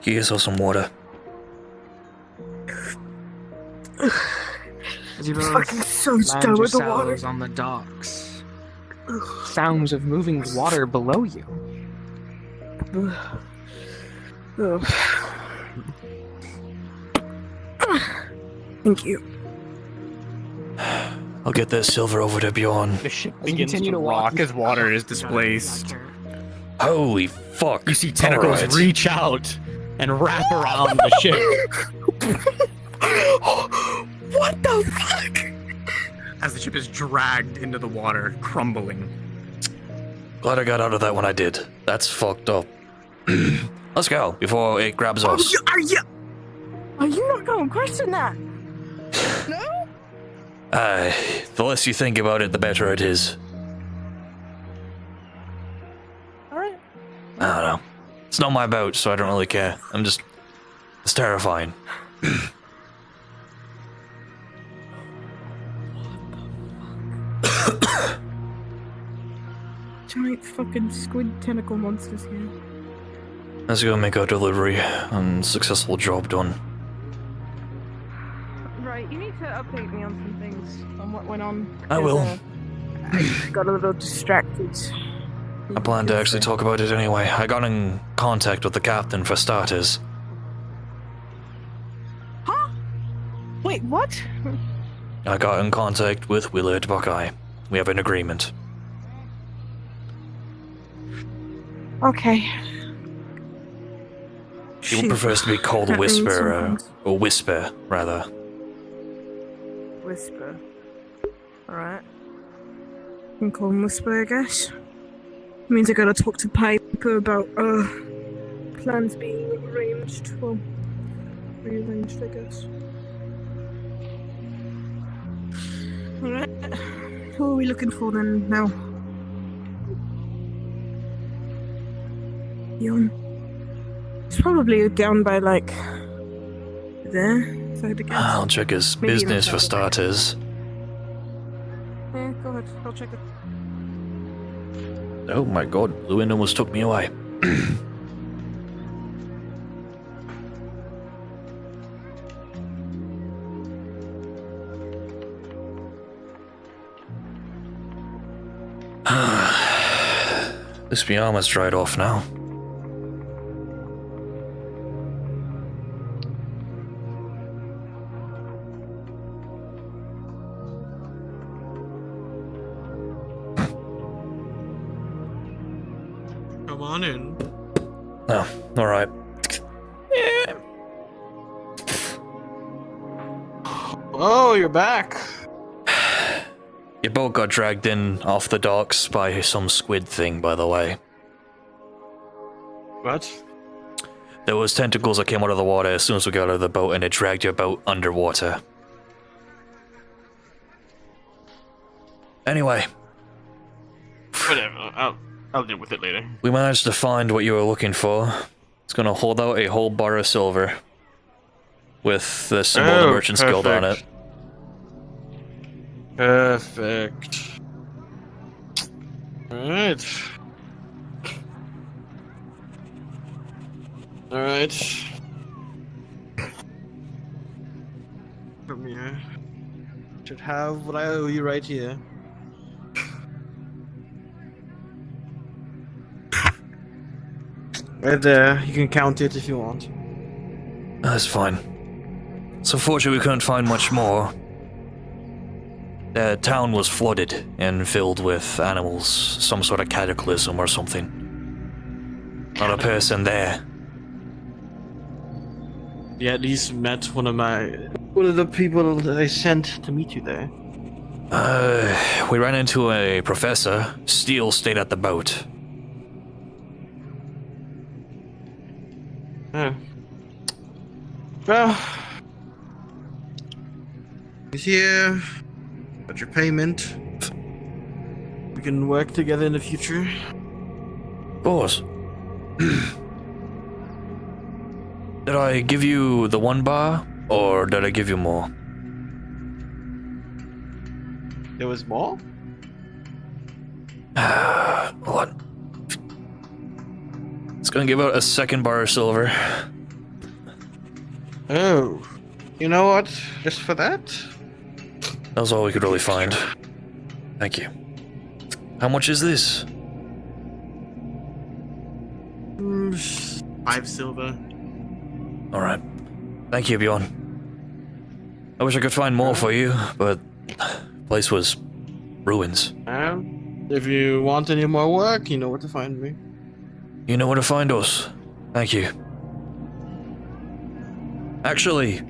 Get yourself some water. As you both Fucking so land stoned with the water. yourselves on the docks, sounds of moving water below you. Thank you. I'll get that silver over to Bjorn. The ship As you begins continue to to walk, rock as water is displaced. Holy fuck. You see tentacles Alright. reach out and wrap around the ship. What the fuck? As the ship is dragged into the water, crumbling. Glad I got out of that when I did. That's fucked up. Let's go before it grabs us. Are you not gonna question that? No? The less you think about it, the better it is. Alright. I don't know. It's not my boat, so I don't really care. It's terrifying. Giant fucking squid tentacle monsters here. Let's go make our delivery and successful job done. Right, you need to update me on some things, on what went on. I will. I got a little distracted. I plan to actually talk about it anyway. I got in contact with the captain for starters. Huh? Wait, what? I got in contact with Willard Buckeye. We have an agreement. Okay. He prefers to be called That means Whisper, something. or Whisper, rather. Whisper. Alright. You can call him Whisper, I guess. Means I gotta talk to Piper about, plans being arranged. Well, rearranged, I guess. Alright. Who are we looking for then, now? Yon. It's probably down by, like, there, if I had to guess. I'll check his Maybe even business for further. starters. Yeah, go ahead. I'll check it. Oh my god, the wind almost took me away. This Biyama's dried off now. Come on in. Oh, alright. Oh, you're back. Your boat got dragged in off the docks by some squid thing, by the way. What? There was tentacles that came out of the water as soon as we got out of the boat, and it dragged your boat underwater. Anyway, Whatever. I'll deal with it later. we managed to find what you were looking for. It's gonna hold out a whole bar of silver with the symbol of the Merchant's Guild on it. Perfect. Alright. Alright. Come here. Should have what I owe you right here. Right there. You can count it if you want. That's fine. So fortunately we couldn't find much more. The town was flooded and filled with animals, some sort of cataclysm or something. Not a person there. You at least met one of the people that I sent to meet you there. We ran into a professor. Steele stayed at the boat. Yeah. Well, he's here. Got your payment. We can work together in the future. Of course. Did I give you the one bar, or did I give you more? There was more? Hold on. It's gonna give out a second bar of silver. Oh, you know what? Just for that? That was all we could really find. Thank you. How much is this? 5 silver. Alright. Thank you, Bjorn. I wish I could find more for you, but the place was ruins. If you want any more work, you know where to find me. You know where to find us. Thank you. Actually,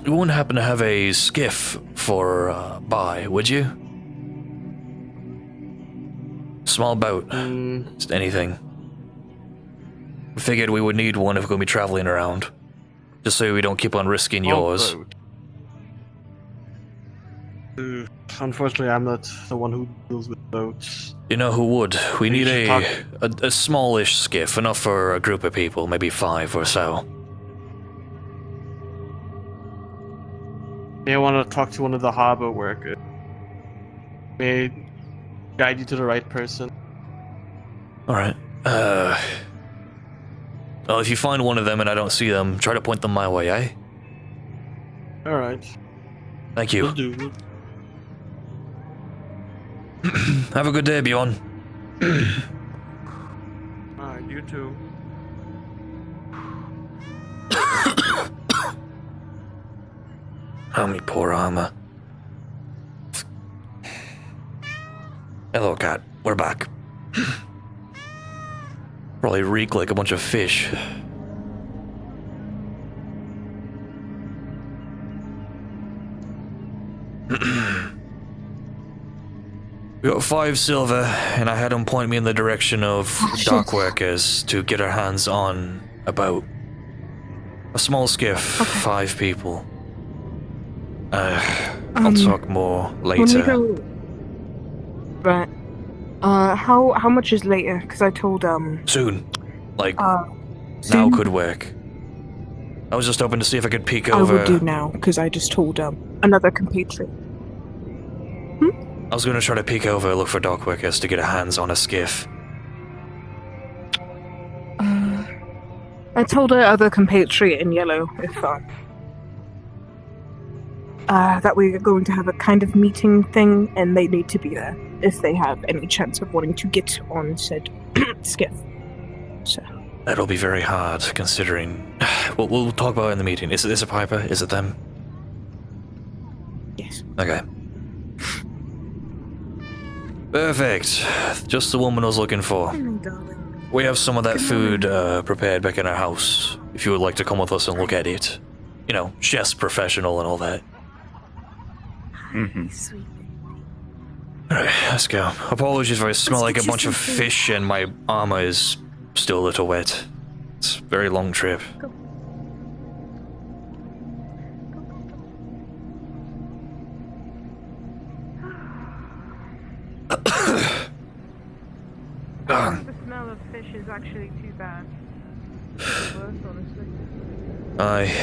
you wouldn't happen to have a skiff for buy, would you? Small boat, just anything. We figured we would need one if we're gonna be traveling around, just so we don't keep on risking yours. Unfortunately, I'm not the one who deals with boats. You know who would? We need should a smallish skiff, enough for a group of people, maybe 5 or so. May want to talk to one of the harbor workers. May guide you to the right person. Alright, well, if you find one of them and I don't see them, try to point them my way, eh? Alright. Thank you. Will do. Have a good day, Bjorn. Alright, you too. Oh, me poor armor. Hello, cat. We're back. Probably reek like a bunch of fish. We got 5 silver, and I had him point me in the direction of dock workers to get our hands on a boat. A small skiff, Okay. 5 people. I'll talk more When we later. go... Right. How much is later? Because I told, Soon. Like, now soon? could work. I was just hoping to see if I could peek I over. would do now, because I just told, another compatriot. I was gonna try to peek over, look for dock workers to get our hands on a skiff. I told our other compatriot in yellow if that we're going to have a kind of meeting thing and they need to be there if they have any chance of wanting to get on said skiff. So That'll be very hard, considering... We'll talk about it in the meeting. Is it Piper? Is it them? yes. Okay. Perfect. Just the woman I was looking for. Hello, darling. We have some of that Good food prepared back in our house, if you would like to come with us and look at it. You know, chef's professional and all that. Sweet. Alright, let's go. Apologies if I smell like get a you bunch some of food. fish and my armor is still a little wet. It's a very long trip. The smell of fish is actually too bad. It's worse, honestly. Aye,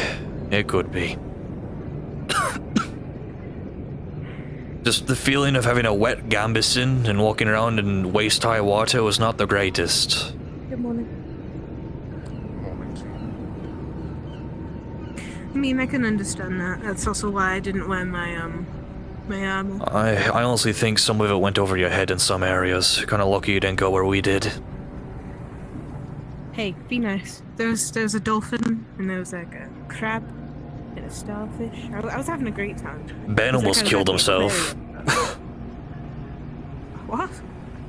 it could be. Just the feeling of having a wet gambeson and walking around in waist-high water was not the greatest. Good morning. I mean, I can understand that. That's also why I didn't wear my armor. I honestly think some of it went over your head in some areas. Kinda lucky you didn't go where we did. Hey, be nice. There's a dolphin, and there was like a crab, and a starfish. I was having a great time. Ben It was almost like I killed was at the himself. aquarium. What?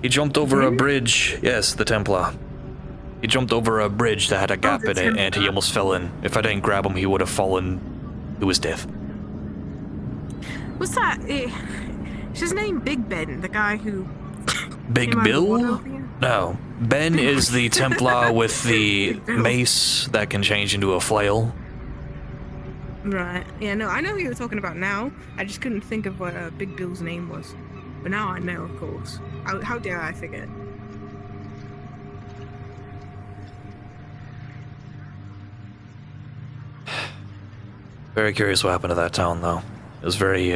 He jumped over a Really? bridge. Yes, the Templar. He jumped over a bridge that had a gap the in it, and he Templar. almost fell in. If I didn't grab him, he would have fallen to his death. What's that? Is his name Big Ben, the guy who Big came out of the water Bill? over here? No. Ben is the Templar with the Big Bill. mace that can change into a flail. Right. Yeah, no, I know who you were talking about now. I just couldn't think of what Big Bill's name was. But now I know, of course. How dare I forget? Very curious what happened to that town, though. It was very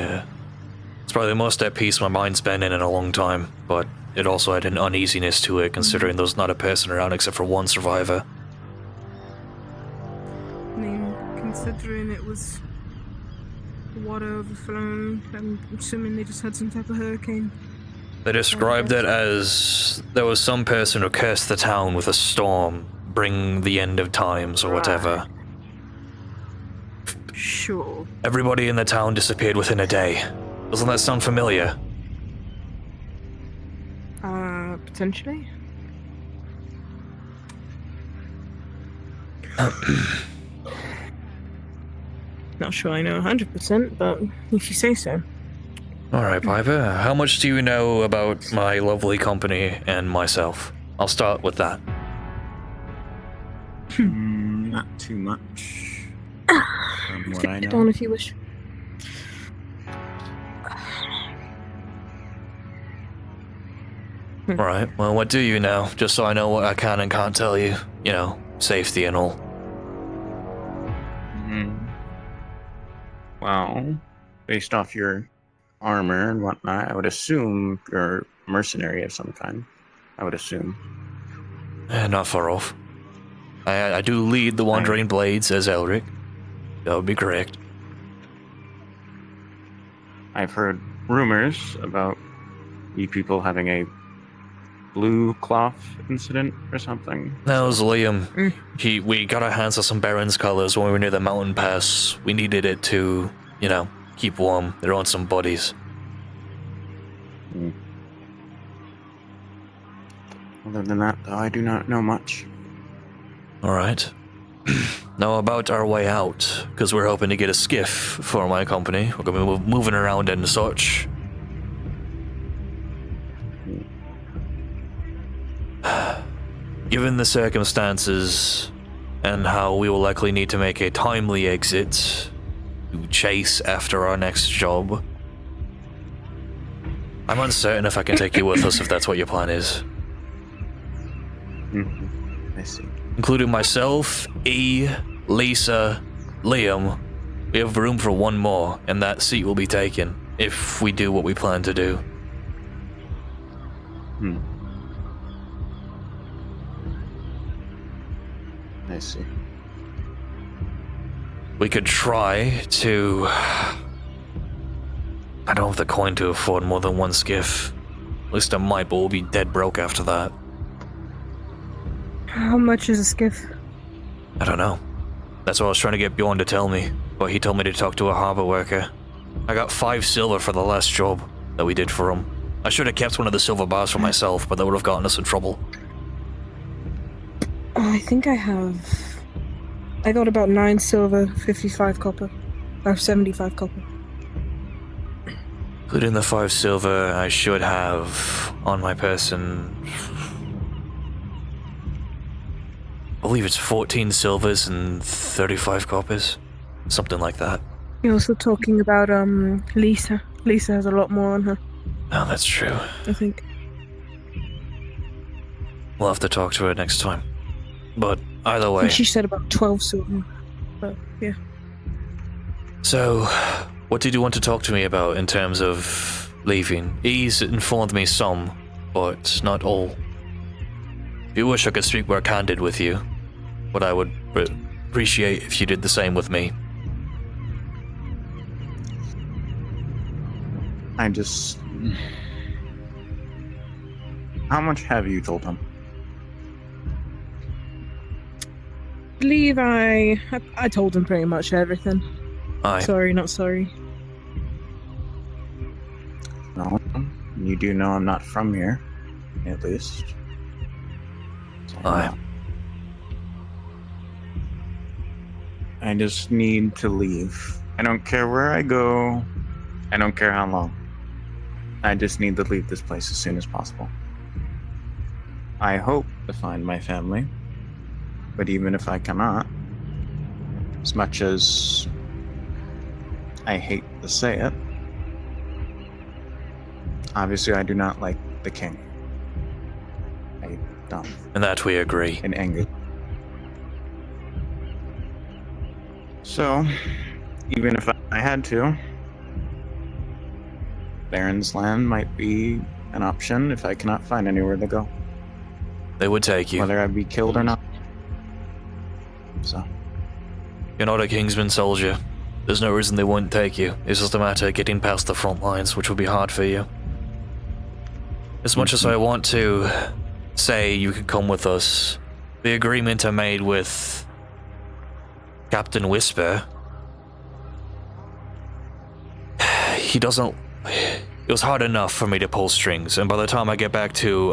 It's probably the most at peace my mind's been in a long time, but it also had an uneasiness to it, considering there's not a person around except for one survivor. I mean, considering it was the water overflown, I'm assuming they just had some type of hurricane. They described it as there was some person who cursed the town with a storm, bring the end of times or whatever. Sure. Everybody in the town disappeared within a day. Doesn't that sound familiar? Potentially. Not sure I know 100%, but if you say so. Alright, Piper, how much do you know about my lovely company and myself? I'll start with that. Not too much. From what I Sit know. down if you wish. Alright, well, what do you know? Just so I know what I can and can't tell you. You know, safety and all. Well, based off your armor and whatnot, I would assume you're a mercenary of some kind. I would assume. Not far off. I do lead the Wandering Blades as Elric. That would be correct. I've heard rumors about you people having a blue cloth incident or something. That was Liam. We got our hands on some Baron's colors when we were near the mountain pass. We needed it to, you know, keep warm. They're on some buddies. Other than that, though, I do not know much. Alright. Now about our way out, because we're hoping to get a skiff for my company. We're going to be moving around and such. Given the circumstances and how we will likely need to make a timely exit to chase after our next job, I'm uncertain if I can take you with us if that's what your plan is. I see. Including myself, E, Lisa, Liam. We have room for one more, and that seat will be taken if we do what we plan to do. I see. We could try to... I don't have the coin to afford more than one skiff. At least I might, but we'll be dead broke after that. How much is a skiff? I don't know. That's what I was trying to get Bjorn to tell me, but he told me to talk to a harbor worker. I got 5 silver for the last job that we did for him. I should have kept one of the silver bars for myself, but that would have gotten us in trouble. I think I got about 9 silver, 55 copper. Or 75 copper. Including the 5 silver, I should have on my person... I believe it's 14 silvers and 35 coppers. Something like that. You're also talking about, Lisa. Lisa has a lot more on her, Oh, that's true. I think. We'll have to talk to her next time. But either I way... think she said about 12 silver. But, yeah. So, what did you want to talk to me about in terms of leaving? Ease informed me some, but not all. If you wish I could speak more candid with you, but I would appreciate if you did the same with me. I just... How much have you told him? I believe I told him pretty much everything. Aye. Sorry, not sorry. No. You do know I'm not from here, at least. So, Aye. I just need to leave. I don't care where I go. I don't care how long. I just need to leave this place as soon as possible. I hope to find my family. But even if I cannot, as much as I hate to say it, obviously I do not like the king. I don't. And that we agree. In anger. So, even if I had to, Baron's land might be an option if I cannot find anywhere to go, They would take you. whether I be killed or not. So, You're not a Kingsman soldier. There's no reason they wouldn't take you. It's just a matter of getting past the front lines, which will be hard for you. As much as I want to say you could come with us, the agreement I made with Captain Whisper, he doesn't... It was hard enough for me to pull strings, and by the time I get back to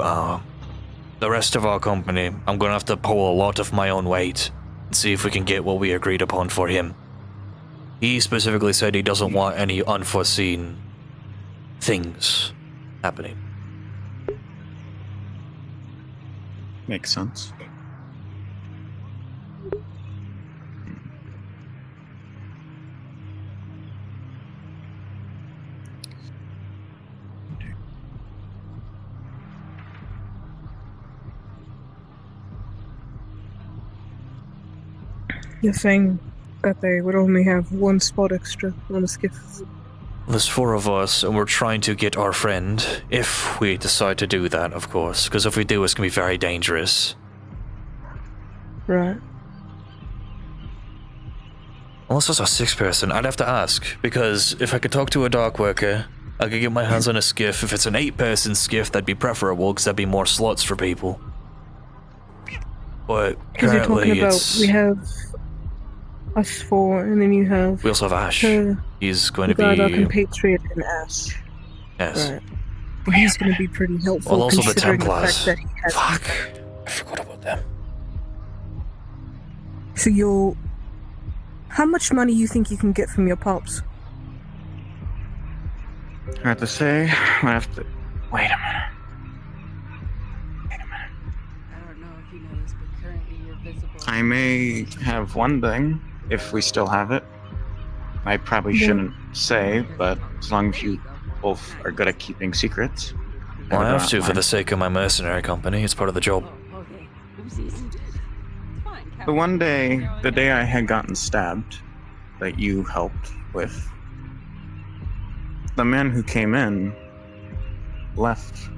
the rest of our company, I'm gonna have to pull a lot of my own weight and see if we can get what we agreed upon for him. He specifically said he doesn't want any unforeseen things happening. makes sense. You're saying that they would only have one spot extra on the skiff. There's 4 of us, and we're trying to get our friend, if we decide to do that, of course, because if we do, it's going to be very dangerous. Right. Unless it's a 6th person, I'd have to ask, because if I could talk to a dock worker, I could get my hands on a skiff. If it's an 8-person skiff, that'd be preferable, because that'd be more slots for people. But Because you're currently talking about, it's... we have us 4, and then you have We also have Ash. He's going to the guy, our be... compatriot in Ash. Yes. Right. Well, he's going to be pretty helpful. Well, also the considering Templars. fact that he has. Fuck. I forgot about them. So you'll. How much money you think you can get from your pops? I have to say, I have to. Wait a minute. I don't know if you know this, but currently you're visible. I may have one thing, if we still have it. I probably shouldn't say, but as long as you both are good at keeping secrets. Well, I do have not to for mind. the sake of my mercenary company. It's part of the job. Oh, okay. Oopsies. It's fine, The one day, the day I had gotten stabbed, that you helped with, the man who came in left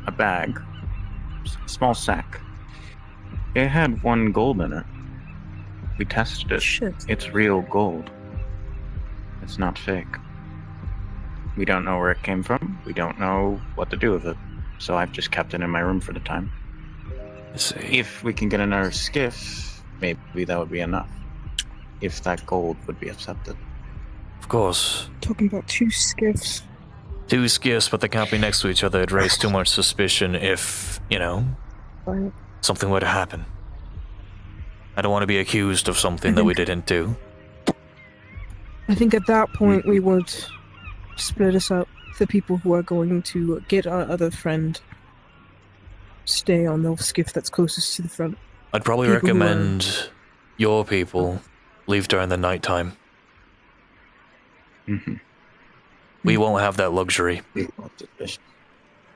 a bag, a small sack. It had 1 gold in it. We tested it. Shit. It's real gold. It's not fake. We don't know where it came from. We don't know what to do with it. So I've just kept it in my room for the time. Let's see. If we can get another skiff, maybe that would be enough. If that gold would be accepted. Of course. Talking about 2 skiffs. 2 skiffs, but they can't be next to each other. It'd raise too much suspicion if, you know, Right. something were to happen. I don't want to be accused of something that we didn't do. I think at that point we would split us up. The people who are going to get our other friend stay on the skiff that's closest to the front. I'd probably People who recommend your people leave during the nighttime. Mm-hmm. We won't have that luxury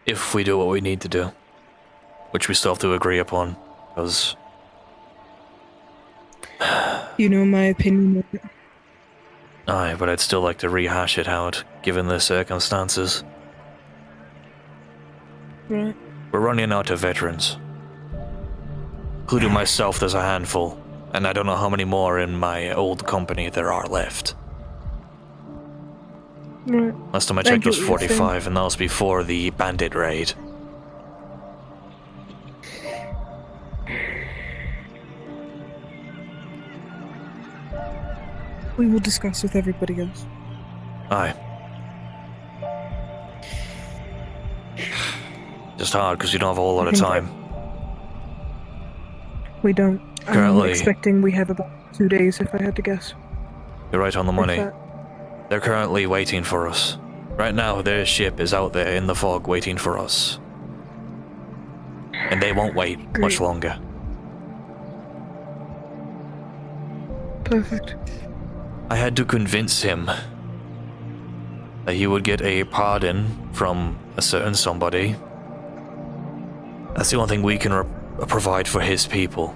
if we do what we need to do. Which we still have to agree upon, because... You know my opinion of it. Aye, but I'd still like to rehash it out, given the circumstances. Right. We're running out of veterans. Including myself, there's a handful, and I don't know how many more in my old company there are left. Right. Last time I I checked get was what you're saying. 45, and that was before the bandit raid. We will discuss with everybody else. Aye. Just hard, because you don't have a whole lot of time. We don't. Currently- I'm expecting we have about 2 days, if I had to guess. You're right on the If money. that. They're currently waiting for us. Right now, their ship is out there in the fog waiting for us. And they won't wait much Great. longer. Perfect. I had to convince him that he would get a pardon from a certain somebody. That's the only thing we can provide for his people.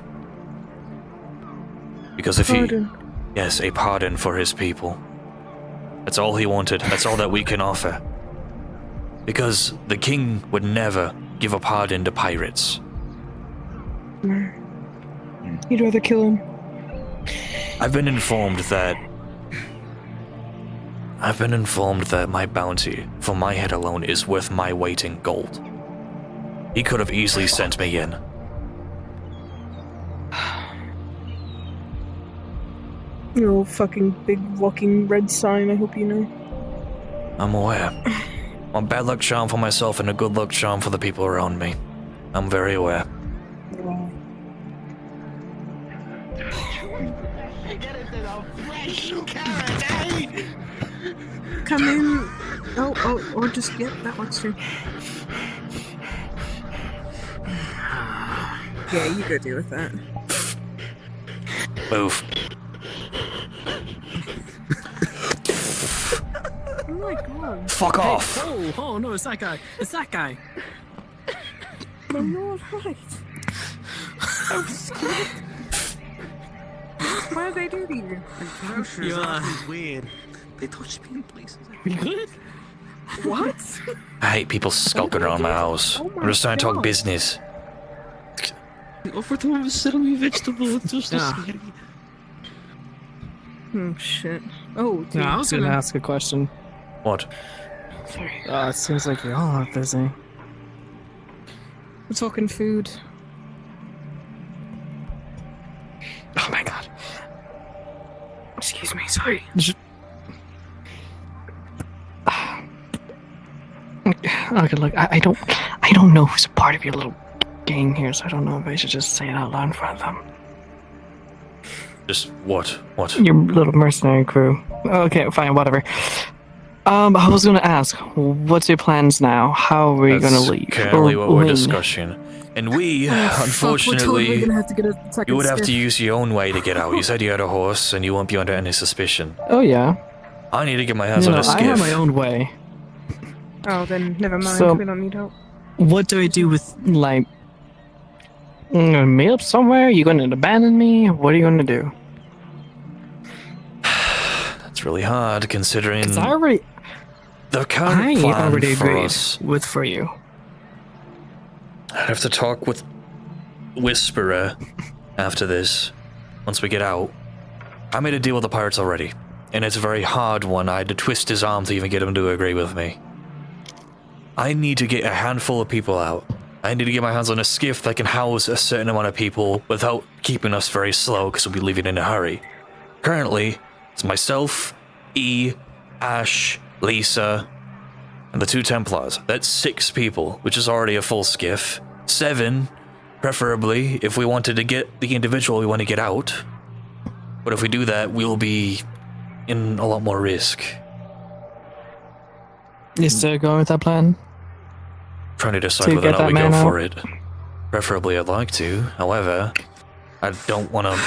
Because if Pardon. Yes, a pardon for his people. That's all he wanted. That's all that we can offer. Because the king would never give a pardon to pirates. You'd rather kill him. I've been informed that my bounty for my head alone is worth my weight in gold. He could have easily sent me in. Your fucking big walking red sign, I hope you know. I'm aware. A bad luck charm for myself and a good luck charm for the people around me. I'm very aware. Come in. Oh, or just, yep, that works too. Yeah, you go deal with that. Move. Oh my god. Fuck off! Oh, no, it's that guy. It's that guy. No, you're alright. I'm scared. Why did they do to you? Yeah. Weird. They touched me in places. You good? What? I hate people skulking around my house. Oh my I'm just trying to talk God. business. Over to him, sit on me vegetable. It's just Yeah. scary. Oh shit. Oh, dude. I was gonna ask a question. What? Sorry. It seems like you all are busy. We're talking food. Oh my god. Excuse me, sorry. Okay, look, I don't know who's a part of your little gang here, so I don't know if I should just say it out loud in front of them. Just what? What? Your little mercenary crew. Okay, fine, whatever. I was gonna ask, what's your plans now? How are you That's gonna leave? currently Or what we're when? discussing. And we, We're totally unfortunately, gonna have to get a second you would have to skiff. use your own way to get out. You said you had a horse and you won't be under any suspicion. Oh yeah. I need to get my hands You on know, a skiff. I have my own way. Oh, then never mind. So- we don't need help. What do I do with, like... I'm gonna meet up somewhere? You gonna abandon me? What are you gonna do? That's really hard considering Because I already the current plan for agreed us. for you. I'd have to talk with Whisperer after this. Once we get out, I made a deal with the pirates already, and it's a very hard one. I had to twist his arm to even get him to agree with me. I need to get a handful of people out. I need to get my hands on a skiff that can house a certain amount of people without keeping us very slow, because we'll be leaving in a hurry. Currently, it's myself, E, Ash, Lisa, and the 2 Templars. That's 6 people, which is already a full skiff. 7, preferably, if we wanted to get the individual we want to get out. But if we do that, we'll be in a lot more risk. You still going with that plan? Trying to decide To whether or get not that we go man for out? it. Preferably, I'd like to. However, I don't want to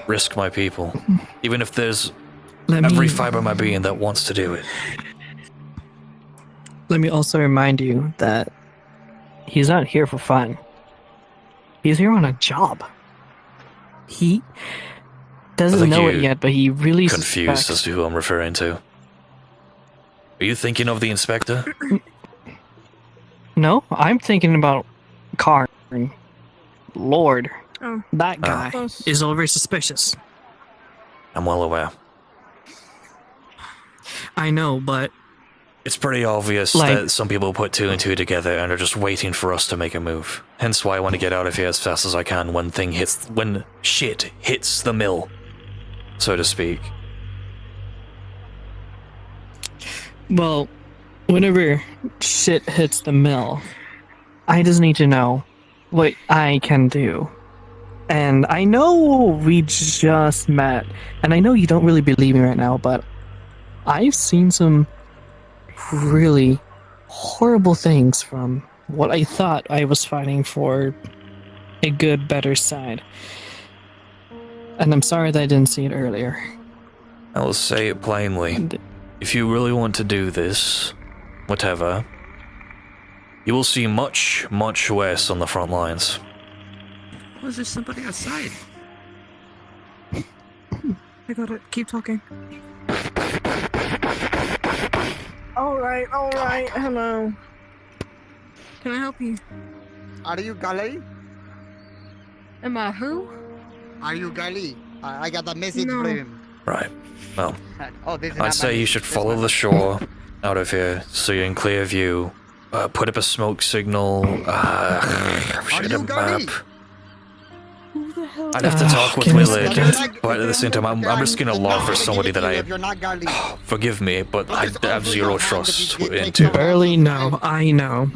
risk my people. Even if there's every fiber of my being that wants to do it. Let me also remind you that he's not here for fun. He's here on a job. He doesn't think know you it yet, but he really Confused as suspects. to who I'm referring to. Are you thinking of the inspector? No, I'm thinking about Karn. Lord. Oh. That guy Close. is all very suspicious. I'm well aware. I know, but It's pretty obvious Like- that some people put 2 and 2 together and are just waiting for us to make a move. Hence why I want to get out of here as fast as I can when shit hits the mill, so to speak. well, whenever shit hits the mill, I just need to know what I can do. And I know we just met, and I know you don't really believe me right now, but I've seen some really horrible things from what I thought I was fighting for a good, better side. And I'm sorry that I didn't see it earlier. I will say it plainly. And If you really want to do this, whatever, you will see much, much worse on the front lines. Was there somebody outside? I got it. Keep talking. Alright. Hello. can I help you? Are you Gali? Am I who? Are you Gali? I got a message No. from him. Right. Well, Oh, this is I'd not say my you message, should this is follow my the shore out of here so you're in clear view. Put up a smoke signal. Shit, you a Gali? map. Who the hell? I'd have to talk with give me a Willard, second. but at the same time, I'm risking a lot for somebody that If you're not Gali. forgive me, but I Because have over zero your hand trust that you get into. taken Barely know. I know.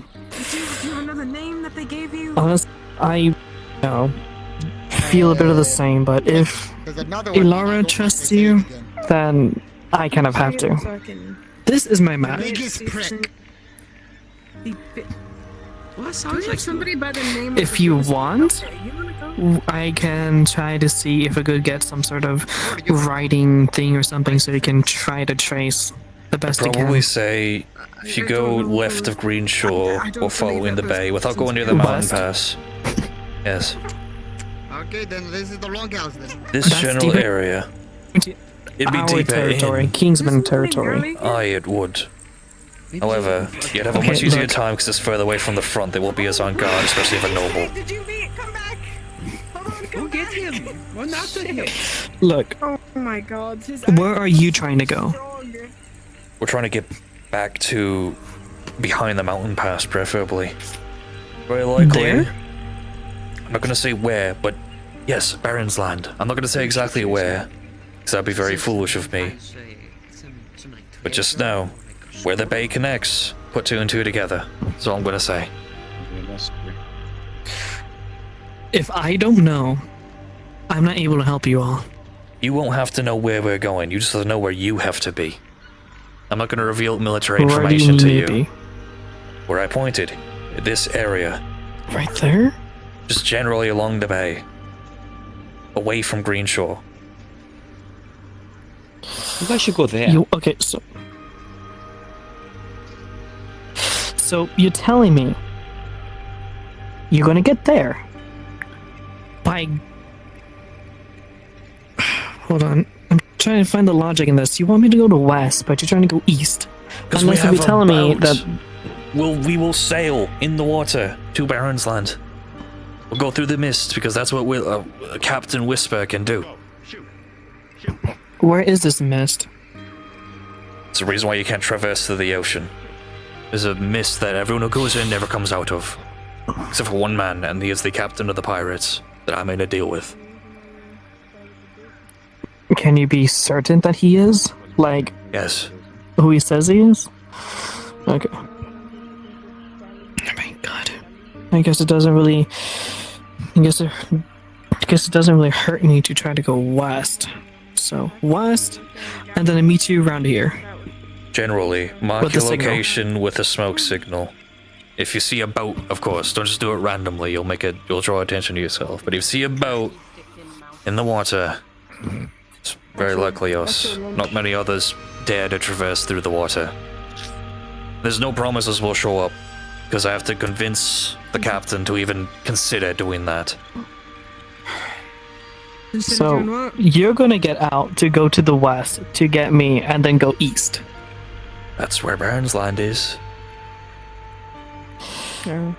Do you know another name that they gave you? Honest, I know. Feel a bit of the same, but if There's another one. Ilara I don't trusts say it you, again. then I kind of have to. So I can- This is my map. Biggest prick. Well, that Do sounds we like have somebody by the name of If the you person? want, Okay, you wanna go? I can try to see if I could get some sort of writing thing or something so you can try to trace the best you Probably can. say if you I go don't know left who- of Green Shore I don't or following believe the that bay without person's going near the name. mountain West? pass. Yes. Okay, then this is the longhouse then. This That's general deeper- area. It'd be Our deeper territory, in. Kingsman What's the name, territory. Gary? Aye, it would. However, you'd have a Okay, much easier look. time because it's further away from the front. They won't be as on guard, especially if a noble. Did you meet? Come back! Hold on, Go come get back! him. We're not the him. Look, Oh my god. His where are you trying to go? strong. We're trying to get back to behind the mountain pass, preferably. Very likely. There? I'm not going to say where, but yes, Baron's Land. I'm not going to say exactly where, because that'd be very foolish of me. But just know, where the bay connects, put two and two together. That's all I'm going to say. If I don't know, I'm not able to help you all. You won't have to know where we're going. You just have to know where you have to be. I'm not going to reveal military Where do you information need to me you. to be? Where I pointed, this area, Right there? just generally along the bay, away from Green Shore. You guys should go there. Okay, so you're telling me you're gonna get there by... Hold on, I'm trying to find the logic in this. You want me to go to west, but you're trying to go east. Because we Unless have you're telling me boat. that... We will sail in the water to Baron's Land. We'll go through the mist because that's what Captain Whisper can do. Where is this mist? It's the reason why you can't traverse through the ocean. There's a mist that everyone who goes in never comes out of. Except for one man, and he is the captain of the pirates that I made a deal with. Can you be certain that he is? Like, Yes. who he says he is? Okay. Oh my god. I guess it doesn't really... I guess it doesn't really hurt me to try to go west. So, west, and then I meet you around here. Generally, mark With the your signal. location with a smoke signal. If you see a boat, of course, don't just do it randomly. You'll draw attention to yourself. But if you see a boat in the water, it's very likely us. Not many others dare to traverse through the water. There's no promises we'll show up, because I have to convince the captain to even consider doing that. Instead of doing So, what? you're gonna get out to go to the west to get me, and then go east. That's where Baron's Land is. Oh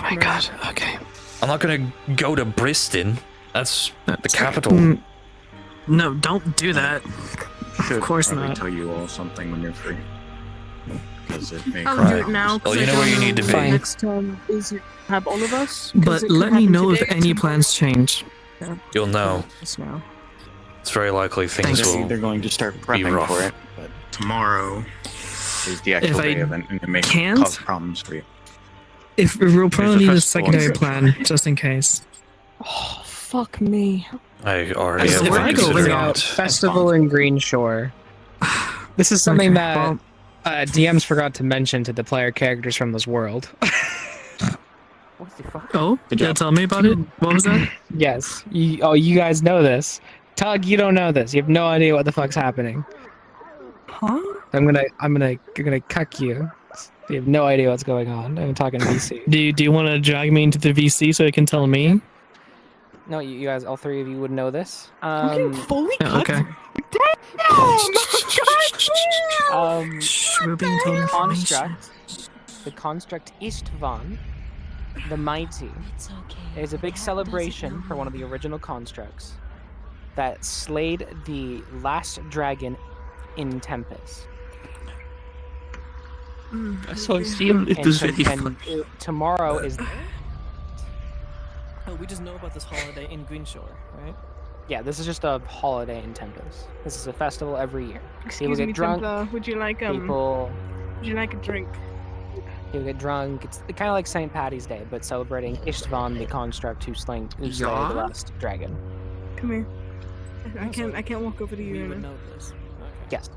my god, okay. I'm not gonna go to Bristol. That's the capital. No, don't do that. Should course probably not. tell you all something when you're free. Because it may I'll cause do it now. Well, 'cause you I know don't where you need to be. Fine. Next time is have all of us. 'cause But it could let me happen know if today, any tomorrow. plans change. You'll know. Yes, now. It's very likely things Thanks. will. they're going to start prepping rough. for it, but tomorrow is the actual If I day event, and it may can't- cause problems for you. If we'll probably a need a festival. secondary plan, just in case. Oh, fuck me. I already If have I been go considering without it. Festival in Green Shore. This is something Okay, that well- DMs forgot to mention to the player characters from this world. Oh, Good yeah, job. tell me about it. What was that? Yes. You guys know this. Tug, you don't know this. You have no idea what the fuck's happening. Huh? I'm gonna cuck you. You have no idea what's going on. I'm talking to VC. Do you want to drag me into the VC so you can tell me? No, you guys, all three of you would know this. Fully Yeah, okay. Um, Shh, we're being told information. the construct Istvan the mighty. It's okay. There's a The big cat celebration doesn't for know. one of the original constructs that slayed the last dragon in Tempest. I saw his seal. It And, was very and fun. tomorrow is Oh, we just know about this holiday in Greenshore, right? yeah. This is just a holiday in Tempest. This is a festival every year. Excuse get me, drunk, Templar. Would you like People Would you like a drink? get drunk. It's kind of like St. Patty's Day, but celebrating Istvan, the construct who slayed the Yeah? last dragon. Come here. I can't walk over to We you would now. know this. Okay. Yes,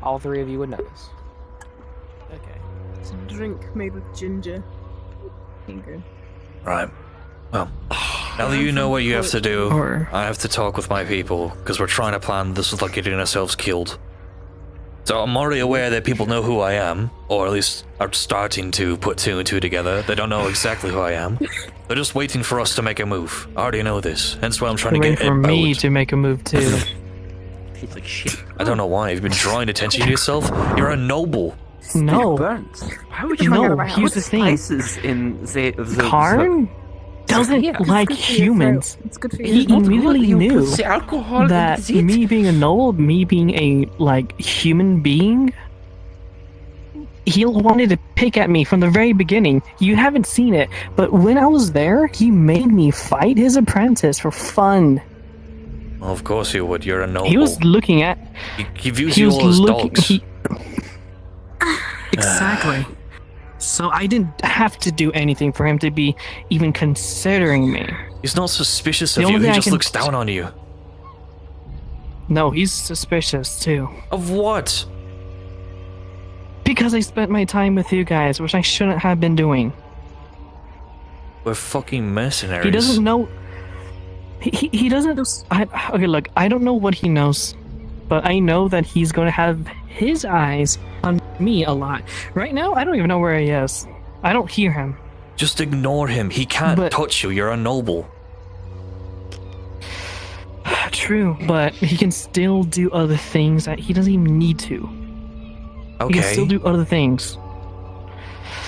all three of you would know this. Okay. It's a drink made with ginger. Okay. Right. Well, now that you know what you have to do, Or- I have to talk with my people, because we're trying to plan this without getting ourselves killed. So I'm already aware that people know who I am, or at least are starting to put two and two together. They don't know exactly who I am. They're just waiting for us to make a move. I already know this, hence why I'm trying to Waiting get for it me out. to make a move too. He's like, shit. I don't know why. You've been drawing attention to yourself. You're a noble. No, Burnt. Why would you no. Here's the thing. spices in the Karn doesn't Yeah. like Good for your humans. throat. It's good for He you. not good. immediately You knew put the alcohol in that the zit. me being a noble, me being a human being, he wanted to pick at me from the very beginning. You haven't seen it, but when I was there, he made me fight his apprentice for fun. Well, of course you would. You're a noble. He was looking at. He views He you was all as looking. dogs. Exactly. So I didn't have to do anything for him to be even considering me. He's not suspicious The of you. only He thing I just can- looks down on you. No, he's suspicious too. Of what? Because I spent my time with you guys, which I shouldn't have been doing. We're fucking mercenaries. He doesn't know. He doesn't. Okay, look, I don't know what he knows, but I know that he's going to have his eyes on me a lot. Right now, I don't even know where he is. I don't hear him. Just ignore him. He can't But- touch you. You're a noble. True, but he can still do other things that he doesn't even need to. He can still Okay. do other things.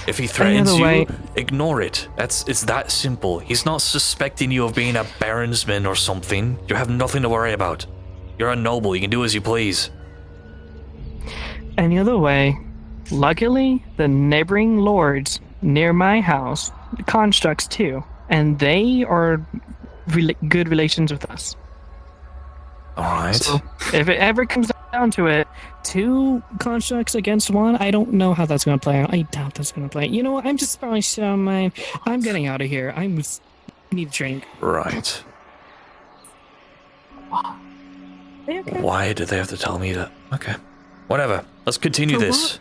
If he threatens other you, way- ignore it. It's that simple. He's not suspecting you of being a baronsman or something. You have nothing to worry about. You're a noble. You can do as you please. Any other way, luckily, the neighboring lords near my house, the constructs too, and they are good relations with us. All right. So if it ever comes down to it, two constructs against one, I don't know how that's going to play out. I doubt that's going to play. You know what? I'm just spelling shit on mine. I'm getting out of here. I need a drink. Right. Okay. Why did they have to tell me that? Okay. Whatever. Let's continue For this.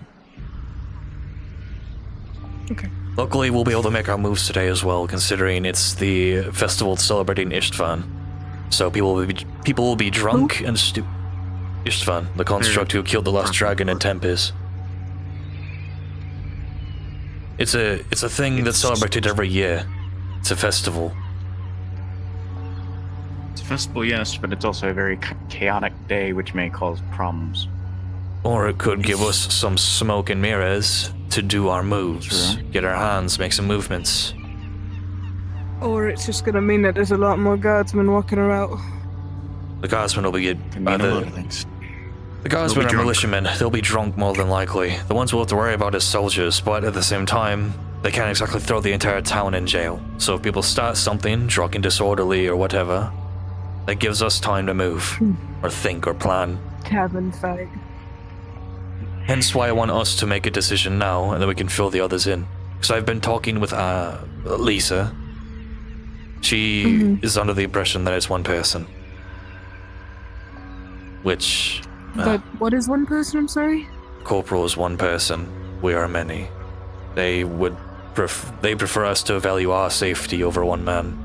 Okay. Luckily, we'll be able to make our moves today as well, considering it's the festival celebrating Istvan. So people will be drunk and Istvan, the construct who killed the last dragon in Tempest. It's a thing that's celebrated every year. It's a festival. It's a festival, yes, but it's also a very chaotic day, which may cause problems. Or it could give us some smoke and mirrors to do our moves, True. get our hands, make some movements. Or it's just gonna mean that there's a lot more guardsmen walking around. The guardsmen will be Can mean a lot of things. The guardsmen They'll are be drunk. militiamen. They'll be drunk more than likely. The ones we'll have to worry about is soldiers, but at the same time, they can't exactly throw the entire town in jail. So if people start something, drunk and disorderly or whatever, that gives us time to move, or think, or plan. Cabin fight. Hence why I want us to make a decision now, and then we can fill the others in. Because I've been talking with Lisa. She is under the impression that it's one person. Which, But what is one person? I'm sorry. Corporal is one person. We are many. They would they prefer us to value our safety over one man.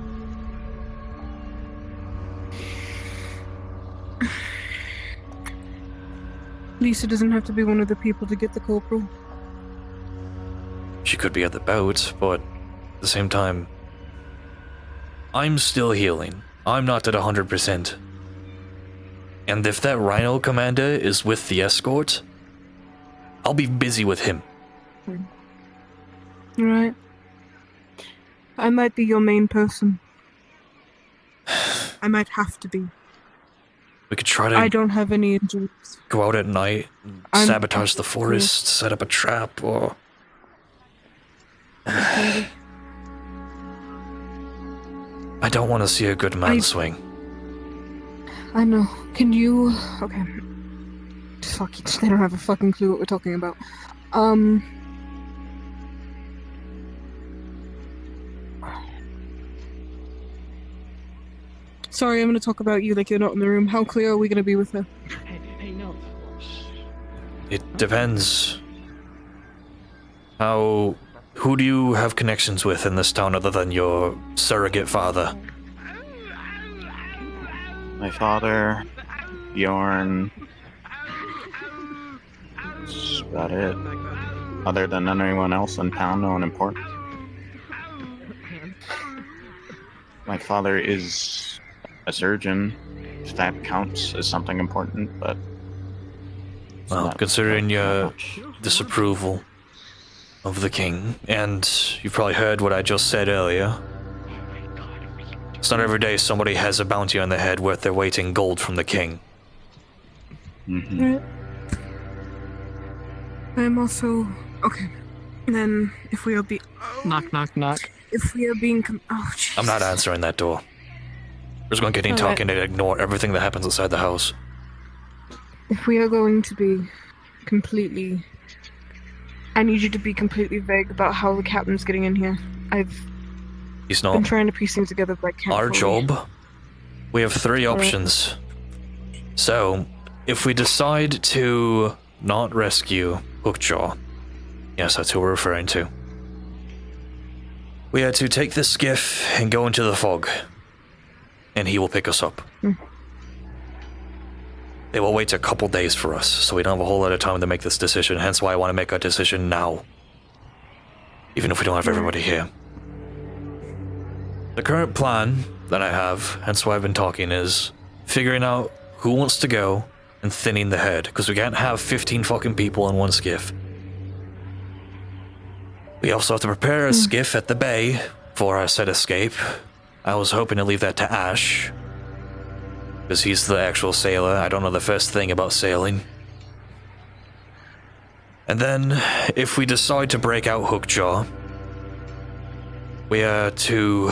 Lisa doesn't have to be one of the people to get the corporal. She could be at the boat, but at the same time, I'm still healing. I'm not at 100%. And if that Rhino commander is with the escort, I'll be busy with him. Right. I might be your main person. I might have to be. We could try I to don't have any injuries. go out at night, and I'm- sabotage the forest, set up a trap, or... I don't want to see a good man swing. I know. Can you... Okay. Fuck it. They don't have a fucking clue what we're talking about. Sorry, I'm gonna talk about you like you're not in the room. How clear are we gonna be with her? Hey, no. It depends. Who do you have connections with in this town other than your surrogate father? My father, Bjorn. That's about it. Other than anyone else in town, no one important. My father is a surgeon, if that counts as something important, but... Well, considering your disapproval of the king, and you've probably heard what I just said earlier, it's not every day somebody has a bounty on their head worth their weight in gold from the king. Mm-hmm. I'm also... Okay. Then, if we are Knock, knock, knock. If we are being... Oh, jeez. I'm not answering that door. We're just going to continue talking and ignore everything that happens outside the house. If we are going to be completely... I need you to be completely vague about how the captain's getting in here. He's been not. trying to piece things together, but I can't Our fully. job, we have three options. So, if we decide to not rescue Hookjaw, yes, that's who we're referring to, we had to take this skiff and go into the fog, and he will pick us up. They will wait a couple days for us, so we don't have a whole lot of time to make this decision, hence why I want to make our decision now. Even if we don't have everybody here. The current plan that I have, hence why I've been talking, is figuring out who wants to go and thinning the herd, because we can't have 15 fucking people in one skiff. We also have to prepare a skiff at the bay for our set escape. I was hoping to leave that to Ash, because he's the actual sailor. I don't know the first thing about sailing. And then, if we decide to break out Hookjaw, we are to,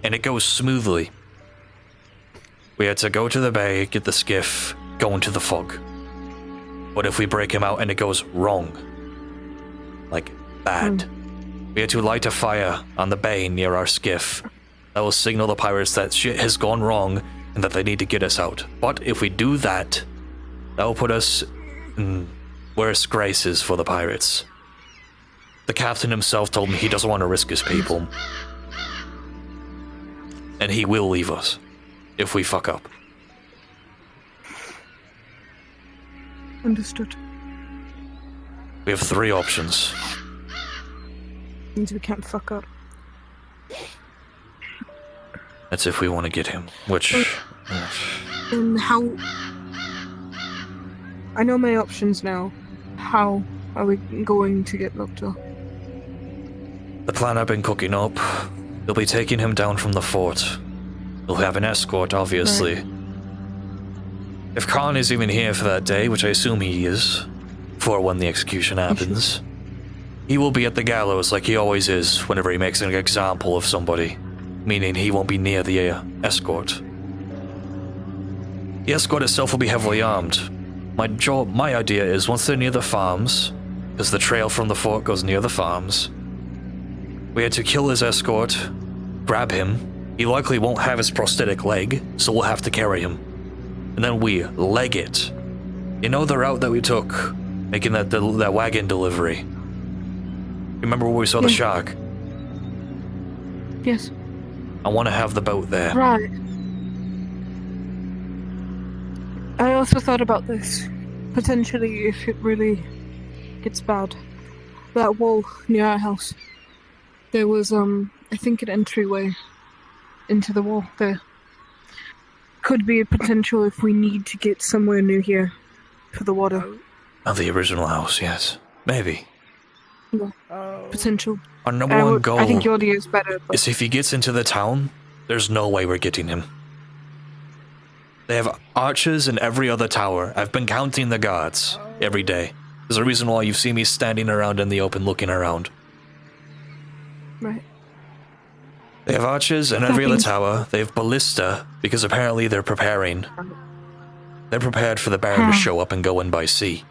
and it goes smoothly, we are to go to the bay, get the skiff, go into the fog. But if we break him out and it goes wrong, like bad, we are to light a fire on the bay near our skiff. That will signal the pirates that shit has gone wrong and that they need to get us out. But if we do that, that will put us in worse graces for the pirates. The captain himself told me he doesn't want to risk his people. And he will leave us if we fuck up. Understood. We have three options. Means we can't fuck up. That's if we want to get him, which... And how... I know my options now. How are we going to get Lockjaw? The plan I've been cooking up, they'll be taking him down from the fort. He'll have an escort, obviously. Right. If Khan is even here for that day, which I assume he is, for when the execution happens, he will be at the gallows like he always is whenever he makes an example of somebody, meaning he won't be near the escort. The escort itself will be heavily armed. My idea is once they're near the farms, because the trail from the fort goes near the farms, we had to kill his escort, grab him. He likely won't have his prosthetic leg, so we'll have to carry him. And then we leg it. You know the route that we took, making that wagon delivery? Remember where we saw the shark? Yes. I want to have the boat there. Right. I also thought about this. Potentially, if it really gets bad. That wall near our house. There was, I think an entryway into the wall there. Could be a potential if we need to get somewhere near here for the water. Oh, the original house, yes. Maybe. potential. Our number one goal I think your idea is better. But is if he gets into the town, there's no way we're getting him. They have archers in every other tower. I've been counting the guards every day. There's a reason why you've seen me standing around in the open looking around. right. They have archers in every other tower. They have ballista, because apparently they're preparing. They're prepared for the Baron to show up and go in by sea.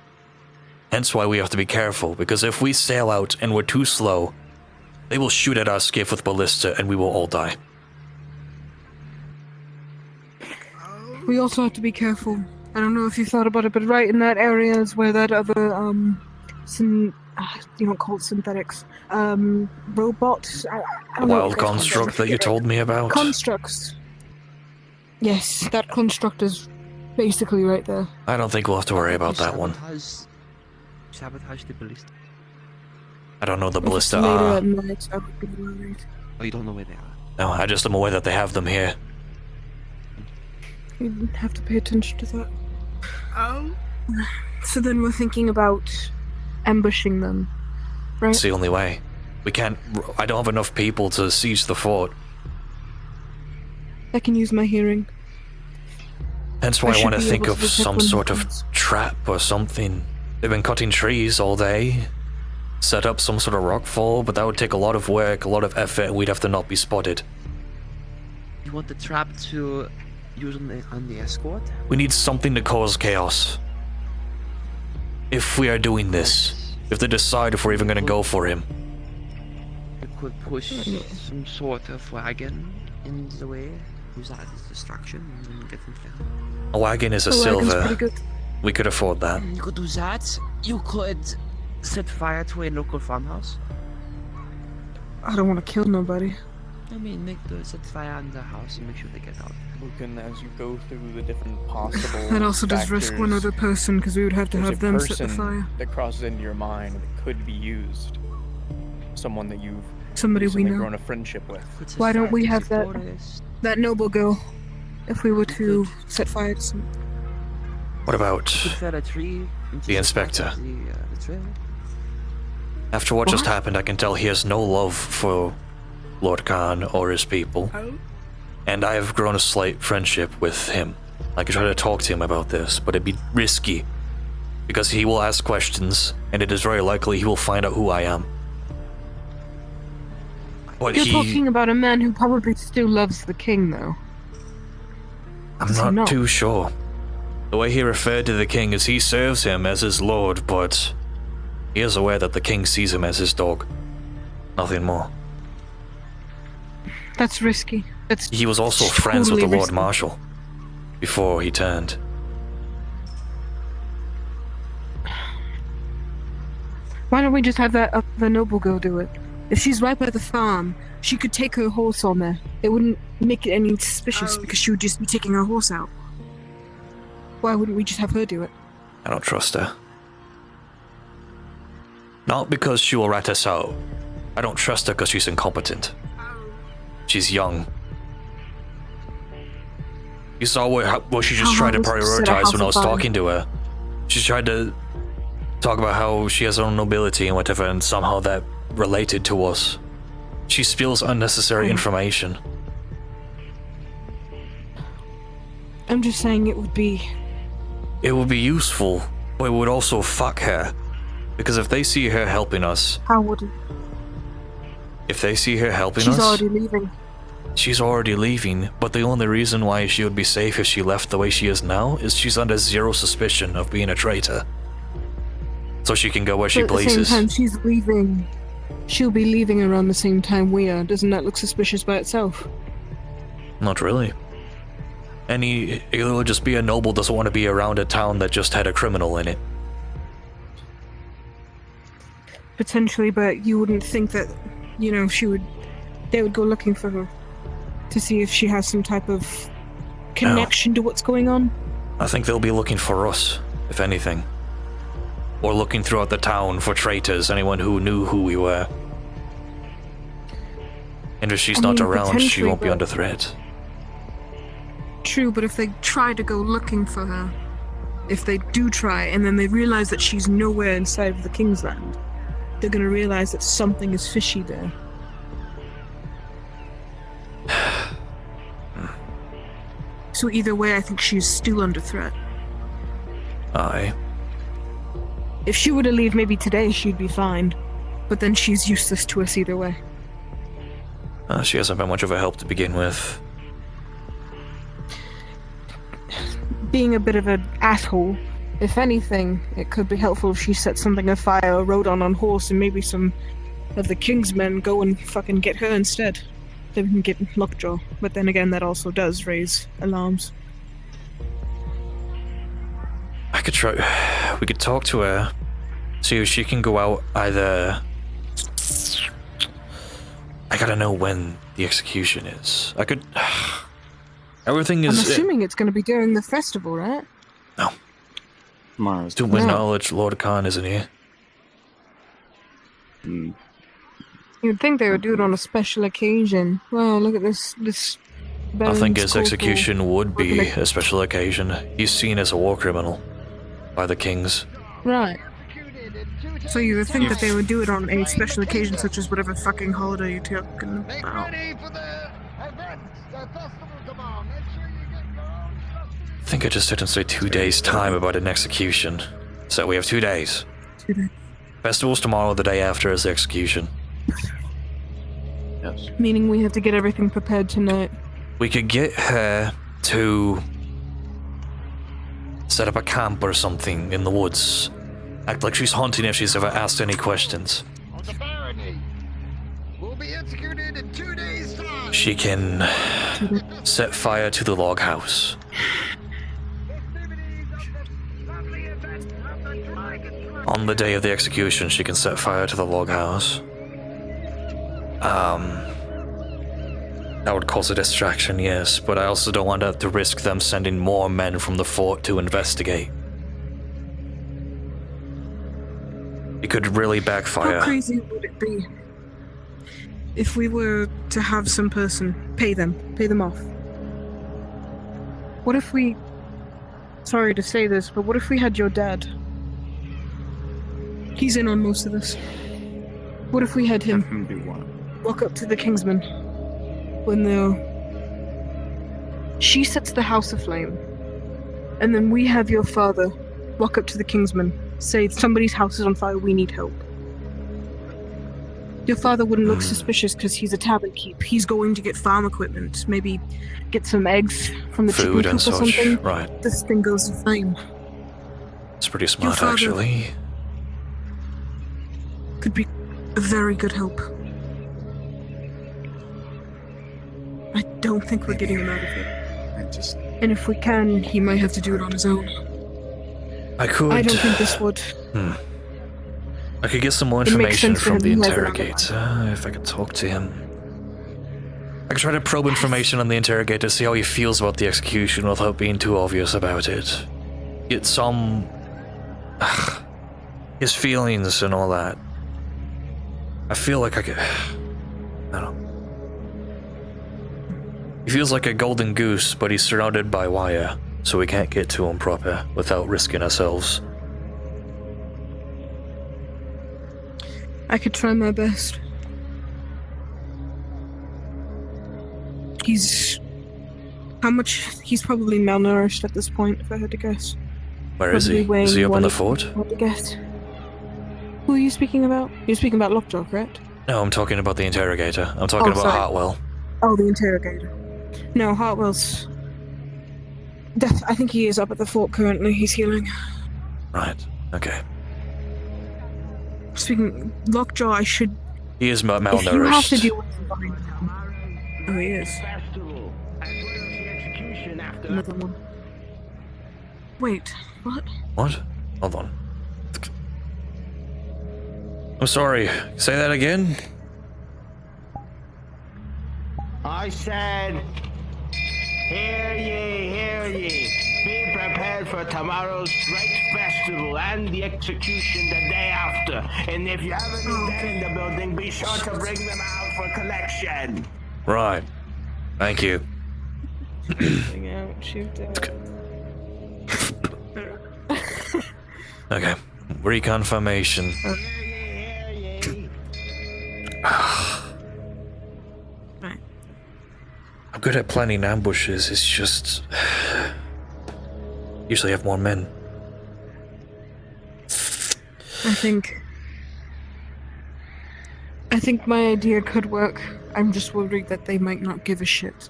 Hence why we have to be careful, because if we sail out and we're too slow, they will shoot at our skiff with ballista and we will all die. We also have to be careful. I don't know if you thought about it, but right in that area is where that other you don't call it synthetics, robots. I The don't know wild what they're called. construct that you told me about. Constructs. Yes, that construct is basically right there. I don't think we'll have to worry about that one. Sabotage the ballista. I don't know the If it's ballista later are. at night, I would be worried. Oh, you don't know where they are. No, I just am aware that they have them here. You have to pay attention to that. So then we're thinking about ambushing them, right? It's the only way. We can't. I don't have enough people to siege the fort. I can use my hearing. Hence why I should want to be think able of to detect some when sort of happens. trap or something. They've been cutting trees all day. Set up some sort of rockfall, but that would take a lot of work, a lot of effort, and we'd have to not be spotted. You want the trap to use on the escort? We need something to cause chaos. If we are doing this, if they decide if we're even going to go for him. You could push some sort of wagon in the way. Use that as distraction and then get them down. A wagon is a The wagon's silver. pretty good. We could afford that. You could do that. You could set fire to a local farmhouse. I don't want to kill nobody. I mean, set fire on the house and make sure they get out. Lucan, as you go through the different possible That also does risk one factors, other person because we would have to there's have a them set the person fire. that crosses into your mind that could be used. Someone that you've Somebody we recently know. grown a friendship with. Could set Why don't fire we to have the that- forest. That noble girl. If we were to set fire to some. What about Could fell a tree into the inspector? part of the trail. After what just What? happened, I can tell he has no love for Lord Khan or his people. And I have grown a slight friendship with him. I could try to talk to him about this, but it'd be risky. Because he will ask questions, and it is very likely he will find out who I am. But You're talking about a man who probably still loves the king, though. I'm Does he not not? too sure. The way he referred to the king is he serves him as his lord, but he is aware that the king sees him as his dog. Nothing more. That's risky. That's He was also friends with the totally Lord risky. Marshal before he turned. Why don't we just have that the noble girl do it? If she's right by the farm, she could take her horse on there. It wouldn't make it any suspicious because she would just be taking her horse out. Why wouldn't we just have her do it? I don't trust her. Not because she will rat us out. I don't trust her because she's incompetent. She's young. You saw what she just How tried to was it set a prioritize house when I on was fire? talking to her. She tried to talk about how she has her own nobility and whatever, and somehow that related to us. She spills unnecessary information. I'm just saying it would be. It would be useful, but it would also fuck her. Because if they see her helping us, How would it? if they see her helping She's us, already leaving. she's already leaving, but the only reason why she would be safe if she left the way she is now is she's under zero suspicion of being a traitor. So she can go where she But at the same pleases. time, she's leaving. She'll be leaving around the same time we are. Doesn't that look suspicious by itself? Not really. It will just be a noble doesn't want to be around a town that just had a criminal in it. Potentially, but you wouldn't think that, they would go looking for her to see if she has some type of connection to what's going on. I think they'll be looking for us, if anything. Or looking throughout the town for traitors, anyone who knew who we were. And if she's I not mean, around, she potentially, won't be but- under threat. True, but if they try to go looking for her, if they do try, and then they realize that she's nowhere inside of the King's Land, they're gonna realize that something is fishy there. So either way, I think she's still under threat. Aye. If she were to leave maybe today, she'd be fine. But then she's useless to us either way. She hasn't been much of a help to begin with. Being a bit of an asshole, if anything, it could be helpful if she set something afire or rode on horse, and maybe some of the king's men go and fucking get her instead. Then we can get Lockjaw. But then again, that also does raise alarms. I could try. We could talk to her, see if she can go out either. I gotta know when the execution is. I could. Everything is. I'm assuming it's gonna be during the festival, right? No. Tomorrow's To my knowledge, Lord Khan isn't here. You'd think they would do it on a special occasion. Wow, look at this. I think his execution would be a special occasion. He's seen as a war criminal by the kings. Right. So you would think that they would do it on a special occasion, such as whatever fucking holiday you're talking about. I think I just didn't say 2 days' time about an execution. So we have 2 days. 2 days. Festival's tomorrow, the day after is the execution. Yes. Meaning we have to get everything prepared tonight. We could get her to set up a camp or something in the woods. Act like she's hunting if she's ever asked any questions. We'll be executed in 2 days' time. She can set fire to the log house. On the day of the execution, she can set fire to the log house. That would cause a distraction, yes, but I also don't want to have to risk them sending more men from the fort to investigate. It could really backfire. How crazy would it be if we were to have some person pay them off? What if we, sorry to say this, but what if we had your dad? He's in on most of this. What if we had him Have him do what? walk up to the Kingsman when she sets the house aflame, and then we have your father walk up to the Kingsman, say somebody's house is on fire, we need help. Your father wouldn't look suspicious because he's a tavern keep. He's going to get farm equipment, maybe get some eggs from the chicken Food coop and or such, something. right. This thing goes in flame. It's pretty Your smart, father actually. could be a very good help. I don't think we're getting him out of here. And if we can, he might have to do it on his own. I could. I don't think this would. I could get some more It makes information sense for from him. the He has another interrogator if I could talk to him. I could try to probe information on the interrogator, see how he feels about the execution without being too obvious about it. Get some. His feelings and all that. I feel like I could. I don't know. He feels like a golden goose, but he's surrounded by wire, so we can't get to him proper without risking ourselves. I could try my best. He's probably malnourished at this point, if I had to guess. Where is he? Probably Is he up in the weighing fort? What to guess? Who are you speaking about? You're speaking about Lockjaw, correct? No, I'm talking about the interrogator. I'm talking about sorry. Hartwell. Oh, the interrogator. No, Hartwell's... I think he is up at the fort currently. He's healing. Right, okay. Speaking... Lockjaw, I should... He is If you have to malnourished. deal with somebody now... Oh, he is. Another one. Wait, what? What? Hold on. I'm sorry. Say that again? I said, hear ye, be prepared for tomorrow's great festival and the execution the day after. And if you have any dead in the building, be sure to bring them out for collection. Right. Thank you. Out, Okay. Reconfirmation. I'm good at planning ambushes, it's just... Usually have more men. I think my idea could work. I'm just worried that they might not give a shit.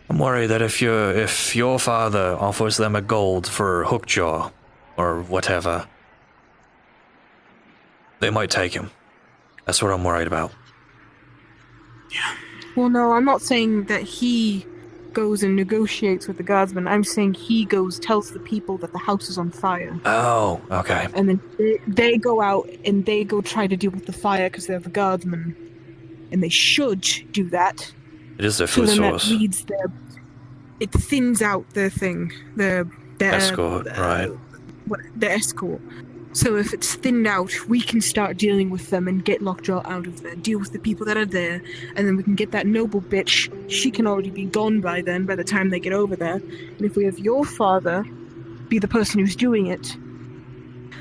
I'm worried that if your father offers them a gold for Hookjaw, or whatever, they might take him. That's what I'm worried about. Yeah. Well, no, I'm not saying that he goes and negotiates with the guardsmen. I'm saying he goes, tells the people that the house is on fire. Oh, okay. And then they go out and they go try to deal with the fire because they're the guardsmen. And they should do that. It is their food source. It thins out their thing. Their escort, right. Their escort. So if it's thinned out, we can start dealing with them and get Lockjaw out of there, deal with the people that are there, and then we can get that noble bitch. She can already be gone by then, by the time they get over there. And if we have your father be the person who's doing it,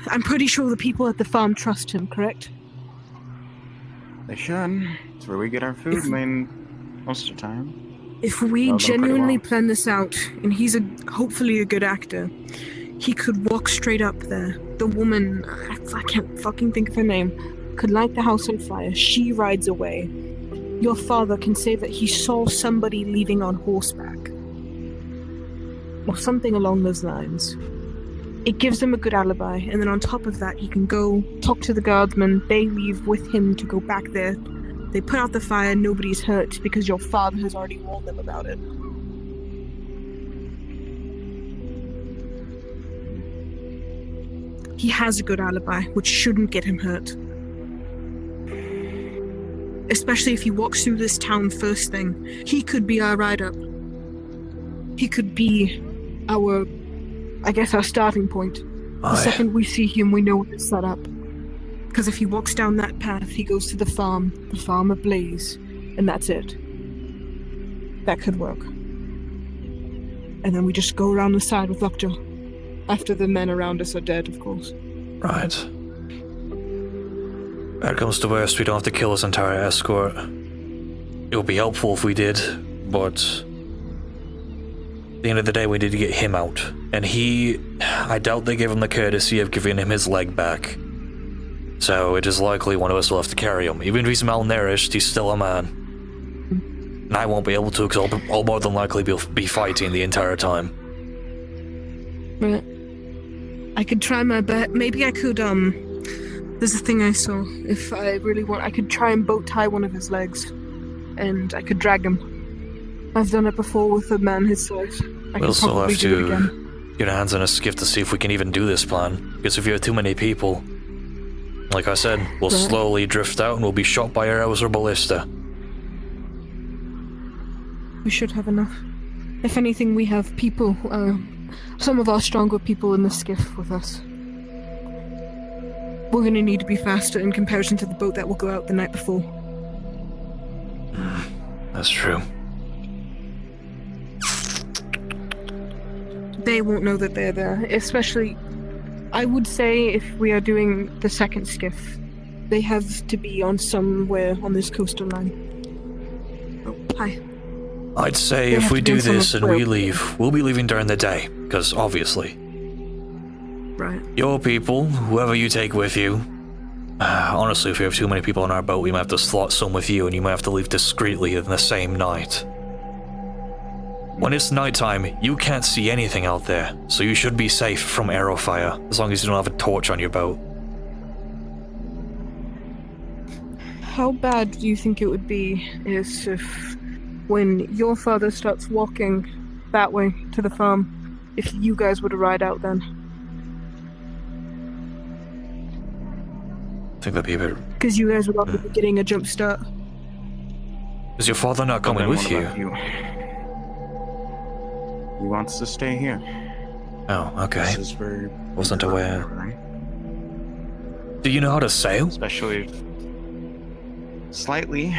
I'm pretty sure the people at the farm trust him, correct? They should. It's where we get our food, most of the time. If we genuinely plan this out, and he's hopefully a good actor, he could walk straight up there. The woman, I can't fucking think of her name, could light the house on fire. She rides away. Your father can say that he saw somebody leaving on horseback. Or something along those lines. It gives him a good alibi, and then on top of that, he can go talk to the guardsmen. They leave with him to go back there. They put out the fire, nobody's hurt, because your father has already warned them about it. He has a good alibi, which shouldn't get him hurt. Especially if he walks through this town first thing. He could be our ride-up. He could be our starting point. The second we see him, we know it's set up. Because if he walks down that path, he goes to the farm ablaze, and that's it. That could work. And then we just go around the side with Lockjaw. After the men around us are dead, of course. Right. When it comes to worst, we don't have to kill his entire escort. It would be helpful if we did, but... At the end of the day, we need to get him out. And I doubt they give him the courtesy of giving him his leg back. So it is likely one of us will have to carry him. Even if he's malnourished, he's still a man. And I won't be able to, because I'll more than likely be fighting the entire time. Right. I could try my best. Maybe I could, there's a thing I saw. If I really want, I could try and boat tie one of his legs. And I could drag him. I've done it before with a man his size. We'll still have to get our hands on a skiff to see if we can even do this plan. Because if you have too many people, like I said, we'll slowly drift out and we'll be shot by arrows or ballista. We should have enough. If anything, we have people, some of our stronger people in the skiff with us. We're gonna need to be faster in comparison to the boat that will go out the night before. That's true. They won't know that they're there, especially, I would say if we are doing the second skiff, they have to be on somewhere on this coastal line. Oh, hi. I'd say if we do this and we leave, we'll be leaving during the day, because obviously. Right. Your people, whoever you take with you, honestly, if we have too many people on our boat, we might have to slot some with you and you might have to leave discreetly in the same night. When it's nighttime, you can't see anything out there, so you should be safe from arrow fire, as long as you don't have a torch on your boat. How bad do you think it would be if when your father starts walking that way to the farm, if you guys were to ride out then? I think that'd be a bit... Because you guys would already be getting a jump start. Is your father not coming with you? He wants to stay here. Oh, okay. This is where wasn't aware. Do you know how to sail? Especially... Slightly.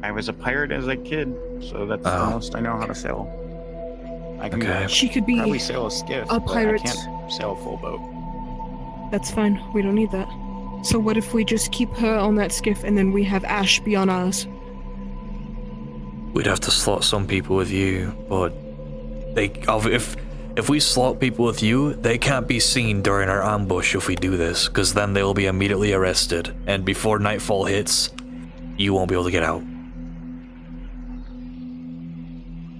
I was a pirate as a kid, so that's the most I know how to sail. I can She could be probably sail a skiff, a pirate. but I can't sail a full boat. That's fine. We don't need that. So what if we just keep her on that skiff and then we have Ash be on ours? we'd have to slot some people with you, but if we slot people with you, they can't be seen during our ambush if we do this, because then they'll be immediately arrested, and before nightfall hits, you won't be able to get out.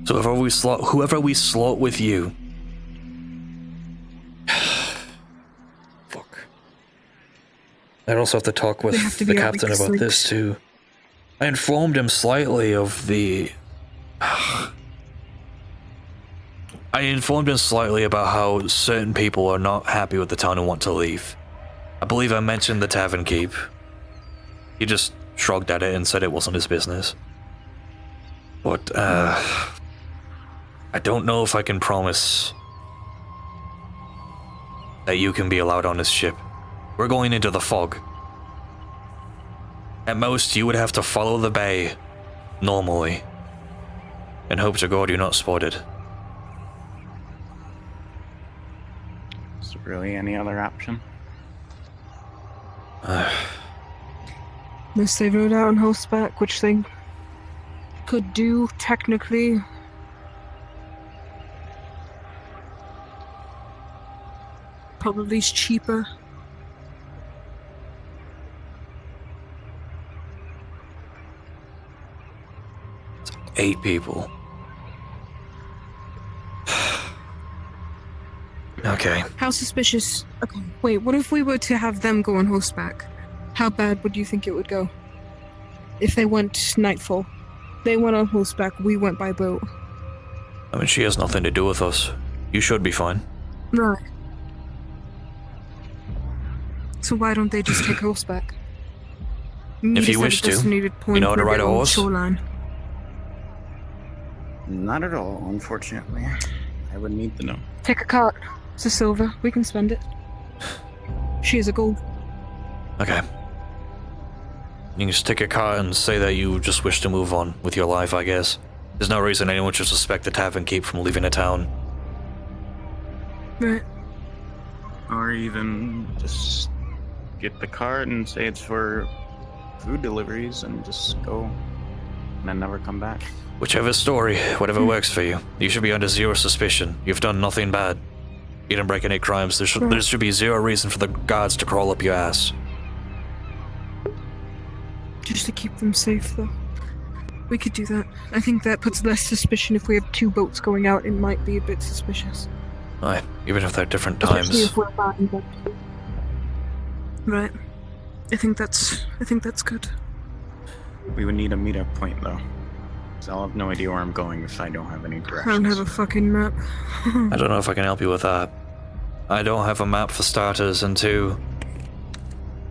So whoever we slot with you... Fuck. I'd also have to talk with the captain about this too. I informed him slightly of the... I informed him slightly about how certain people are not happy with the town and want to leave. I believe I mentioned the tavern keep. He just shrugged at it and said it wasn't his business. But, I don't know if I can promise that you can be allowed on this ship. We're going into the fog. At most, you would have to follow the bay normally and hope to God you're not spotted. Is there really any other option? Unless they rode out on horseback, which they could do technically. Probably is cheaper. It's 8 people. Okay. How suspicious? Okay, wait, what if we were to have them go on horseback? How bad would you think it would go? If they went nightfall. They went on horseback, we went by boat. I mean, she has nothing to do with us. You should be fine. Right. So why don't they just take horseback? If you wish to. You know how to ride a horse? Shoreline. Not at all, unfortunately. I would need to know. Take a cart. It's a silver. We can spend it. She is a gold. Okay. You can just take a car and say that you just wish to move on with your life, I guess. There's no reason anyone should suspect the tavern keep from leaving a town. Right. Or even just get the cart and say it's for food deliveries and just go and then never come back. Whichever story, whatever works for you. You should be under zero suspicion. You've done nothing bad. You didn't break any crimes. There should be zero reason for the guards to crawl up your ass. Just to keep them safe, though. We could do that. I think that puts less suspicion. If we have 2 boats going out, it might be a bit suspicious. Aye, even if they're different times. Especially if we're buying them. Right. I think that's good. We would need a meetup point, though. So I'll have no idea where I'm going if I don't have any directions. I don't have a fucking map. I don't know if I can help you with that. I don't have a map for starters, and 2,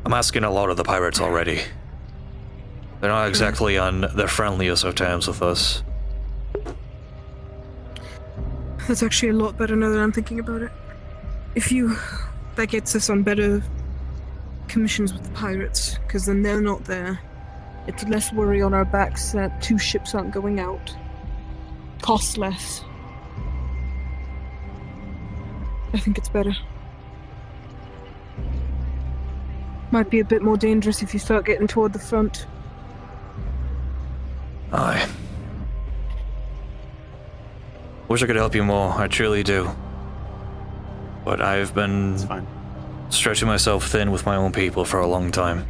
I'm asking a lot of the pirates already. They're not exactly on the friendliest of terms with us. That's actually a lot better now that I'm thinking about it. That gets us on better commissions with the pirates, because then they're not there. It's less worry on our backs that 2 ships aren't going out. Costs less. I think it's better. Might be a bit more dangerous if you start getting toward the front. Aye. Wish I could help you more, I truly do. But I've been stretching myself thin with my own people for a long time.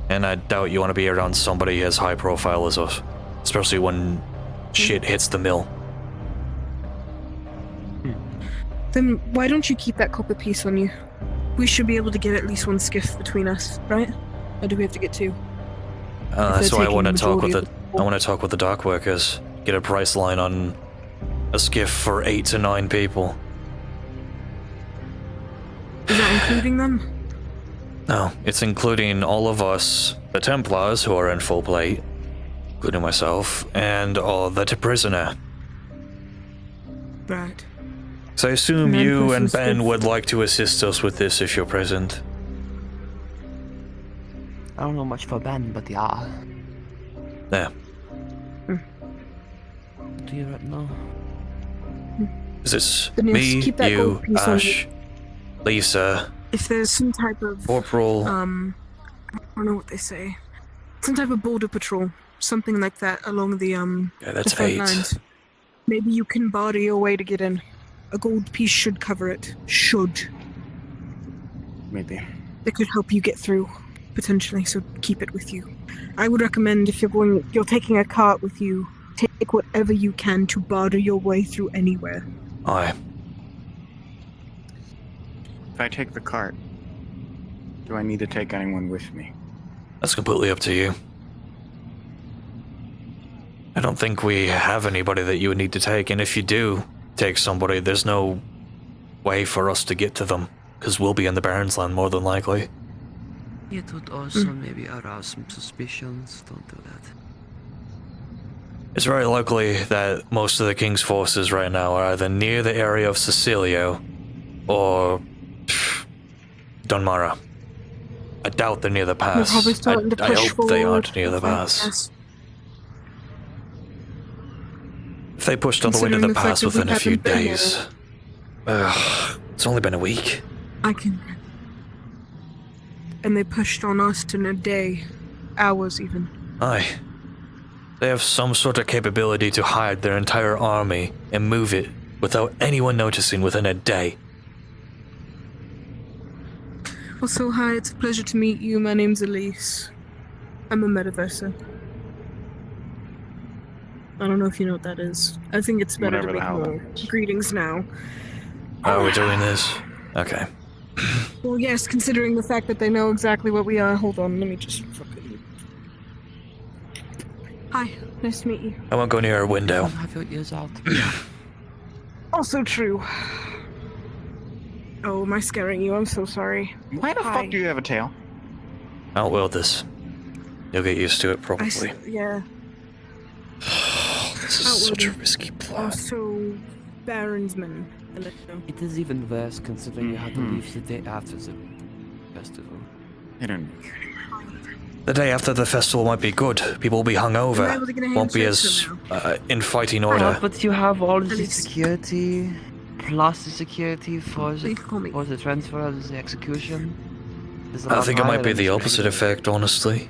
And I doubt you want to be around somebody as high profile as us. Especially when shit hits the mill. Then why don't you keep that copper piece on you? We should be able to get at least 1 skiff between us, right? Or do we have to get 2? That's why I want to talk with the dock workers. Get a price line on a skiff for 8 to 9 people. Is that including them? No, it's including all of us, the Templars who are in full plate, including myself, and all the prisoner. Right. So I assume you and Ben would like to assist us with this if you're present. I don't know much for Ben, but yeah. Yeah. Do you right now? Is this Then yes, me, keep that you, gold piece on Ash, Lisa, If there's some type of Corporal? I don't know what they say. Some type of border patrol, something like that along the Yeah, that's the front 8. lines. Maybe you can barter your way to get in. A gold piece should cover it. Should. Maybe. That could help you get through, potentially, so keep it with you. I would recommend if you're taking a cart with you, take whatever you can to barter your way through anywhere. Aye. If I take the cart, do I need to take anyone with me? That's completely up to you. I don't think we have anybody that you would need to take, and if you do take somebody, there's no way for us to get to them, because we'll be in the Barrensland more than likely. It would also maybe arouse some suspicions. Don't do that. It's very likely that most of the King's forces right now are either near the area of Sicilio or Dunmara. I doubt they're near the They're pass. probably starting to I push hope they aren't forward. near the Okay, pass. yes. If they pushed all the way to Considering the the fact pass that we within a few haven't been days... it's only been a week. I can. And they pushed on us in a day. Hours, even. Aye. They have some sort of capability to hide their entire army and move it without anyone noticing within a day. Also, hi, it's a pleasure to meet you. My name's Elise. I'm a metaverser. I don't know if you know what that is. I think it's better Whatever to the hell make that more is. greetings now. Oh, we're doing this? Okay. Well, yes, considering the fact that they know exactly what we are. Hold on, let me just fucking... Hi, nice to meet you. I won't go near our window. Have your ears out. Also true. Oh, am I scaring you? I'm so sorry. Why the Hi. fuck do you have a tail? I'll wield this. You'll get used to it, probably. Yeah. This is such a risky plot. Also, Baronsman. It is even worse considering you had to leave the day after the festival. I don't. The day after the festival might be good. People will be hungover. Am I able to get a Won't be handshake as in fighting order. But you have all the least- security, plus the security for You can call me. the transfer and the execution. Is a I lot think it might higher be than the opposite regular. effect, honestly.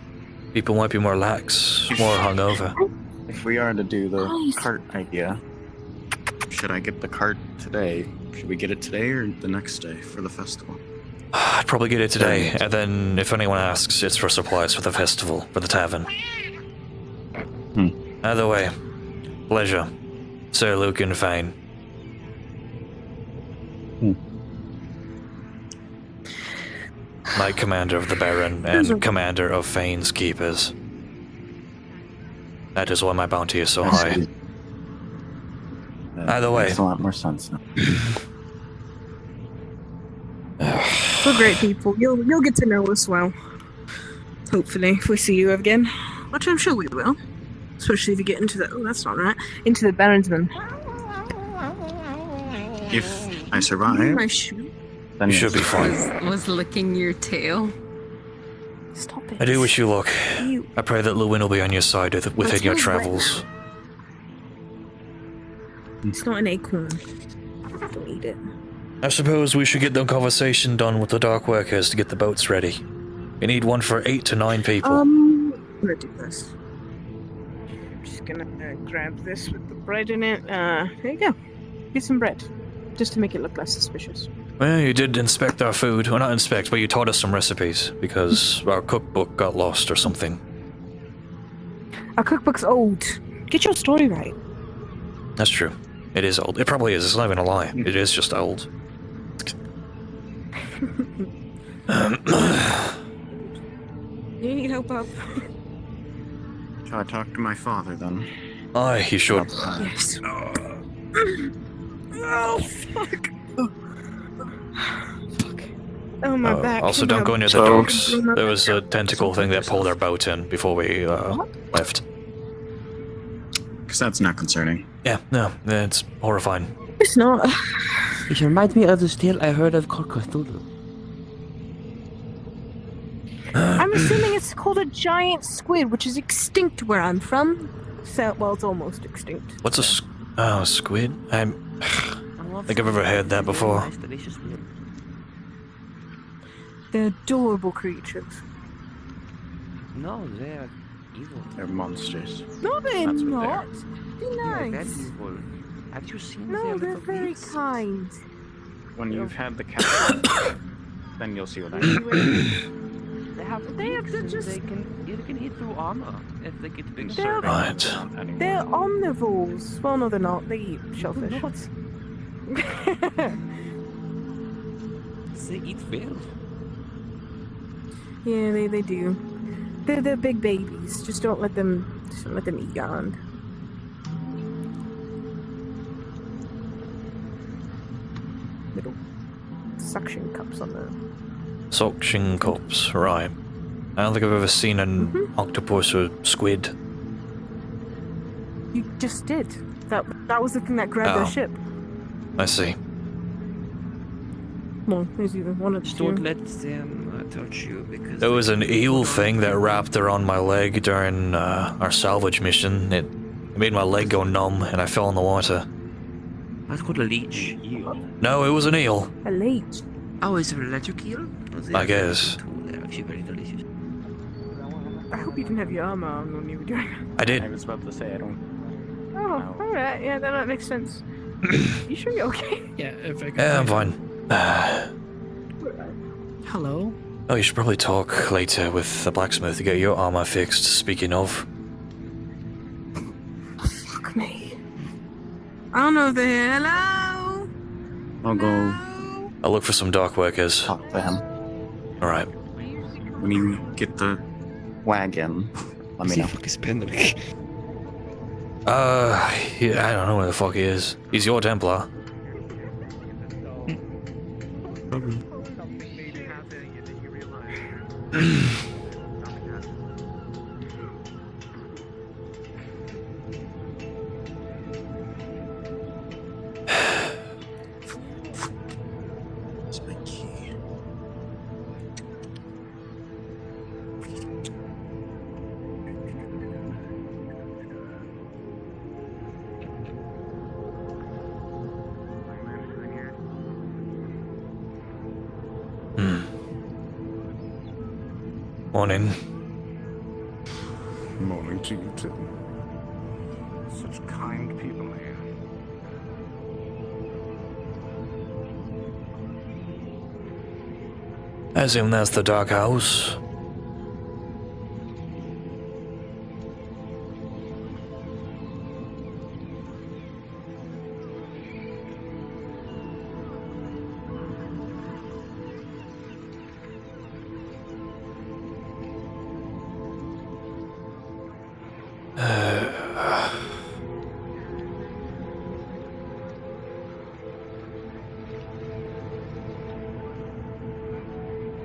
People might be more lax, more hungover. If we are to do the Nice. cart idea, should I get the cart today? Should we get it today or the next day for the festival? I'd probably get it today, and then if anyone asks, it's for supplies for the festival, for the tavern. Either way, pleasure, Sir Lucan Fayne. Knight Commander of the Baron and Commander of Fayne's Keepers. That is why my bounty is so high. Either way. Makes a lot more sense now. We're great people. You'll get to know us well. Hopefully, if we see you again. Which I'm sure we will. Especially if you get into the... Oh, that's not right. Into the Baronsman. If I survive, My shoe. then You should be fine. Was licking your tail. Stop it. I do wish you luck. You. I pray that Luwin will be on your side within That's your not travels. It's not an acorn. Don't eat it. I suppose we should get the conversation done with the dock workers to get the boats ready. We need one for 8 to 9 people. I'm gonna do this. I'm just gonna grab this with the bread in it. There you go. Get some bread. Just to make it look less suspicious. Well, you did inspect our food. Well, not inspect, but you taught us some recipes, because our cookbook got lost or something. Our cookbook's old. Get your story right. That's true. It is old. It probably is. It's not even a lie. It is just old. You need help up. shall I talk to my father then? Aye, you should. Yes. Oh, fuck. Fuck. Oh, my back. Also, don't go near the So- docks. There was a tentacle thing that pulled our boat in before we left. Because that's not concerning. Yeah, no, it's horrifying. It's not. It reminds me of this tale I heard of called Cthulhu. I'm assuming it's called a giant squid, which is extinct where I'm from. So, well, it's almost extinct. What's a squid? I think I've ever heard that before. They're adorable creatures. No, they're evil. They're monsters. No, they're That's what not. They're They're nice. very evil. Have you seen No, their they're little very beaks? kind. When you've had the cat, then you'll see what I mean. They have They have beaks to and just- they can hit through armor if they get big. They're- Right. They're omnivores. Well, no, they're not. They eat shellfish. They eat well. Yeah, they do. They're big babies. Just don't let them eat your hand. Little suction cups on there. Suction cups, right. I don't think I've ever seen an octopus or squid. You just did. That was the thing that grabbed Oh. their ship. I see. Well, there's either one or Just two. don't let them touch you because There was an eel thing that wrapped around my leg during our salvage mission. It made my leg go numb and I fell in the water. That's called a leech. No, it was an eel. A leech. Oh, is it an electric eel? I guess. They're actually very delicious. I hope you didn't have your armor on when you were doing it. I I did. was about to say, I don't. Oh, alright. Yeah, that makes sense. You sure you're okay? Yeah, if I could. Yeah, I'm fine. Hello? Oh, you should probably talk later with the blacksmith to get your armor fixed, speaking of. Fuck me. I don't know if they're here. Hello? I'll go I'll look for some dock workers. talk to him. Alright. When you get the wagon, let me know. Yeah, I don't know where the fuck he is. He's your Templar. It's my key. Morning. Morning to you too. Such kind people here. I assume that's the dark house.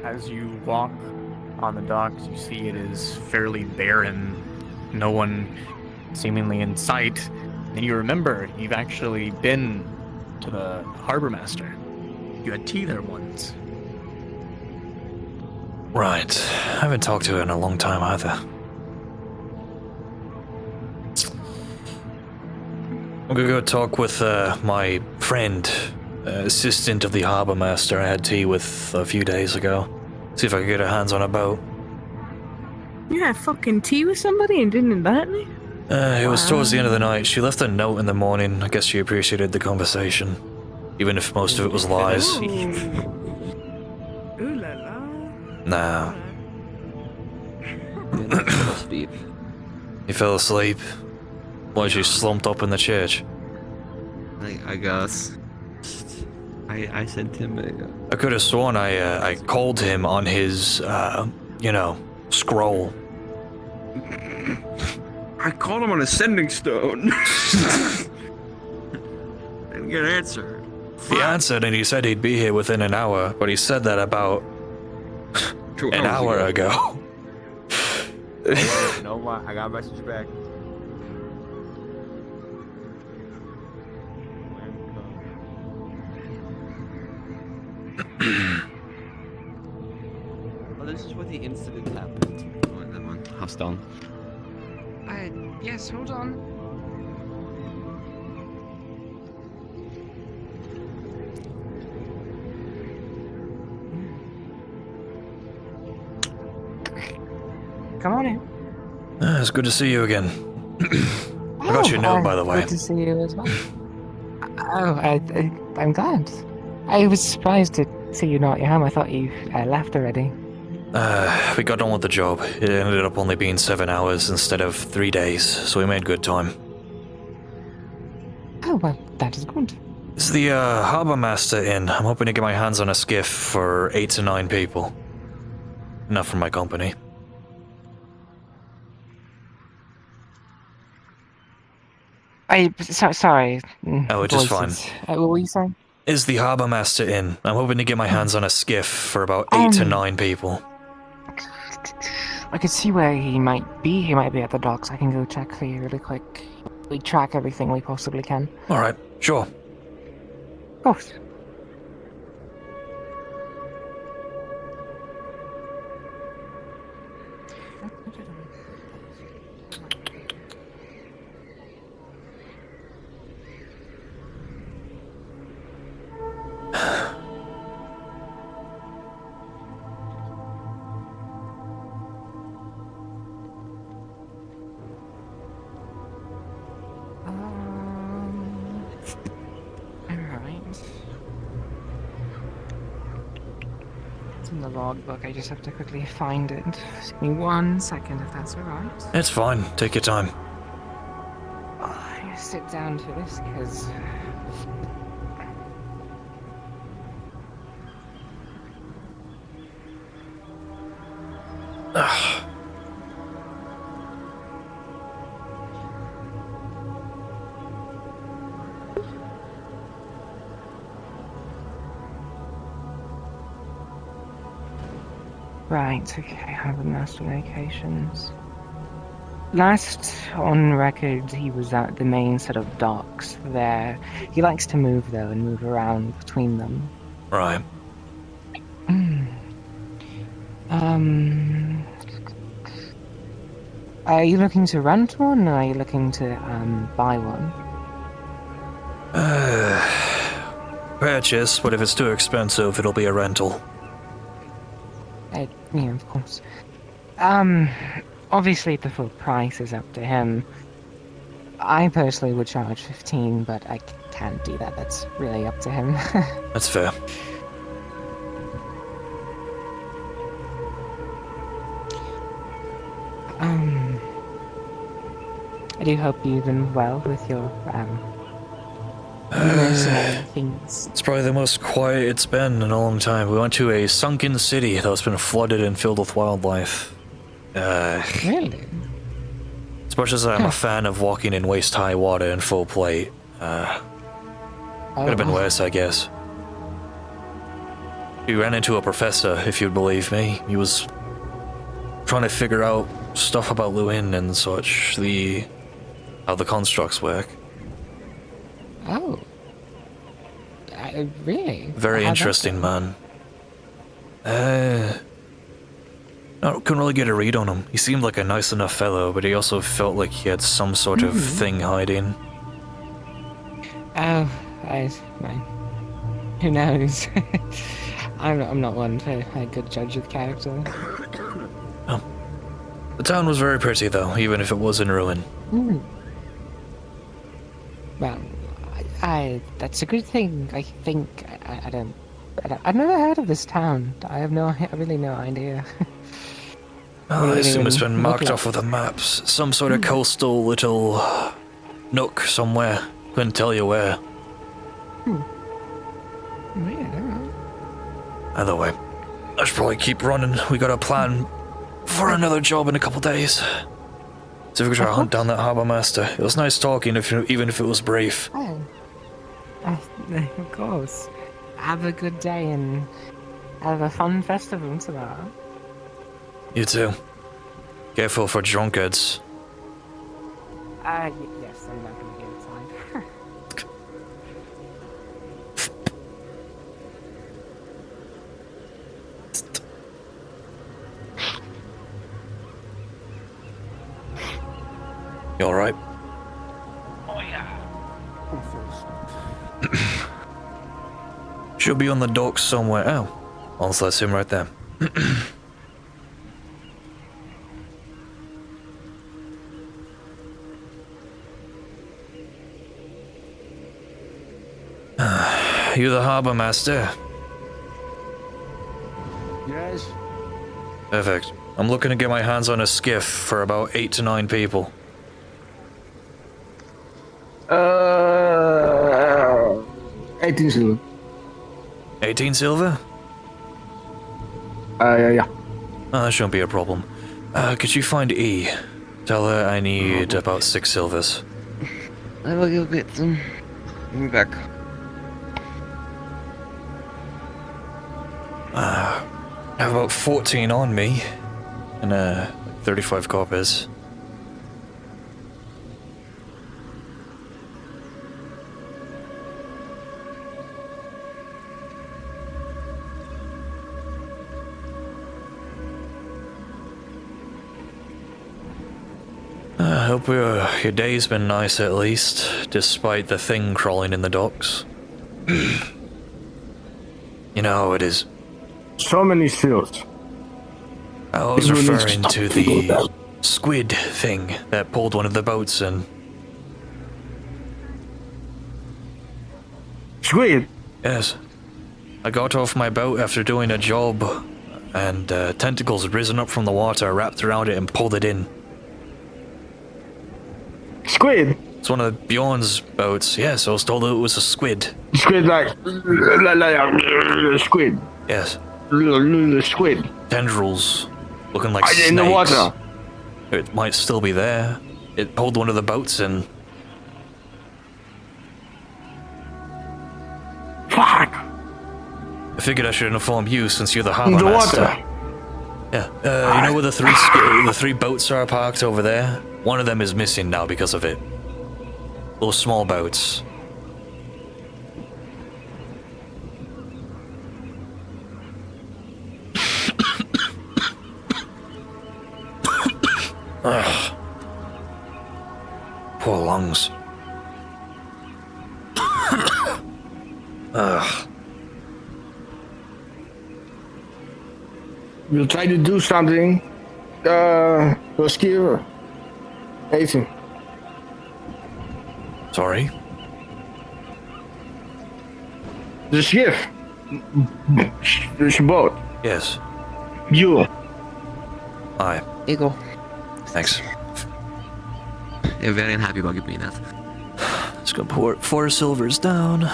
As you walk on the docks, you see it is fairly barren. No one seemingly in sight. And you remember you've actually been to the harbor master. You had tea there once. Right. I haven't talked to her in a long time either. I'm gonna go talk with my friend, assistant of the harbor master I had tea with a few days ago. See if I can get her hands on a boat. You had fucking tea with somebody and didn't invite me? It was towards the end of the night. She left a note in the morning. I guess she appreciated the conversation, even if most of it was lies. Ooh la la. Nah, Sleep. he fell asleep while she slumped up in the church. I guess. I sent him a. I could have sworn I called him on his, scroll. I called him on a sending stone. Didn't get answered. He answered and he said he'd be here within an hour, but he said that about 2 an hours hour ago. No, I got a message back. Oh, this is where the incident happened. Oh, never mind. House down. Yes, hold on. come on in. It's good to see you again. I got your note, by the way. Good to see you as well. I'm glad. I was surprised to see you not at your home. I thought you left already. We got on with the job. It ended up only being 7 hours instead of 3 days, so we made good time. Oh, well, that is good. It's the Harbour Master Inn. I'm hoping to get my hands on a skiff for 8 to 9 people. Enough for my company. Sorry. Oh, just fine. What were you saying? Is the Harbour Master Inn. I'm hoping to get my hands on a skiff for about 8 to 9 people. I could see where he might be. He might be at the docks. I can go check for you really quick. We track everything we possibly can. Alright, sure. Of course. The logbook. I just have to quickly find it. Just give me 1 second, if that's alright. It's fine. Take your time. I gotta sit down to this because. Right, okay, I have the master locations. Last on record, he was at the main set of docks there. He likes to move, though, and move around between them. Right. Are you looking to rent one, or are you looking to, buy one? Purchase, but if it's too expensive, it'll be a rental. Yeah, of course. Obviously the full price is up to him. I personally would charge 15, but I can't do that. That's really up to him. That's fair. I do hope you've been well with your, things. It's probably the most quiet it's been in a long time. We went to a sunken city that's been flooded and filled with wildlife. Really? As much as I'm a fan of walking in waist-high water in full plate, could have been worse, I guess. We ran into a professor, if you'd believe me. He was trying to figure out stuff about Lucan and such, how the constructs work. Oh. Really? Very interesting, man. I couldn't really get a read on him. He seemed like a nice enough fellow, but he also felt like he had some sort of thing hiding. Oh, who knows? I'm not one for a good judge of character. Oh. The town was very pretty, though, even if it was in ruin. Well, that's a good thing. I think I've never heard of this town. I have really no idea. I assume it's been marked off of the maps. Some sort of coastal little nook somewhere. Couldn't tell you where. Either way, I should probably keep running. We got a plan for another job in a couple days. So if we try to hunt down that harbour master. It was nice talking, even if it was brief. Of course. Have a good day and have a fun festival tomorrow. You too. Careful for drunkards. Yes, I'm not gonna get inside. You alright? Oh, yeah. She'll be on the docks somewhere. Oh, honestly, that's him right there. you the harbor master? Yes? Perfect. I'm looking to get my hands on a skiff for about 8 to 9 people. 18 silver. 18 silver? Yeah. Oh, that shouldn't be a problem. Could you find E? Tell her I need about 6 silvers. I will go get them. Give me back. I have about 14 on me. And 35 coppers. I hope your day's been nice at least, despite the thing crawling in the docks. You know how it is. So many seals. I was referring to the squid thing that pulled one of the boats in. Squid? Yes. I got off my boat after doing a job, and tentacles had risen up from the water, wrapped around it, and pulled it in. Squid? It's one of Bjorn's boats. Yes, I was told it was a squid. Squid like squid. Yes. Squid. Tendrils, looking like snakes. In the water. It might still be there. It pulled one of the boats in. Fuck. I figured I should inform you since you're the harbor The master. water. Yeah. You know where the three boats are parked over there? One of them is missing now because of it. Those small boats. Ugh. Poor lungs. Ugh. We'll try to do something. Rescue. 18. Sorry? The ship. The boat. Yes. You. Aye. Here you go. Thanks. They're very unhappy about giving me that. Let's go put 4 silvers down.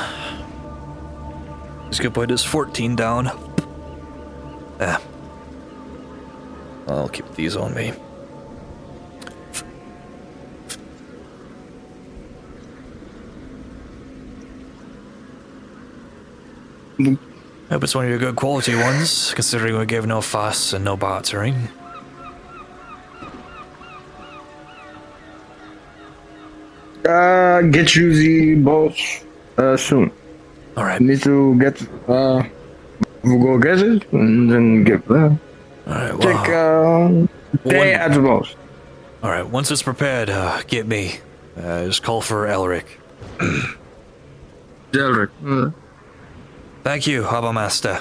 Let's go put this 14 down. I'll keep these on me. Hope it's one of your good quality ones, considering we gave no fuss and no bartering. Get you the boats soon. Alright. Need to get we'll go get it and then get there. Alright, well. Take day at the most. Alright, once it's prepared, get me. Just call for Elric. Elric. Thank you, Harbor Master.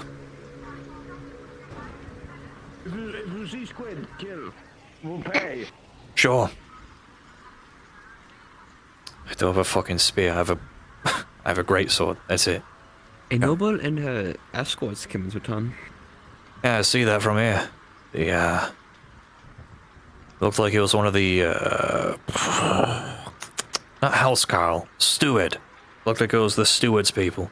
If you see squid, kill. We'll pay. Sure. I don't have a fucking spear. I have a great sword. That's it. A noble and her escorts came into town. Yeah, I see that from here. The looked like it was one of the not housecarl, steward. Looked like it was the steward's people.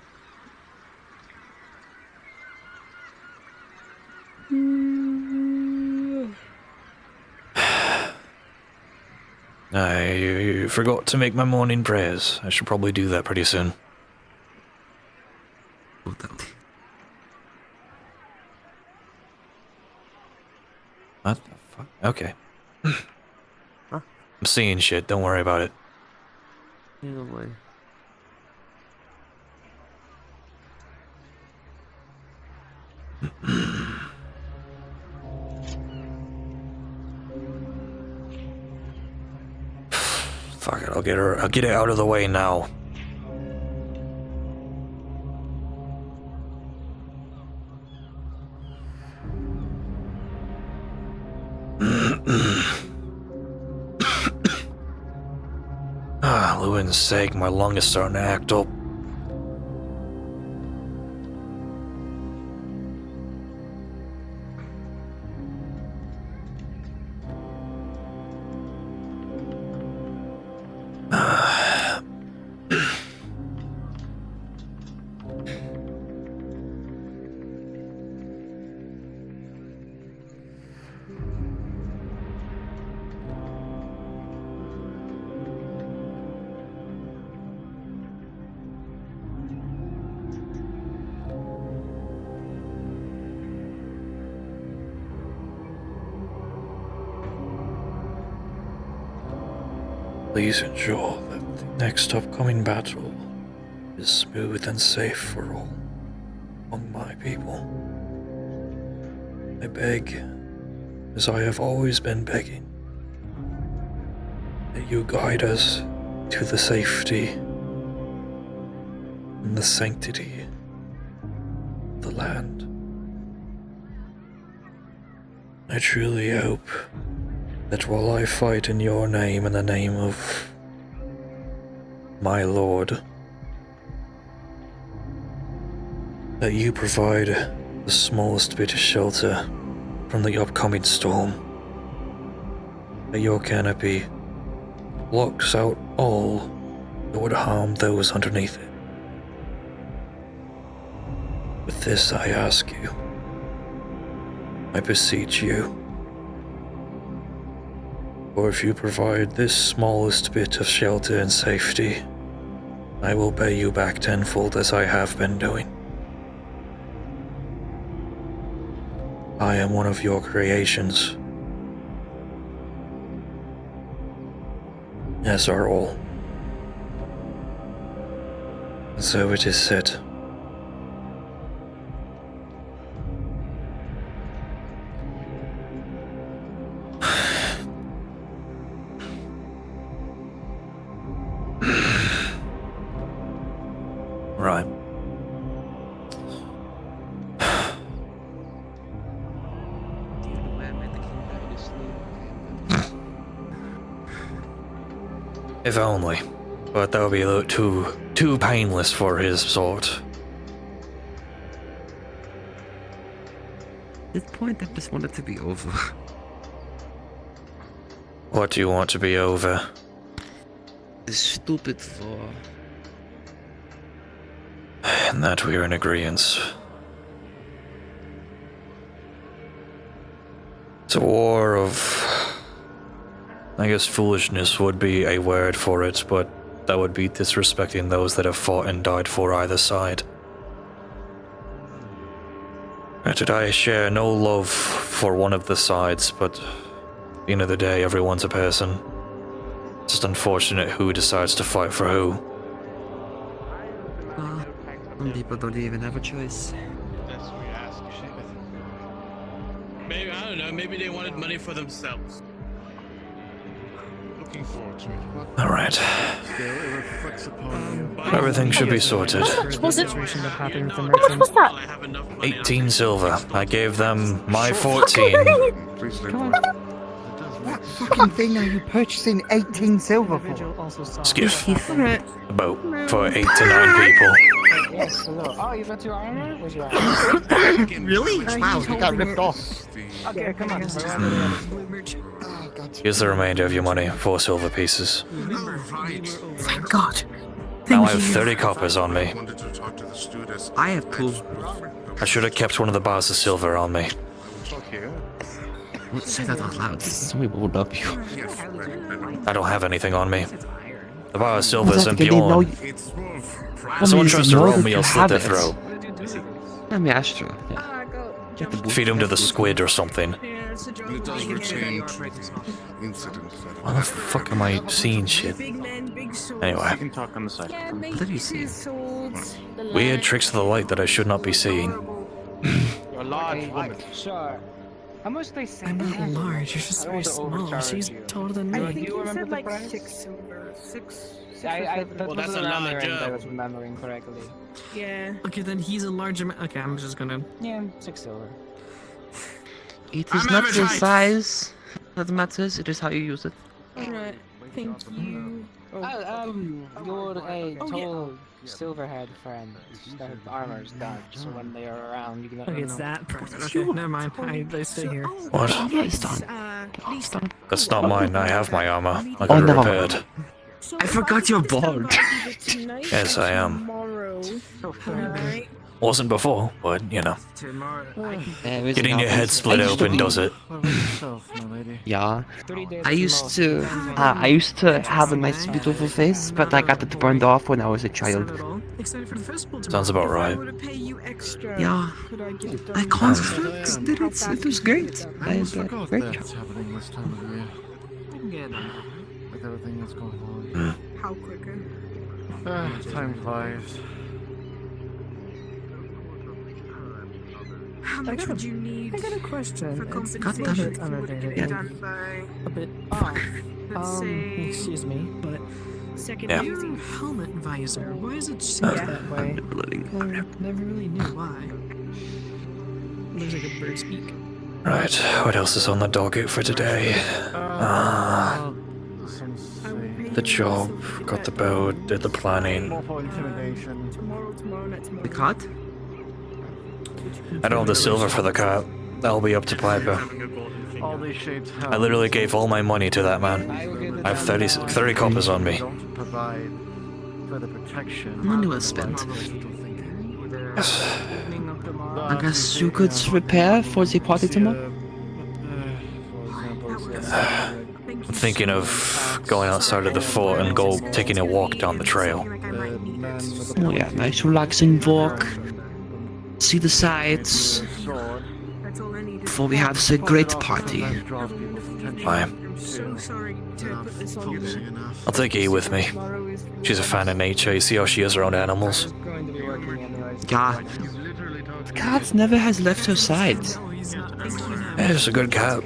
You forgot to make my morning prayers. I should probably do that pretty soon. What the fuck? Okay. I'm seeing shit, don't worry about it. No way. Fuck it, I'll get it out of the way now. Luan's sake, my lung is starting to act up. Please ensure that the next upcoming battle is smooth and safe for all among my people. I beg, as I have always been begging, that you guide us to the safety and the sanctity of the land. I truly hope that while I fight in your name and the name of my lord, that you provide the smallest bit of shelter from the upcoming storm, that your canopy blocks out all that would harm those underneath it. With this I ask you, I beseech you, for if you provide this smallest bit of shelter and safety, I will pay you back tenfold as I have been doing. I am one of your creations, as are all. And so it is said. Right. If only, but that would be a little too painless for his sort. At this point, I just want it to be over. What do you want to be over? This stupid war. In that we're in agreement. It's a war of... I guess foolishness would be a word for it, but that would be disrespecting those that have fought and died for either side. Granted, I share no love for one of the sides, but at the end of the day, everyone's a person. It's just unfortunate who decides to fight for who. Well, some people don't even have a choice. That's what we ask. Maybe, I don't know, maybe they wanted money for themselves. Looking forward to it. Alright. Still, it reflects upon you. Everything should be sorted. How much was it? How much was I that? have enough money. 18 silver. I gave them my 14. What fucking thing are you purchasing 18 silver for? Skiff. About for 8 to 9 people. Yes, hello. Oh, you got your armor? Where's your armor? Really? Wow, you got ripped off. Okay, come on. Here's the remainder of your money, 4 silver pieces. Thank God. Now I have 30 coppers on me. I have 2. I should have kept one of the bars of silver on me. Don't say that out loud. Somebody will up you. I don't have anything on me. The bar of silver is in Bjorn. Someone tries to rob me, I'll slit their throat. I mean, that's true. Yeah. Feed him to the squid or something. It does retain incidents. Why the fuck am I seeing shit? Anyway. You can talk on the side. What did you see? Weird tricks of the light that I should not be seeing. You're a large woman. Sure. How much they say? I'm not large, you're just very small. She's taller than me. I think you said like 6 silver. 6. That Well, was that's a around large there, if I job. was remembering correctly. Yeah. Okay, then he's a large amount. Okay, I'm just gonna. Yeah, 6 silver. It is not the size that matters, it is how you use it. Alright. Thank you. You're a tall silverhead friend. Their armor's dark, so when they are around, you can let Okay, them it's know. that person. Okay, never mind. I stay here. What? Lisa. That's not mine, I have my armor. I got it repaired. I forgot you're bald. Yes, I am. Tomorrow. Alright. Wasn't before, but you know. Getting Getting your head split open does it. Yeah. I used to have a nice beautiful face, but I got it burned off when I was a child. Sounds about right. Yeah. I constructs did it. It was great. I had a great job. Happening this time of year. everything that's going on. How quicker? Time flies. How much would you need I got a question. for It's compensation a if bit you were to get it unrelated. done by, A bit off. let's say, Excuse me, but second Yeah. using your helmet visor, why is it shaped that way? I never really knew why. Looks like a bird's beak. Right, what else is on the docket for today? The job, got the boat, did the planning. tomorrow, next tomorrow. The cut? I don't have the silver for the cat. That'll be up to Piper. All these shapes have I literally gave all my money to that man. I have 30 coppers on me. don't provide for the protection. Money well spent. Yes. I guess you could prepare for the party tomorrow. I'm thinking of going outside of the fort and taking a walk down the trail. Oh yeah, nice relaxing walk. See the sights. Before we have the great party. Fine. I'm so sorry to put this on you. I'll take E with me. She's a fan of nature. You see how she is around animals? Yeah. The cat never has left her side. Yeah, it's a good cat.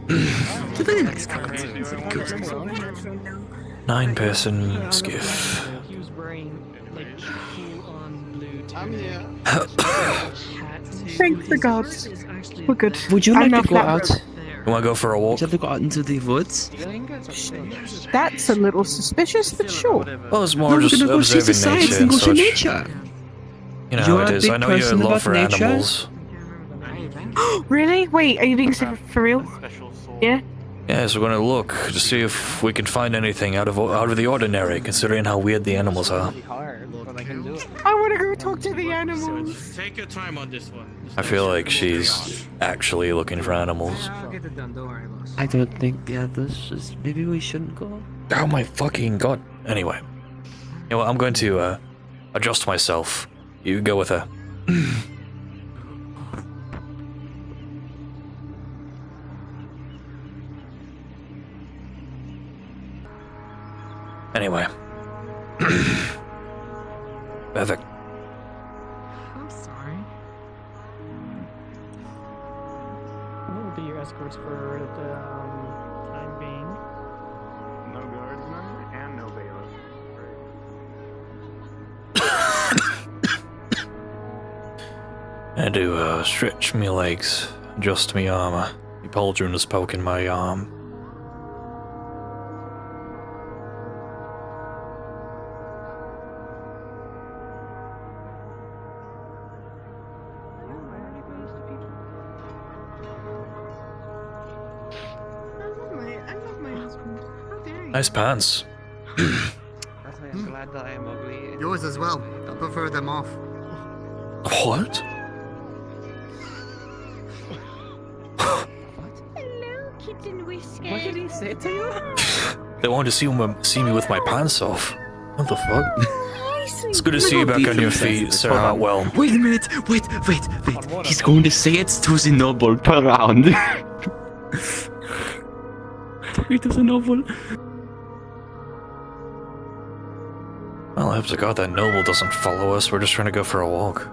It's a very nice cat. Good. 9-person skiff. He was wearing like full-on blue Thank the gods. We're good. Would you I'm like to not go that out? You wanna go for a walk? Would you like to go out into the woods? That's a little suspicious, but sure. Well, it's more No, we're just gonna go see the observing sights nature and and go see such. nature. You know You're how it a is. big I know your person love about for nature. animals. Really? Wait, are you being for real? Yeah? Yeah, so we're gonna look to see if we can find anything out of the ordinary, considering how weird the animals are. I want to go talk to the animals. Take your time on this one. I feel like she's actually looking for animals. I don't think, yeah, this is, maybe we shouldn't go. Oh my fucking god. Anyway. You know what, I'm going to adjust myself. You go with her. Anyway. Perfect. I'm sorry. What will be your escorts for the time being? No guardsmen and no bailiff. I do stretch me legs, adjust me armor. The pauldron is poking my arm. I love my husband. How dare you? Nice pants. I'm glad that I am ugly. Yours as well. I prefer them off. What? Hello, kitten whisker. What did he say to you? They wanted to see me with my pants off. What the fuck? Hi, It's good to see you back on your feet, Sir Hartwell. Wait a minute, wait. He's going to say it to the noble per round. It to the noble. Well, I hope to God that noble doesn't follow us. We're just trying to go for a walk.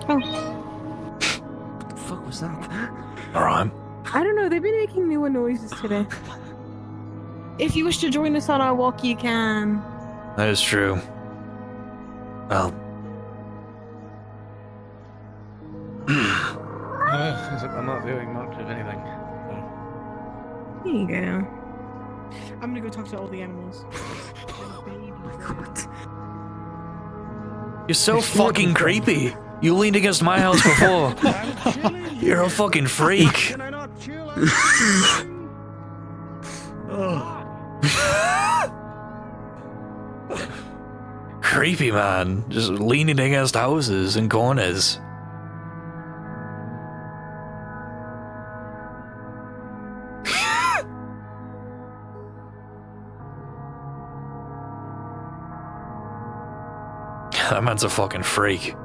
What the fuck was that? Alright. I don't know, they've been making newer noises today. If you wish to join us on our walk, you can. That is true. Well. I'm not doing much of anything. Here you go. I'm gonna go talk to all the animals. You're so fucking creepy. You leaned against my house before. You're a fucking freak. Can I not chill? Creepy, man. Just leaning against houses and corners. That man's a fucking freak.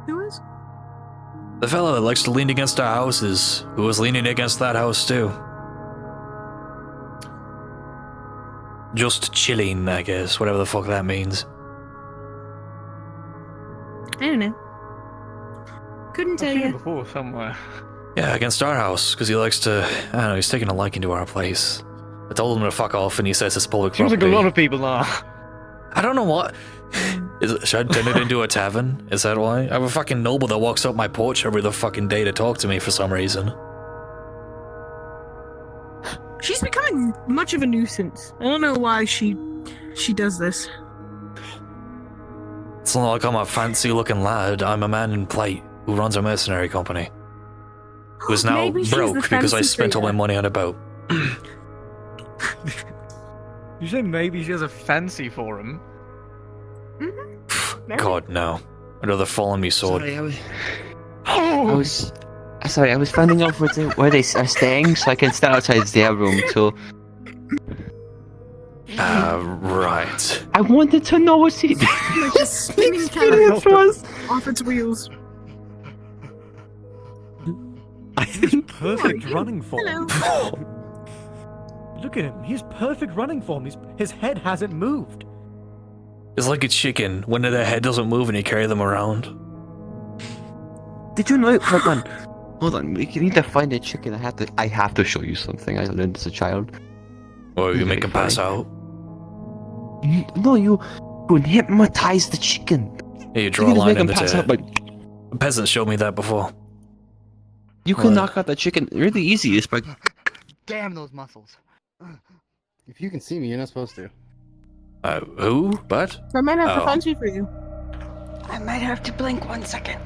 Who is? The fellow that likes to lean against our houses, who was leaning against that house too. Just chilling, I guess, whatever the fuck that means. I don't know. Couldn't tell I've seen you. it before somewhere. Yeah, against our house, because he likes to, I don't know, he's taking a liking to our place. I told him to fuck off, and he says it's public Seems property. like a lot of people are. I don't know what. Should I turn it into a tavern? Is that why? I have a fucking noble that walks up my porch every other fucking day to talk to me for some reason. She's becoming much of a nuisance. I don't know why she does this. It's not like I'm a fancy-looking lad. I'm a man in plate who runs a mercenary company. Who is now Maybe she's the broke because I fancy spent all my trader. money on a boat. You say maybe she has a fancy for him? God, no. I'd rather fall on me sword. Sorry, I was finding out where they are staying so I can stand outside their room, so... Right. I wanted to know what he... Like a spinning cat off its wheels. He's perfect running form. Hello. Look at him. He's perfect running form. His head hasn't moved. It's like a chicken. When their head doesn't move and you carry them around. Did you know... Hold on, we need to find a chicken. I have to show you something I learned as a child. Or you make him pass out. No, you hypnotize the chicken. Yeah, you draw a line in the pass out, but peasants showed me that before. you can knock out the chicken really easy. It's by Damn those muscles. If you can see me, you're not supposed to. Who? But? I might have Oh. to fancy for you. I might have to blink 1 second.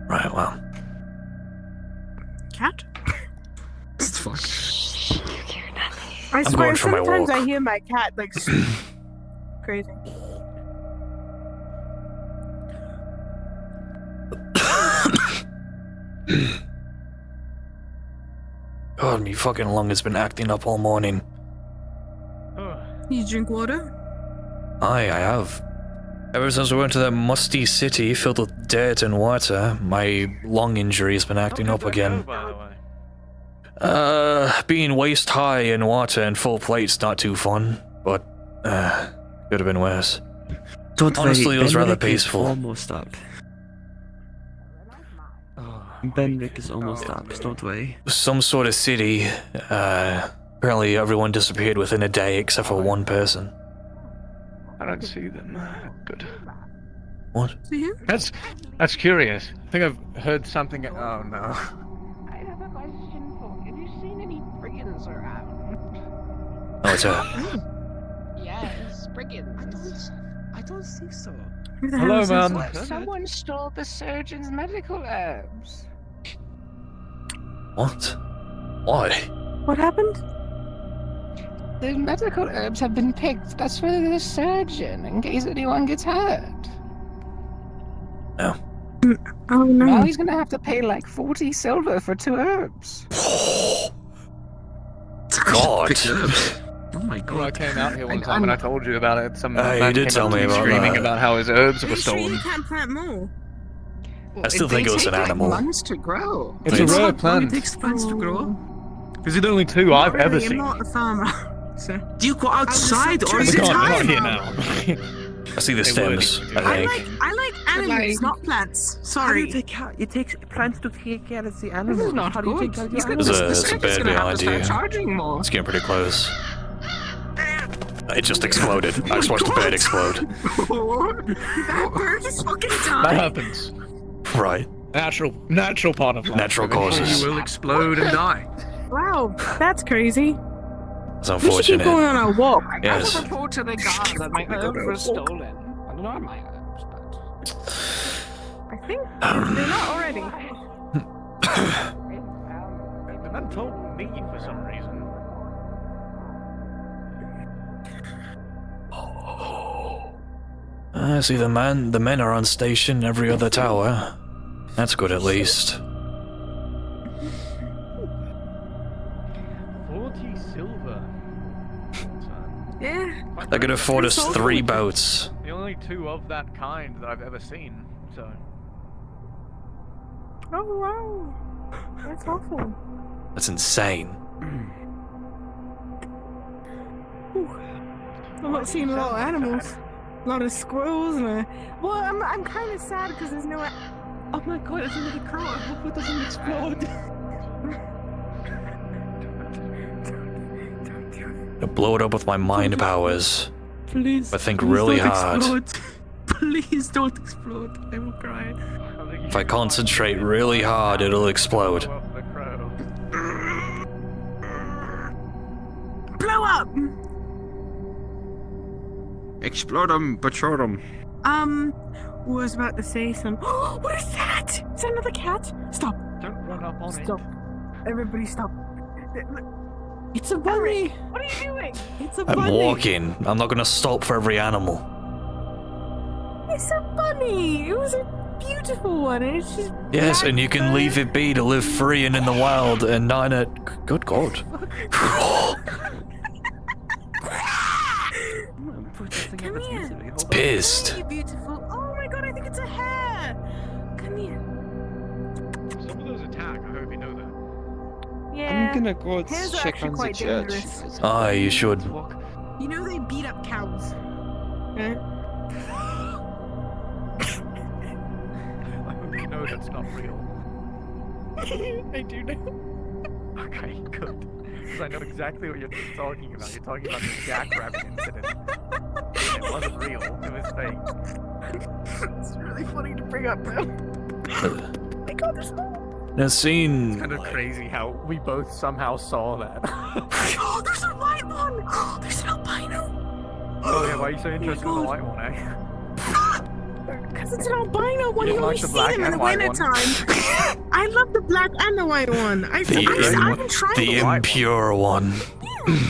Right, well. Cat? fuck. I I'm swear, going for my sometimes walk. I hear my cat like crazy. God, me fucking lung has been acting up all morning. You drink water? Aye, I have. Ever since we went to that musty city filled with dirt and water, my lung injury has been acting up again. Being waist high in water and full plate's not too fun, but, could have been worse. Don't Honestly, worry, it was rather Benric is peaceful. almost up. Benric is almost up, don't worry. Some sort of city, apparently everyone disappeared within a day except for one person. I don't see them. Good. What? That's curious. I think I've heard something. Oh no. I have a question for you. Have you seen any brigands around? Oh, it's her. Yes, brigands. I don't think so. Who the Hello, hell is ma'am. this? Someone stole the surgeon's medical herbs. What? Why? What happened? The medical herbs have been picked. That's for the surgeon, in case anyone gets hurt. No. Oh no. Now he's gonna have to pay like 40 silver for 2 herbs. God. Oh my Well, I god. came out here one time and I told you about it. Some man you did came tell up to me about screaming that. about how his herbs Are were you sure you stolen. can't plant more? I still think it was an animal. Months to grow. It's a rare plant. plants to grow? Is it the only 2 I've ever Really, I'm seen? not a farmer. So. Do you go outside or We is it can't, we're not time. here now. I see the They would stems, if you I did. think. I like animals, not plants. Sorry. It takes plants to take care of the This animals. is not How do you good. take care of the He's gonna, animals? It's a the bad circus gonna have to start idea. charging more. It's getting pretty close. It just exploded. I just watched the bird explode. That bird is fucking That dying. happens. Right. Natural part of life. Natural Eventually causes. You will explode and die. Wow, that's crazy. It's We should keep unfortunate. going on our walk. I Yes. will report to the guard that my herbs were stolen. Well, not my herbs, but... I think they're not already. The man told me for some reason. I see the men are on station every other tower. That's good at least. 40 silver. Yeah. They could afford us That's all 3 good. boats. The only 2 of that kind that I've ever seen. So Oh wow, that's awful. That's insane. I'm not seeing a lot of animals. A lot of squirrels and well, I'm kind of sad because there's no. Oh my god, it's another crow. I hope it doesn't explode. I blow it up with my mind powers. Please. I think really hard. Explode. Please don't explode. I will cry. If I concentrate really hard, it'll explode. Blow up! Explode them, but short them. Was about to say some. What is that? Is that another cat? Stop. Don't run up on Stop. Everybody stop. It's a bunny! What are you doing? It's a bunny! I'm walking. I'm not gonna stop for every animal. It's a bunny! It was a beautiful one, and it's just. Yes, and you can leave it be to live free and in the wild and not in a. Good God. Come here. It's pissed. Very beautiful. Oh my god, I think it's a hare! Come here. Some of those attack, I hope you know that. Yeah. I'm gonna go Hares are check actually on the quite church. dangerous. Ah, you should. You know they beat up cows. Yeah. I hope you know that's not real. I do know. Okay, good. Because I know exactly what you're talking about. You're talking about the jackrabbit incident. It wasn't real, it was fake. It's really funny to bring up now. Oh my god, there's no. Now, seen. It's kind of crazy how we both somehow saw that. Oh, there's a white one! Oh, there's an albino! Oh yeah, why are you so interested in the white one, eh? Because it's an albino one, You you like only the see black them in and the white winter one? time. I love the black and the white one. I've been trying The impure one. Come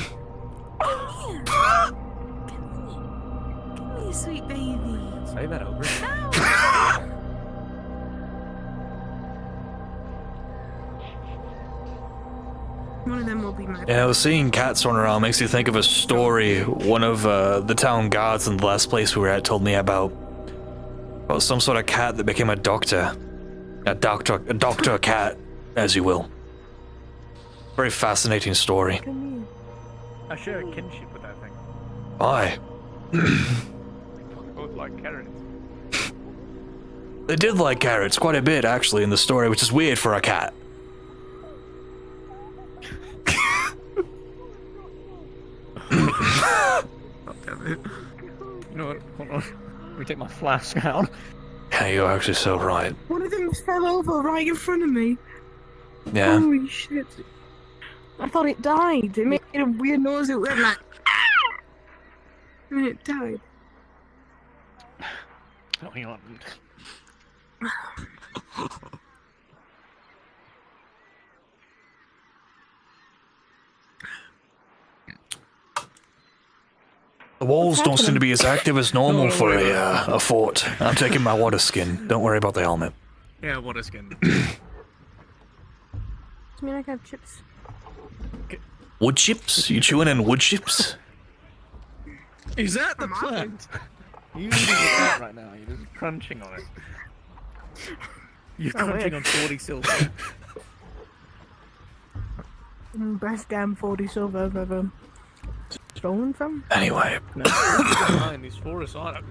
here, sweet baby. Say that over. One of them will be my. Yeah, seeing cats run around makes you think of a story one of the town guards in the last place we were at told me about some sort of cat that became a doctor. A doctor cat, as you will. Very fascinating story. I share a kinship with that thing. Why? We both like carrots. They did like carrots quite a bit, actually, in the story, which is weird for a cat. God damn it. You know what? Hold on. Let me take my flask out. Yeah, you're actually so right. One of them fell over right in front of me. Yeah. Holy shit. I thought it died. It made a weird noise. It went like. And it died. Oh, hang on. The walls don't seem to be as active as normal for a fort. I'm taking my water skin. Don't worry about the helmet. Yeah, water skin. Do you mean I can have chips? Wood chips? You chewing in wood chips? Is that the plant? You're eating the plant right now. You're just crunching on it. You're crunching on 40 silver. Best damn 40 silver I've ever stolen from. Anyway. No, behind these forests on it.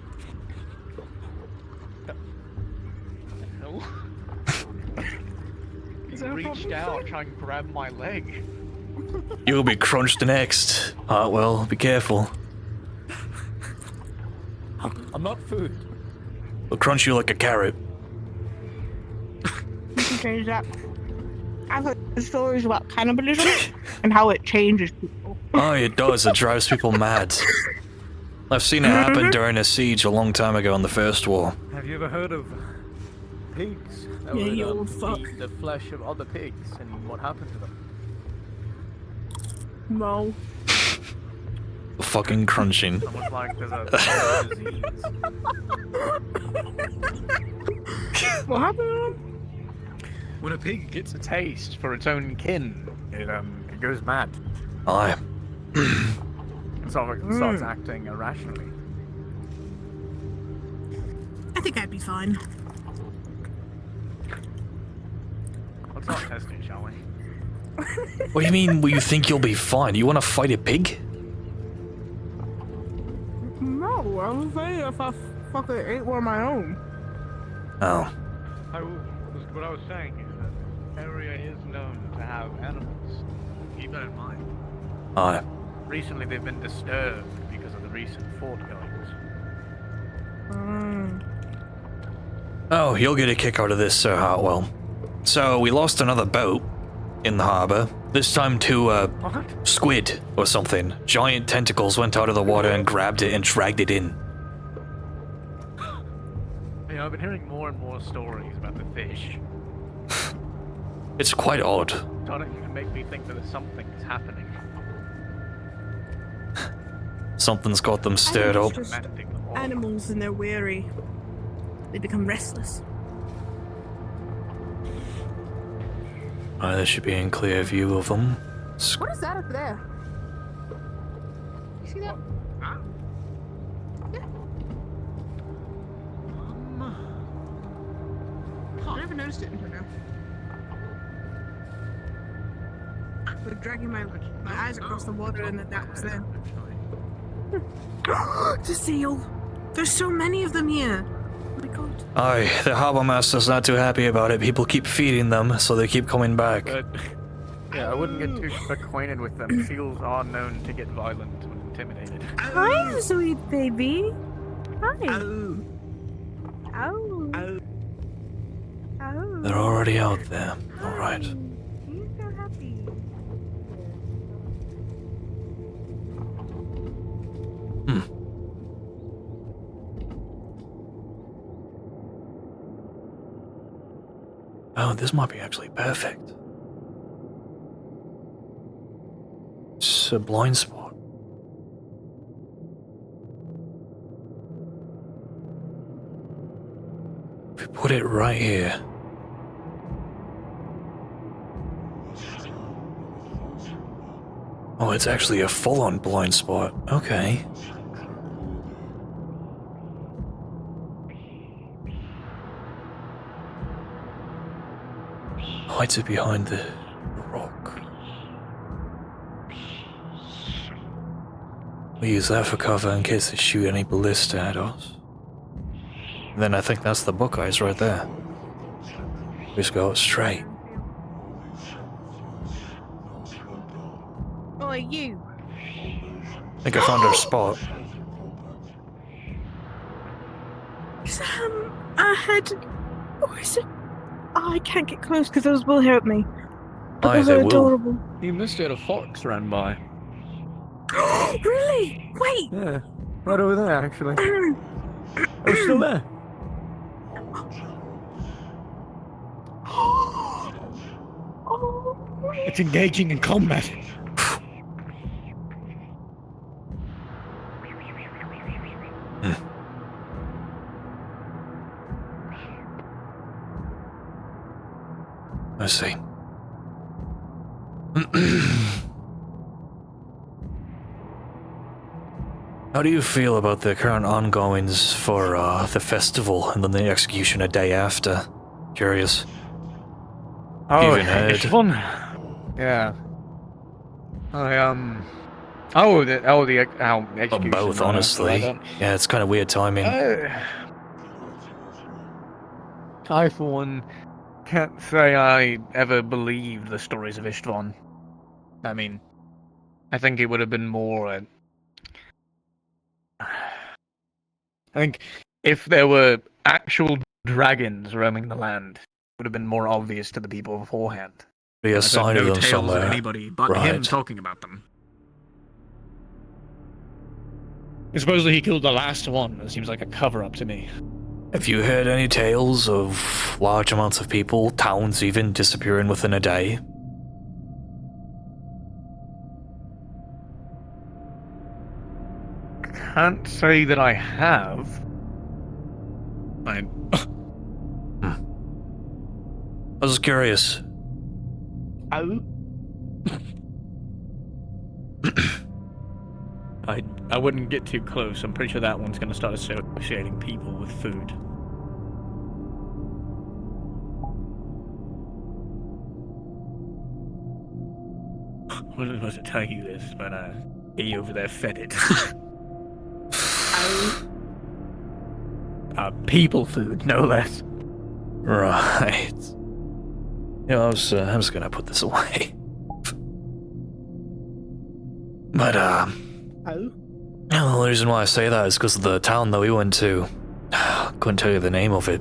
No. He reached out trying to grab my leg. You'll be crunched next. Well, be careful. I'm not food. We'll crunch you like a carrot. You can change that. I've heard stories about cannibalism and how it changes people. Oh, it does. It drives people mad. I've seen it happen during a siege a long time ago in the First War. Have you ever heard of pigs that Yeah, would you old fuck. eat the flesh of other pigs and what happened to them? No. Fucking crunching. Almost like there's a disease. What happened? When a pig gets a taste for its own kin, it goes mad. Aye. So it starts acting irrationally. I think I'd be fine. Let's not test it, shall we? What do you mean, you think you'll be fine? You want to fight a pig? No, I was saying if I fucking ate one of my own. Oh. What I was saying is that the area is known to have animals. Keep that in mind. Aye. Recently they've been disturbed because of the recent fort goings. Oh, you'll get a kick out of this, Sir Hartwell. So, we lost another boat in the harbor. This time to a squid or something. Giant tentacles went out of the water and grabbed it and dragged it in. You know, I've been hearing more and more stories about the fish. It's quite odd. Starting to make me think that something is happening. Something's got them stirred up. Just animals and they're weary. They become restless. There should be in clear view of them. What is that up there? You see that? Yeah. I never noticed it until now. Like dragging my eyes across the water and then that was there. The seal! There's so many of them here! Oh my god. Aye, the harbour master's not too happy about it. People keep feeding them, so they keep coming back. But, yeah, I wouldn't get too acquainted with them. Seals are known to get violent when intimidated. Hi, sweet baby. Hi. Oh. Oh. Oh. They're already out there. Alright. You're so happy. Oh, this might be actually perfect. It's a blind spot. If we put it right here. Oh, it's actually a full-on blind spot. Okay. Hides it behind the rock. We use that for cover in case they shoot any ballista at us. Then I think that's the Buckeyes right there. We just go straight. Oh, you. I think I found our spot. Sam, I had. Oh, is it? Oh, I can't get close because those will hurt me. But Aye, those they are will. adorable. You missed it. A fox ran by. Really? Wait. Yeah, right over there, actually. Oh, it's still there. It's engaging in combat. Let's see. How do you feel about the current ongoings for the festival and then the execution a day after? Curious. Oh, Even heard. it's fun. Yeah. Oh, the execution. Both, honestly. Yeah, it's kind of weird timing. I, for one, can't say I ever believed the stories of Istvan. I mean, I think it would have been more. I think if there were actual dragons roaming the land, it would have been more obvious to the people beforehand. Be a sign of them tales somewhere. of anybody but him talking about them. Supposedly he killed the last one. It seems like a cover-up to me. Have you heard any tales of large amounts of people, towns even, disappearing within a day? Can't say that I have. I was curious. Oh. I wouldn't get too close. I'm pretty sure that one's going to start associating people with food. wasn't supposed to tell you this, but he over there fed it. People food, no less. Right. You know, I'm just gonna put this away. But, Oh? the reason why I say that is because of the town that we went to. Couldn't tell you the name of it.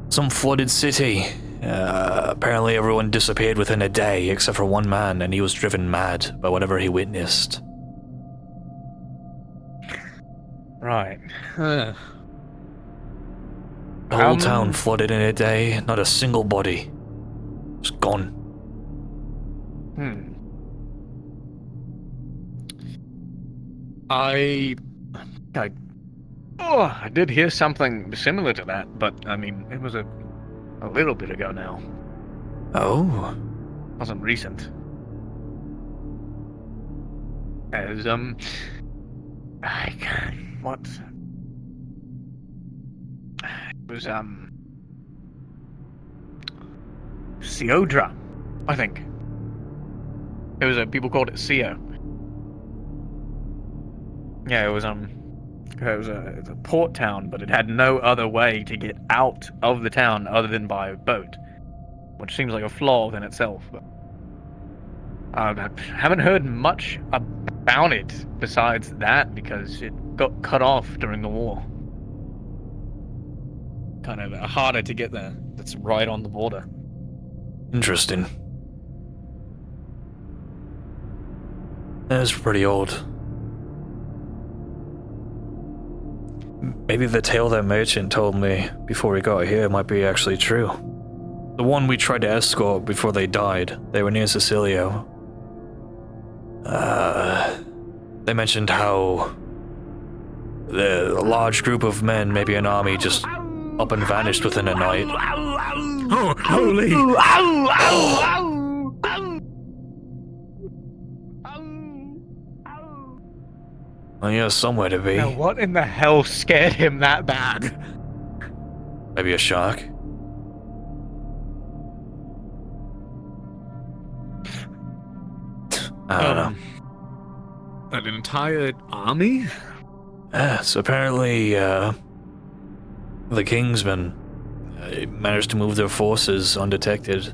Some flooded city. Apparently everyone disappeared within a day except for one man, and he was driven mad by whatever he witnessed. Right. The whole town flooded in a day, not a single body. Just gone. I did hear something similar to that, but I mean, it was a little bit ago now. Oh. Wasn't recent. As what? It was Seodra, I think. It was people called it Seo. Yeah, it was a port town, but it had no other way to get out of the town other than by boat, which seems like a flaw within itself. But I haven't heard much about it besides that because it got cut off during the war. Kind of harder to get there. That's right on the border. Interesting. That's pretty old. Maybe the tale that merchant told me before we got here might be actually true. The one we tried to escort before they died. They were near Sicilio. They mentioned how a large group of men, maybe an army, just up and vanished within a night. Oh, holy! Well, yeah, somewhere to be. Now, what in the hell scared him that bad? Maybe a shark. I don't know. An entire army? So apparently, the Kingsmen managed to move their forces undetected.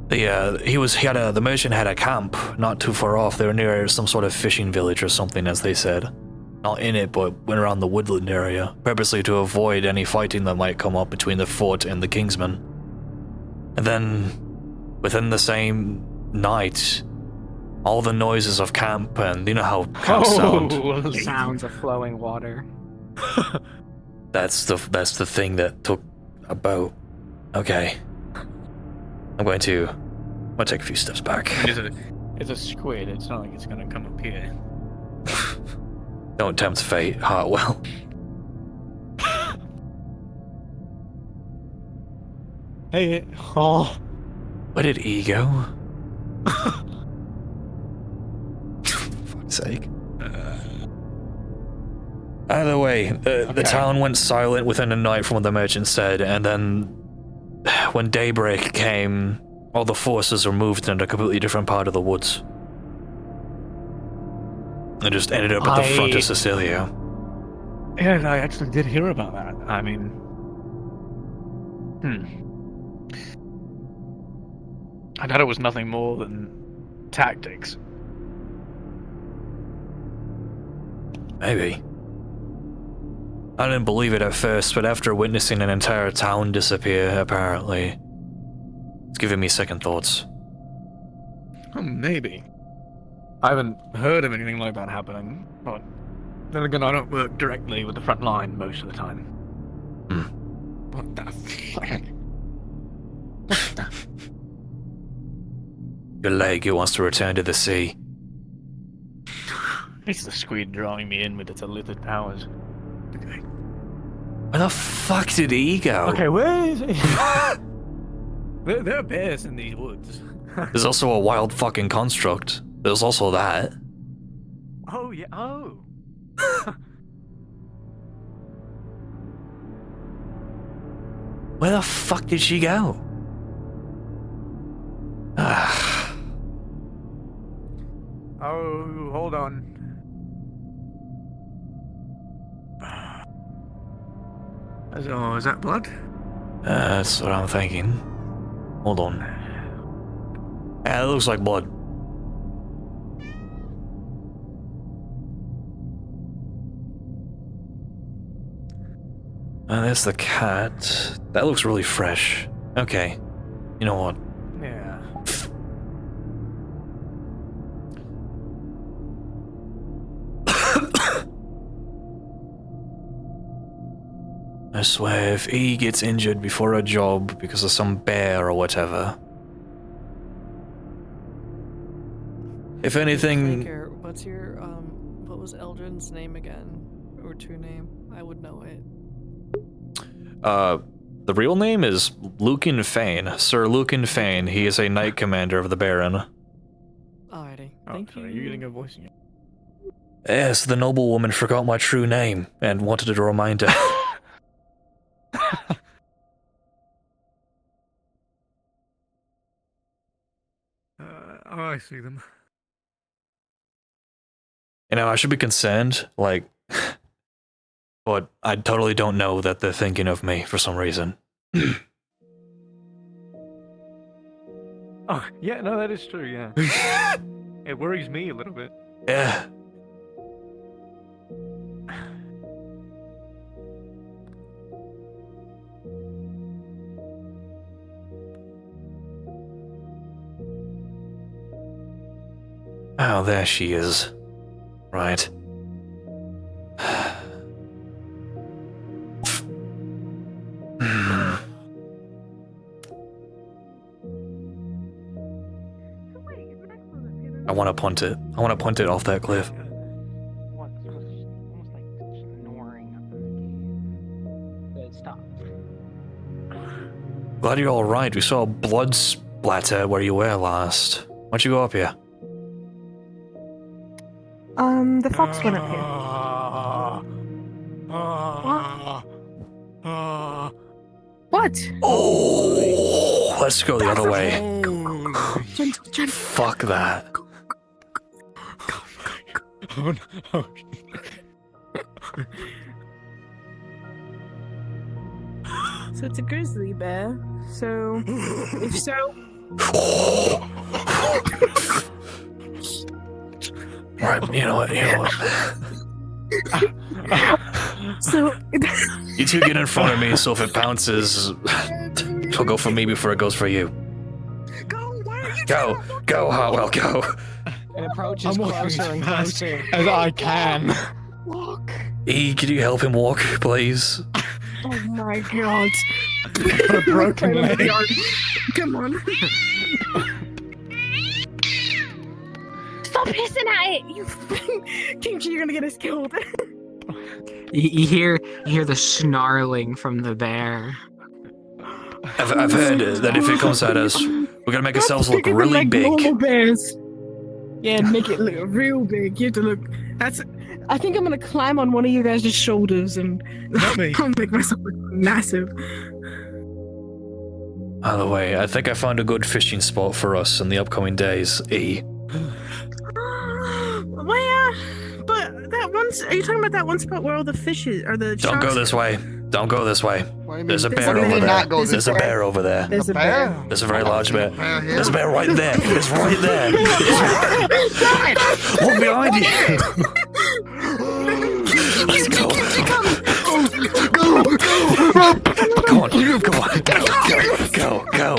The merchant had a camp not too far off. They were near some sort of fishing village or something, as they said. Not in it, but went around the woodland area, purposely to avoid any fighting that might come up between the fort and the Kingsmen. And then, within the same night, all the noises of camp, and you know how camps sound. Sounds of flowing water. That's the thing that took about. Okay. I'm going to take a few steps back. It's a squid. It's not like it's gonna come up here. Don't tempt fate, Hartwell. Hey, oh. Where did E go? Fuck's sake. Either way, the town went silent within a night from what the merchant said, and then when daybreak came, all the forces were moved in a completely different part of the woods. And just ended up at the front of Sicilia. Yeah, I actually did hear about that. I mean... I thought it was nothing more than tactics. Maybe. I didn't believe it at first, but after witnessing an entire town disappear, apparently, it's giving me second thoughts. Oh, maybe. I haven't heard of anything like that happening, but then again, I don't work directly with the front line most of the time. What the fuck? Your leg, it wants to return to the sea. It's the squid drawing me in with its illithid powers. Okay. Where the fuck did he go? Okay, where is he? There are bears in these woods. There's also a wild fucking construct. There's also that. Oh, yeah, oh. Where the fuck did she go? on. Oh, is that blood? That's what I'm thinking. Hold on. Yeah, it looks like blood. There's the cat. That looks really fresh. Okay. You know what? Yeah. I swear, if E gets injured before a job because of some bear or whatever. If anything... Faker, what's your, what was Eldrin's name again? Or true name? I would know it. The real name is Lucan Fayne. Sir Lucan Fayne. He is a knight commander of the Baron. Alrighty. Oh, Thank you. You're getting a voice again. Yes, the noblewoman forgot my true name and wanted a reminder. Oh, I see them. You know, I should be concerned, like, but I totally don't know that they're thinking of me for some reason. Oh, yeah, no, that is true, yeah. It worries me a little bit. Yeah. Oh, there she is. Right. I want to punt it. I want to punt it off that cliff. What's almost like snoring up in the cave. But stop. Glad you're all right. We saw blood splatter where you were last. Why'd you go up here? The fox went up here. What? Oh, let's go the other way. Gentle. Fuck that. Oh no. So it's a grizzly bear. So, if so... Right, you know what? So... You two get in front of me, so if it bounces, it'll go for me before it goes for you. Go, Hartwell, go. It approaches closer and closer. As I can. Walk. E, can you help him walk, please? Oh my god. Got a broken leg. Come on. Stop hissing at it! You Kimchi, you're gonna get us killed. You hear the snarling from the bear. I've heard that if it comes at us, we're gonna make ourselves look really like big. Normal bears. Yeah, make it look real big. You have to look. I think I'm gonna climb on one of you guys' shoulders and I'll make myself look massive. By the way, I think I found a good fishing spot for us in the upcoming days, E. Where? But that one's. Are you talking about that one spot where all the fishes are the? Don't go this way. Don't go this way. There's a There's bear a over bear. there. There's a There's a bear over there. There's a bear. There's a very large bear. There's a bear right there. It's right there. Look behind you. Let's go. Go on. Go.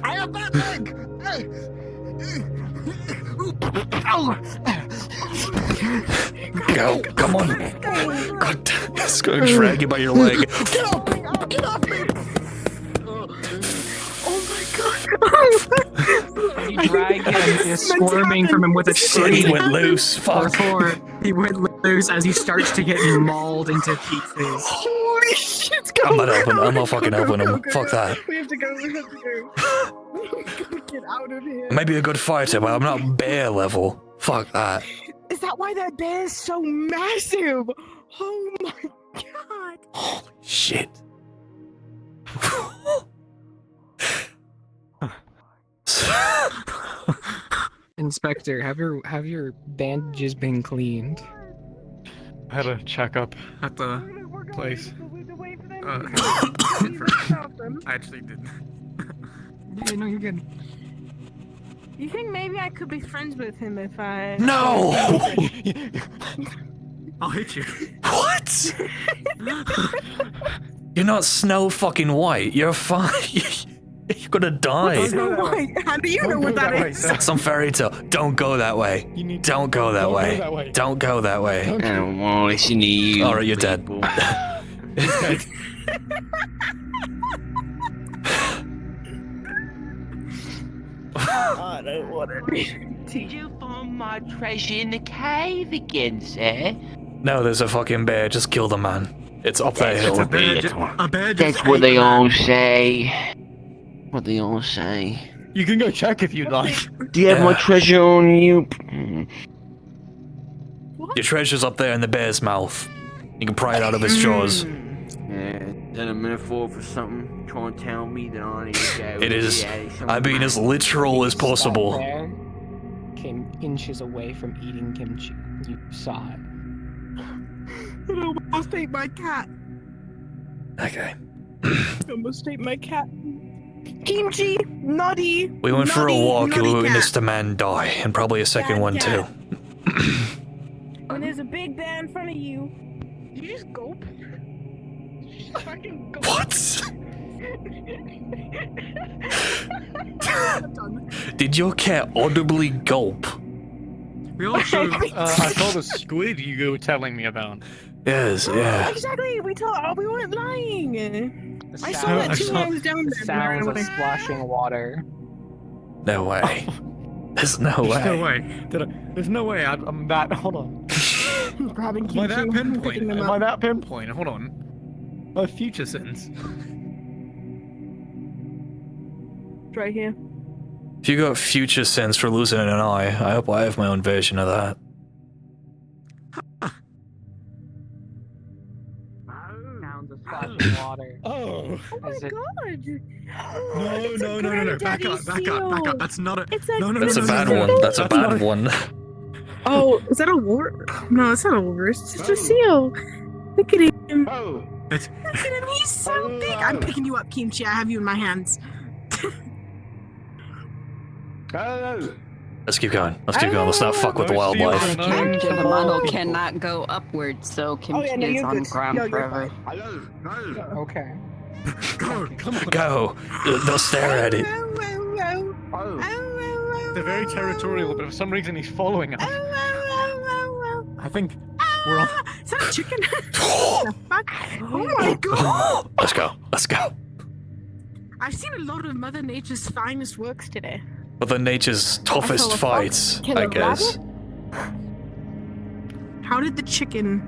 I have that leg! Go. Come on. God, it's going to drag you by your leg. Get off me! Get off me! Oh my god. You drag him, you're squirming from him with a Shit, he went loose. Fuck. He went loose as he starts to get mauled into pieces. Holy shit, I'm not fucking helping him. Fuck that. We have to go. We gotta get out of here. I may be a good fighter, but I'm not bear level. Fuck that. Is that why that bear is so massive? Oh my god. Holy shit. Inspector, have your bandages been cleaned? I had a checkup at the place. I actually did. Yeah, no, you're good. You think maybe I could be friends with him if I... No! I'll hit you. What? You're not Snow fucking White. You're fine. You're gonna die. How do you know what that is? That's some fairy tale. Don't go that way. Don't go that way. Don't go that way. I don't want to listen to you. Alright, you're dead. I don't want it. Did you find my treasure in the cave again, sir? No, there's a fucking bear. Just kill the man. It's up that hill. A bear That's what they all say. What they all say. You can go check if you'd like. Do you have my treasure on you? Your treasure's up there in the bear's mouth. You can pry it out of his jaws. Yeah, is that a metaphor for something? Trying to tell me that I need to go? It is. I'm being as literal as possible. Bear came inches away from eating kimchi. You saw it. It almost ate my cat. Okay. It almost ate my cat. Kimchi, naughty. We went for a walk and we naughty witnessed a man die, and probably a second one too. When there's a big bear in front of you, you just gulp. Just fucking gulp. What? Did your cat audibly gulp? We also, I saw the squid you were telling me about. Yes, yeah. Exactly. We weren't lying. I saw sound- that two hours down The there. sounds of splashing water. No way. There's no way. There's no way. There's no way I'm that. Hold on. Grabbing Am I that kimchi, picking pinpoint? them Am I up. that pinpoint? Hold on. My future sins. It's right here. If you got future sense for losing an eye, I hope I have my own version of that. Sounds of splashing water. Oh. Oh my god. No. Back up. That's not a. No. That's a bad one. That's a bad one. Oh, is that a war? No, it's not a war. It's just a seal. Look at him. Oh. Look at him. He's so big. I'm picking you up, Kimchi. I have you in my hands. Let's keep going. Let's not fuck with the wildlife. The model cannot go upwards, so Kimchi is on ground forever. Okay. Go. They'll stare at it. They're very territorial, but for some reason he's following us. I think we're on. Is that a chicken? The fuck? Oh my god. Let's go. Let's go. I've seen a lot of Mother Nature's finest works today. But the nature's toughest saw a fights, fox kill I a guess. How did the chicken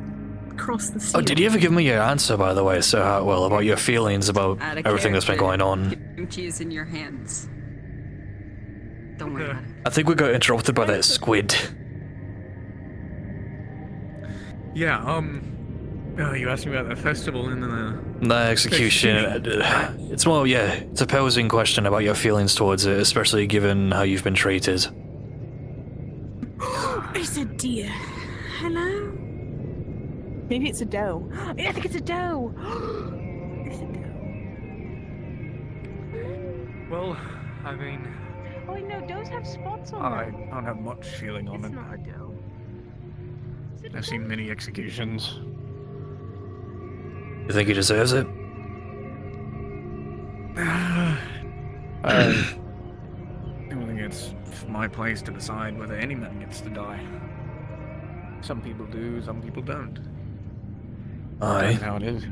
cross the sea? Oh, did you ever give me your answer, by the way, Sir Hartwell, about your feelings about Out of everything that's been going on? Kimchi is in your hands. Don't worry about it. I think we got interrupted by that squid. Yeah. You asked me about the festival and the execution. It's more, yeah, it's a posing question about your feelings towards it, especially given how you've been treated. It's a deer. Hello? Maybe it's a doe. I think it's a doe. It's a doe. Well, I mean, Oh wait, no, does have spots on I them. don't have much feeling on It's it. not a doe. I've seen many executions. You think he deserves it? I don't think it's my place to decide whether any man gets to die. Some people do, some people don't. Aye. That's how it is.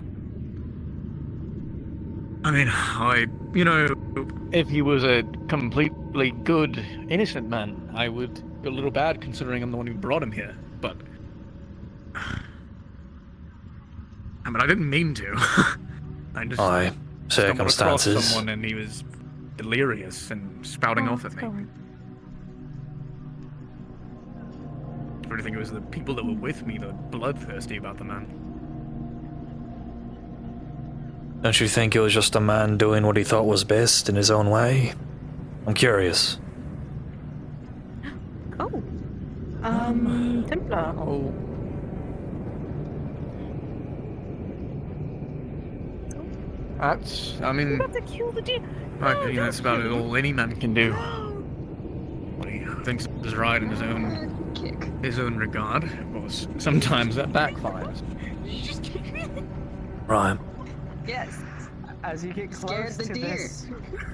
I mean, if he was a completely good, innocent man, I would feel a little bad considering I'm the one who brought him here, but... I mean, I didn't mean to. I just Aye. stumbled across Circumstances. someone and he was delirious and spouting off at me. I think it was the people that were with me that were bloodthirsty about the man. Don't you think it was just a man doing what he thought was best in his own way? I'm curious. Templar. Oh. I mean, About to kill the deer. I think that's about all any man can do. What he thinks is right in his own regard. Of course, sometimes that backfires. Right. Yes. As you get Scared close the to deer. this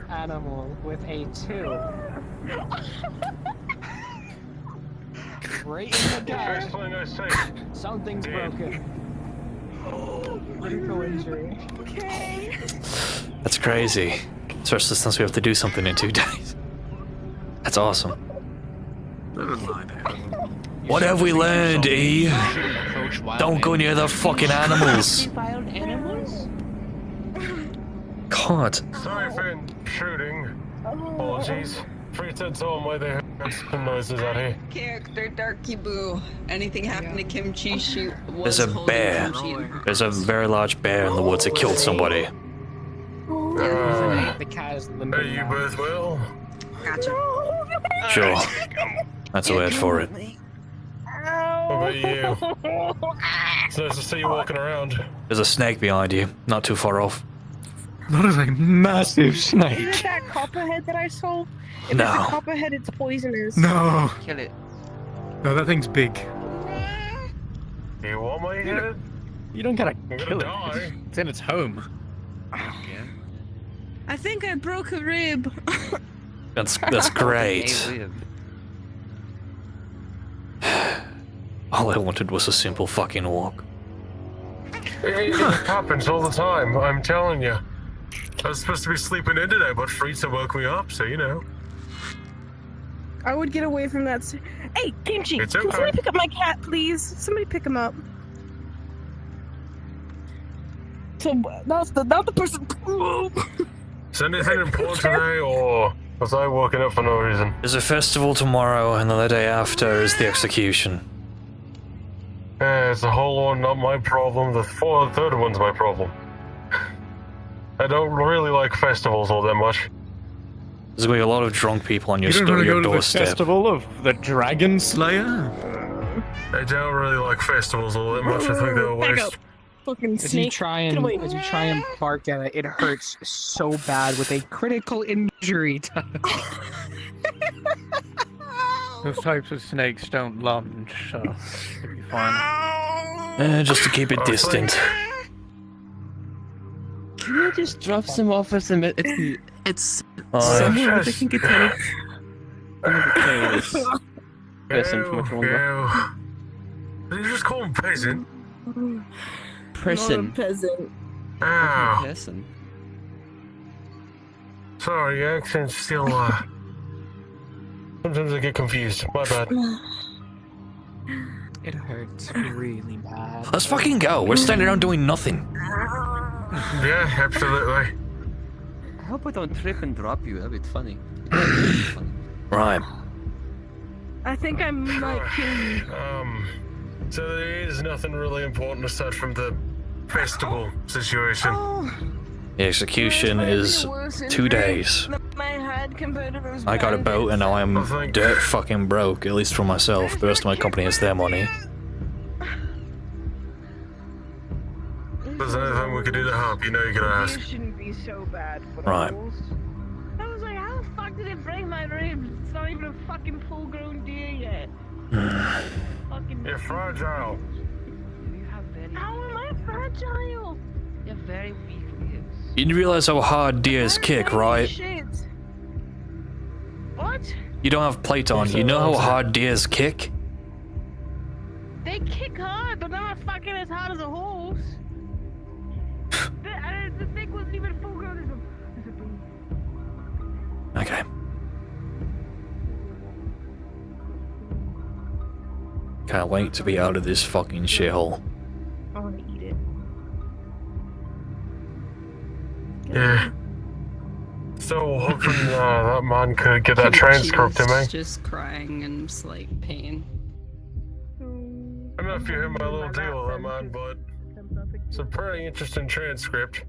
animal with a 2. Right in the gut. Something's broken. Critical injury. Okay. That's crazy. Especially since we have to do something in 2 days. That's awesome. Never mind. What have we learned, E? Don't go near the fucking animals. Wild animals? God. Sorry for shooting. Apologies. Frita told me they heard some noises out here. Character Darky Boo. Anything happened to Kimchi? She was There's a holding bear. Kimchi in her There's a very large bear in the woods that killed somebody. The cat is Are you both well? Gotcha. Sure. That's a word for it. What about you? It's nice to see you walking around. There's a snake behind you, not too far off. That is a massive You know snake. that copperhead that I saw? If No. it's a copperhead, it's poisonous. No. Kill it. No, that thing's big. You want my head? You don't gotta You're kill gonna it. die. It's in its home. I think I broke a rib. That's great. All I wanted was a simple fucking walk. It happens all the time, I'm telling you. I was supposed to be sleeping in today, but Frita woke me up, so you know. I would get away from that. Hey, Kimchi, It's can okay. somebody pick up my cat, please? Somebody pick him up. So, not the person. Is anything important today, or was I woken up for no reason? There's a festival tomorrow, and then the day after is the execution. It's a whole one, not my problem. The third one's my problem. I don't really like festivals all that much. There's gonna be a lot of drunk people on your, You don't want to go your to the doorstep. festival of the Dragon Slayer? I don't really like festivals all that much. I think they're a waste. Fucking As you snake. try Get away. and bark at it, it hurts so bad with a critical injury. Those types of snakes don't lunge, so it'll be fine. Just to keep it distant. Can you just drop some off of some? It's somewhere where they can get any. Person from which one? Did you just call him peasant? Person. Not a peasant. Ow. Person. Sorry, your accent's still, sometimes I get confused. My bad. It hurts really bad. Let's fucking go. We're standing around doing nothing. Yeah, absolutely. I hope I don't trip and drop you. That'd be funny. Right. I think I might kill you. So there is nothing really important aside from the festival situation. The execution is 2 days. My head compared to those I got a boat and now I'm thank dirt fucking broke, at least for myself. The rest of my company has their money. If there's anything we could do to help, you know you can ask. You shouldn't be so bad. Right. I was like, how the fuck did it break my ribs? It's not even a fucking full-grown deer yet. Fucking. You're fragile. How am I fragile? You're very weak ribs. You didn't realize how hard deers kick, right? Shit. What? You don't have plate on. You know how hard deers kick? They kick hard, but not fucking as hard as a horse. The thing wasn't even full-grown as a. Okay. Can't wait to be out of this fucking shithole. I want to eat it. Yeah. So hoping that man could get that transcript to me. Just crying in slight pain. I don't know if you heard my little deal with that man, but it's a pretty interesting transcript.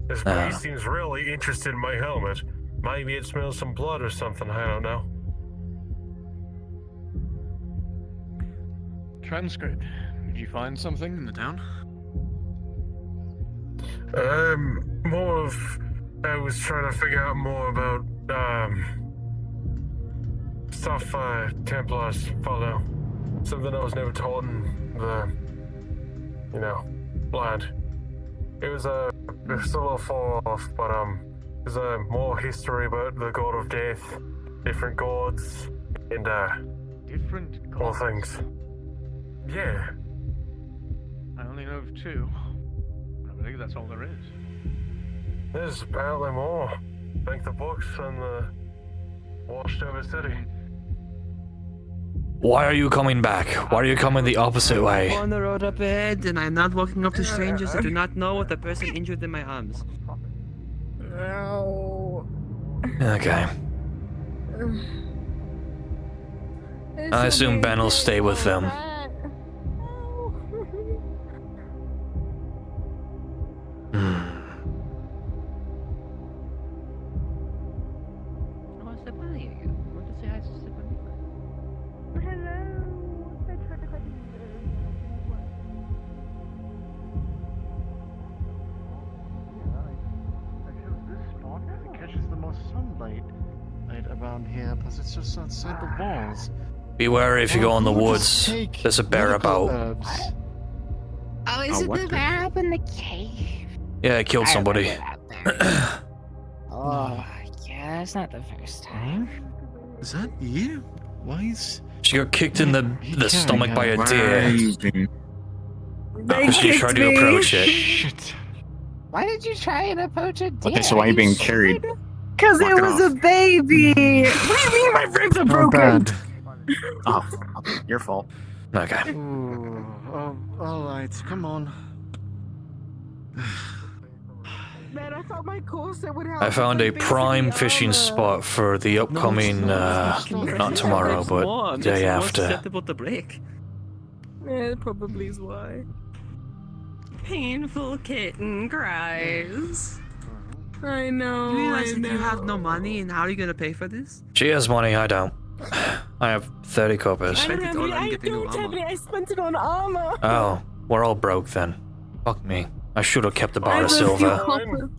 This beast seems really interested in my helmet. Maybe it smells some blood or something, I don't know. Transcript. Did you find something in the town? More of... I was trying to figure out more about, stuff, Templars follow. Something I was never taught in the, land. It was a little far off, but, there's, more history about the god of death, different gods, and, Different gods? more things. Yeah. I only know of two. I believe that's all there is. There's apparently more. Like the books and the washed over city. Why are you coming back? Why are you coming the opposite way? On the road up ahead, and I'm not walking up to strangers that do not know what the person injured in my arms. No. Okay. I assume Ben will stay with them. Around here, plus it's just outside the walls. Be wary if you go in the woods. There's a bear about. Oh, is it the bear up in the cave? Yeah, it killed somebody. Oh, yeah, that's not the first time. Is that you? Why is... She got kicked in the stomach by a deer. They She tried to approach it. Shit. Why did you try and approach a deer? Okay, so why are you being carried? Because it was a baby! What do you mean my ribs are broken? Oh, your fault. Okay. Ooh, alright, come on. Man, I thought my corset would help. I found a prime fishing spot for the upcoming, not tomorrow, but day after. To break. Yeah, that probably is why. Painful kitten cries. I know. You realize if you have no money, and how are you gonna pay for this? She has money, I don't. I have 30 coppers. I don't have any. I don't have any. I spent it on armor. Oh, we're all broke then. Fuck me. I should have kept the bar I of have a few silver. copper.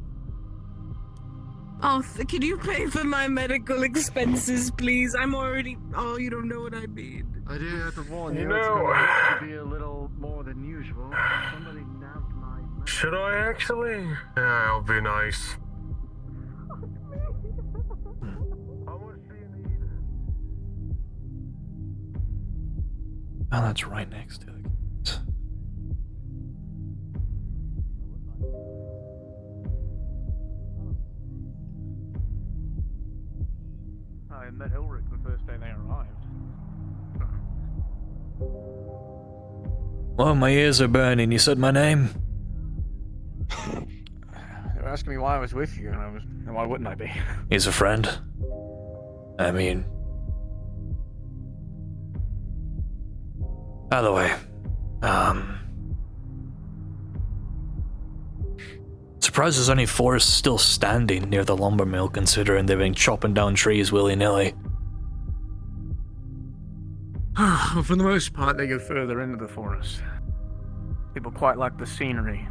Oh, can you pay for my medical expenses, please? I'm already... Oh, you don't know what I mean. I do have to warn you, You know- it's going to be a little more than usual. Somebody nabbed my... Should I actually? Yeah, it'll be nice. Oh, that's right next to it. I met Ulrich the first day they arrived. Well, my ears are burning. You said my name? They were asking me why I was with you, and why wouldn't I be? He's a friend. I mean... By the way, surprised there's any forest still standing near the lumber mill, considering they've been chopping down trees willy-nilly. For the most part, they go further into the forest. People quite like the scenery.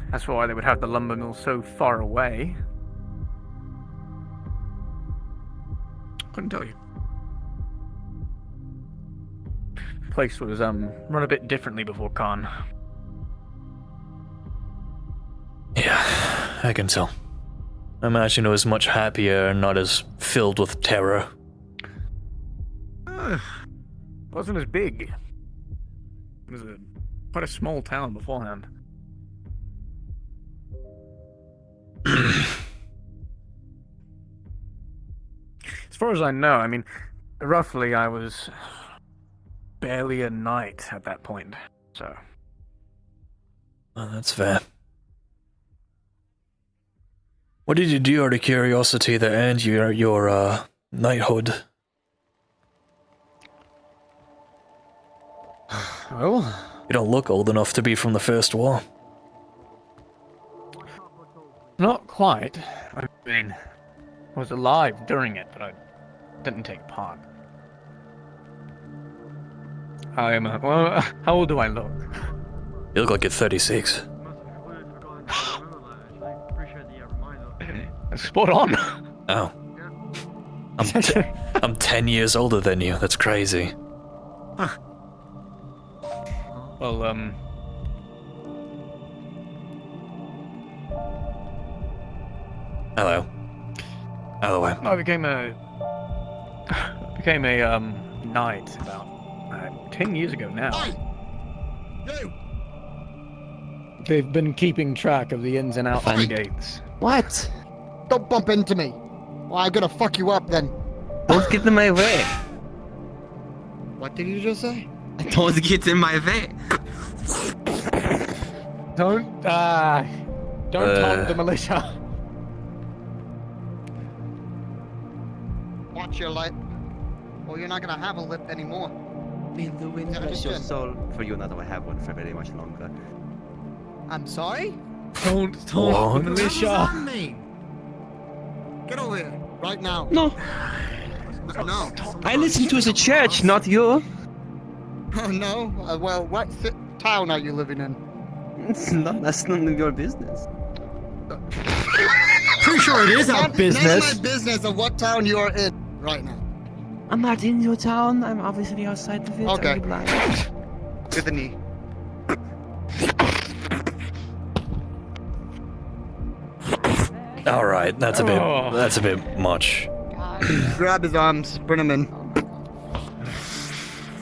That's why they would have the lumber mill so far away. Couldn't tell you. Place was run a bit differently before Khan. Yeah, I can tell. I imagine it was much happier and not as filled with terror. Wasn't as big. It was quite a small town beforehand. As far as I know, I mean, roughly I was barely a knight at that point, so... Oh, that's fair. What did you do out of curiosity that earned you your knighthood? Well... You don't look old enough to be from the First War. Not quite. I mean, I was alive during it, but I didn't take part. I am. Well, how old do I look? You look like you're 36. Spot on. Oh. I'm 10 years older than you. That's crazy. Well, Hello. Hello. I became a knight about 10 years ago now. They've been keeping track of the ins and outs of the gates. What? Don't bump into me. Well, I'm gonna fuck you up then. Don't get in my way. What did you just say? Don't get in my way. Don't taunt the militia. Watch your lip, or you're not gonna have a lip anymore. May the wind bless your soul, for you not to have one for very much longer. I'm sorry? Don't taunt the militia. What does that mean? Get over here, right now. No. No. I listen to the church, not you. Oh, no? Well, what town are you living in? That's none of your business. Pretty sure it is our business. None of my business of what town you are in right now. I'm not in your town. I'm obviously outside of it. Okay. Are you blind? To the knee. All right, that's a bit much. Grab his arms, bring him in.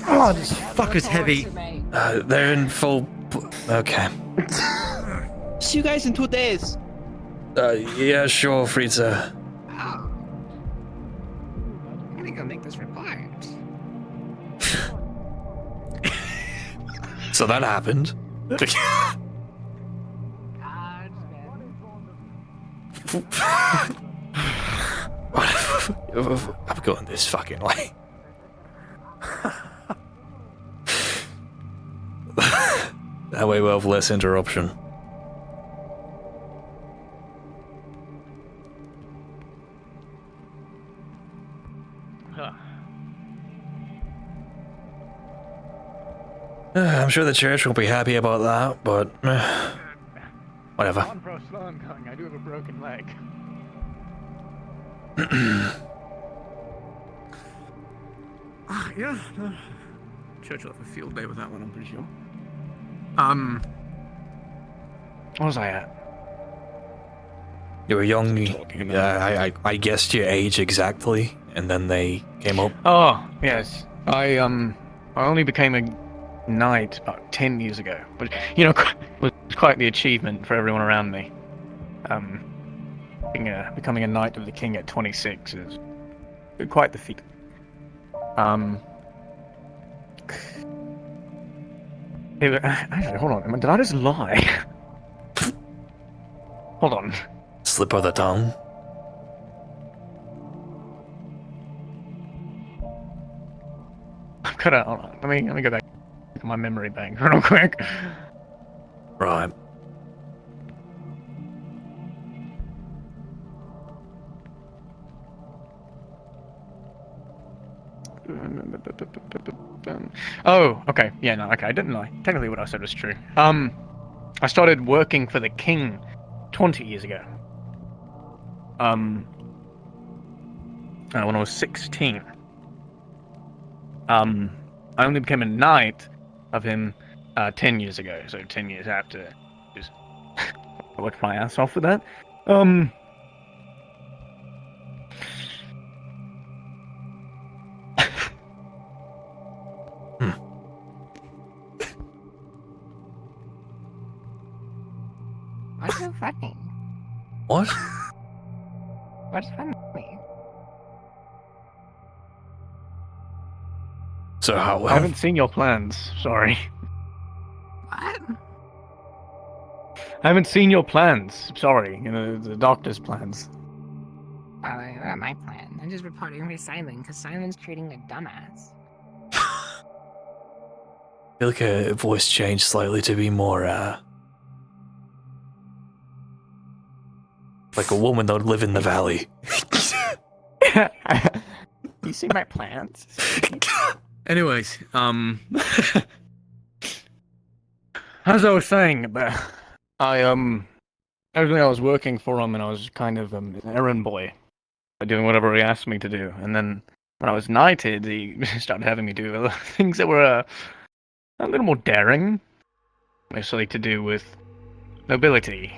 Oh, this fucker's heavy. They're in full. Okay. See you guys in 2 days. Yeah, sure, Frieza. I'm gonna go make this report. So that happened. I'm going this fucking way. That way we'll have less interruption. I'm sure the church won't be happy about that, but whatever. On pro slow I'm going. I do have a broken leg. Yeah. Church will have a field day with that one, I'm pretty sure. What was I at? You were young. I guessed your age exactly, and then they came up. Oh, yes. I only became a knight about 10 years ago, but you know, it was quite the achievement for everyone around me. Becoming a knight of the king at 26 is quite the feat. Actually, hold on. Did I just lie? Hold on. Slip of the tongue. I've got to, hold on. Let me go back to my memory bank real quick. Right. Oh, okay. Yeah, no, okay. I didn't lie. Technically, what I said was true. I started working for the king 20 years ago. When I was 16. I only became a knight of him 10 years ago, so 10 years after. Just I worked my ass off with that. What's so funny? What? What's funny? So how? I haven't seen your plans. Sorry. What? I haven't seen your plans. Sorry. You know, the doctor's plans. Well, they're not my plan. I'm just reporting for Simon because Simon's treating a dumbass. I feel like her voice changed slightly to be more, Like a woman that would live in the valley. You see my plants? Anyways, as I was saying, originally I was working for him, and I was kind of an errand boy, doing whatever he asked me to do. And then when I was knighted, he started having me do other things that were a little more daring, mostly to do with nobility,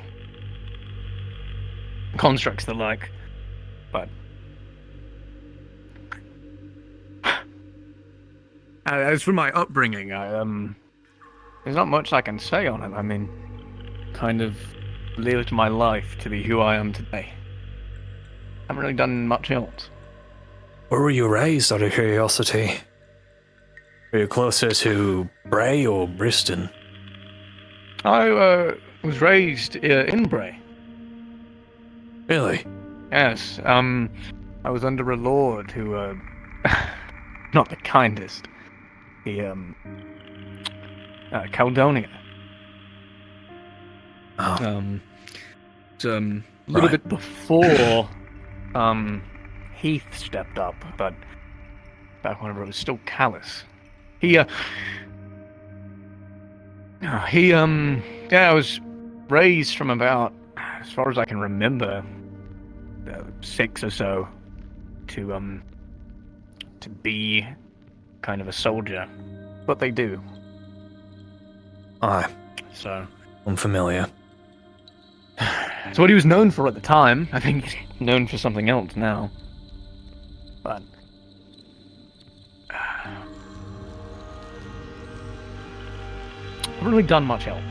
constructs the like. But as for my upbringing, there's not much I can say on it. I mean, kind of lived my life to be who I am today. Haven't really done much else. Where were you raised, out of curiosity? Were you closer to Bray or Briston? I was raised in Bray. Really? Yes. I was under a lord who, not the kindest. The Caledonia. Oh. It's a little bit before Heath stepped up, but back whenever it was still Callus. I was raised from about, as far as I can remember, 6 or so, to be kind of a soldier. What they do. Aye. So. Unfamiliar. It's what he was known for at the time. I think he's known for something else now. But I haven't really done much else.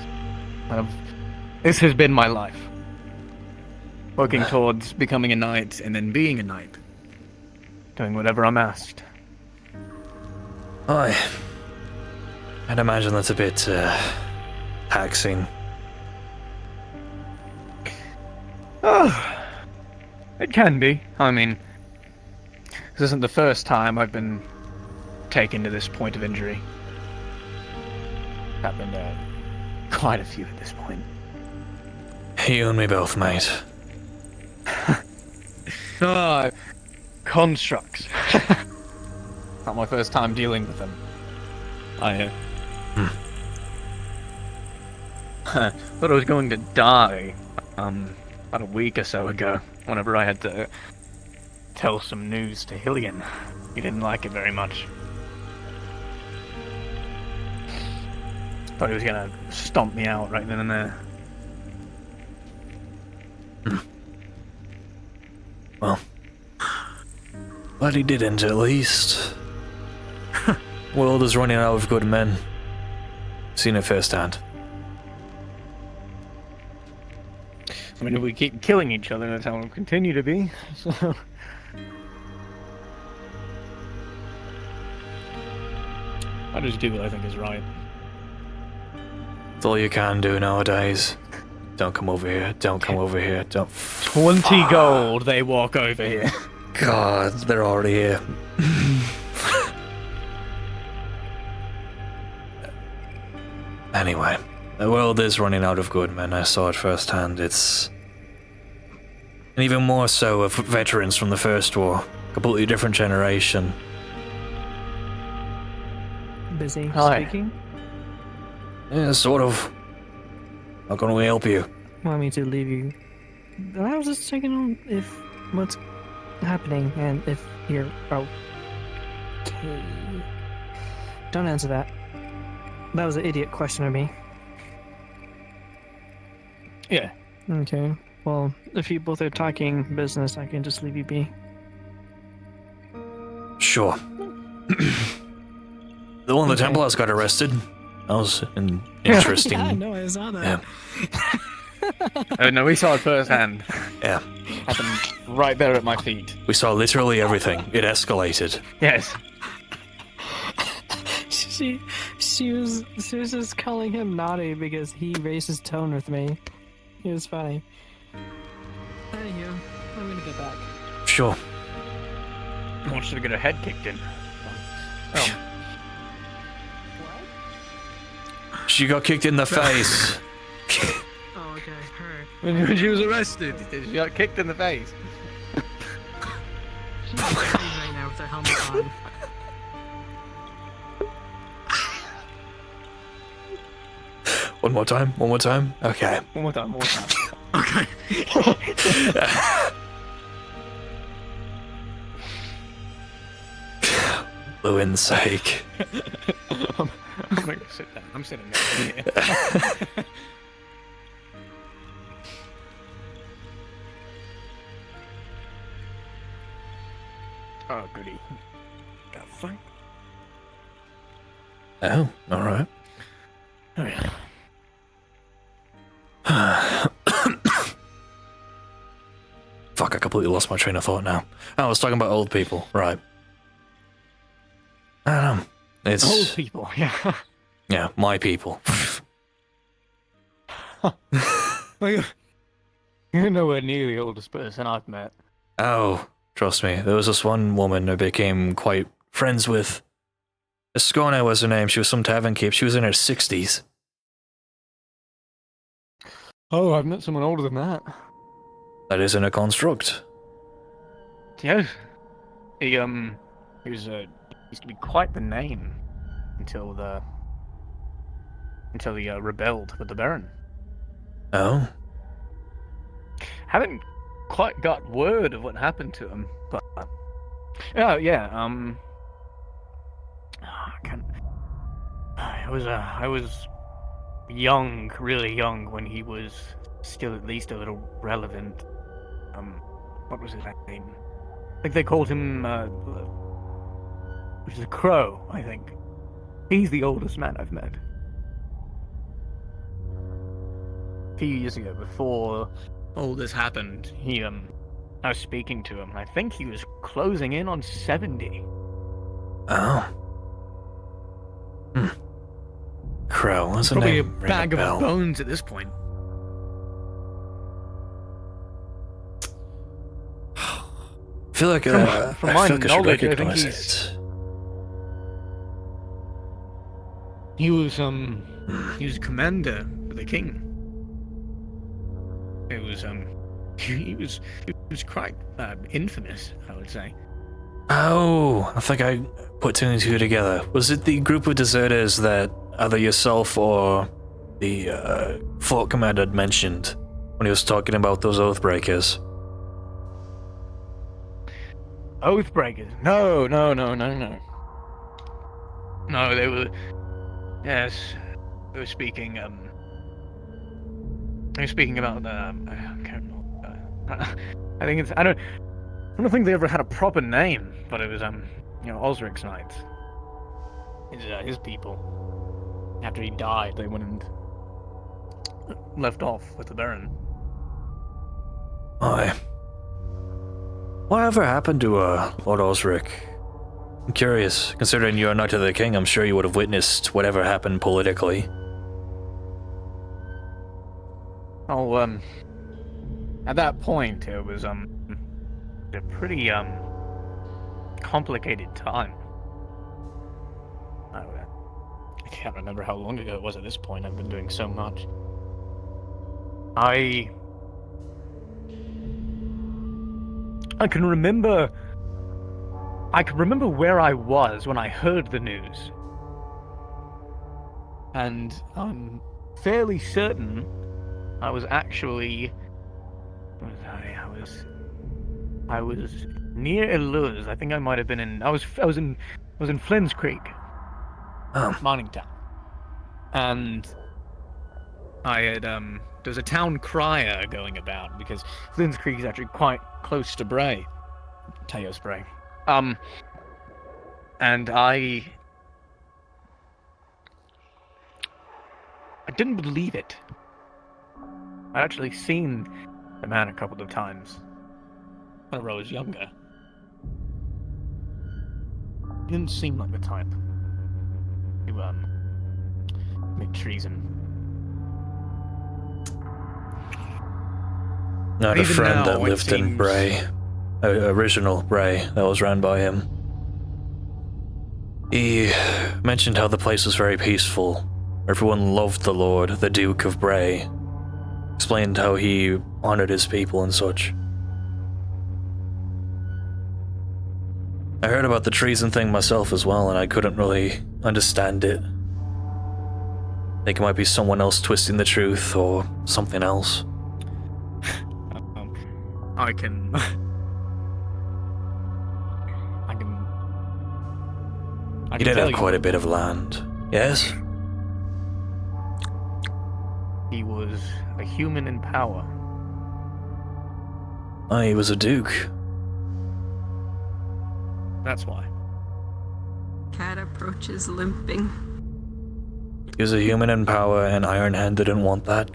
This has been my life. Working towards becoming a knight and then being a knight. Doing whatever I'm asked. Aye. I'd imagine that's a bit taxing. Oh, it can be. I mean, this isn't the first time I've been taken to this point of injury. Happened quite a few at this point. You and me both, mate. Constructs. Not my first time dealing with them. I thought I was going to die about a week or so ago, whenever I had to tell some news to Hillian. He didn't like it very much. Thought he was gonna stomp me out right then and there. Well, glad he didn't, at least. World is running out of good men. Seen it firsthand. I mean, if we keep killing each other, that's how we'll continue to be. So. I just do what I think is right. It's all you can do nowadays. Don't come over here. Don't come over here. Don't. 20 gold, they walk over here. God, they're already here. Anyway, the world is running out of good men. I saw it firsthand. And even more so of veterans from the First War. Completely different generation. Busy Hi. speaking? Yeah, sort of. How can we help you? Want me to leave you? I was just checking on if what's happening and if you're okay. Don't answer that. That was an idiot question of me. Yeah. Okay. Well, if you both are talking business, I can just leave you be. Sure. The one the Templars got arrested. That was an interesting. Yeah, no, I saw that. Yeah. No, we saw it firsthand. Yeah. Happened right there at my feet. We saw literally everything. It escalated. Yes. She was just calling him naughty because he raised his tone with me. It was funny. Anywho, I'm gonna get back. Sure. I want you to get her head kicked in. Oh. She got kicked in the face. Oh, okay, alright. when she was arrested, she got kicked in the face. She's right now with her helmet on. One more time. Okay. One more time. Okay. Luan's sake. I'm gonna sit down. I'm sitting down here. Oh, goody. Got fun. Oh, alright. Oh, yeah. Fuck, I completely lost my train of thought now. I was talking about old people, right. I don't know. It's... Old people, yeah. Yeah, my people. Well, you're nowhere near the oldest person I've met. Oh, trust me, there was this one woman I became quite friends with. Escona was her name, she was some tavern keep, she was in her 60s. Oh, I've met someone older than that. That isn't a construct. Yeah. He was, used to be quite the name until he rebelled with the Baron. Oh? Haven't quite got word of what happened to him, but oh yeah, I was young, really young, when he was still at least a little relevant. What was his name? I think they called him which is a crow, I think. He's the oldest man I've met. A few years ago, before all this happened, I was speaking to him, and I think he was closing in on 70. Oh. Crow, what's the Probably name? a bag of bones at this point. I feel like from my I feel like I should knowledge, I think recognize he's... it. He was commander of the king. It was he was quite infamous, I would say. Oh, I think I put two and two together. Was it the group of deserters that either yourself or the fort commander had mentioned when he was talking about those Oathbreakers? Oathbreakers? No. No, they were... Yes, they were speaking, they were speaking about, I can't remember. I think it's... I don't think they ever had a proper name, but it was, Osric's Knights. His people. After he died, they went and left off with the Baron. Aye. Whatever happened to Lord Osric? I'm curious, considering you're a Knight of the King, I'm sure you would have witnessed whatever happened politically. Oh, at that point, it was, a pretty, complicated time. I can't remember how long ago it was at this point, I've been doing so much. I can remember where I was when I heard the news. And I'm fairly certain I was actually... I was near Eluz. I think I might have been in... I was in Flynn's Creek. Mining town. And I had, there was a town crier going about, because Flynn's Creek is actually quite close to Bray. Teos Bray. And I didn't believe it. I'd actually seen the man a couple of times when I was younger. He didn't seem like the type to make treason. Not a friend that lived in Bray. Original Bray that was run by him. He mentioned how the place was very peaceful. Everyone loved the Lord, the Duke of Bray. Explained how he honored his people and such. I heard about the treason thing myself as well, and I couldn't really understand it. Think it might be someone else twisting the truth, or something else. I can... You did have quite a bit of land, yes? He was a human in power. He was a duke. That's why. Cat approaches limping. He was a human in power, and Iron Hand didn't want that.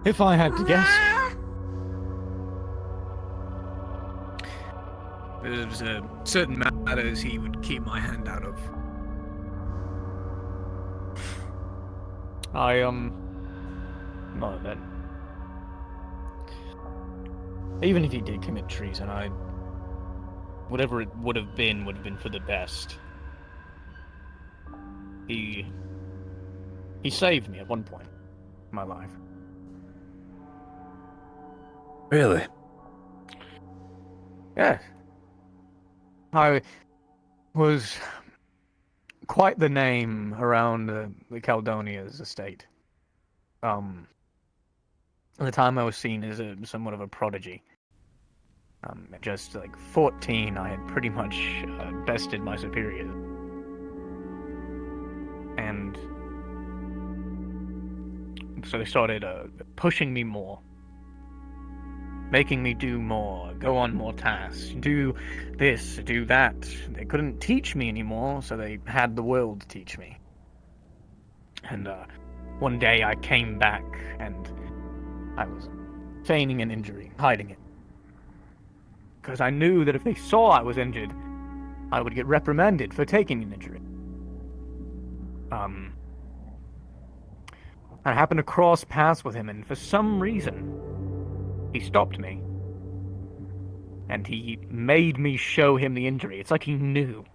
If I had to guess. There's certain matters he would keep my hand out of. No, then. Even if he did commit treason, whatever it would have been for the best. He saved me at one point in my life. Really? Yes. I was quite the name around the Caldonia's estate. At the time I was seen as somewhat of a prodigy. At just like 14, I had pretty much bested my superiors. And so they started pushing me more. Making me do more, go on more tasks, do this, do that. They couldn't teach me anymore, so they had the world teach me. And one day I came back, and I was feigning an injury, hiding it. Because I knew that if they saw I was injured, I would get reprimanded for taking an injury. I happened to cross paths with him, and for some reason, he stopped me. And he made me show him the injury. It's like he knew.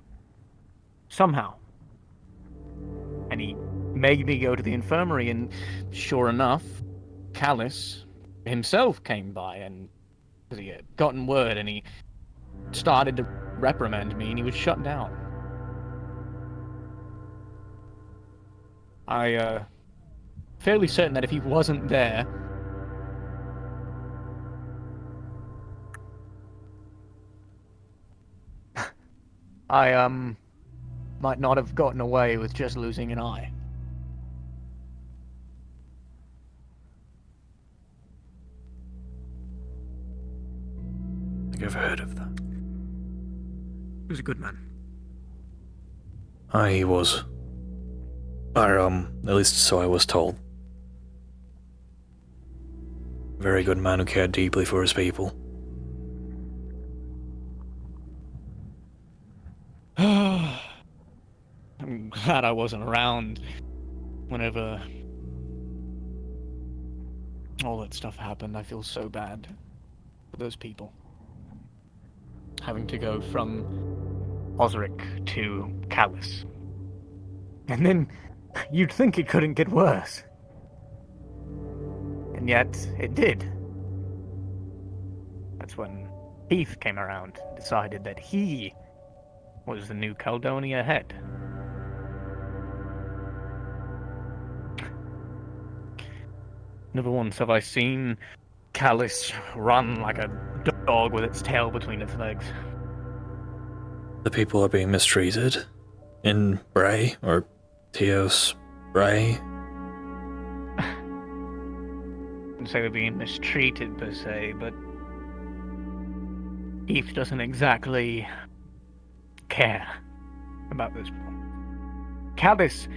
Somehow. And he made me go to the infirmary, and sure enough, Callus himself came by, and he had gotten word, and he started to reprimand me, and he was shut down. Fairly certain that if he wasn't there, I might not have gotten away with just losing an eye. I think I've heard of that. He was a good man. He was. Or, at least so I was told. Very good man who cared deeply for his people. I'm glad I wasn't around whenever all that stuff happened. I feel so bad for those people. Having to go from Osric to Callus. And then you'd think it couldn't get worse. And yet it did. That's when Heath came around and decided that he was the new Caledonia head. Never once have I seen Callus run like a dog with its tail between its legs. The people are being mistreated in Bray, or Teos Bray. I wouldn't say they're being mistreated per se, but Heath doesn't exactly care about those people. Callus,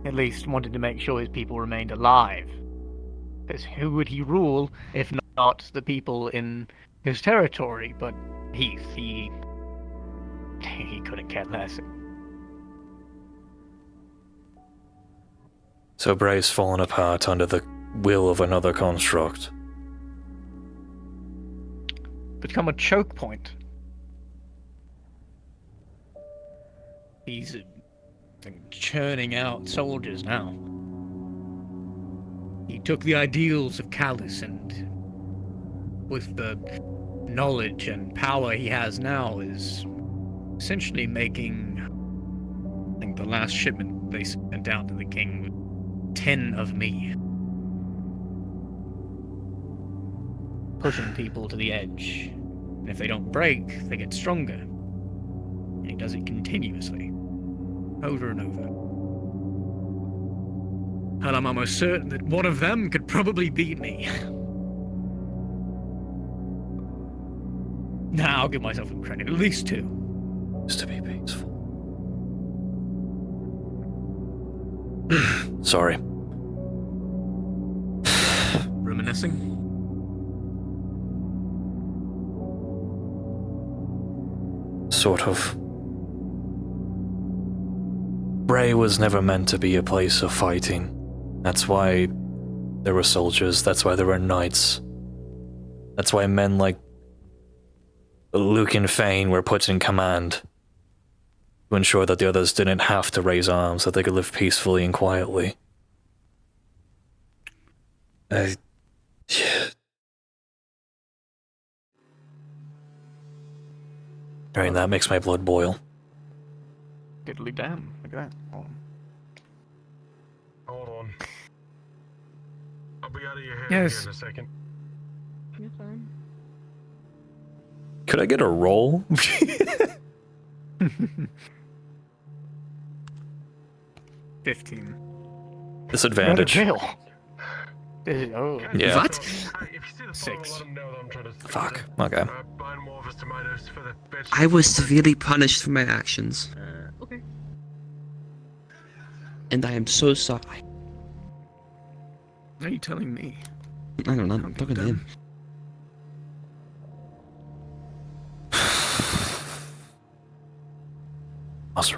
at least, wanted to make sure his people remained alive. Because who would he rule if not the people in his territory? But Heath, he couldn't care less. So Bray's fallen apart under the will of another construct. Become a choke point. He's and churning out soldiers now. He took the ideals of Callus and, with the knowledge and power he has now, is essentially making, I think the last shipment they sent out to the king, 10 of me. Pushing people to the edge. And if they don't break, they get stronger. And he does it continuously. Over and over. And I'm almost certain that one of them could probably beat me. Now I'll give myself some credit. At least 2. Just to be peaceful. Sorry. Reminiscing? Sort of. Bray was never meant to be a place of fighting. That's why there were soldiers, that's why there were knights. That's why men like Lucan Fayne were put in command to ensure that the others didn't have to raise arms, that they could live peacefully and quietly. Hearing that makes my blood boil. Diddly damn. Look at that. Hold on. I'll be out of your hair Yes. here in a second. You're fine. Could I get a roll? 15. Disadvantage. Oh. Yeah. What? 6. Fuck. Okay. I was severely punished for my actions. Okay. And I am so sorry. Are you telling me? I don't know, I'm talking to him.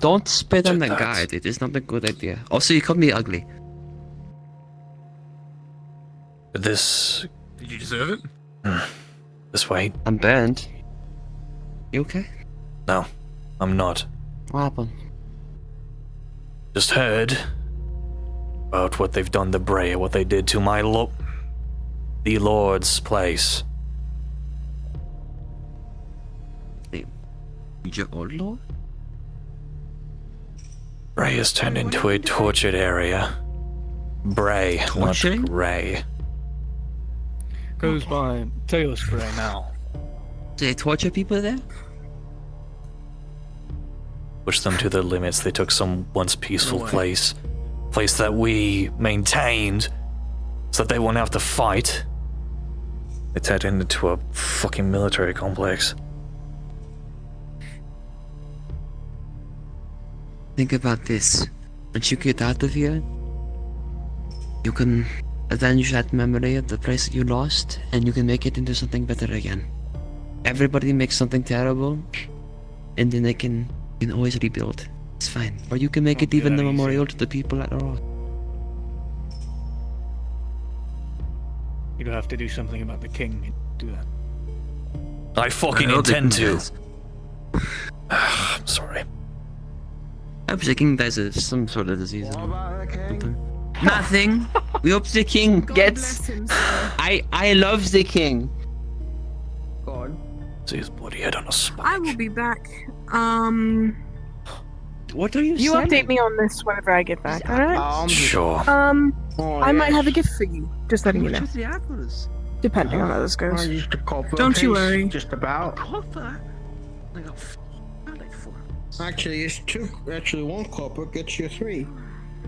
Don't spit on the guide, it is not a good idea. Also, you called me ugly. This... Did you deserve it? This way? I'm burned. You okay? No, I'm not. What happened? Just heard about what they've done to Bray, what they did to my the Lord's place. Your old lord? Bray has turned into a tortured area. Bray, Torturing? not Ray. Goes by Taylor Spray now. Do they torture people there? Pushed them to their limits. They took some once peaceful No way. place that we maintained, so that they won't have to fight. They turned it into a fucking military complex. Think about this. Once you get out of here, you can avenge that memory of the place that you lost, and you can make it into something better again. Everybody makes something terrible, and then they can always rebuild. It's fine. Or you can make it even a memorial to the people that are lost. You'd have to do something about the king to do that. I fucking intend to. I'm sorry. I hope the king dies of some sort of disease. Nothing. We hope the king gets. I love the king. God. See his bloody head on a spike. I will be back. What are you You saying? update me on this whenever I get back, alright? Sure. I might have a gift for you. Just letting you know. Depending on how this goes. Don't you worry. Just about. Copper? Actually, it's 2. Actually, 1 copper gets you 3.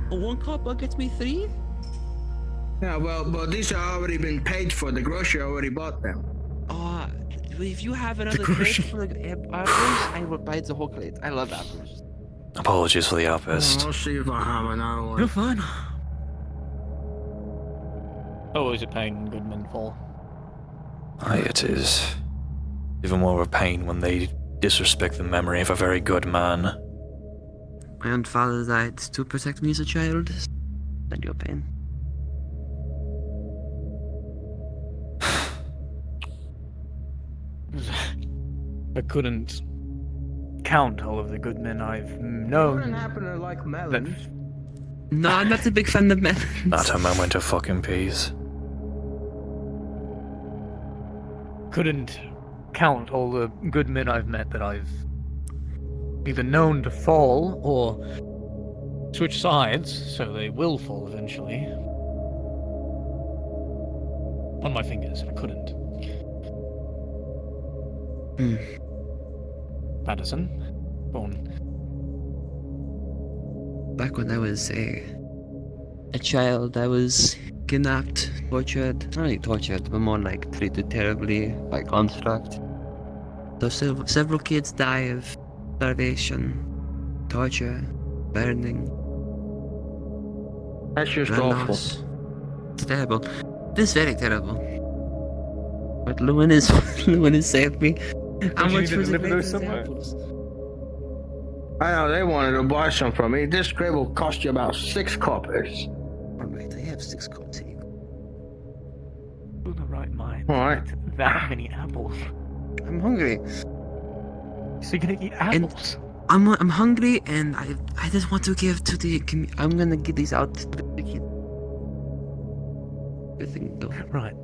1 copper gets me 3? Yeah, well, but these are already been paid for. The grocer already bought them. If you have another crate for the apples, I will buy the whole crate. I love apples. Apologies for the outburst. I'll see if I have another one. You're fine. Always a pain when good men fall. Aye, it is. Even more of a pain when they disrespect the memory of a very good man. My own father died to protect me as a child. And your pain. I couldn't count all of the good men I've Wouldn't known. happen to like That melons. No, I'm not a big fan of melons. Not a moment of fucking peace. couldn't count all the good men I've met that I've either known to fall or switch sides, so they will fall eventually. On my fingers, I couldn't. Patterson, born. Back when I was a child, I was kidnapped, tortured, not really tortured, but more like treated terribly by construct. So several kids die of starvation, torture, burning. That's just blood awful. loss. It's terrible. It is very terrible. But Luan is saved me. How Don't you much need to was it? deliver make those those somewhere? apples? I know they wanted to buy some from me. This script will cost you about 6 coppers. Alright, I have 6 coins here. Who in the right mind? Alright. That many apples. I'm hungry. So you're gonna eat apples? I'm hungry, and I just want to give to the I'm gonna give these out to the kid. Right.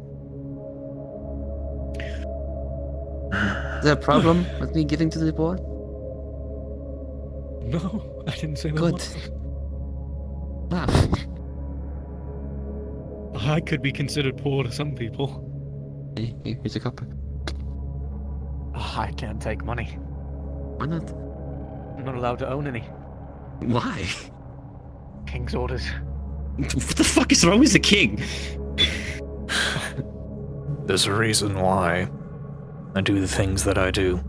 Is there a problem with me giving to the poor? No, I didn't say that. Good. I could be considered poor to some people. Here's a cup. I can't take money. Why not? I'm not allowed to own any. Why? King's orders. What the fuck is wrong with the king? There's a reason why I do the things that I do.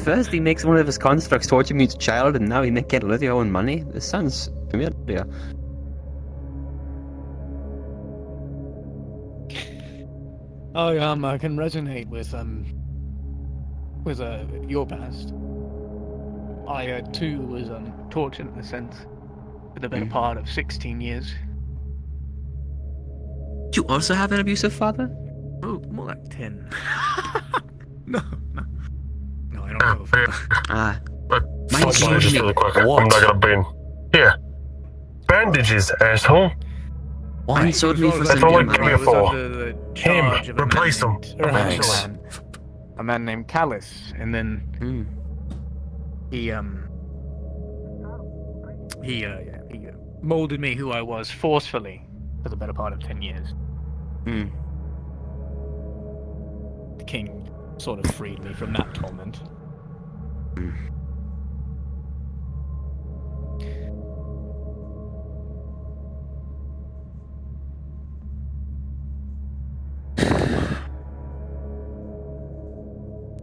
First he makes one of his constructs torture me as a child, and now he can't live your own money? This sounds familiar. I can resonate with your past. I too was tortured in a sense for the better part of 16 years. Do you also have an abusive father? Oh, more like 10. No, I don't know. Mine's Fine, just really quick. I'm not gonna bin. Here. Bandages, asshole. Why? Mine sold me for That's some all I money. give you for. Him, replace him. Thanks. A man named Callus, and then he molded me who I was forcefully for the better part of 10 years. The king sort of freed me from that torment.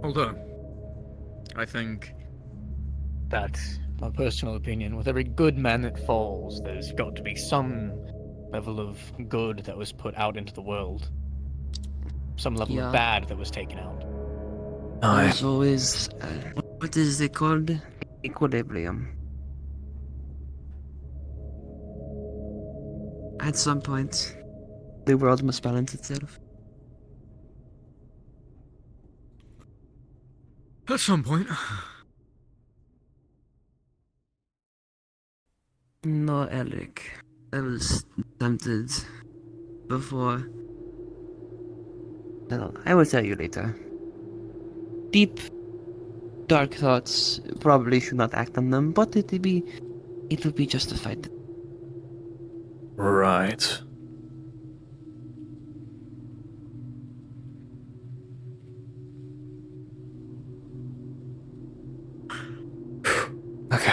Although, I think that's my personal opinion. With every good man that falls, there's got to be some level of good that was put out into the world. Some level Yeah. of bad that was taken out. There's always what is it called? Equilibrium. At some point, the world must balance itself. At some point. No, Alec. I was tempted before. I will tell you later. Deep, dark thoughts. Probably should not act on them, but it will be justified. Right. Okay.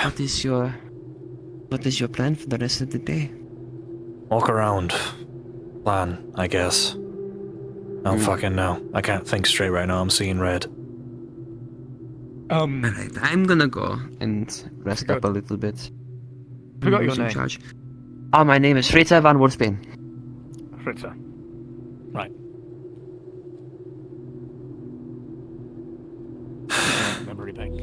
What is your plan for the rest of the day? Walk around. Plan, I guess. I don't fucking know. I can't think straight right now. I'm seeing red. Alright, I'm gonna go and rest up a little bit. Forgot your Who's in name. charge? Oh, my name is Fritza van Wolfsbane. Fritza. Right. Memory bank.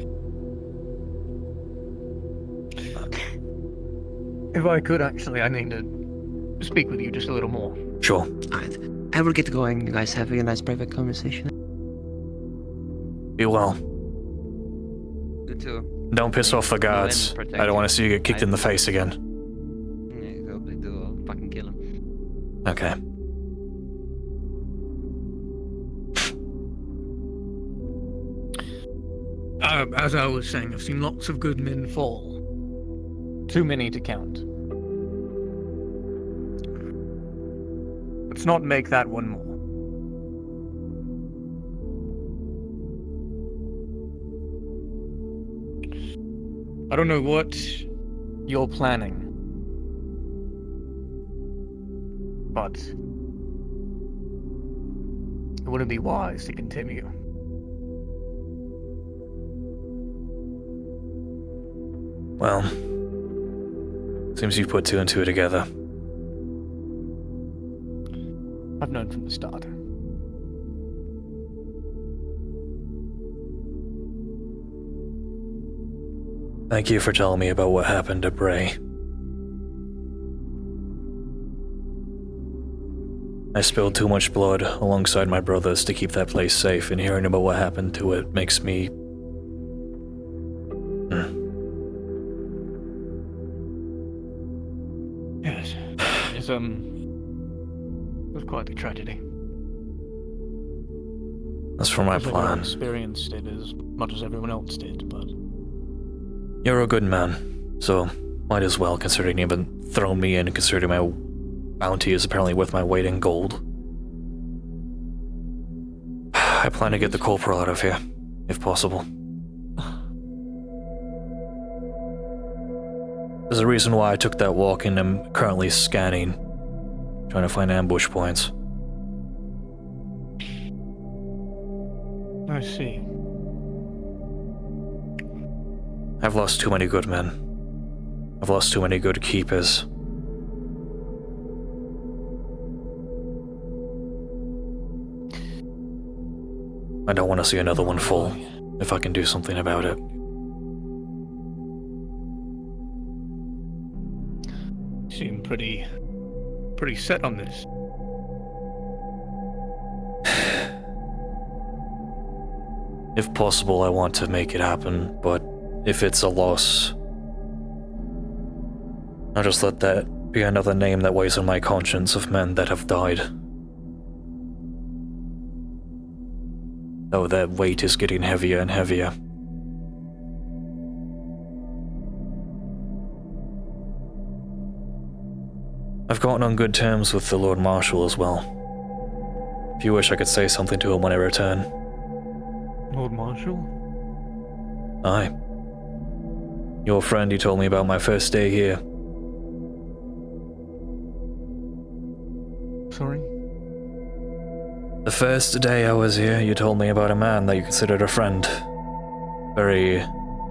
If I could, actually, I need to speak with you just a little more. Sure. Alright, I will get going. You guys have a nice private conversation. Be well. Don't piss off the guards. I don't want to see you get kicked in the face again. Yeah, hope they do. I'll fucking kill him. Okay. As I was saying, I've seen lots of good men fall. Too many to count. Let's not make that one more. I don't know what you're planning, but it wouldn't be wise to continue. Well, seems you've put two and two together. I've known from the start. Thank you for telling me about what happened at Bray. I spilled too much blood alongside my brothers to keep that place safe, and hearing about what happened to it makes me... Yes. It was quite a tragedy. That's for my I plan. experienced it as much as everyone else did, but... You're a good man, so might as well, considering you haven't thrown me in, considering my bounty is apparently worth my weight in gold. I plan to get the corporal out of here, if possible. There's a reason why I took that walk and am currently scanning, trying to find ambush points. I see. I've lost too many good men. I've lost too many good keepers. I don't want to see another one fall, if I can do something about it. You seem pretty set on this. If possible, I want to make it happen, but if it's a loss, I'll just let that be another name that weighs on my conscience of men that have died. Though that weight is getting heavier and heavier. I've gotten on good terms with the Lord Marshal as well. If you wish, I could say something to him when I return. Lord Marshal? Aye. Your friend, he told me about my first day here. Sorry? The first day I was here, you told me about a man that you considered a friend. Very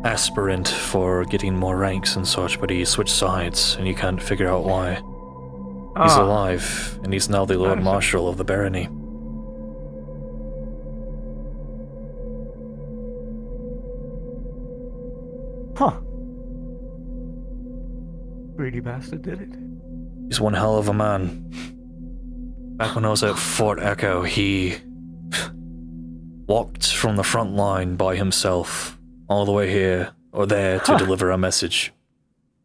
aspirant for getting more ranks and such, but he switched sides, and you can't figure out why. He's alive, and he's now the Lord Marshal of the barony. Huh. Greedy bastard did it. He's one hell of a man. Back when I was at Fort Echo, he walked from the front line by himself all the way here or there to deliver a message.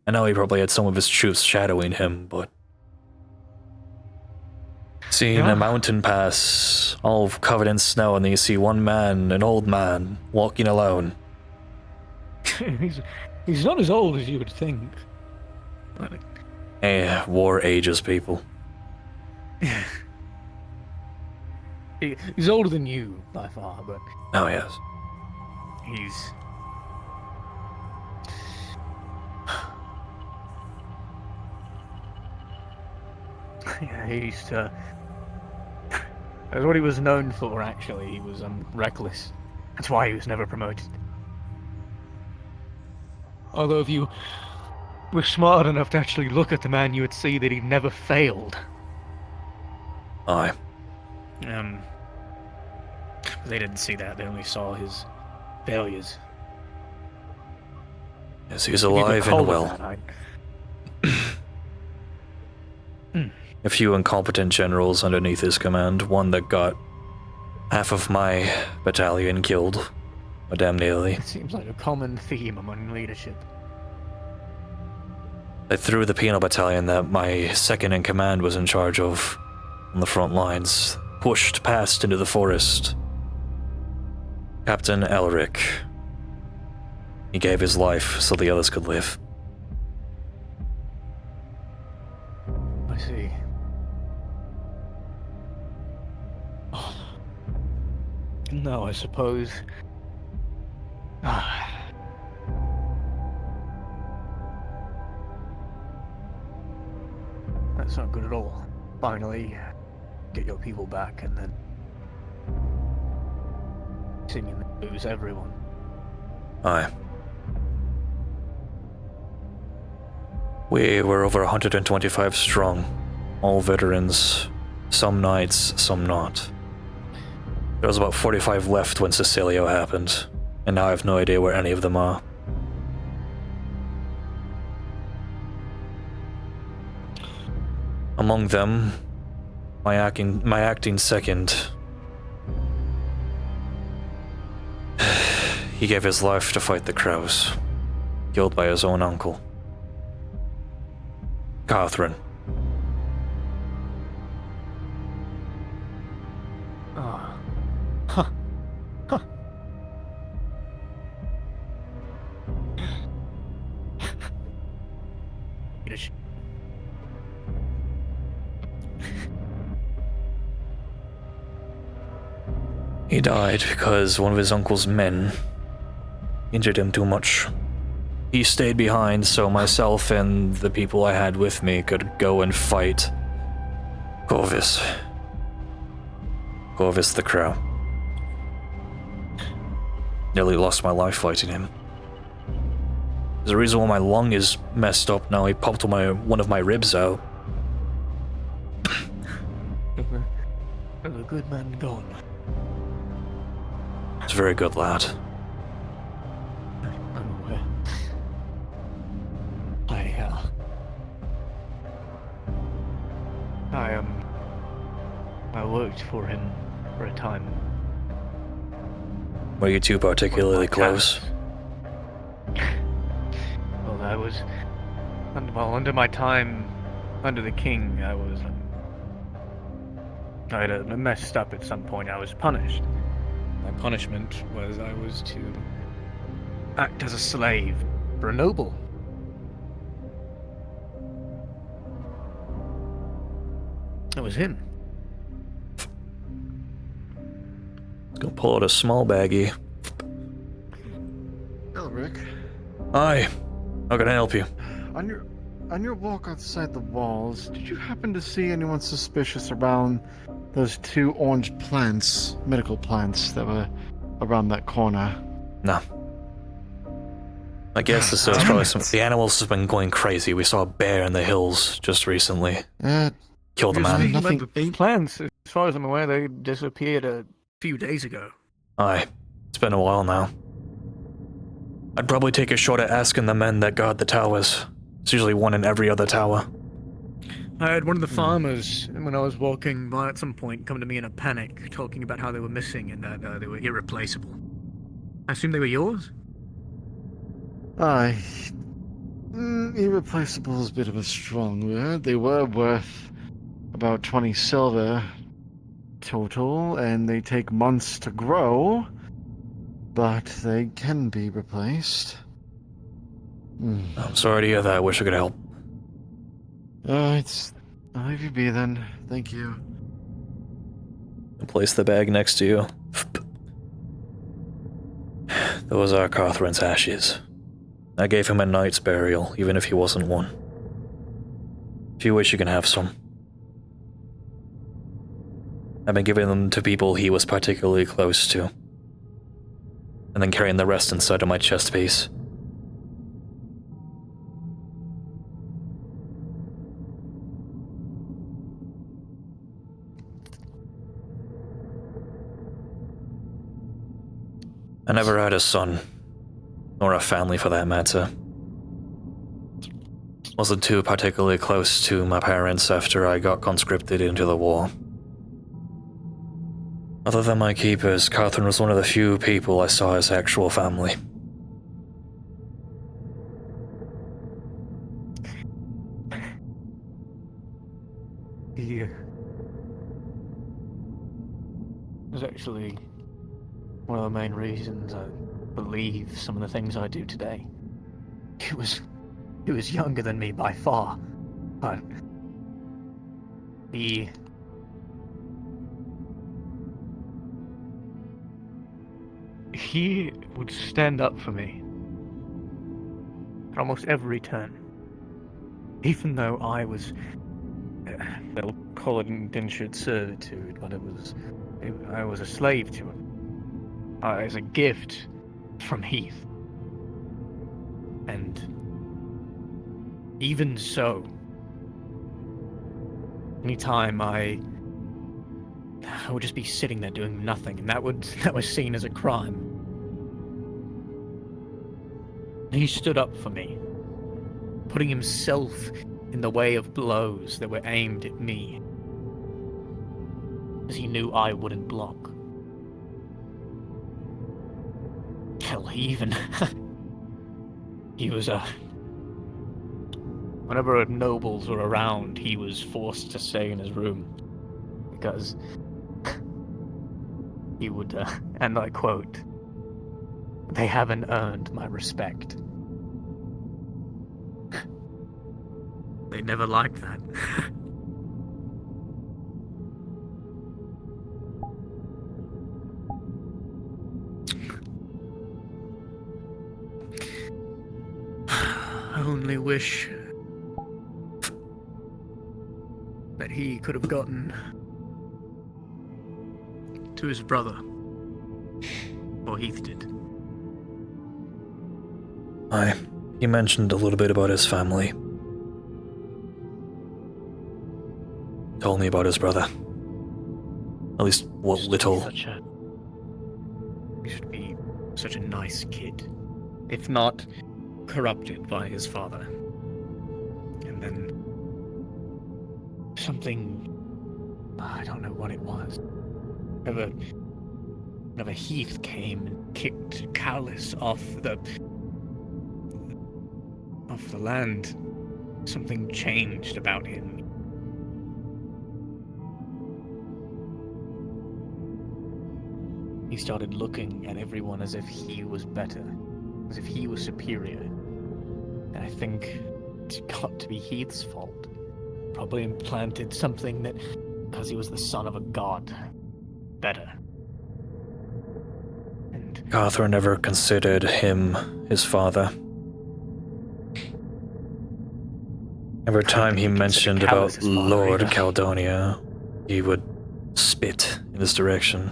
I know he probably had some of his troops shadowing him, but seeing a mountain pass all covered in snow, and then you see one man, an old man, walking alone. He's not as old as you would think. War ages people. He's older than you by far, but oh yes, he's yeah, he used to. That's what he was known for. Actually, he was reckless. That's why he was never promoted. Although if you were smart enough to actually look at the man, you would see that he never failed. Aye. They didn't see that. They only saw his failures. Yes, he's alive and well. A few incompetent generals underneath his command, one that got half of my battalion killed, or damn nearly. It seems like a common theme among leadership. I threw the penal battalion that my second in command was in charge of on the front lines, pushed past into the forest. Captain Elric. He gave his life so the others could live. I see. No, I suppose. That's not good at all. Finally, get your people back and then seemingly lose everyone. Aye. We were over 125 strong, all veterans, some knights, some not. There was about 45 left when Cecilio happened, and now I have no idea where any of them are. Among them, my acting second. He gave his life to fight the crows, killed by his own uncle. Catherine. He died because one of his uncle's men injured him too much. He stayed behind so myself and the people I had with me could go and fight Corvus. Corvus the Crow. Nearly lost my life fighting him. There's a reason why my lung is messed up now. He popped one of my ribs out. A good man gone. It's a very good lad. I'm aware. I worked for him for a time. Were you two particularly close? Well, I was... under my time under the king, I had messed up at some point. I was punished. My punishment was I was to act as a slave for a noble. It was him. Let's go pull out a small baggie. Elric, Aye. How can I help you? on your walk outside the walls, did you happen to see anyone suspicious around those two orange plants, medical plants that were around that corner? No. I guess this is probably the animals have been going crazy. We saw a bear in the hills just recently. Killed a man. The plants, as far as I'm aware, they disappeared a few days ago. Aye. It's been a while now. I'd probably take a shot at asking the men that guard the towers. It's usually one in every other tower. I had one of the farmers, when I was walking by at some point, come to me in a panic, talking about how they were missing and that they were irreplaceable. I assume they were yours? Aye. Irreplaceable is a bit of a strong word. They were worth about 20 silver total, and they take months to grow, but they can be replaced. I'm sorry to hear that. I wish I could help. I'll leave you be then. Thank you. I'll place the bag next to you. Those are Catherine's ashes. I gave him a knight's burial, even if he wasn't one. If you wish, you can have some. I've been giving them to people he was particularly close to, and then carrying the rest inside of my chest piece. I never had a son, or a family for that matter. Wasn't too particularly close to my parents after I got conscripted into the war. Other than my keepers, Catherine was one of the few people I saw as actual family. He was actually one of the main reasons I believe some of the things I do today. He was younger than me by far, but he would stand up for me at almost every turn, even though I was, they'll call it indentured servitude, but I was a slave to him, as a gift from Heath. And even so, anytime I would just be sitting there doing nothing, and that was seen as a crime. He stood up for me, putting himself in the way of blows that were aimed at me, as he knew I wouldn't block. Hell, he was whenever nobles were around, he was forced to stay in his room, because he would, and I quote, "They haven't earned my respect." They never liked that. I only wish that he could have gotten to his brother, or Heath did. He mentioned a little bit about his family. Told me about his brother. At least what little. He should be such a nice kid, if not corrupted by his father. And then something, I don't know what it was. Whenever Heath came and kicked Callus off the land, something changed about him. He started looking at everyone as if he was better, as if he was superior. And I think it's got to be Heath's fault. Probably implanted something that, because he was the son of a god, better. Catherine never considered him his father. Every time he mentioned about Lord Caldonia, he would spit in his direction.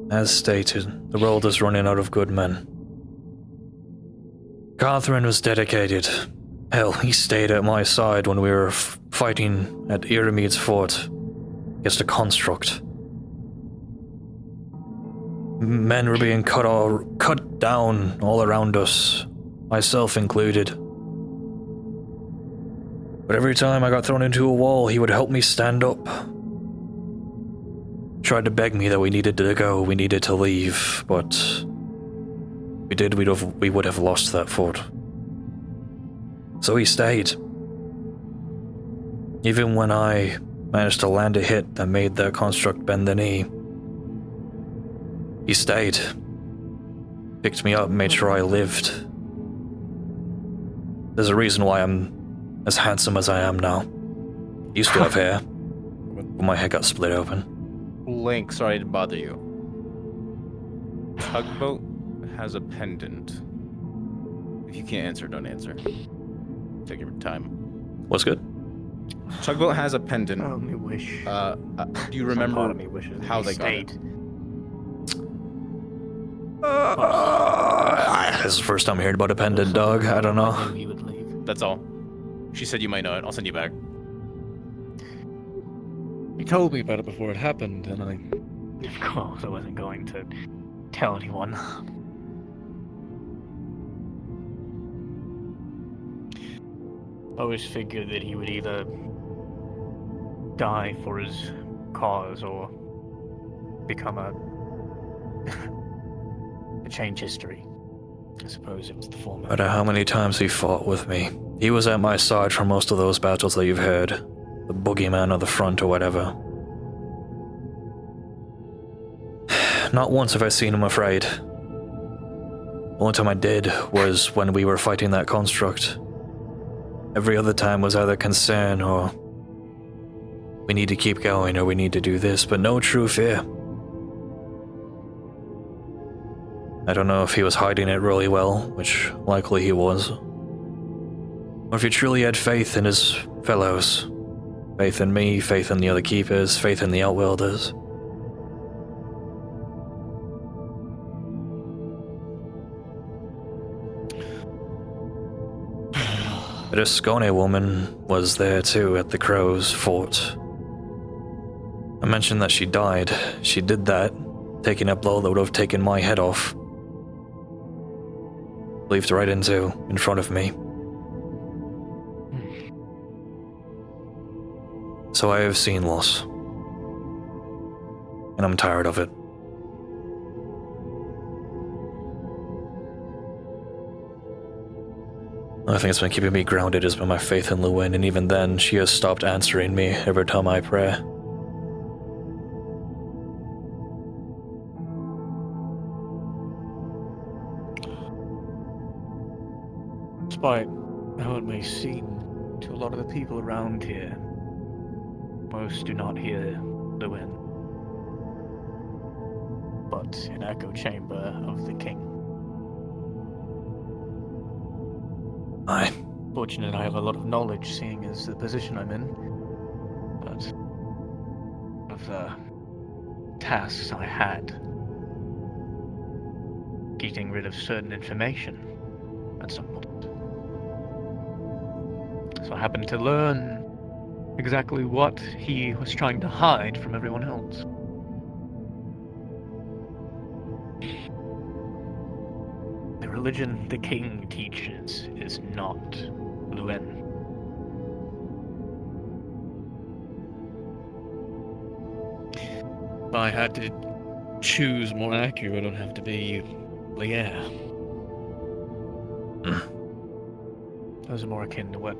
As stated, the world is running out of good men. Catherine was dedicated. Hell, he stayed at my side when we were fighting at Iramede's fort against a construct. Men were being cut down all around us, myself included. But every time I got thrown into a wall, he would help me stand up. Tried to beg me that we needed to go, we needed to leave, but we would have lost that fort. So he stayed. Even when I managed to land a hit that made the construct bend the knee, he stayed. Picked me up, made sure I lived. There's a reason why I'm as handsome as I am now. Used to have hair, but my head got split open. Link, sorry to bother you. Tugboat has a pendant. If you can't answer, don't answer. Take your time. What's good? Tugboat has a pendant. I only wish. Do you remember how they got it? This is the first time hearing about a pendant, dog. I don't know. That's all. She said you might know it. I'll send you back. He told me about it before it happened, and of course, I wasn't going to tell anyone. I always figured that he would either die for his cause or become to change history. I suppose it was the former. No matter how many times he fought with me, he was at my side for most of those battles that you've heard. The boogeyman of the front or whatever. Not once have I seen him afraid. The only time I did was when we were fighting that construct. Every other time was either concern or we need to keep going or we need to do this, but no true fear. I don't know if he was hiding it really well, which likely he was, or if he truly had faith in his fellows. Faith in me, faith in the other keepers, faith in the Outworlders. The Ascone woman was there too at the Crow's fort. I mentioned that she died. She did that, taking a blow that would have taken my head off. Leaped right in front of me. So I have seen loss. And I'm tired of it. The only thing that's been keeping me grounded has been my faith in Luan, and even then, she has stopped answering me every time I pray. Despite how it may seem to a lot of the people around here, most do not hear Luan, but an echo chamber of the king. Aye. Fortunately, I have a lot of knowledge, seeing as the position I'm in, but of the tasks I had, getting rid of certain information at some point. So I happened to learn exactly what he was trying to hide from everyone else. The religion the king teaches is not Luan. If I had to choose more accurate, it would have to be Lier. Those are more akin to what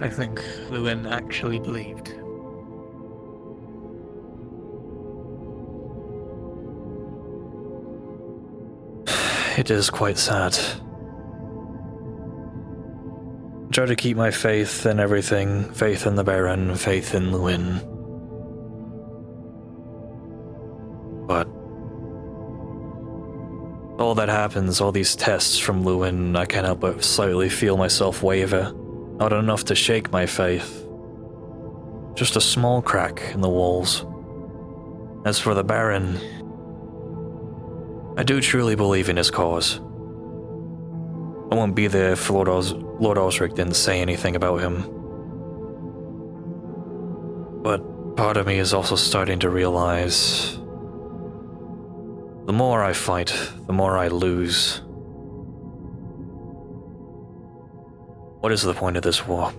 I think Luan actually believed. It is quite sad. I try to keep my faith in everything, faith in the Baron, faith in Luan. But all that happens, all these tests from Luan, I can't help but slightly feel myself waver. Not enough to shake my faith. Just a small crack in the walls. As for the Baron, I do truly believe in his cause. I won't be there if Lord Osric didn't say anything about him. But part of me is also starting to realize the more I fight, the more I lose. What is the point of this war?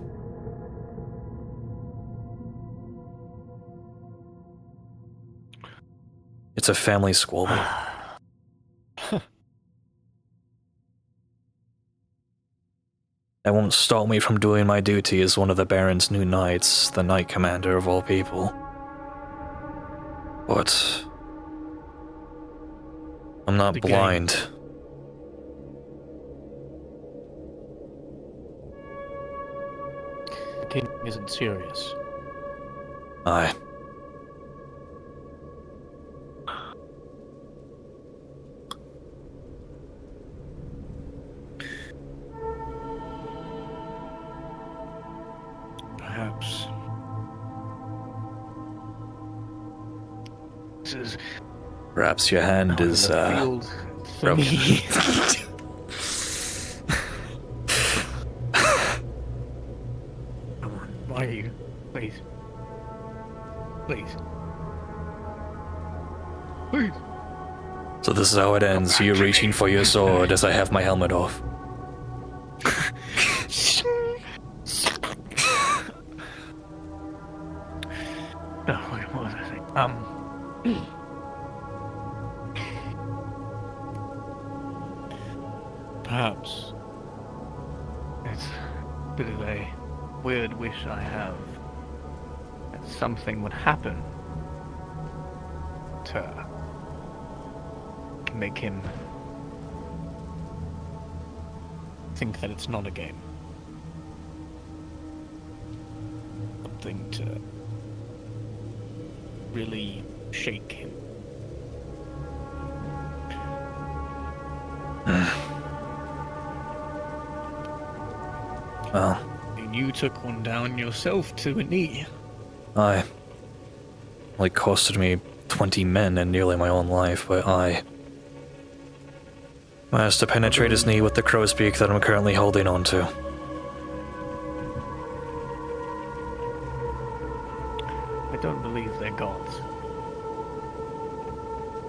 It's a family squabble. That won't stop me from doing my duty as one of the Baron's new knights, the Knight Commander of all people. But I'm not blind. The king isn't serious. Aye. Perhaps this is Perhaps your hand is, field for broken. me. Come on, why are you? Please. Please. Please. So this is how it ends, you reaching for your sword as I have my helmet off. Perhaps it's a bit of a weird wish I have that something would happen to make him think that it's not a game. Something to really shake him. Well, And you took one down yourself to a knee. aye. Like, costed me 20 men and nearly my own life, but I managed to penetrate his knee with the crow's beak that I'm currently holding on to. I don't believe they're gods.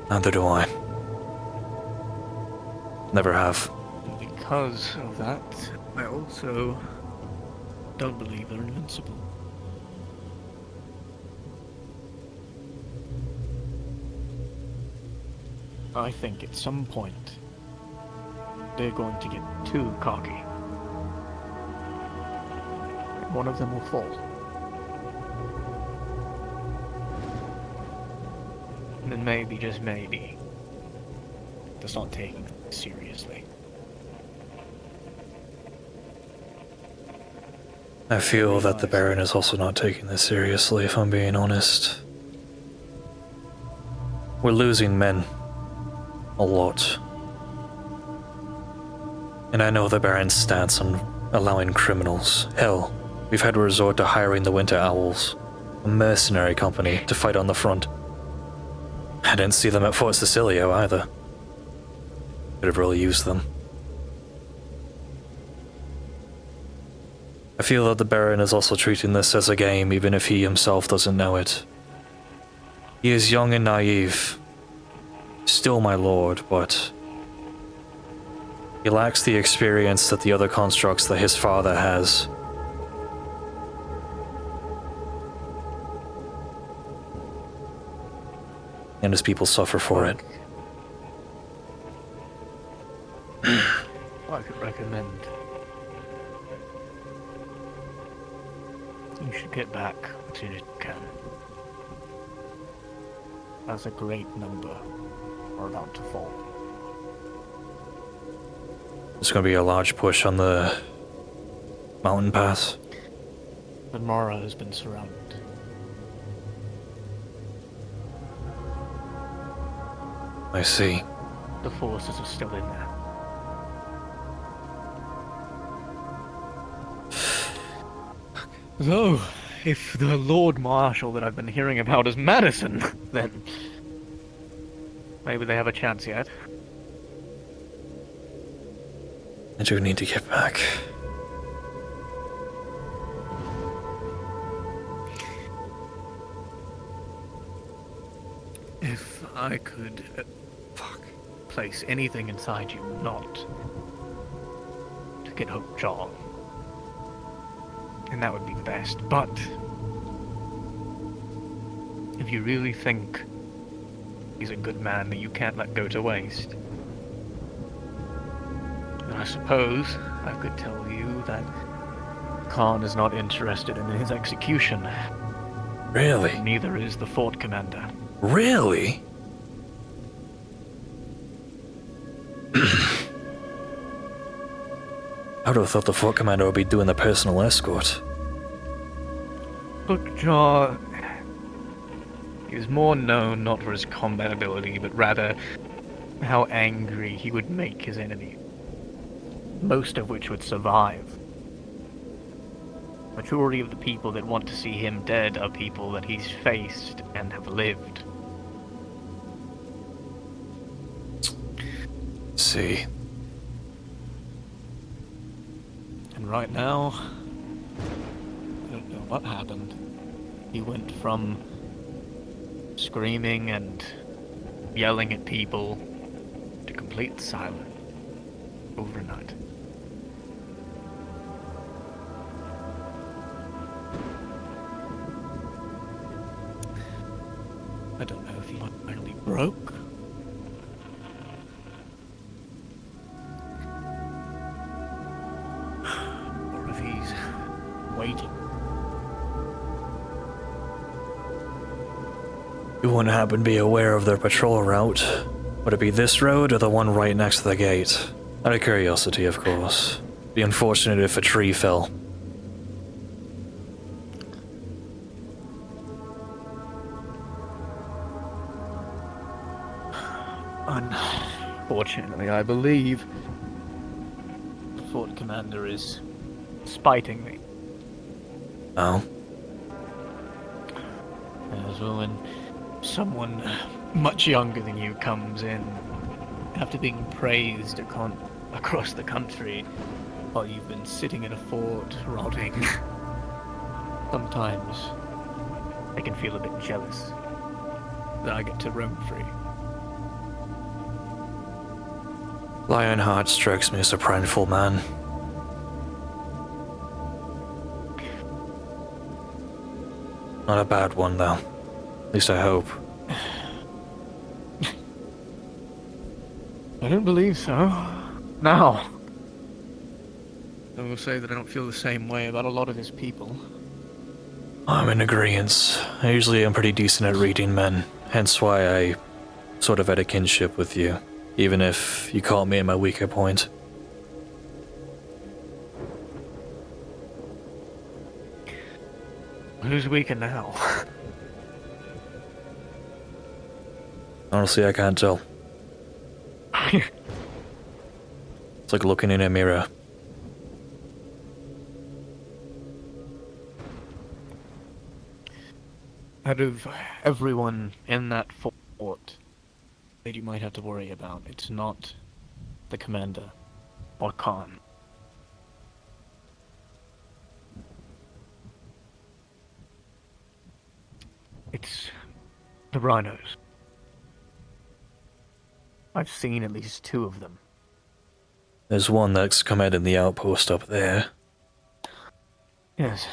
Neither do I. Never have. Because of that, I also don't believe they're invincible. I think at some point they're going to get too cocky. One of them will fall. And then maybe, just maybe, they'll start taking it seriously. I feel that the Baron is also not taking this seriously, if I'm being honest. We're losing men. A lot. And I know the Baron's stance on allowing criminals. Hell, we've had to resort to hiring the Winter Owls, a mercenary company, to fight on the front. I didn't see them at Fort Cecilio either. Could have really used them. I feel that the Baron is also treating this as a game, even if he himself doesn't know it. He is young and naive. Still my lord, but he lacks the experience that the other constructs that his father has. And his people suffer for it. I could recommend you should get back as soon as you can. That's a great number are about to fall. There's going to be a large push on the mountain pass. But Mara has been surrounded. I see. The forces are still in there. So, if the Lord Marshal that I've been hearing about is Madison, then maybe they have a chance yet. I do need to get back. If I could place anything inside you, not to get Hookjaw, and that would be the best. But if you really think he's a good man that you can't let go to waste, then I suppose I could tell you that Khan is not interested in his execution. Really? Neither is the fort commander. Really? I would have thought the fort commander would be doing the personal escort. Hookjaw is more known not for his combat ability, but rather how angry he would make his enemy, most of which would survive. Majority of the people that want to see him dead are people that he's faced and have lived. See. And right now, I don't know what happened. He went from screaming and yelling at people to complete silence overnight. waiting. You wouldn't happen to be aware of their patrol route? Would it be this road or the one right next to the gate? Out of curiosity, of course. Be unfortunate if a tree fell. Unfortunately, I believe the Fort Commander is spiting me. Oh? As well, when someone much younger than you comes in, after being praised across the country, while you've been sitting in a fort, rotting, sometimes I can feel a bit jealous that I get to roam free. Lionheart strikes me as a prideful man. Not a bad one, though. At least I hope. I don't believe so. Now, I will say that I don't feel the same way about a lot of his people. I'm in agreeance. I usually am pretty decent at reading men, hence why I sort of had a kinship with you, even if you caught me at my weaker point. Who's weaker now? Honestly, I can't tell. It's like looking in a mirror. Out of everyone in that fort that you might have to worry about, it's not the commander or Khan. It's the rhinos. I've seen at least 2 of them. There's one that's commanding the outpost up there. Yes.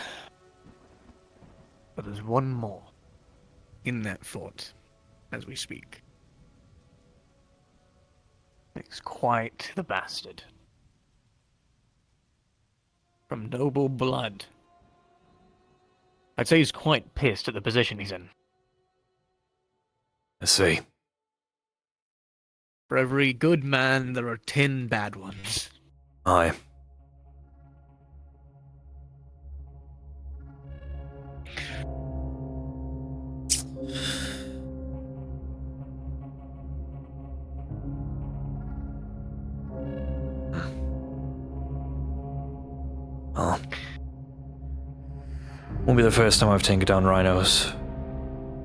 But there's one more in that fort as we speak. He's quite the bastard. From noble blood. I'd say he's quite pissed at the position he's in. I see. For every good man, there are 10 bad ones. Aye. Well, won't be the first time I've taken down rhinos.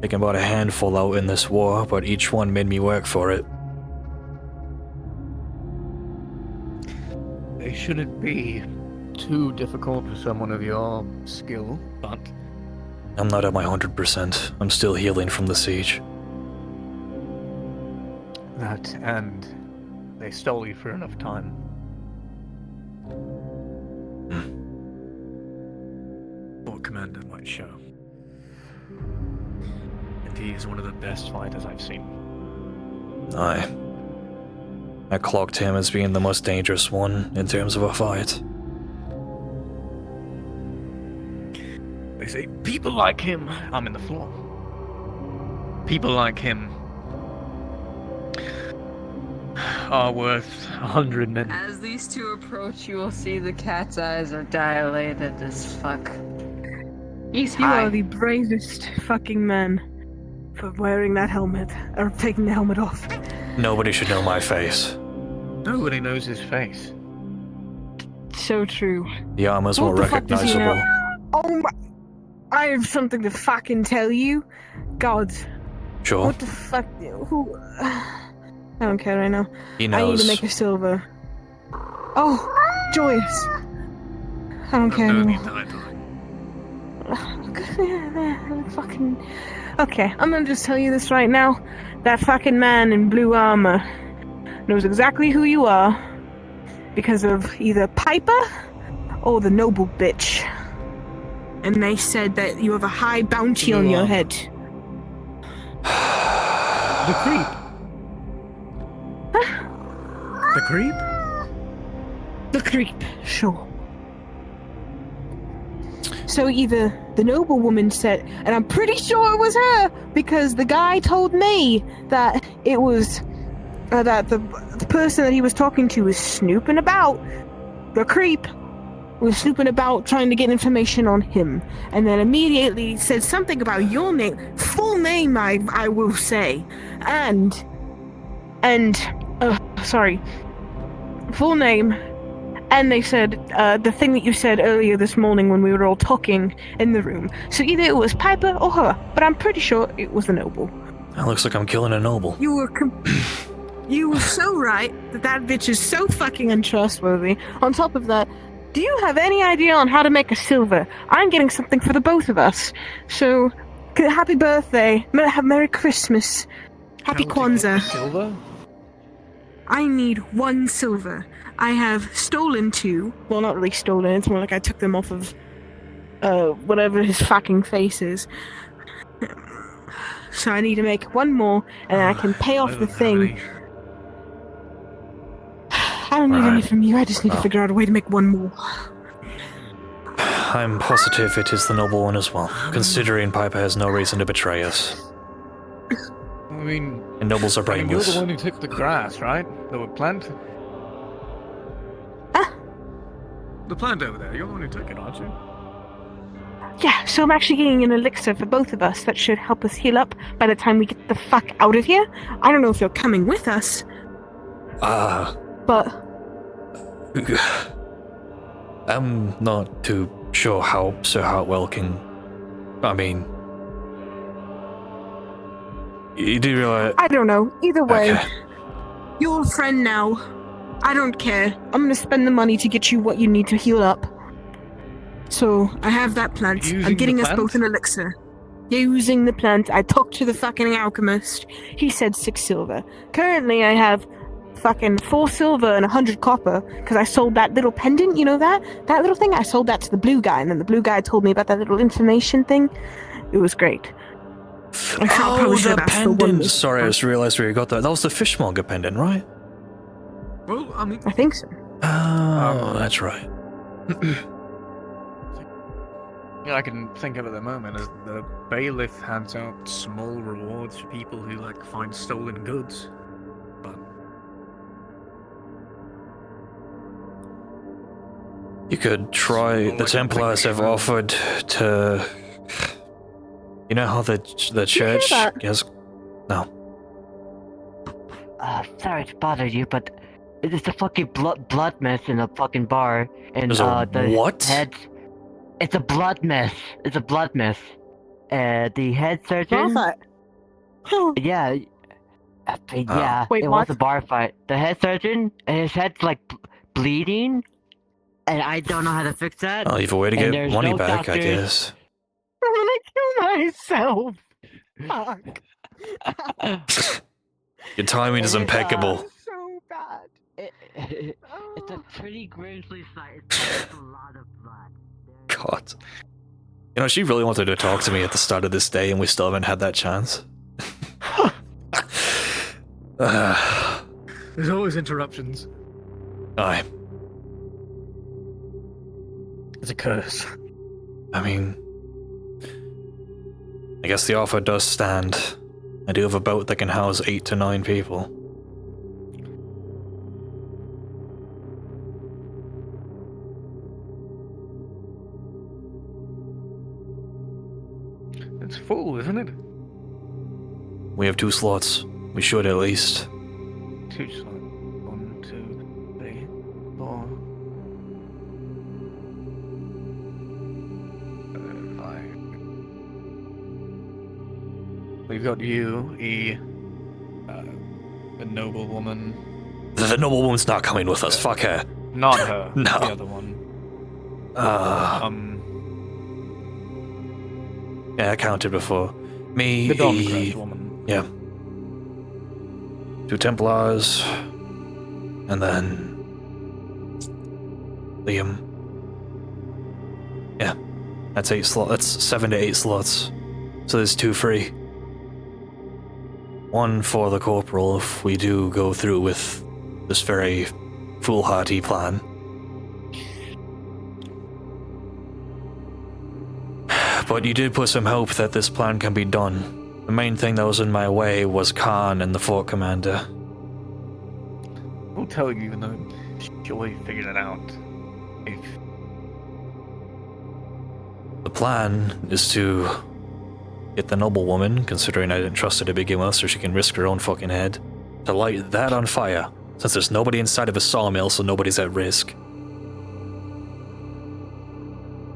Taken about a handful out in this war, but each one made me work for it. They shouldn't be too difficult for someone of your skill, but... I'm not at my 100%. I'm still healing from the siege. That, and they stole you for enough time. Fort Commander might show. And he is one of the best fighters I've seen. Aye. I clocked him as being the most dangerous one in terms of a fight. They say people like him, I'm in the floor. People like him are worth 100 men. As these 2 approach, you will see the cat's eyes are dilated as fuck. He's You high. are the bravest fucking man for wearing that helmet, or taking the helmet off. Nobody should know my face. Nobody knows his face. So true. The armor's more What the fuck does he recognizable. know? Oh my... I have something to fucking tell you. God. Sure. What the fuck? Who... I don't care right now. He I need knows. to make a silver. Oh, joyous. I don't care anymore. Fucking... Okay, I'm gonna just tell you this right now. That fucking man in blue armor knows exactly who you are because of either Piper or the noble bitch. And they said that you have a high bounty on your head. The creep. The creep? The creep, sure. So either the noblewoman said, and I'm pretty sure it was her, because the guy told me that it was, that the person that he was talking to was snooping about, the creep was snooping about trying to get information on him, and then immediately said something about your name, full name I will say, full name, and they said the thing that you said earlier this morning when we were all talking in the room. So either it was Piper or her, but I'm pretty sure it was the noble. That looks like I'm killing a noble. You were so right that bitch is so fucking untrustworthy. On top of that, do you have any idea on how to make a silver? I'm getting something for the both of us. So, happy birthday. Merry Christmas. Happy Kwanzaa. Silver? I need 1 silver. I have stolen 2. Well, not really stolen. It's more like I took them off of, whatever his fucking face is. So I need to make 1 more, and I can pay off the thing. I don't need any from you, I just need to figure out a way to make 1 more. I'm positive it is the noble one as well, considering Piper has no reason to betray us. I mean... And nobles are brainless. You're the one who took the grass, right? The plant? The plant over there, you're the one who took it, aren't you? Yeah, so I'm actually getting an elixir for both of us that should help us heal up by the time we get the fuck out of here. I don't know if you're coming with us. But... I'm not too sure how Sir Hartwell can... I mean... You do realize... I don't know. Either way, okay. You're a friend now. I don't care. I'm gonna spend the money to get you what you need to heal up. So, I have that plant. I'm getting us both an elixir. Using the plant, I talked to the fucking alchemist. He said 6 silver. Currently, I have fucking 4 silver and 100 copper, because I sold that little pendant, you know that? That little thing? I sold that to the blue guy, and then the blue guy told me about that little information thing. It was great. The pendant! Sorry, I just realized where you got that. That was the fishmonger pendant, right? Well, I mean... I think so. Oh, that's right. Yeah, I can think of at the moment as the bailiff hands out small rewards for people who, like, find stolen goods. But... You could try... The Templars have offered to... You know how the church has... No. Sorry to bother you, but it's a fucking blood mess in a fucking bar. And There's a the what? head... It's a blood mess. It's a blood mess. The head surgeon... Yeah. Yeah, Wait, it what? was a bar fight. The head surgeon, his head's like bleeding, and I don't know how to fix that. I'll leave a way to and get there's money no back, I doctors. guess. I'm gonna kill myself. Fuck. Your timing is impeccable. So bad. It's a pretty grisly sight. It's a lot of blood. God. You know, she really wanted to talk to me at the start of this day, and we still haven't had that chance. There's always interruptions. Aye. It's a curse. I mean... I guess the offer does stand. I do have a boat that can house 8 to 9 people. It's full, isn't it? We have 2 slots. We should at least. 2 slots. 1, 2, 3, 4. 5. We've got you, the noble woman. The noble woman's not coming with us. Fuck her. Not her. No. The other one. Yeah, I counted before. Me, The Dawn-Crest woman. Yeah. 2 Templars. And then... Liam. Yeah. That's 8 slots. That's 7 to 8 slots. So there's 2 free. 1 for the corporal if we do go through with this very foolhardy plan. But you did put some hope that this plan can be done. The main thing that was in my way was Khan and the fort commander. We'll tell you, even though Joy figured it out. If the plan is to get the noblewoman, considering I didn't trust her to begin with, so she can risk her own fucking head, to light that on fire, since there's nobody inside of a sawmill, so nobody's at risk.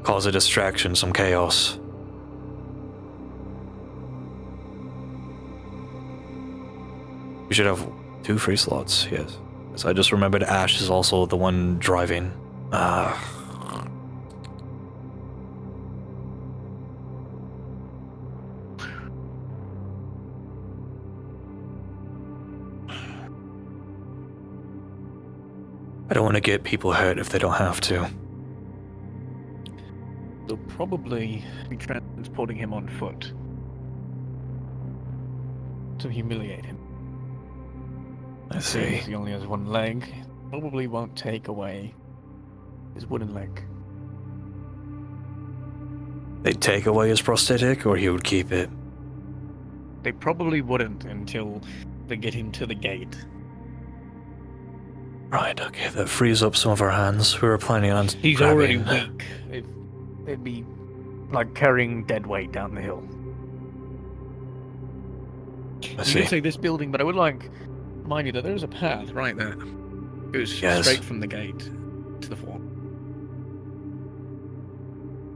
Cause a distraction, some chaos. We should have 2 free slots, yes. So I just remembered Ash is also the one driving. I don't want to get people hurt if they don't have to. they'll probably be transporting him on foot to humiliate him. I see. He only has one leg. Probably won't take away his wooden leg. They'd take away his prosthetic, or he would keep it? They probably wouldn't until they get him to the gate. Right, okay, that frees up some of our hands. We were planning on He's already weak. It'd be like carrying dead weight down the hill. I You see. did say this building, but I would like to remind you that there's a path right there. It goes straight from the gate to the fort.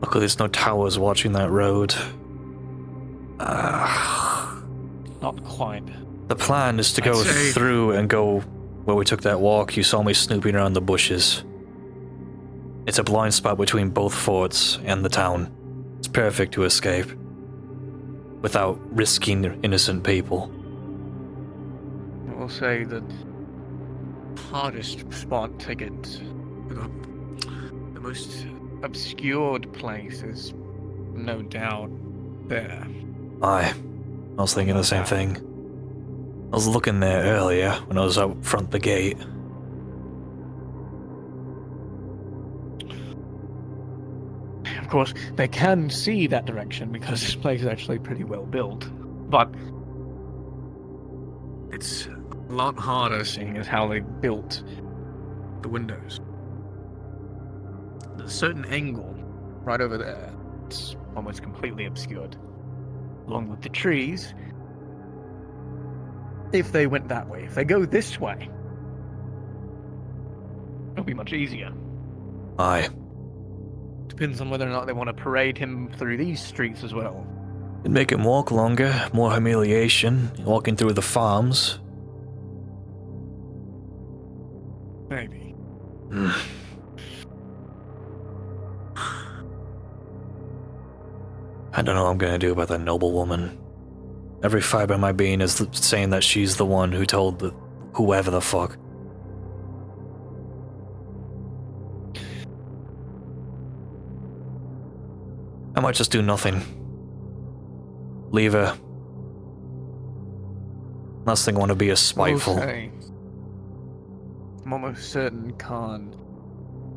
Luckily there's no towers watching that road. Not quite. The plan is to go through and go where we took that walk. You saw me snooping around the bushes. It's a blind spot between both forts and the town. It's perfect to escape without risking innocent people. I will say that hardest spot to get the most obscured place is no doubt there. I was thinking the same thing. I was looking there earlier when I was out front the gate. Of course, they can see that direction because this place is actually pretty well built, but it's a lot harder seeing as how they built the windows. There's a certain angle right over there. It's almost completely obscured, along with the trees. If they went that way, if they go this way, it'll be much easier. Aye. Depends on whether or not they want to parade him through these streets as well. It'd make him walk longer, more humiliation, walking through the farms. Maybe. I don't know what I'm gonna do about that noblewoman. Every fiber of my being is saying that she's the one who told whoever the fuck. I might just do nothing. Leave her. Last thing I want to be is spiteful. I'm almost certain Khan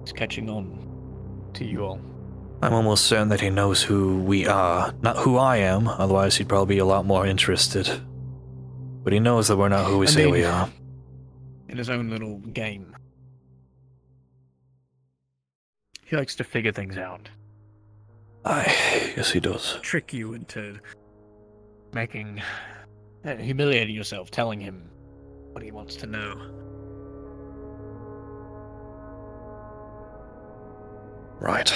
is catching on to you all. I'm almost certain that he knows who we are. Not who I am, otherwise he'd probably be a lot more interested. But he knows that we're not who we say we are. In his own little game. He likes to figure things out. Yes he does. Trick you into humiliating yourself, telling him what he wants to know. Right.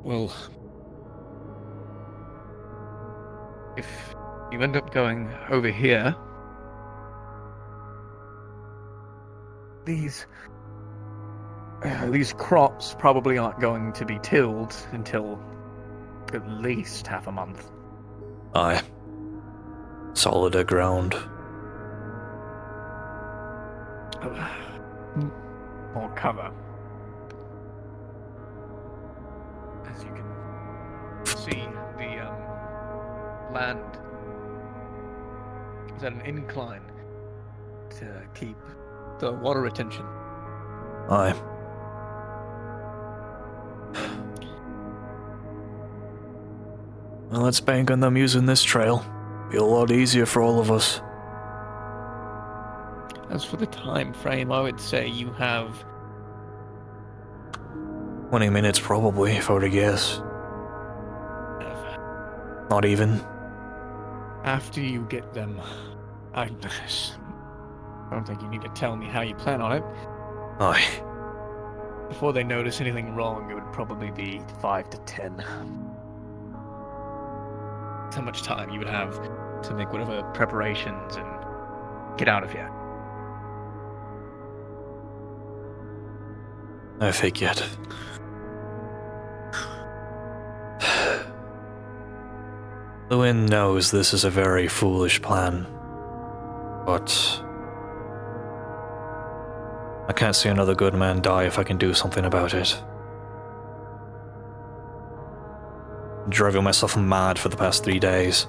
Well, if you end up going over here, these crops probably aren't going to be tilled until at least half a month. Aye. Solider ground. More cover. As you can see, the land is at an incline to keep the water retention. Aye. Well, let's bank on them using this trail. Be a lot easier for all of us. As for the time frame, I would say you have 20 minutes probably, if I were to guess. Not even. after you get them. I don't think you need to tell me how you plan on it. Aye. Before they notice anything wrong, it would probably be 5 to 10. That's how much time you would have to make whatever preparations and get out of here. I figured. Lucan knows this is a very foolish plan, but I can't see another good man die if I can do something about it. I'm driving myself mad for the past 3 days.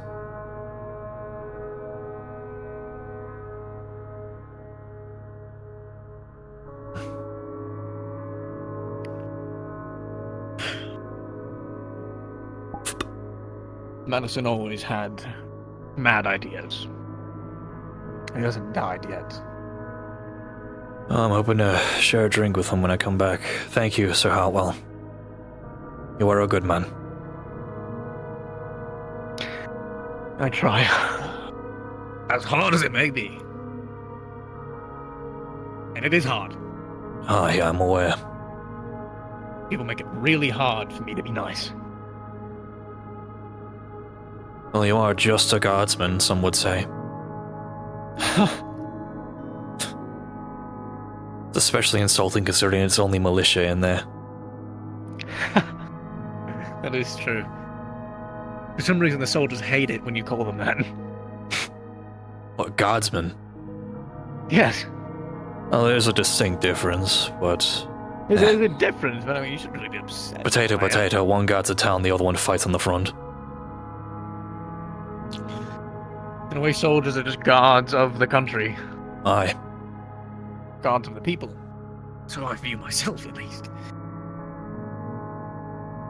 Madison always had mad ideas. He hasn't died yet. I'm hoping to share a drink with him when I come back. Thank you, Sir Hartwell. You are a good man. I try. As hard as it may be. And it is hard. Aye, I'm aware. People make it really hard for me to be nice. Well, you are just a guardsman, some would say. It's especially insulting considering it's only militia in there. That is true. For some reason, the soldiers hate it when you call them that. What, guardsmen? Yes. Well, there's a distinct difference, but... There's a difference, but I mean, you shouldn't really be upset. Potato, potato. One guards a town, the other one fights on the front. In a way, soldiers are just guards of the country. Aye. Guards of the people. So I view myself, at least.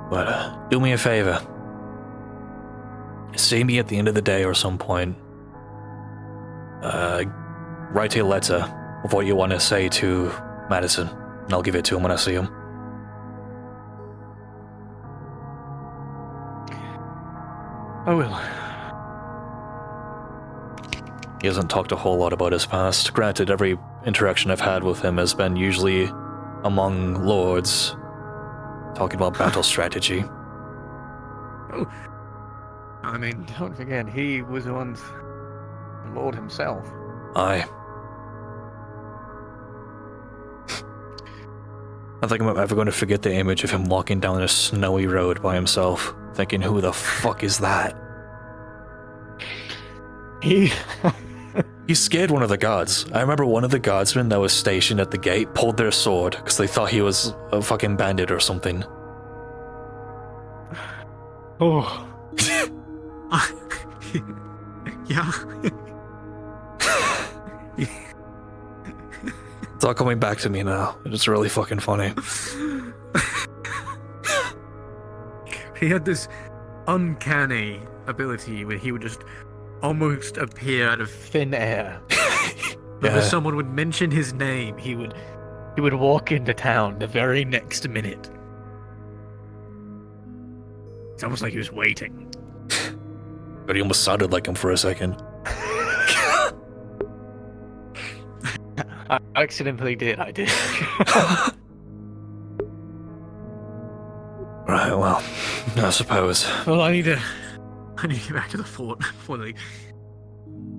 But, do me a favor. See me at the end of the day or some point. Write a letter of what you want to say to Madison, and I'll give it to him when I see him. I will. He hasn't talked a whole lot about his past. Granted, every interaction I've had with him has been usually among lords, talking about battle strategy. Oh. I mean, don't forget, he was the one Lord himself. Aye. I think I'm ever going to forget the image of him walking down a snowy road by himself, thinking, who the fuck is that? He scared one of the guards. I remember one of the guardsmen that was stationed at the gate pulled their sword because they thought he was a fucking bandit or something. Oh. Yeah. It's all coming back to me now. It's really fucking funny. He had this uncanny ability where he would just almost appear out of thin air. Whenever someone would mention his name, he would walk into town the very next minute. It's almost like he was waiting. But he almost sounded like him for a second. I accidentally did, I did. Right, well, I suppose. Well, I need to get back to the fort before they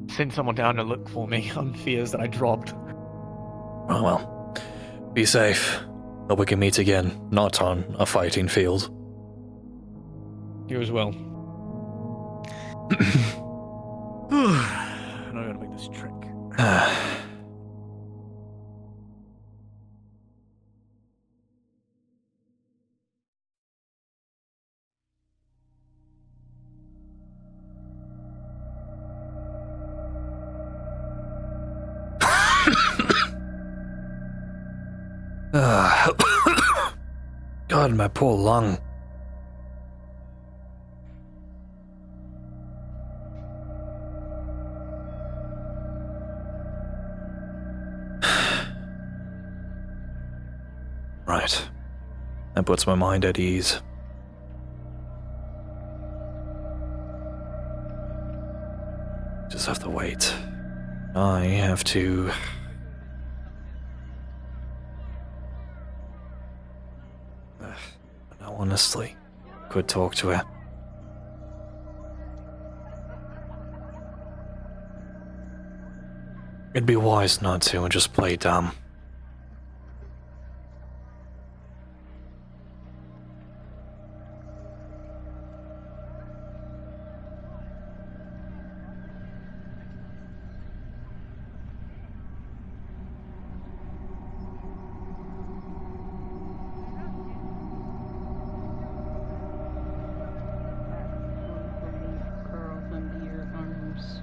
send someone down to look for me on fears that I dropped. Oh well. Be safe. Hope we can meet again, not on a fighting field. You as well. I gotta make this trick. God, my poor lung. Right. That puts my mind at ease. Just have to wait. I have to... I honestly could talk to her. It'd be wise not to and just play dumb. Curls under your arms.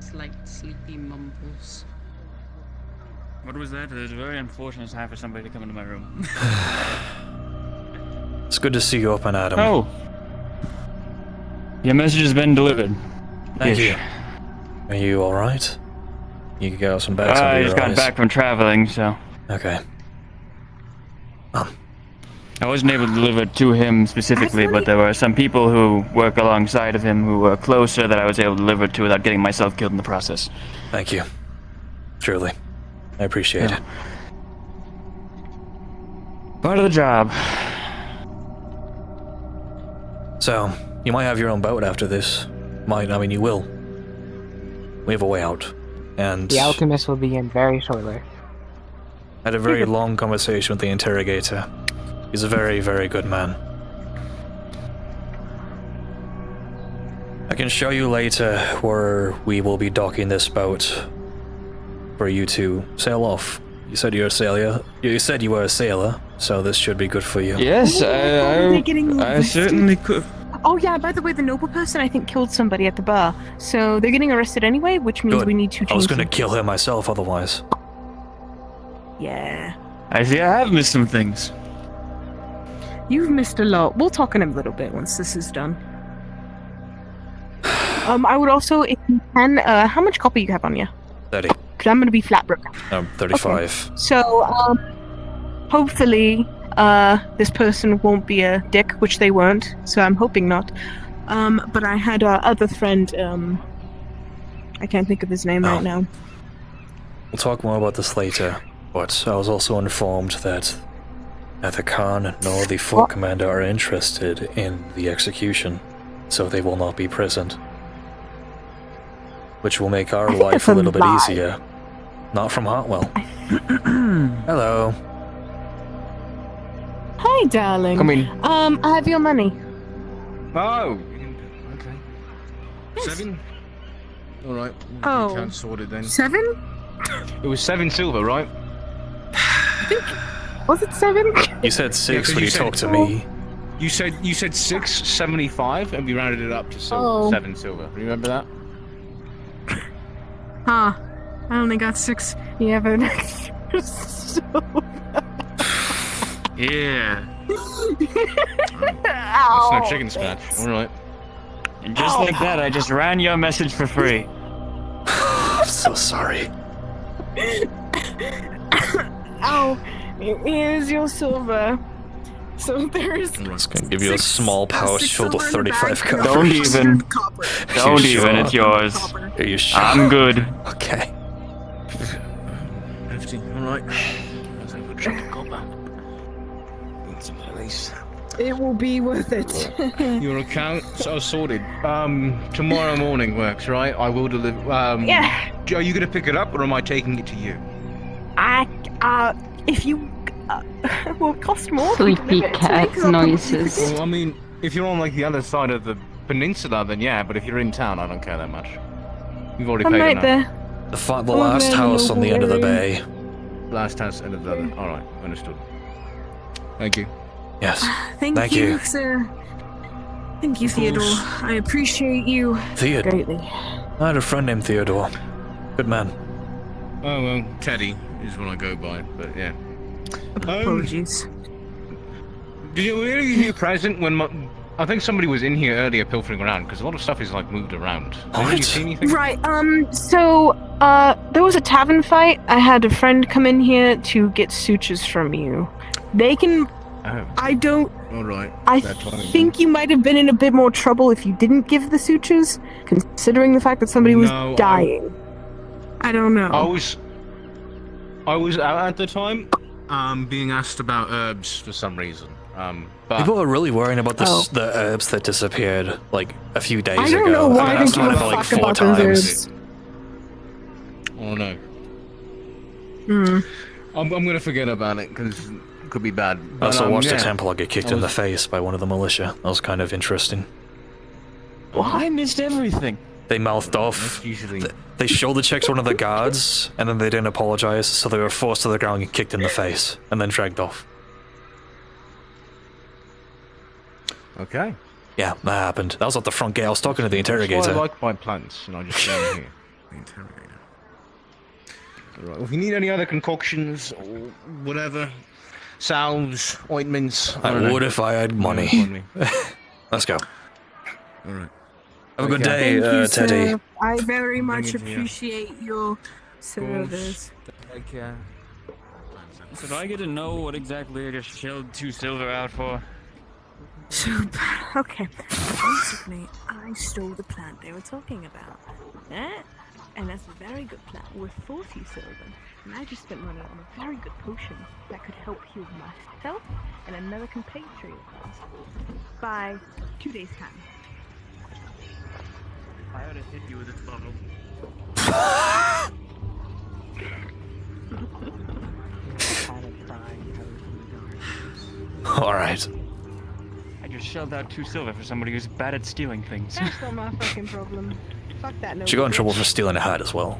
Slight sleepy mumbles. What was that? It's very unfortunate to have for somebody to come into my room. It's good to see you up and Adam. Oh! Your message has been delivered. Thank Ish. you. Are you alright? You got some bags under I your just got eyes. back from traveling, so... Okay. I wasn't able to deliver to him specifically, but there were some people who work alongside of him who were closer that I was able to deliver to without getting myself killed in the process. Thank you. Truly. I appreciate it. Part of the job. So, you might have your own boat after this. I mean, you will. We have a way out. And The alchemist will begin very shortly. I had a very long conversation with the interrogator. He's a very, very good man. I can show you later where we will be docking this boat for you to sail off. You said you're a sailor. You said you were a sailor, so this should be good for you. Yes, I certainly could. Oh yeah, by the way, the noble person I think killed somebody at the bar. So they're getting arrested anyway, which means Good. we need to change I was gonna them. kill him myself otherwise. Yeah. I see I have missed some things. You've missed a lot. We'll talk in a little bit once this is done. I would also, if you can, how much copper you have on you? 30. Because I'm gonna be flat broke. 35. So, hopefully, this person won't be a dick, which they weren't, so I'm hoping not. But I had our other friend, I can't think of his name right now. We'll talk more about this later, but I was also informed that neither Khan nor the Fort Commander are interested in the execution, so they will not be present. Which will make our life that's a a little bit lie. easier. Not from Hartwell. Hello. Hi, darling. Come in. I have your money. Oh, okay. 7? Alright, Oh. account sorted then. 7? It was 7 silver, right? Was it 7? You said 6 'cause when you said- talked to me. You said 6.75 and we rounded it up to Oh. 7 silver. Remember that? Huh. I only got 6. You have an extra Yeah. That's Ow. no chicken scratch. Alright. And just like that, I just ran your message for free. I'm so sorry. Ow. Here's your silver. So there's... It's gonna give you a small pouch filled with silver in the 35 bag. coppers. Don't even. Don't You even, sure? it's yours. Are you sure? I'm good. Okay. Hefty. Alright. Let's have a drink of copper. Need some at least. It will be worth it. Your account's are sorted. Tomorrow morning works, right? I will deliver. Yeah. Are you gonna pick it up or am I taking it to you? If you... will it cost more? to Sleepy deliver it to me? cat 'Cause I'll probably noises. forget. Well, I mean, if you're on like the other side of the peninsula, then yeah. But if you're in town, I don't care that much. You've already I'm paid right enough. there. The Over last there, house on the end of the noble bay. Last house, end of the other. All right, understood. Thank you. Yes. Thank you, sir. Thank you, Of Theodore. course. I appreciate you Theodore. greatly. I had a friend named Theodore. Good man. Oh well, Teddy is what I go by, but yeah. Apologies. Did you really give me a present when I think somebody was in here earlier pilfering around because a lot of stuff is like moved around. Did you see anything? Right, so, there was a tavern fight. I had a friend come in here to get sutures from you. They can. Oh. I don't. All right. I That's fine. think you might have been in a bit more trouble if you didn't give the sutures, considering the fact that somebody was No, dying. I don't know. I was out at the time, being asked about herbs for some reason. But People are really worrying about Oh. the herbs that disappeared like a few days ago. I don't know why I they asked give a about it like fuck 4 about those times. herbs. Oh no. Hmm. I'm gonna forget about it because it could be bad. I also But, watched yeah. a Templar get kicked I in the was- face by one of the militia. That was kind of interesting. I missed everything. They mouthed off. Usually. They shoulder checked one of the guards, and then they didn't apologize, so they were forced to the ground and kicked in the face, and then dragged off. Okay. Yeah, that happened. That was at the front gate. I was talking to the That's why interrogator. I like my plants, and I just go in here. The interrogator. Right. Well, if you need any other concoctions or whatever, salves, ointments, I don't know. would if I had money. Find me. Let's go. All right. Have a good Okay. day, Thank you, Teddy. sir. I very much Thank you. appreciate your service. Take care. So do I get to know what exactly I just shelled 2 silver out for? Okay. Basically, I stole the plant they were talking about. And that's a very good plant worth 40 silver. And I just spent money on a very good potion that could help heal myself and an American patriot of ours by 2 days' time. I ought to hit you with this bottle. Alright. I just shelled out 2 silver for somebody who's bad at stealing things. That's not my fucking problem. Fuck that. No. She got in trouble for stealing a hat as well.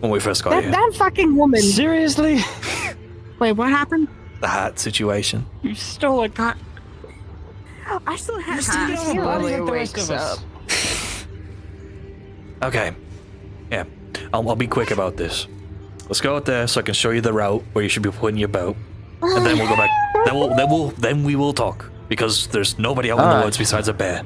When we first got That, here. that fucking woman. Seriously? Wait, what happened? The hat situation. You stole a hat. I still had still get on a body like the rest of us. Okay. Yeah. I'll be quick about this. Let's go out there so I can show you the route where you should be putting your boat. And then we'll go back. Then we will talk. Because there's nobody out in the woods besides a bear.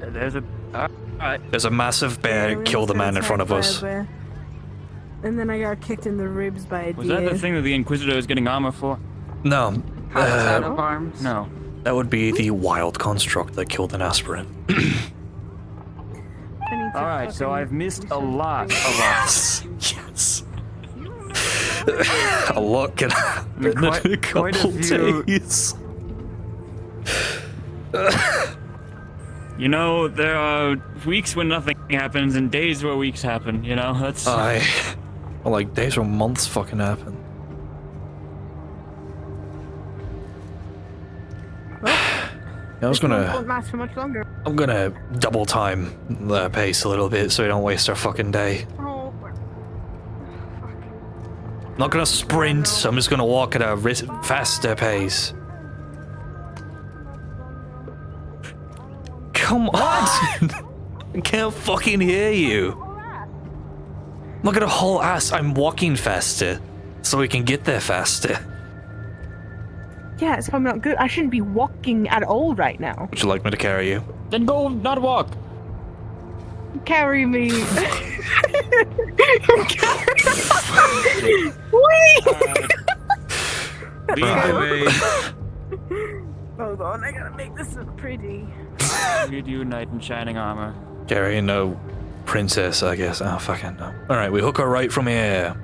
There's a... Alright. There's a massive bear killed a man in front of us. And then I got kicked in the ribs by a Was deer. that the thing that the Inquisitor is getting armor for? No. Out of arms. No. That would be the wild construct that killed an aspirant. Alright, so I've missed a lot. Yes. A lot can happen in a couple days. You know, there are weeks when nothing happens and days where weeks happen, you know? That's... Well, like days or months fucking happen. I was Won't gonna... last for much longer. I'm gonna double time the pace a little bit so we don't waste our fucking day. Oh, I'm not gonna sprint, I'm just gonna walk at a faster pace. Come on! I can't fucking hear you. Look at a whole ass, I'm walking faster so we can get there faster. yeah, it's probably not good. I shouldn't be walking at all right now. Would you like me to carry you? Then go not walk. Carry me. Wait! Hold on, I gotta make this look pretty. Read you knight in shining armor. Carrying no princess, I guess. Oh, fucking no. Alright, we hook her right from here.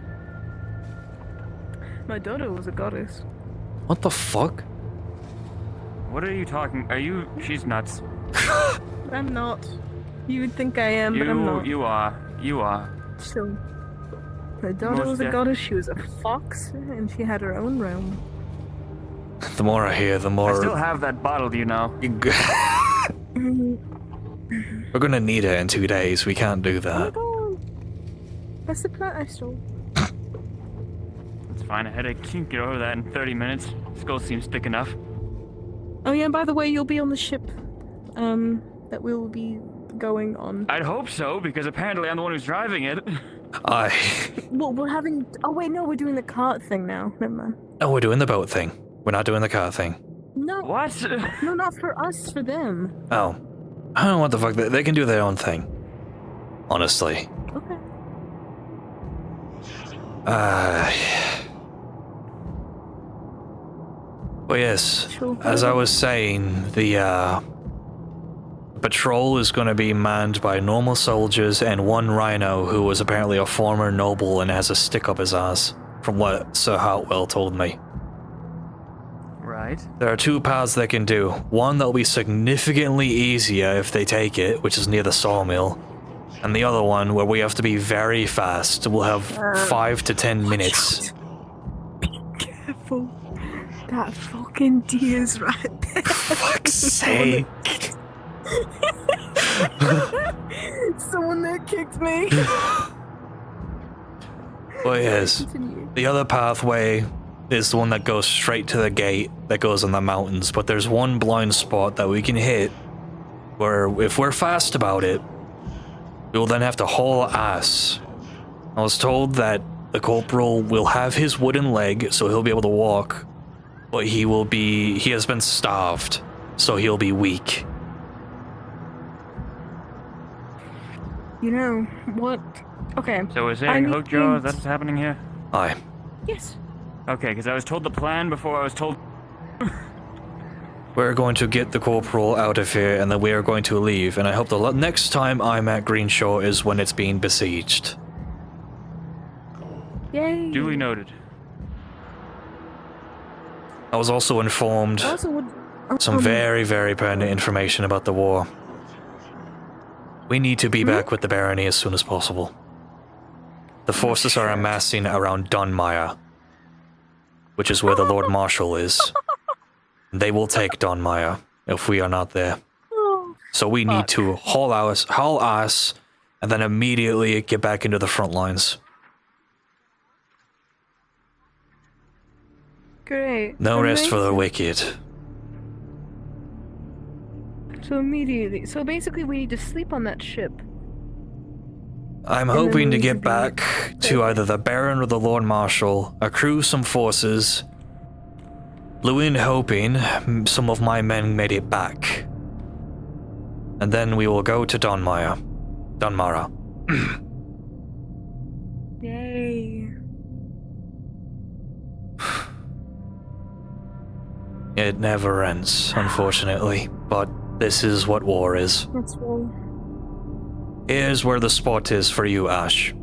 My daughter was a goddess. What the fuck? What are you talking? Are you? She's nuts. I'm not. You would think I am, but I'm not. You are. You are. So, my daughter Most was a def- goddess. She was a fox, and she had her own realm. The more I hear, the more... I still have that bottle, you know. We're gonna need it in 2 days. We can't do that. That's the plant I stole. It's fine. I had a get over that in 30 minutes. Skull seems thick enough. Oh yeah, and by the way, you'll be on the ship that we'll be going on. I'd hope so, because apparently I'm the one who's driving it. Well, we're having... Oh wait, no, we're doing the cart thing now. Never mind. Oh, we're doing the boat thing. We're not doing the car thing. No. What? No, not for us, for them. Oh. I don't know what the fuck. They can do their own thing. Honestly. Okay. Well, yes, as I was saying, the patrol is going to be manned by normal soldiers and one rhino who was apparently a former noble and has a stick up his ass, from what Sir Hartwell told me. Right. There are two paths they can do. One that'll be significantly easier if they take it, which is near the sawmill. And the other one where we have to be very fast. We'll have 5 to 10 minutes. Be careful. That fucking deer's right there. For fuck's sake. Someone that kicked me. Well, yes. The other pathway is the one that goes straight to the gate that goes in the mountains, but there's one blind spot that we can hit where if we're fast about it, we'll then have to haul ass. I was told that the corporal will have his wooden leg, so he'll be able to walk, but he has been starved, so he'll be weak. You know, what? Okay. So we're saying Hookjaw, is that what's happening here? Aye. Yes. Okay, because I was told the plan before I was told... We're going to get the corporal out of here, and then we are going to leave, and I hope the next time I'm at Greenshaw is when it's being besieged. Yay. Duly noted. I was also informed some very, very pertinent information about the war. We need to be back with the barony as soon as possible. The forces are amassing around Dunmire, which is where the Lord Marshal is. They will take Dunmire if we are not there. So we need to haul ass, and then immediately get back into the front lines. Great. No rest for the wicked. So immediately. So basically we need to sleep on that ship. I'm hoping to get back to either the Baron or the Lord Marshal, accrue some forces. Lucan hoping some of my men made it back. And then we will go to Dunmire. Yay. It never ends, unfortunately, but this is what war is. That's war. Here's where the spot is for you, Ash.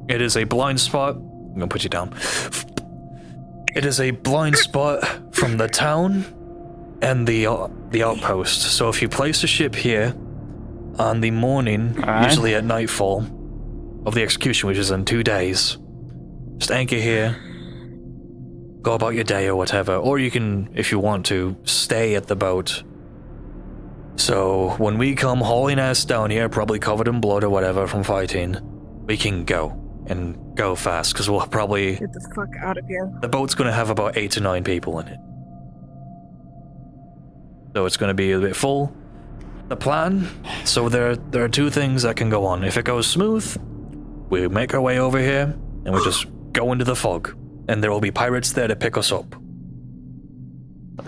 It is a blind spot. I'm gonna put you down. It is a blind spot from the town and the outpost. So if you place a ship here on the morning, usually at nightfall, of the execution, which is in 2 days, just anchor here, go about your day or whatever, or you can, if you want to, stay at the boat. So when we come hauling ass down here, probably covered in blood or whatever from fighting, we can go, and go fast, because we'll probably... Get the fuck out of here. The boat's going to have about 8 to 9 people in it. So it's going to be a bit full. The plan, so there are 2 things that can go on. If it goes smooth, we make our way over here, and we just go into the fog, and there will be pirates there to pick us up.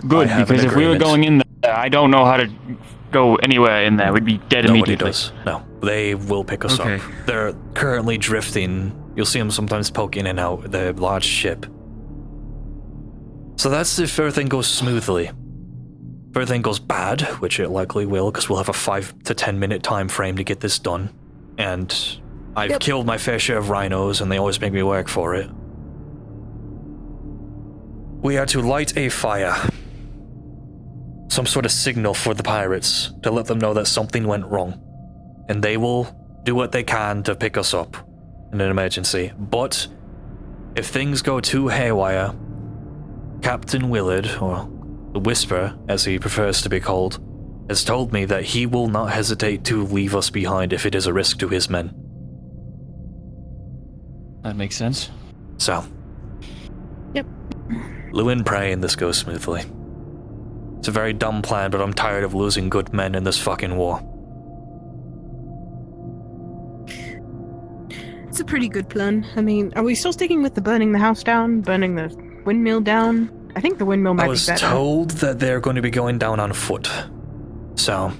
Good, because if we were going in there, I don't know how to go anywhere in there. We'd be dead immediately. Nobody does. No, they will pick us up. They're currently drifting. You'll see them sometimes poke in and out the large ship. So that's if everything goes smoothly. If everything goes bad, which it likely will, because we'll have a 5 to 10 minute time frame to get this done. And I've killed my fair share of rhinos, and they always make me work for it. We are to light a fire. Some sort of signal for the pirates to let them know that something went wrong. And they will do what they can to pick us up in an emergency. But if things go too haywire, Captain Willard, or the Whisper, as he prefers to be called, has told me that he will not hesitate to leave us behind if it is a risk to his men. That makes sense. So. Yep. Lucan praying this goes smoothly. It's a very dumb plan, but I'm tired of losing good men in this fucking war. It's a pretty good plan. I mean, are we still sticking with the burning the house down, burning the windmill down? I think the windmill might be better. I was told that they're going to be going down on foot. So,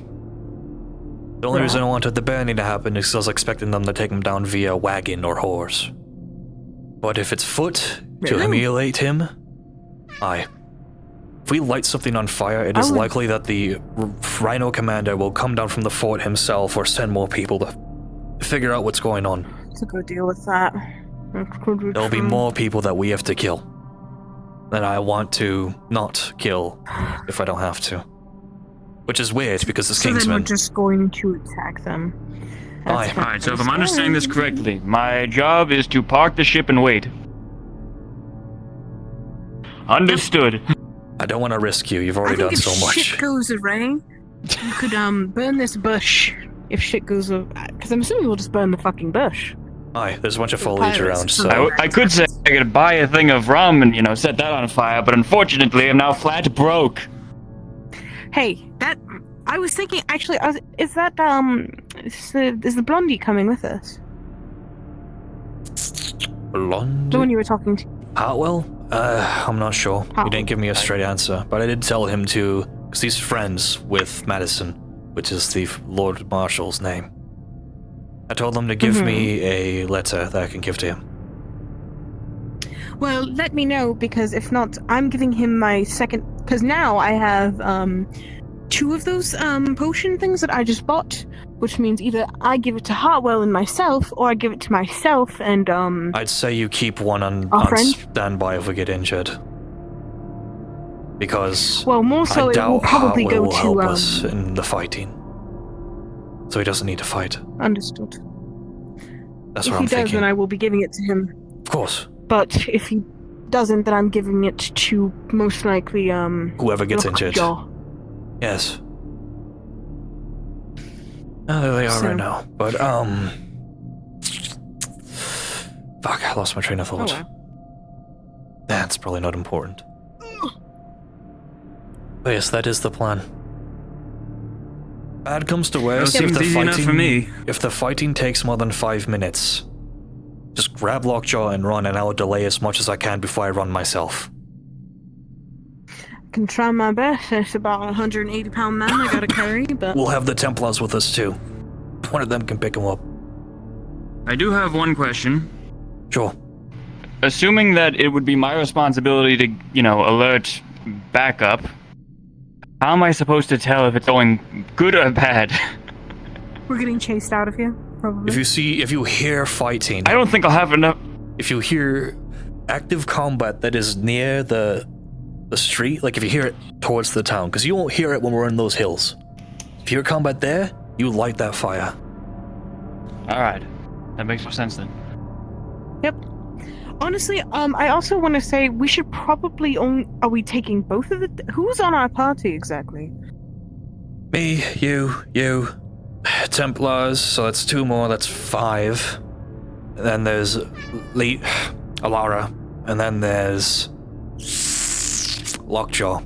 the only reason I wanted the burning to happen is because I was expecting them to take them down via wagon or horse. But if it's foot, to Really? emulate him, aye. If we light something on fire, it is likely that the Rhino Commander will come down from the fort himself or send more people to figure out what's going on. To go deal with that. There'll be more people that we have to kill. That I want to not kill if I don't have to. Which is weird because it's So then we're Kingsman. just going to attack them. Aye. Alright, so if I'm understanding this correctly, my job is to park the ship and wait. Understood. I don't want to risk you. You've already done so If much. shit goes awry, you could burn this bush. If shit goes awry, because I'm assuming we'll just burn the fucking bush. Aye, there's a bunch of foliage pirates, around, so- so... I could say I could buy a thing of rum and, set that on fire, but unfortunately I'm now flat broke. Hey, I was thinking. Actually, is that is the blondie coming with us? Blonde? The one you were talking to. Hartwell? I'm not sure. He didn't give me a straight answer, but I did tell him to, because he's friends with Madison, which is the Lord Marshal's name. I told him to give me a letter that I can give to him. Well, let me know, because if not, I'm giving him my second. Because now I have 2 of those potion things that I just bought, which means either I give it to Hartwell and myself, or I give it to myself and I'd say you keep one on friend? standby if we get injured. Because Well, more so I it doubt will probably Hartwell go will to, help us in the fighting. So he doesn't need to fight. Understood. That's If what he I'm does, thinking. then I will be giving it to him. Of course. But if he doesn't, then I'm giving it to most likely Whoever gets injured. Lockjaw. Yes. Oh, there they are So- right now. But, fuck, I lost my train of thought. That's probably not important. But yes, that is the plan. Bad comes to worst, That if seems the easy enough fighting for me. if the fighting takes more than 5 minutes, just grab Lockjaw and run, and I will delay as much as I can before I run myself. I can try my best. It's about a 180-pound man I gotta carry, but We'll have the Templars with us too. One of them can pick him up. I do have one question. Sure. Assuming that it would be my responsibility to, alert backup, how am I supposed to tell if it's going good or bad? we're getting chased out of here, probably. If you hear fighting, I don't think I'll have enough. If you hear active combat that is near the street, like if you hear it towards the town, because you won't hear it when we're in those hills. If you hear combat there, you light that fire. Alright. That makes more sense then. Yep. Honestly, I also want to say we should probably are we taking both of the... Who's on our party exactly? Me, you, Templars, so that's 2 more, that's 5. And then there's Alara, and then there's Lockjaw.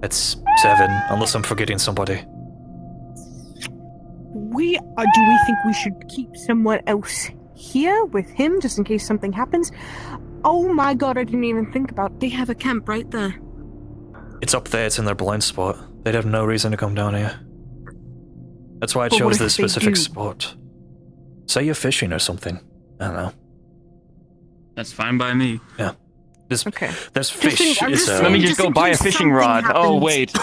That's 7, unless I'm forgetting somebody. Do we think we should keep someone else here with him, just in case something happens? Oh my god, I didn't even think about it. They have a camp right there. It's up there, it's in their blind spot. They'd have no reason to come down here. That's why I But what chose if this they specific do? spot. Say you're fishing or something. I don't know. That's fine by me. Yeah. There's Okay. fish. Let me just go buy a fishing rod. Oh, wait.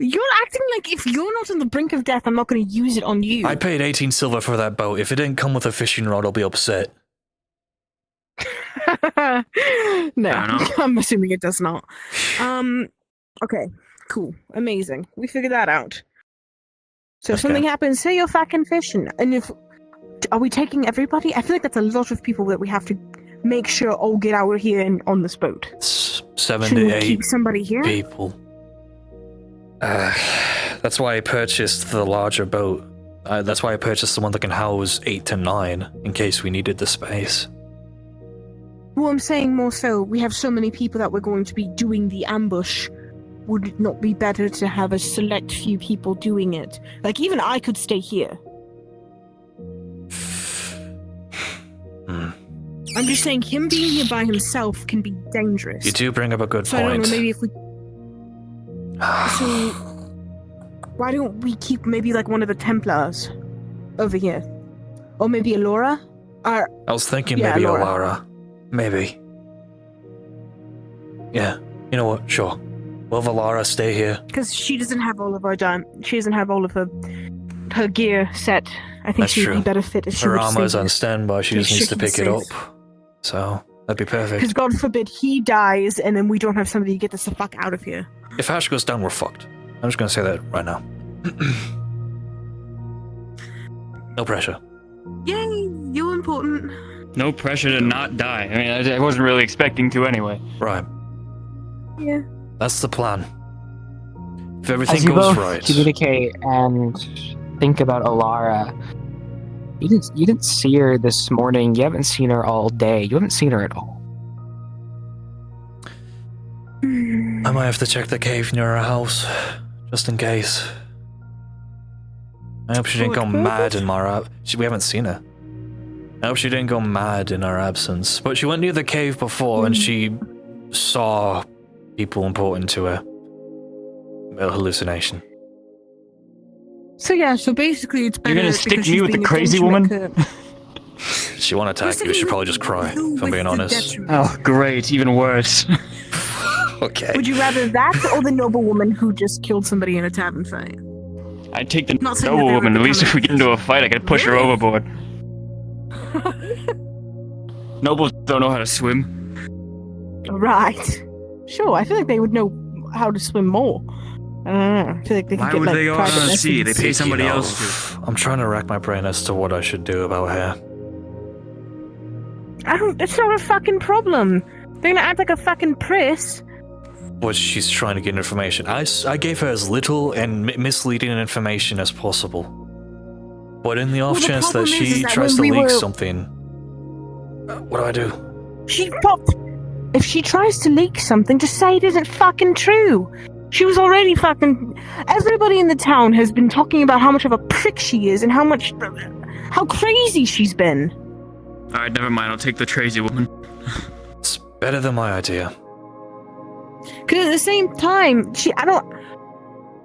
You're acting like if you're not on the brink of death, I'm not going to use it on you. I paid 18 silver for that boat. If it didn't come with a fishing rod, I'll be upset. No, I'm assuming it does not. Okay, cool, amazing. We figured that out. So if something happens, say you're fucking fishing, and if are we taking everybody? I feel like that's a lot of people that we have to make sure all get out of here and on this boat. 7 Should to we 8 keep somebody here? people. That's why I purchased the larger boat. That's why I purchased the one that can house 8 to 9 in case we needed the space. Well, I'm saying more so, we have so many people that we're going to be doing the ambush. Would it not be better to have a select few people doing it? Like, even I could stay here. I'm just saying, him being here by himself can be dangerous. You do bring up a good So I don't point. know, maybe if we... So, why don't we keep maybe like one of the Templars over here? Or maybe Alora? I was thinking yeah, maybe Laura. Alara. Maybe. Yeah, you know what? Sure. Will Valara stay here? Because she doesn't have all of her she doesn't have all of her gear set. I think That's she'd true. be better fit if she Her would armor's stay on here. standby, she just needs to pick it up. So, that'd be perfect. Because God forbid he dies and then we don't have somebody to get us the fuck out of here. If Ash goes down, we're fucked. I'm just gonna say that right now. No pressure. Yay, you're important. No pressure to not die. I mean, I wasn't really expecting to anyway. Right. Yeah. That's the plan. If As everything you goes both right. communicate and think about Alara, you didn't see her this morning. You haven't seen her all day. You haven't seen her at all. I might have to check the cave near our house, just in case. I hope she didn't go mad in our we haven't seen her. I hope she didn't go mad in our absence. But she went near the cave before and she saw people important to her. A hallucination. So yeah, so basically it's better. You're gonna stick because me she's with the being a crazy detriment woman? She won't attack you, she'll probably just cry, if I'm being honest. Oh, great, even worse. Okay. Would you rather that or the noble woman who just killed somebody in a tavern fight? I'd take the Not saying that noble they woman. would At least if we get into a fight, I could push her overboard. Nobles don't know how to swim. Right. Sure, I feel like they would know how to swim more. I don't know. I feel like they could Why get would like they go out private on the sea? They lessons. pay somebody You know, else to. I'm trying to rack my brain as to what I should do about her. It's not a fucking problem. They're gonna act like a fucking priss. But she's trying to get information. I gave her as little and misleading information as possible. But in the off the chance that problem is she that tries to when we leak were- something, what do I do? She popped. If she tries to leak something, just say it isn't fucking true. She was already fucking. Everybody in the town has been talking about how much of a prick she is and how crazy she's been. Alright, never mind. I'll take the crazy woman. It's better than my idea. Because at the same time,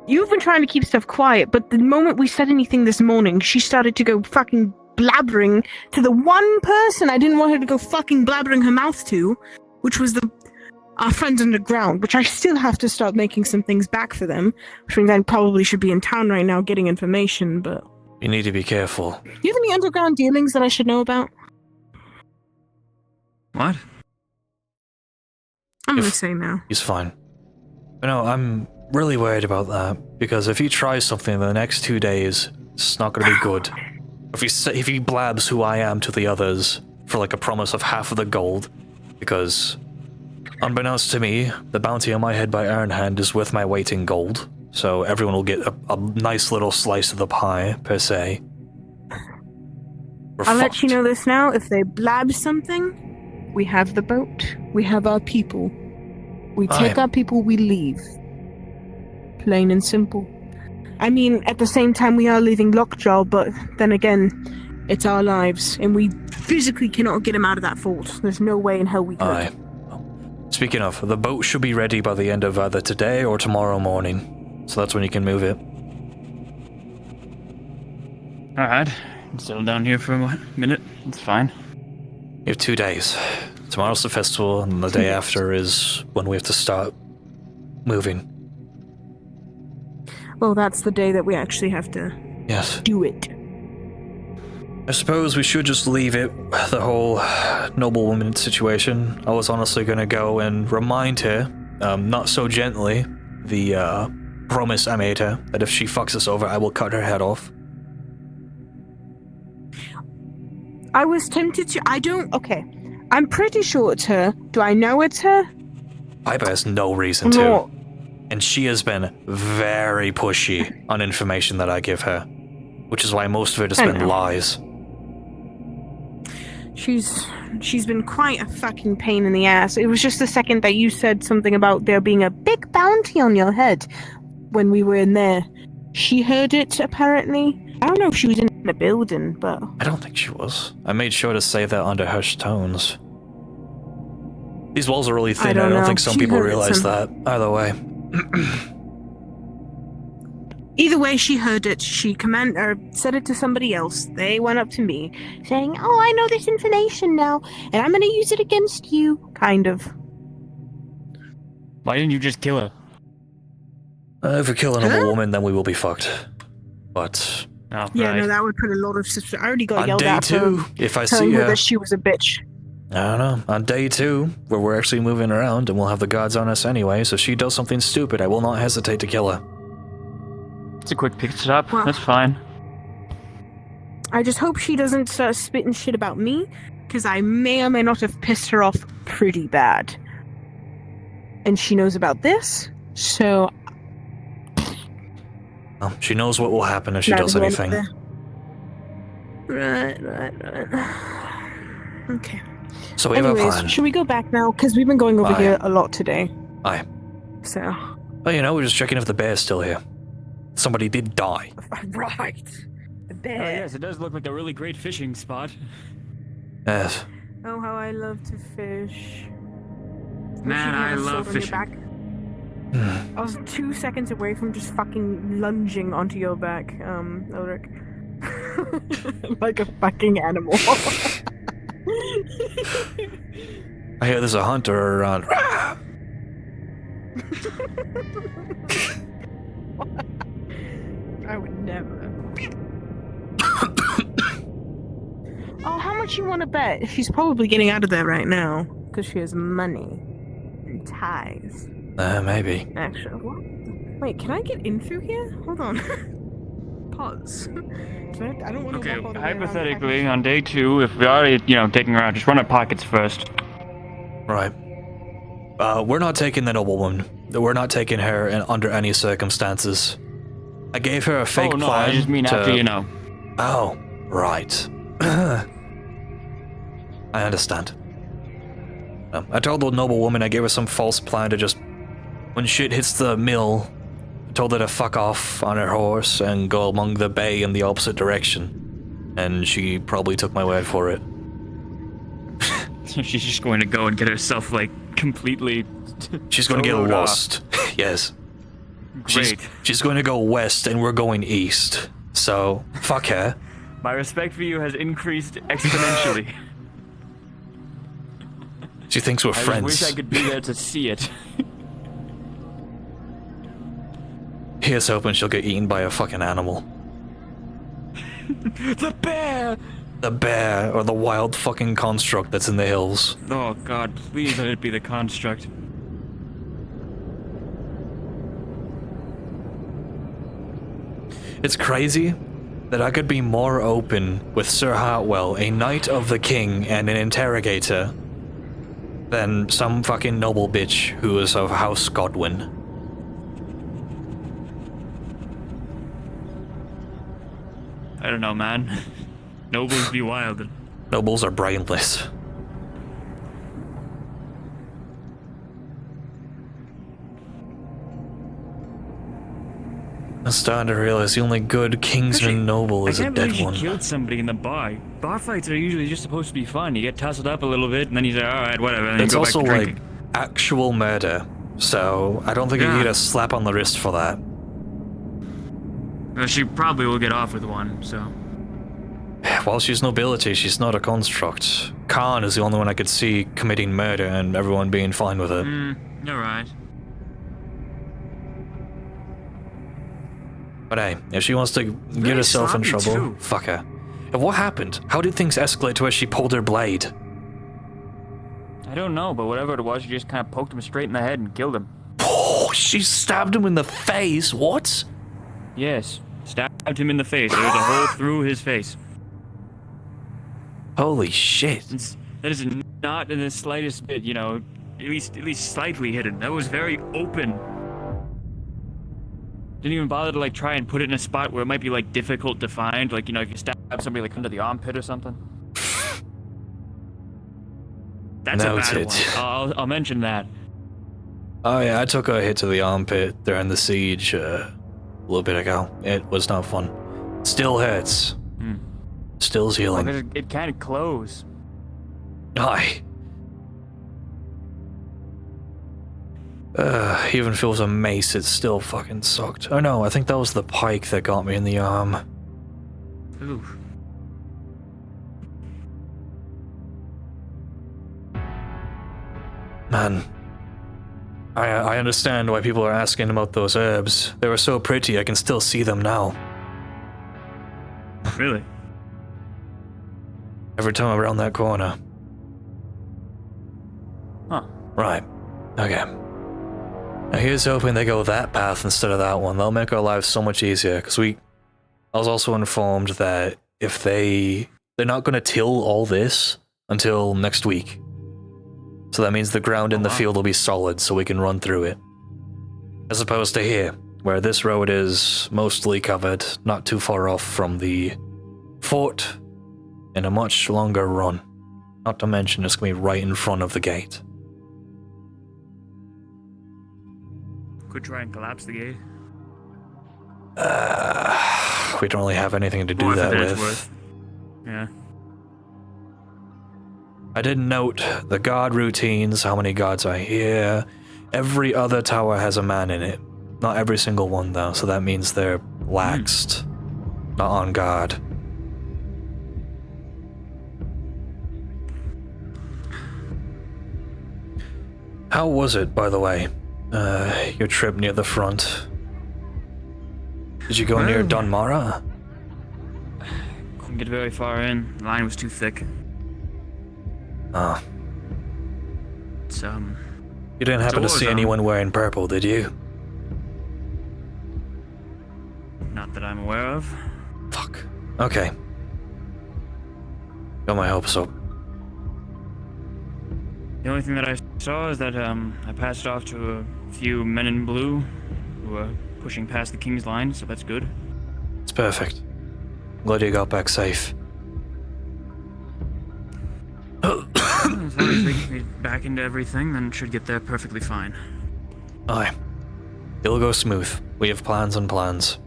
You've been trying to keep stuff quiet, but the moment we said anything this morning, she started to go fucking blabbering to the one person I didn't want her to go fucking blabbering her mouth to, which was our friends underground, which I still have to start making some things back for them, which means I probably should be in town right now getting information, but... You need to be careful. Do you have any underground dealings that I should know about? What? I'm gonna say no. He's fine. But no, I'm really worried about that, because if he tries something in the next 2 days, it's not gonna be good. If he blabs who I am to the others for like a promise of half of the gold, because unbeknownst to me, the bounty on my head by Iron Hand is worth my weight in gold, so everyone will get a nice little slice of the pie, per se. I'll let you know this now. If they blab something, we have the boat. We have our people. We take our people, we leave. Plain and simple. I mean, at the same time, we are leaving Lockjaw, but then again, it's our lives, and we physically cannot get him out of that fort. There's no way in hell we could. Aye. Speaking of, the boat should be ready by the end of either today or tomorrow morning, so that's when you can move it. Alright. Settle down here for a minute. It's fine. You have 2 days. Tomorrow's the festival, and the day after is when we have to start moving. Well, that's the day that we actually have to do it. I suppose we should just leave it, the whole noblewoman situation. I was honestly gonna go and remind her, not so gently, the promise I made her, that if she fucks us over, I will cut her head off. I was tempted to... Okay. I'm pretty sure it's her. Do I know it's her? Piper has no reason to. And she has been very pushy on information that I give her, which is why most of it has been lies. She's been quite a fucking pain in the ass. It was just the second that you said something about there being a big bounty on your head when we were in there. She heard it, apparently. I don't know if she was in the building, but... I don't think she was. I made sure to say that under hushed tones. These walls are really thin, I don't think some people realize that. Either way. Either way, she heard it. She said it to somebody else. They went up to me, saying, "Oh, I know this information now, and I'm going to use it against you." Kind of. Why didn't you just kill her? If we kill a normal woman, then we will be fucked. But Yeah, no, that would put a lot of suspicion. I already got yelled at day 2, for if I telling see her her, that she was a bitch. I don't know. On day 2, where we're actually moving around and we'll have the gods on us anyway, so if she does something stupid, I will not hesitate to kill her. It's a quick pick it up. That's fine. I just hope she doesn't start spitting shit about me, because I may or may not have pissed her off pretty bad. And she knows about this, so... Well, she knows what will happen if she does anything. Right. Okay. So we have a plan. Should we go back now? Because we've been going over Aye. here a lot today. Aye. So... Well, we're just checking if the bear's still here. Somebody did die. Right. The bear. Oh, yes, it does look like a really great fishing spot. Yes. Oh, how I love to fish. Man, I love fishing. I was 2 seconds away from just fucking lunging onto your back, Ulrich. Like a fucking animal. I hear there's a hunter around. I would never. Oh, how much you want to bet? She's probably getting out of there right now because she has money and ties. Maybe. Actually, what? Wait, can I get in through here? Hold on. Pause. I don't want to Okay, walk all the way around. hypothetically, on day 2, if we already, taking her out, just run our pockets first. Right. We're not taking the noblewoman. We're not taking her under any circumstances. I gave her a fake no, plan. I just mean after you know. Oh, right. I understand. I told the noblewoman I gave her some false plan to just... When shit hits the mill, I told her to fuck off on her horse and go along the bay in the opposite direction. And she probably took my word for it. So she's just going to go and get herself, completely... She's going to get lost. Yes. Great. She's going to go west and we're going east. So, fuck her. My respect for you has increased exponentially. She thinks we're friends. I wish I could be there to see it. Here's hoping she'll get eaten by a fucking animal. The bear! The bear, or the wild fucking construct that's in the hills. Oh god, please let it be the construct. It's crazy that I could be more open with Sir Hartwell, a knight of the king and an interrogator, than some fucking noble bitch who is of House Godwin. I don't know, man. Nobles be wild. Nobles are brainless. I'm starting to realize the only good Kingsman noble is a dead one. I killed somebody in the bar. Bar fights are usually just supposed to be fun. You get tussled up a little bit, and then you say, alright, whatever, and then It's you go back also to like drinking. actual murder, so I don't think you Yeah. get a slap on the wrist for that. Well, she probably will get off with one, so... While she's nobility, she's not a construct. Khan is the only one I could see committing murder and everyone being fine with it. You're right. But hey, if she wants to get herself in sloppy, trouble, too. fuck her. And what happened? How did things escalate to where she pulled her blade? I don't know, but whatever it was, she just kind of poked him straight in the head and killed him. Oh, she stabbed him in the face. What? Yes, stabbed him in the face. There was a hole through his face. Holy shit. That is not in the slightest bit, at least slightly hidden. That was very open. Didn't even bother to try and put it in a spot where it might be difficult to find, if you stab somebody under the armpit or something. That's a bad Noted. one. I'll mention that. Oh yeah, I took a hit to the armpit during the siege a little bit ago. It was not fun. Still hurts. Still's healing. Well, it can't close. Aye. Even if it was a mace, it still fucking sucked. Oh no, I think that was the pike that got me in the arm. Ooh. Man, I understand why people are asking about those herbs. They were so pretty, I can still see them now. Really? Every time I'm around that corner. Huh. Right. Okay. Now here's hoping they go that path instead of that one. They'll make our lives so much easier, because I was also informed that if they're not going to till all this until next week. So that means the ground in the field will be solid so we can run through it. As opposed to here, where this road is mostly covered, not too far off from the fort, and a much longer run. Not to mention it's going to be right in front of the gate. Could try and collapse the gate. We don't really have anything to do More that than it's with. worth. Yeah. I did note the guard routines, how many guards are here. Every other tower has a man in it. Not every single one though, so that means they're laxed, not on guard. How was it, by the way? Your trip near the front? Did you go near Dunmara? Couldn't get very far in. The line was too thick. Ah. It's, You didn't happen to it's a see war zone. anyone wearing purple, did you? Not that I'm aware of. Fuck. Okay. Got my hopes up. The only thing that I saw is that I passed off to a few men in blue who were pushing past the king's line, so that's good. It's perfect. Glad you got back safe. As long as they get me back into everything, then should get there perfectly fine. Aye. It'll go smooth. We have plans and plans.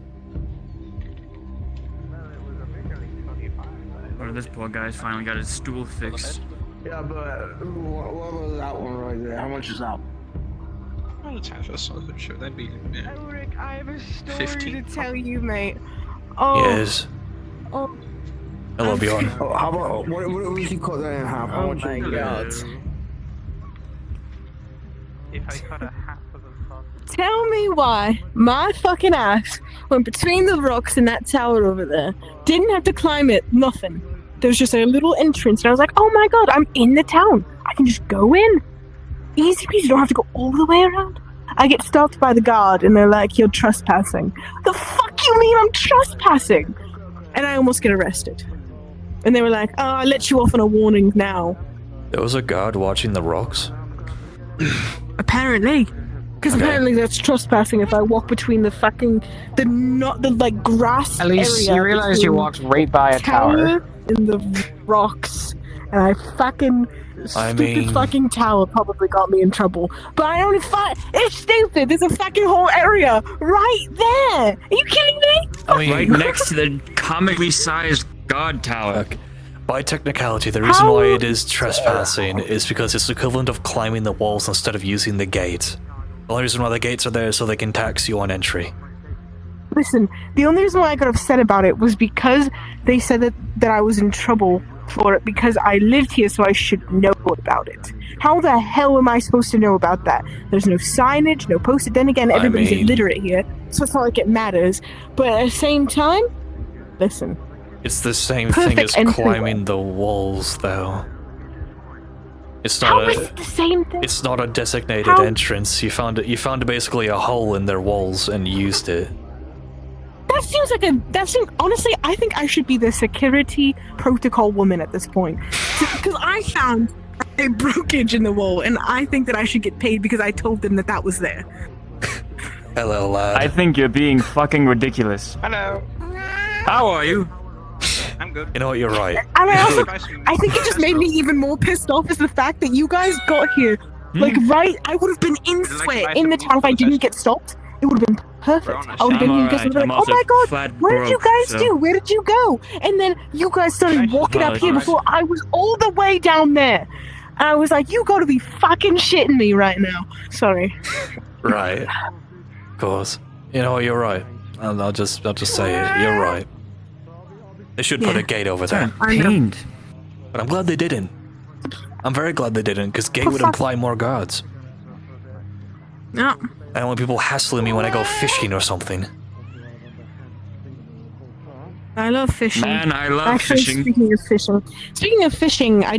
Or this poor guy's finally got his stool fixed. Yeah, but what was that one right there? How much is that? I'll attach a salvage, so that'd be Ulrich, I have a story 15. to tell you, mate. Oh. Yes. Oh. Hello, Bjorn. Oh, how about what if you cut that in half? How Oh much my is it? god. If I cut a half of the salvage. Tell me why my fucking ass went between the rocks in that tower over there. Didn't have to climb it, nothing. There's just a little entrance, and I was like, oh my god, I'm in the town. I can just go in. Easy peasy, don't have to go all the way around. I get stopped by the guard, and they're like, you're trespassing. The fuck you mean I'm trespassing? And I almost get arrested. And they were like, oh, I let you off on a warning now. There was a guard watching the rocks? Apparently. Because apparently that's trespassing if I walk between the fucking, the grass At least area you realize you between walked right by a tower. and the rocks. And I fucking, stupid fucking tower probably got me in trouble. But I only it's stupid, there's a fucking whole area right there. Are you kidding me? Right next to the comically sized guard tower. Okay. By technicality, the reason why it is trespassing is because it's equivalent of climbing the walls instead of using the gate. The only reason why the gates are there is so they can tax you on entry. Listen, the only reason why I got upset about it was because they said that I was in trouble for it because I lived here, so I should know about it. How the hell am I supposed to know about that? There's no signage, no posted. Then again, everybody's illiterate here, so it's not like it matters. But at the same time, listen. It's the same thing as climbing the walls, though. It's not the same thing? It's not a designated entrance. You found basically a hole in their walls and used it. That seems honestly, I think I should be the security protocol woman at this point. Because I found a brokerage in the wall, and I think that I should get paid because I told them that was there. Hello, lad. I think you're being fucking ridiculous. Hello. How are you? I'm good. You know what, you're right. And I think it just made me even more pissed off is the fact that you guys got here. I would have been in sweat in the town if I didn't get stopped. It would have been perfect. I would have been, you guys would have been like, oh my god, what did you guys do? Where did you go? And then you guys started walking up here before I was all the way down there. And I was like, you gotta be fucking shitting me right now. Sorry. Right. Of course. You know what, you're right. I'll just say it. You're right. They should put a gate over there. Pained. But I'm glad they didn't. I'm very glad they didn't, because gate would imply more guards. Yeah. I don't want people hassling me when I go fishing or something. I love fishing. Man, I love Actually, fishing. Speaking of fishing, I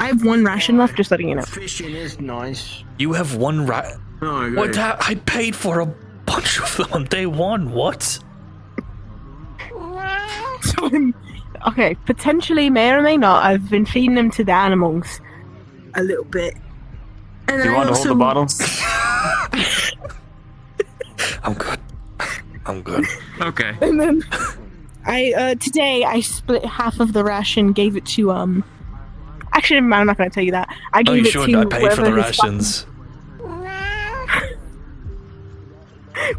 have one ration left, just letting you know. Fishing is nice. You have one What? I paid for a bunch of them on day one. What? Okay, potentially may or may not. I've been feeding them to the animals a little bit. And Do you want to hold the bottle? I'm good. I'm good. Okay. And then today I split half of the ration, gave it to Actually, never mind, I'm not going to tell you that. I gave it to I paid for the whoever is rations.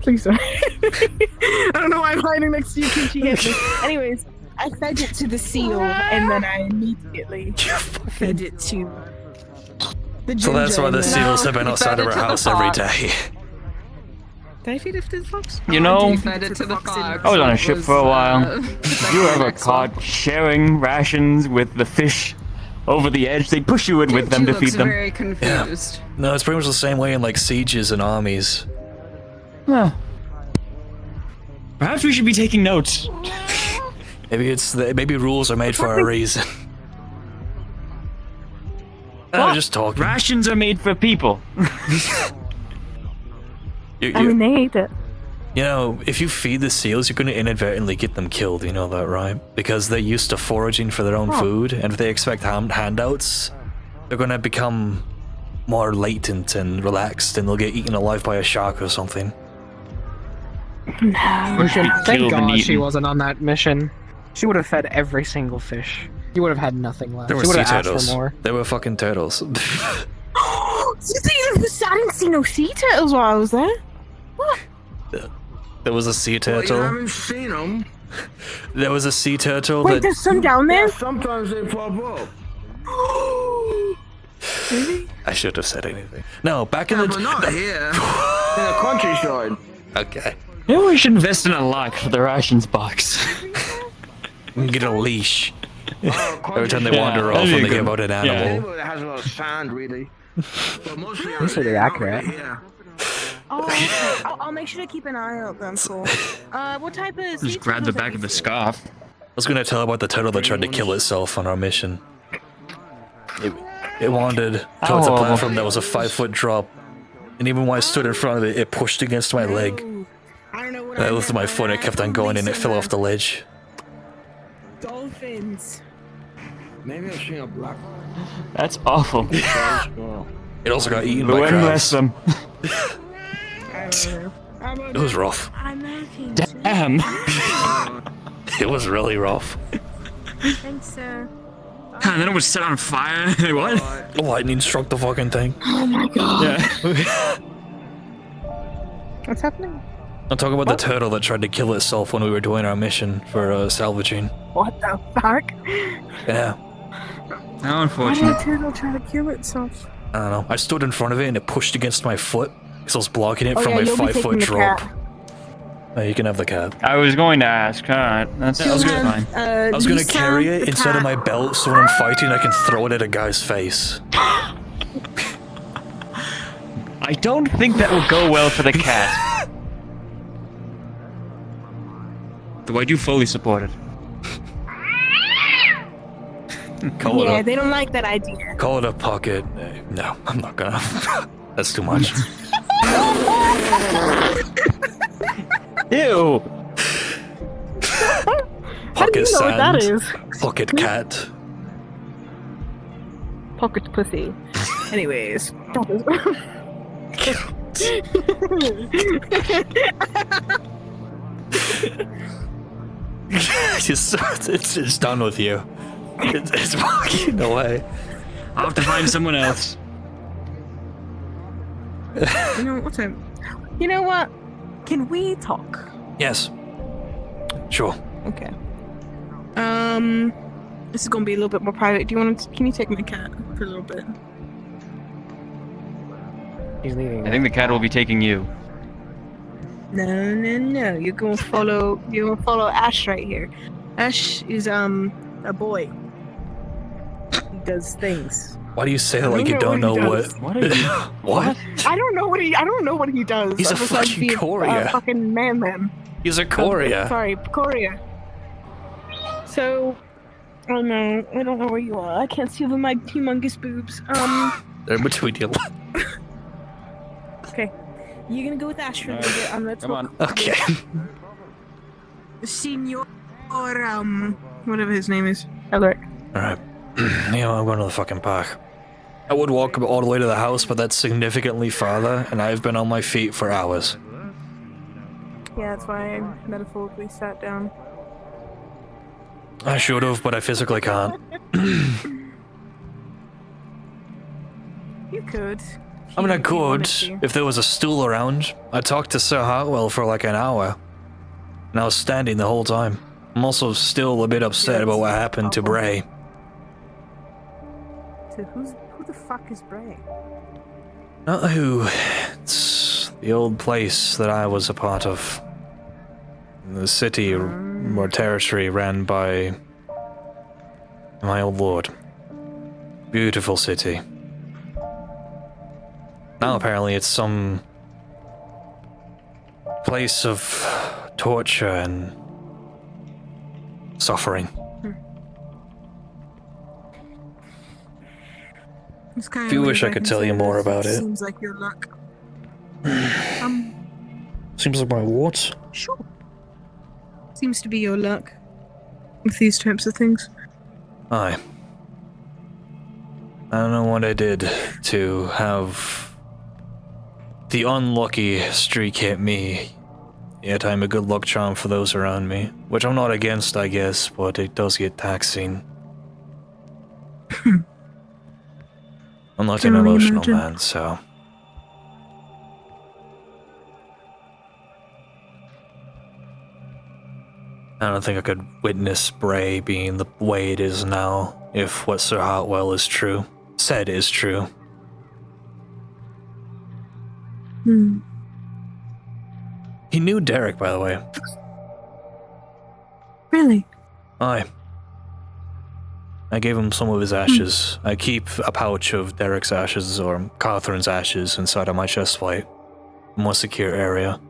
Please don't. I don't know why I'm hiding next to you, Kichi. Anyways, I fed it to the seal, and then I immediately fed it to the ginger. So that's why the seals have been You outside fed of it our to the house every fox. day. Did I feed it to the fox? You know, Fed it to the fox. I was on a ship for a while. You ever caught sharing rations with the fish over the edge? They push you in with them to feed them. Very confused. No, it's pretty much the same way in like sieges and armies. Huh. Perhaps we should be taking notes. Maybe rules are made for a reason. I'm just talking. Rations are made for people. I mean, they ate it. You know, if you feed the seals, you're going to inadvertently get them killed. You know that, right? Because they're used to foraging for their own food, and if they expect handouts, they're going to become more latent and relaxed, and they'll get eaten alive by a shark or something. No. Thank Killed and God she eaten. wasn't on that mission. She would have fed every single fish. You would have had nothing left. There were She would sea have asked turtles. for more. They were fucking turtles. I didn't see no sea turtles while I was there. What? There was a sea Well, turtle. you haven't seen them. There was a sea turtle Wait, that. there's some down there? Yeah, sometimes they pop up. Really? I should have said anything. No, back in the. But not here. In the countryside. Okay. Maybe we should invest in a lock for the rations box. We can get a leash. Oh, Every time they wander off and they give out an animal. Anyway, that has a lot of sand, really. But mostly These are accurate. Oh, okay. I'll make sure to keep an eye out then for. What type of sea Just grab the turtles back are of the these? scarf. I was gonna tell about the turtle that tried to kill itself on our mission. It wandered towards a Oh. platform that was a 5-foot drop, and even when I stood in front of it, it pushed against my leg. And I lifted my foot and it kept on going and it fell off the ledge. Dolphins. Maybe I've seen a black. That's awful. It also got eaten by Lord bless crabs. them. It was rough. Damn. It was really rough. Thanks, sir. And then it was set on fire. What? Lightning struck the fucking thing. Oh my god. Yeah. What's happening? I'm talking about the turtle that tried to kill itself when we were doing our mission for salvaging. What the fuck? Yeah. How Why unfortunate. did a turtle try to kill itself? I don't know. I stood in front of it and it pushed against my foot because I was blocking it Oh, from yeah, my you'll be 5-foot taking the drop. cat. You can have the cat. I was going to ask. Alright, that's I was fine. gonna, I was gonna Lisa, carry it the inside of cat. my belt so when I'm fighting I can throw it at a guy's face. I don't think that will go well for the cat. Though I do fully support it. Call Yeah, it they don't like that idea. call it a pocket. No, I'm not gonna. That's too much. Ew. How do Pocket you know what that sand. is? Pocket cat. Pocket pussy. Anyways. It's done with you. It's walking away. I'll have to find someone else. You know what? You know what? Can we talk? Yes. Sure. Okay. This is gonna be a little bit more private. Do you want to? Can you take my cat for a little bit? He's leaving. I think the cat will be taking you. No, no, no. You're gonna follow Ash right here. Ash is a boy. He does things. Why do you say it like you don't know what? What are you? What? I don't know what he does. He's a besides fucking be courier. A fucking man. He's a courier. Sorry, courier. So, oh no, I don't know where you are. I can't see over my humongous boobs. They're in between you. Okay. You're gonna go with Ash for a little bit. I'm gonna Come talk. on. Okay. Senior, whatever his name is. Alright. Alright. I'm going to the fucking park. I would walk all the way to the house, but that's significantly farther, and I've been on my feet for hours. Yeah, that's why I metaphorically sat down. I should have, but I physically can't. You could. I mean, I could, if there was a stool around. I talked to Sir Hartwell for like an hour, and I was standing the whole time. I'm also still a bit upset about what happened to Bray. So who the fuck is Bray? Not who. It's the old place that I was a part of. The city or territory ran by my old lord. Beautiful city. Now apparently it's some place of torture and suffering. If you wish I could tell you more about it. Seems like your luck. Seems like my what? Sure. Seems to be your luck with these types of things. Aye. I don't know what I did to have the unlucky streak hit me, yet I'm a good luck charm for those around me, which I'm not against, I guess, but it does get taxing. I'm not an emotional man, so... I don't think I could witness Bray being the way it is now, if what Sir Hartwell is true. Said is true. He knew Derek, by the way. Really? Aye. I gave him some of his ashes. I keep a pouch of Derek's ashes or Catherine's ashes inside of my chest plate. A more secure area.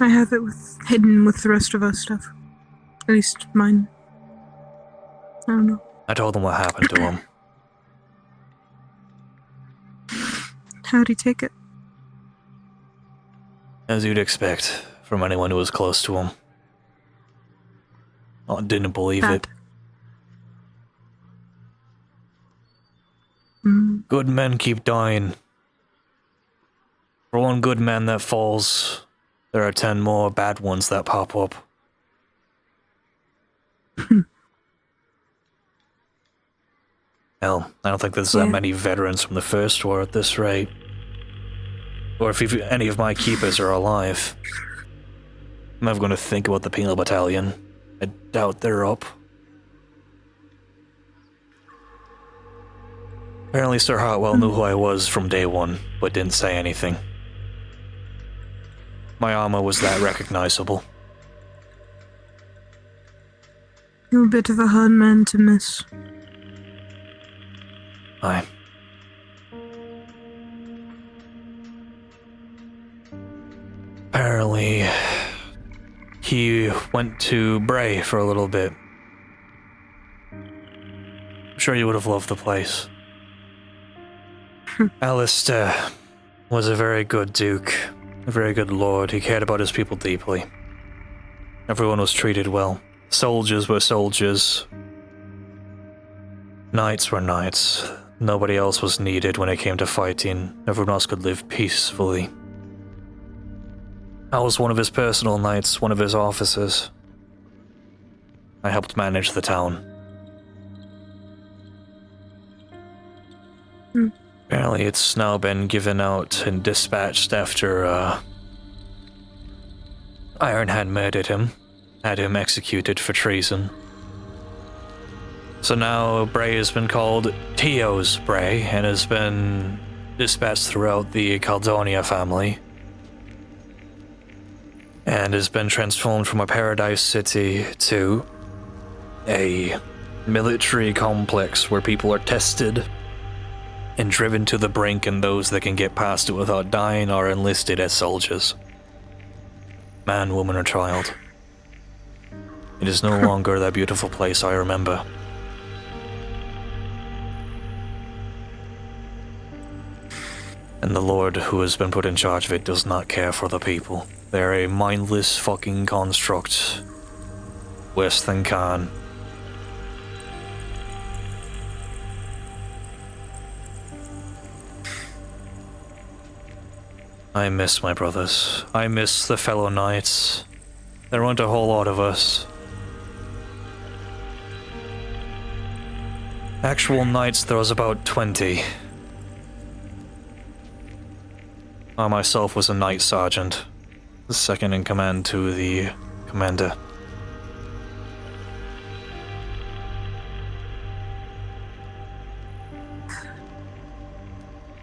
I have it hidden with the rest of our stuff. At least mine. I don't know. I told him what happened to him. How'd he take it? As you'd expect from anyone who was close to him. I didn't believe it. Good men keep dying. For one good man that falls, there are 10 more bad ones that pop up. Hell, I don't think there's that many veterans from the First War at this rate. Or if any of my keepers are alive. I'm never going to think about the Penal Battalion. I doubt they're up. Apparently Sir Hartwell knew who I was from day one, but didn't say anything. My armor was that recognizable. You're a bit of a hard man to miss. Aye. Apparently, he went to Bray for a little bit. I'm sure you would have loved the place. Alistair was a very good duke, a very good lord. He cared about his people deeply. Everyone was treated well. Soldiers were soldiers. Knights were knights. Nobody else was needed when it came to fighting. Everyone else could live peacefully. I was one of his personal knights, one of his officers. I helped manage the town. Apparently it's now been given out and dispatched after, Iron had murdered him, had him executed for treason. So now Bray has been called Tio's Bray, and has been dispatched throughout the Caldonia family and has been transformed from a paradise city to a military complex where people are tested and driven to the brink, and those that can get past it without dying are enlisted as soldiers. Man, woman, or child. It is no longer that beautiful place I remember. And the Lord who has been put in charge of it does not care for the people. They're a mindless fucking construct. Worse than Khan. I miss my brothers. I miss the fellow knights. There aren't a whole lot of us. Actual knights, there was about 20. I myself was a knight sergeant, the second in command to the commander.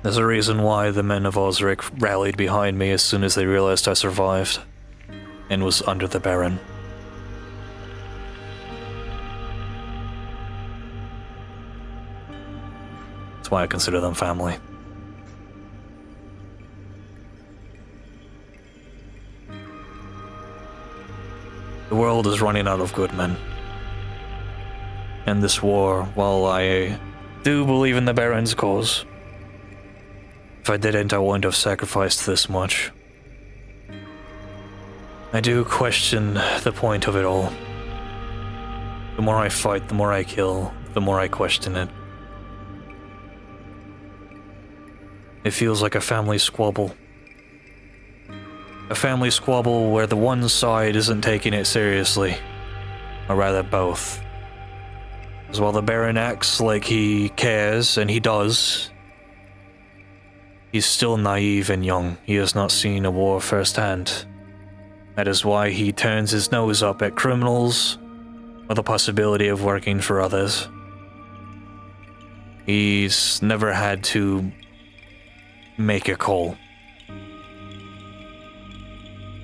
There's a reason why the men of Osric rallied behind me as soon as they realized I survived and was under the Baron. That's why I consider them family. The world is running out of good men. And this war, while I do believe in the Baron's cause, if I didn't, I wouldn't have sacrificed this much. I do question the point of it all. The more I fight, the more I kill, the more I question it. It feels like a family squabble. A family squabble where the one side isn't taking it seriously, or rather both. Because while the Baron acts like he cares, and he does, he's still naive and young. He has not seen a war firsthand. That is why he turns his nose up at criminals or the possibility of working for others. He's never had to make a call.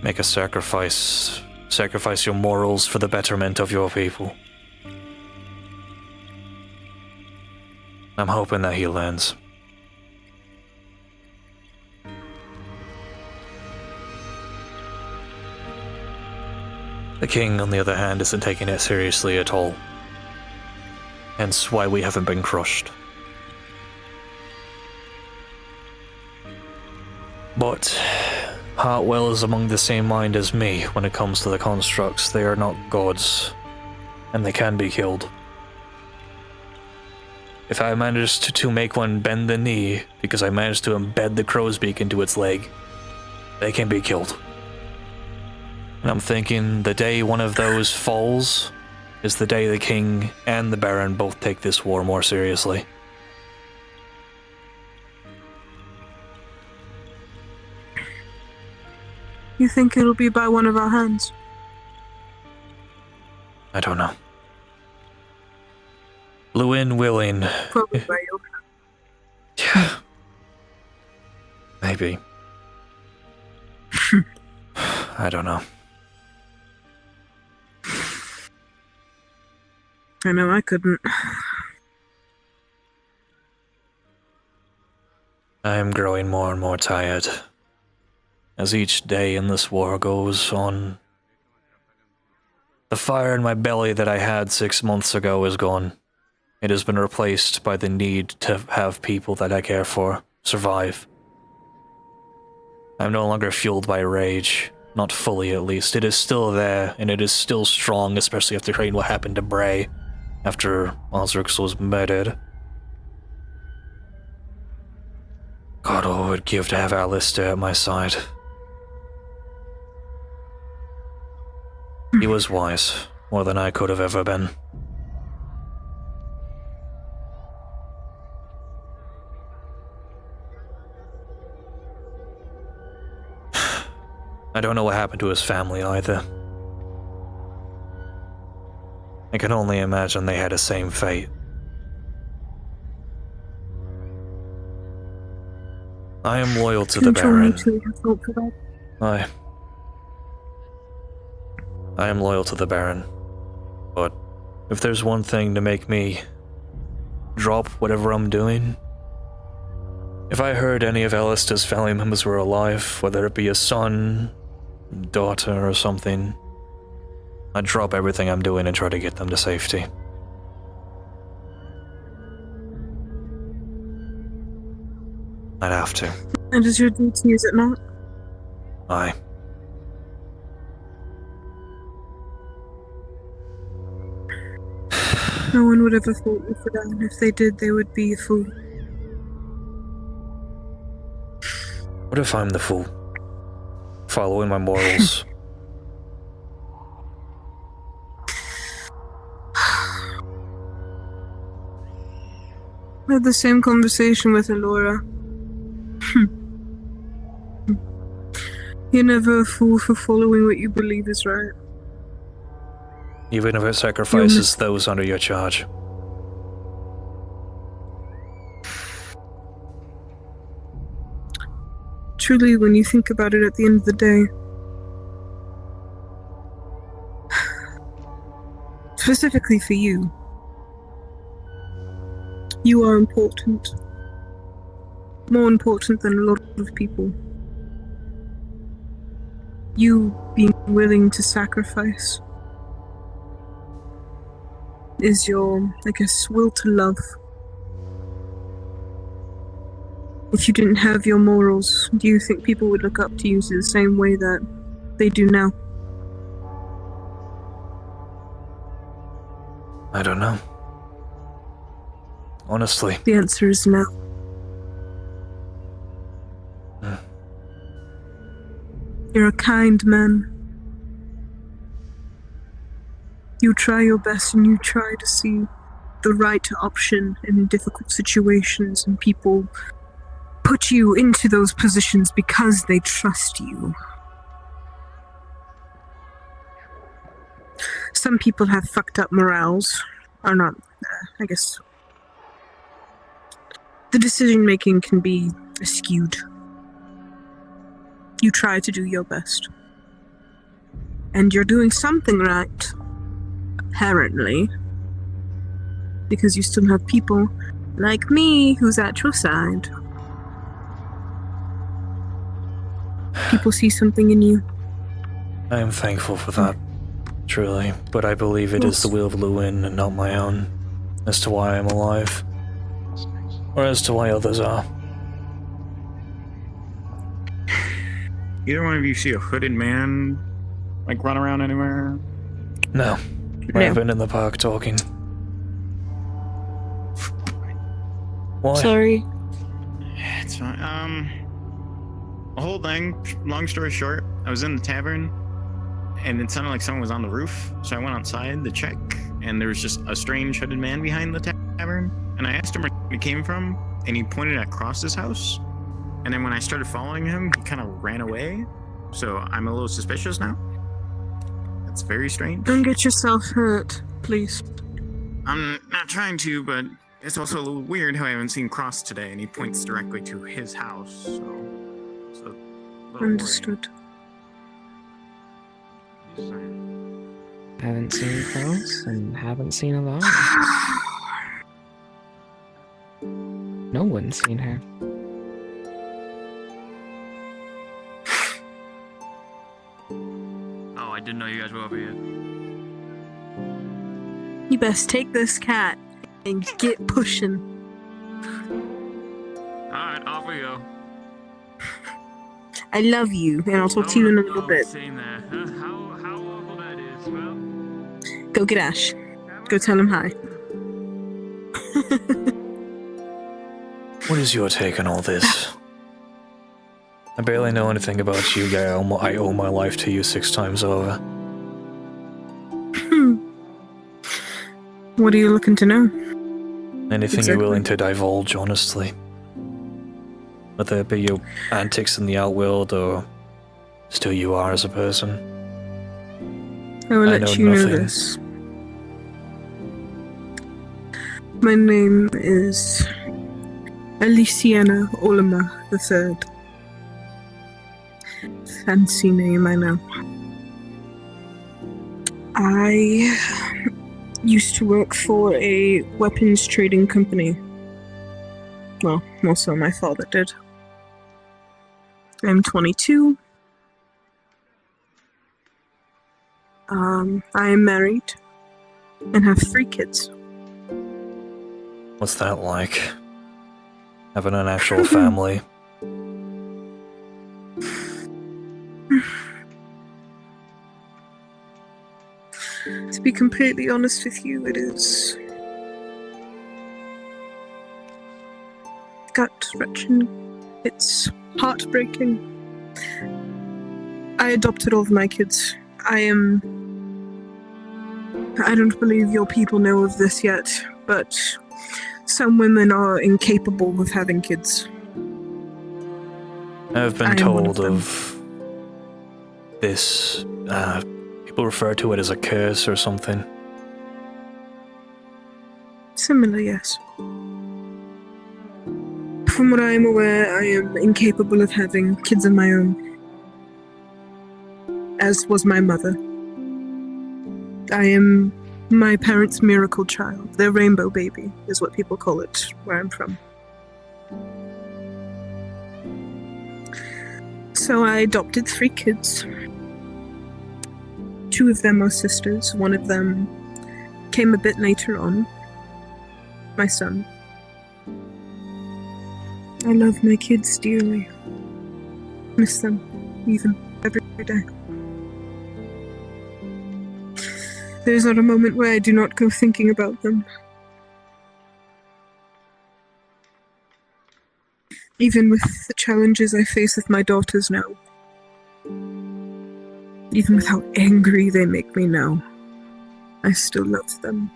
Make a sacrifice. Sacrifice your morals for the betterment of your people. I'm hoping that he learns. The king, on the other hand, isn't taking it seriously at all. Hence why we haven't been crushed. But Hartwell is among the same mind as me when it comes to the constructs. They are not gods, and they can be killed. If I managed to make one bend the knee because I managed to embed the crow's beak into its leg, they can be killed. And I'm thinking the day one of those falls is the day the king and the Baron both take this war more seriously. You think it'll be by one of our hands? I don't know. Lucan willing. Probably by your hand. Yeah. Maybe. I don't know. I know I couldn't. I am growing more and more tired. As each day in this war goes on, the fire in my belly that I had 6 months ago is gone. It has been replaced by the need to have people that I care for survive. I'm no longer fueled by rage, not fully at least. It is still there, and it is still strong, especially after hearing what happened to Bray after Osrix was murdered. God, what I would give to have Alistair at my side. He was wise, more than I could have ever been. I don't know what happened to his family either. I can only imagine they had the same fate. I am loyal to the Control Baron. mutually have hope for that. I am loyal to the Baron. But if there's one thing to make me drop whatever I'm doing, if I heard any of Alistair's family members were alive, whether it be a son, daughter, or something, I'd drop everything I'm doing and try to get them to safety. I'd have to. And is your duty, is it not? Aye. No one would ever fault you for that, and if they did, they would be a fool. What if I'm the fool? Following my morals. I had the same conversation with Elora. You're never a fool for following what you believe is right. Even if it sacrifices those under your charge. Truly, when you think about it at the end of the day, specifically for you, you are important. More important than a lot of people. You being willing to sacrifice is your, I guess, will to love. If you didn't have your morals, do you think people would look up to you in the same way that they do now? I don't know. Honestly. The answer is no. You're a kind man. You try your best and you try to see the right option in difficult situations, and people put you into those positions because they trust you. Some people have fucked up morals, or not, I guess. The decision making can be skewed. You try to do your best. And you're doing something right, apparently, because you still have people like me who's at your side. People see something in you. I am thankful for that, truly, but I believe it is the will of Lucan and not my own, as to why I am alive, or as to why others are. Either one of you see a hooded man, like, run around anywhere? No. I have been in the park talking. Why? Sorry. It's fine. The whole thing, long story short, I was in the tavern, and it sounded like someone was on the roof, so I went outside to check, and there was just a strange hooded man behind the tavern, and I asked him where he came from, and he pointed across his house, and then when I started following him, he kind of ran away, so I'm a little suspicious now. That's very strange. Don't get yourself hurt, please. I'm not trying to, but it's also a little weird how I haven't seen Cross today, and he points directly to his house, so it's a little Understood. Haven't seen Cross and haven't seen Alana. No one's seen her. Oh, I didn't know you guys were over here. You best take this cat and get pushing. Alright, off we go. I love you, and I'll talk to you in a little bit. How awful that is, well. Go get Ash. Go tell him hi. What is your take on all this? I barely know anything about you, yet I owe my life to you 6 times over. What are you looking to know? Anything you're willing to divulge, honestly. Whether it be your antics in the outworld, or still you are as a person. I will let you know this. My name is Aliciana Olama III. Fancy name, I know. I used to work for a weapons trading company. Well, also my father did. I'm 22. I am married and have 3 kids. What's that like? Having an actual family? To be completely honest with you, it is gut-wrenching. It's heartbreaking. I adopted all of my kids. I don't believe your people know of this yet, but some women are incapable of having kids. I've been told of this. People refer to it as a curse or something. Similar, yes. From what I am aware, I am incapable of having kids of my own. As was my mother. I am my parents' miracle child. Their rainbow baby is what people call it where I'm from. So I adopted 3 kids. 2 of them are sisters. One of them came a bit later on. My son. I love my kids dearly. Miss them, even every day. There's not a moment where I do not go thinking about them. Even with the challenges I face with my daughters now. Even with how angry they make me now. I still love them.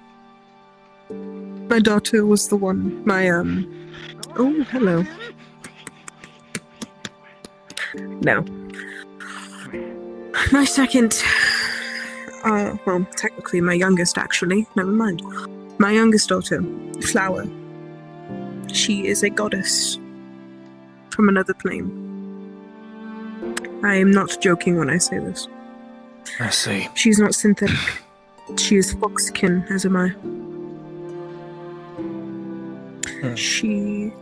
My daughter was the one, oh, hello. No. My second, well, technically my youngest actually, never mind. My youngest daughter, Flower. She is a goddess from another plane. I am not joking when I say this. I see. She's not synthetic. She is foxkin, as am I. She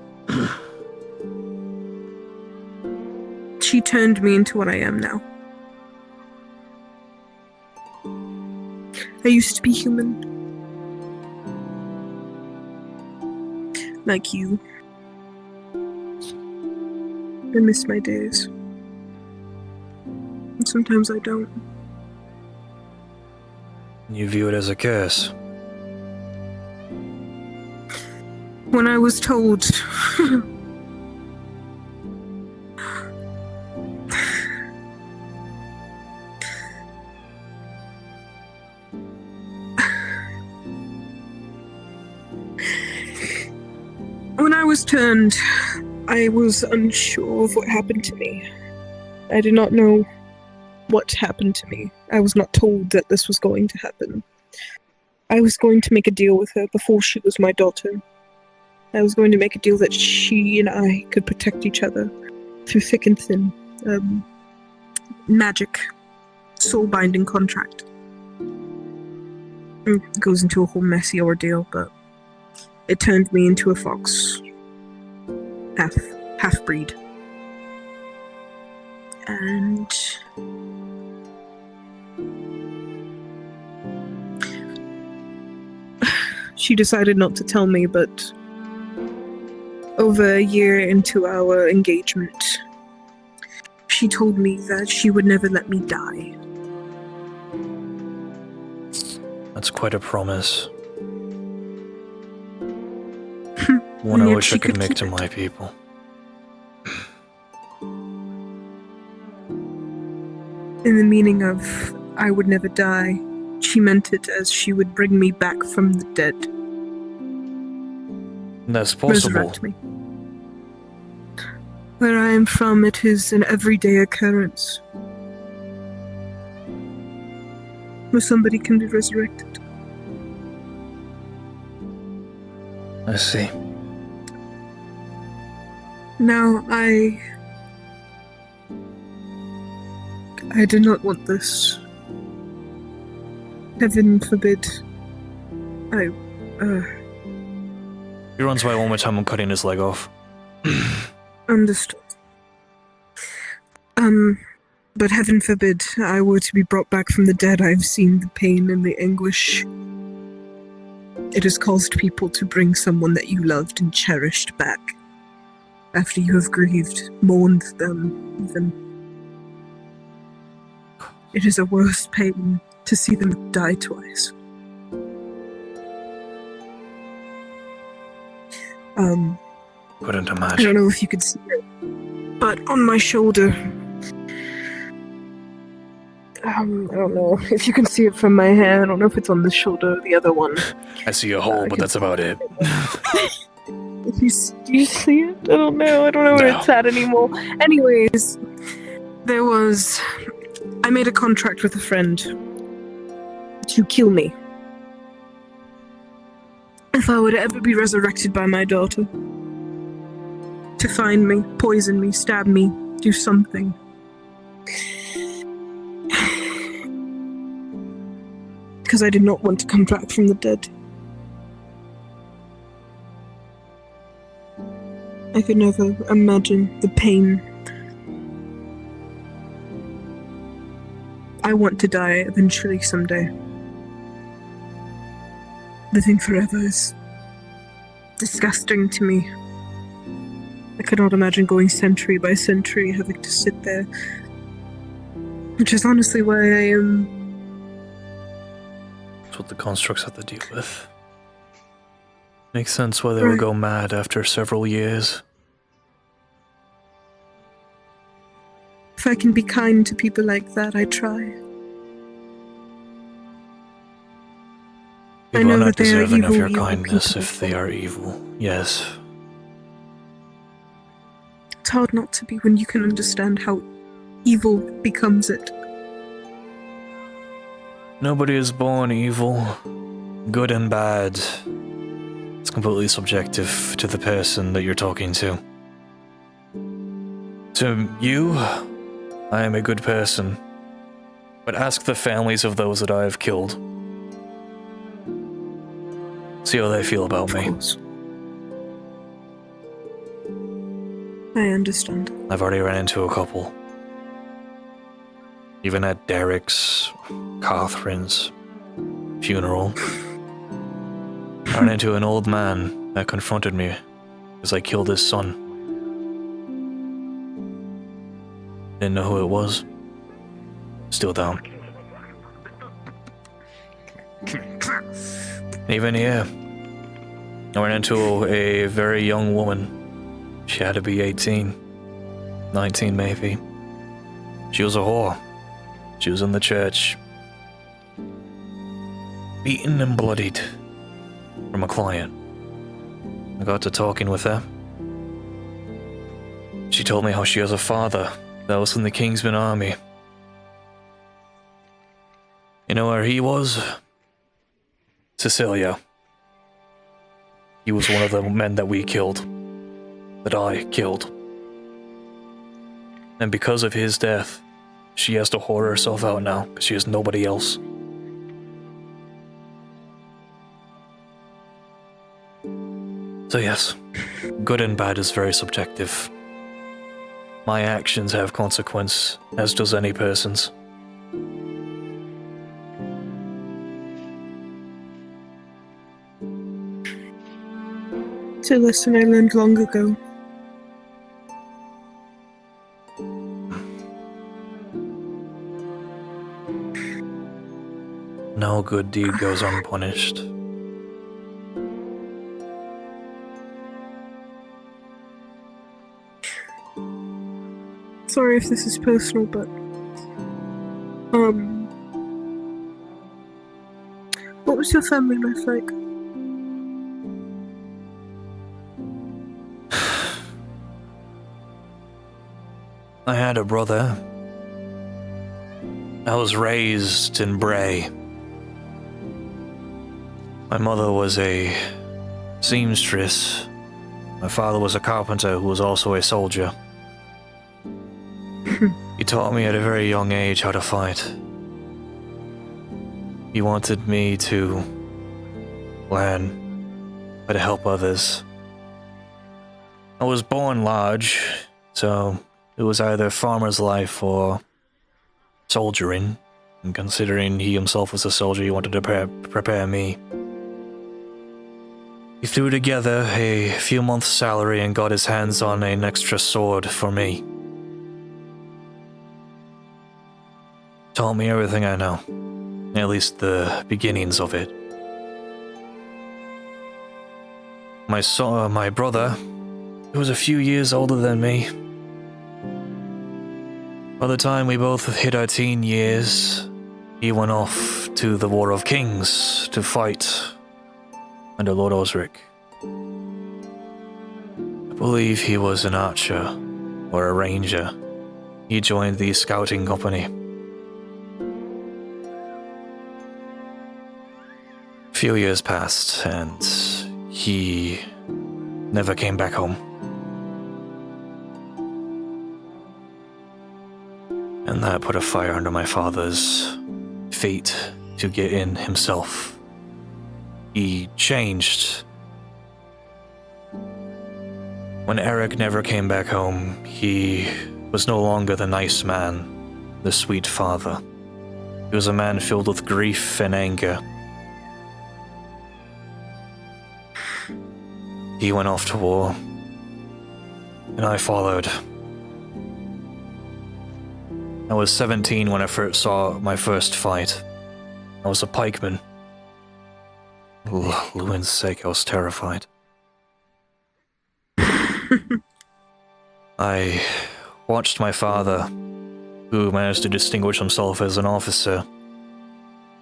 turned me into what I am now. I used to be human. Like you. I miss my days. And sometimes I don't. You view it as a curse. When I was told when I was turned, I was unsure of what happened to me. I did not know what happened to me. I was not told that this was going to happen. I was going to make a deal with her before she was my daughter. I was going to make a deal that she and I could protect each other through thick and thin. Magic. Soul-binding contract. It goes into a whole messy ordeal, but it turned me into a fox. Half-breed. And she decided not to tell me, but over a year into our engagement, she told me that she would never let me die. That's quite a promise. One I wish I could make to my people. In the meaning of I would never die, she meant it as she would bring me back from the dead. That's possible. Resurrect me. Where I am from, it is an everyday occurrence. Where somebody can be resurrected. I see. Now, I do not want this. Heaven forbid. He runs by one more time. I'm cutting his leg off. Understood. But heaven forbid I were to be brought back from the dead. I've seen the pain and the anguish it has caused people to bring someone that you loved and cherished back after you have grieved, mourned them, even. It is a worse pain to see them die twice. Couldn't I imagine. don't know if you could see it, but on my shoulder, I don't know if you can see it from my hair. I don't know if it's on the shoulder or the other one. I see a hole, but that's about it. Do you see it? I don't know. I don't know where it's at anymore. Anyways, I made a contract with a friend to kill me if I were to ever be resurrected by my daughter. To find me, poison me, stab me, do something. Because I did not want to come back from the dead. I could never imagine the pain. I want to die eventually someday. Living forever is disgusting to me. I could not imagine going century by century, having to sit there. Which is honestly why I am. That's what the constructs have to deal with. Makes sense why they would go mad after several years. If I can be kind to people like that, I try. I People know are not that they are deserving of evil, your evil kindness people. if they are evil. Yes. It's hard not to be when you can understand how evil becomes it. Nobody is born evil. Good and bad. It's completely subjective to the person that you're talking to. To you, I am a good person. But ask the families of those that I have killed. See how they feel about me. I understand. I've already ran into a couple. Even at Derek's, Catherine's funeral. I ran into an old man that confronted me because I killed his son. Didn't know who it was. Still down. Even here, I ran into a very young woman. She had to be 18, 19 maybe. She was a whore. She was in the church, beaten and bloodied from a client. I got to talking with her. She told me how she has a father that was in the Kingsman army. You know where he was? Sicilia. He was one of the men that we killed. That I killed. And because of his death, she has to whore herself out now, because she has nobody else. So yes, good and bad is very subjective. My actions have consequence, as does any person's. It's a lesson I learned long ago. No good deed goes unpunished. Sorry if this is personal, but what was your family life like? I had a brother. I was raised in Bray. My mother was a seamstress My father was a carpenter who was also a soldier. He taught me at a very young age how to fight. He wanted me to learn how to help others. I was born large, so it was either farmer's life or soldiering. And considering he himself was a soldier, he wanted to prepare me. He threw together a few months' salary and got his hands on an extra sword for me. Taught me everything I know, at least the beginnings of it. My brother, who was a few years older than me, by the time we both hit our teen years, he went off to the War of Kings to fight under Lord Osric. I believe he was an archer or a ranger. He joined the scouting company. A few years passed and he never came back home. And that put a fire under my father's feet to get in himself. He changed. When Eric never came back home, he was no longer the nice man, the sweet father. He was a man filled with grief and anger. He went off to war, and I followed. I was 17 when I first saw my first fight. I was a pikeman. Luan's sake, I was terrified. I watched my father, who managed to distinguish himself as an officer,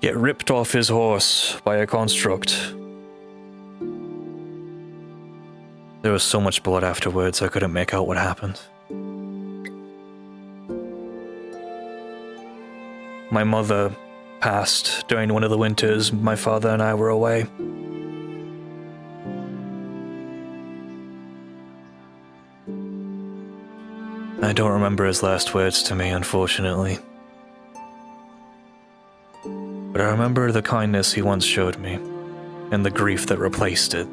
get ripped off his horse by a construct. There was so much blood afterwards, I couldn't make out what happened. My mother passed during one of the winters my father and I were away. I don't remember his last words to me, unfortunately. But I remember the kindness he once showed me, and the grief that replaced it.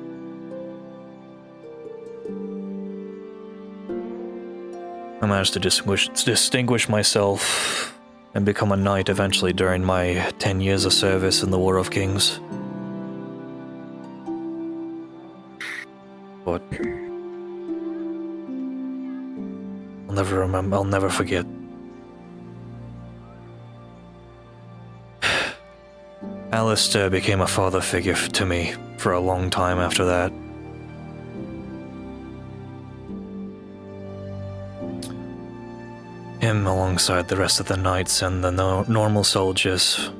I managed to distinguish myself and become a knight eventually during my 10 years of service in the War of Kings. But I'll never forget. Alistair became a father figure to me for a long time after that. Him alongside the rest of the knights and the normal soldiers.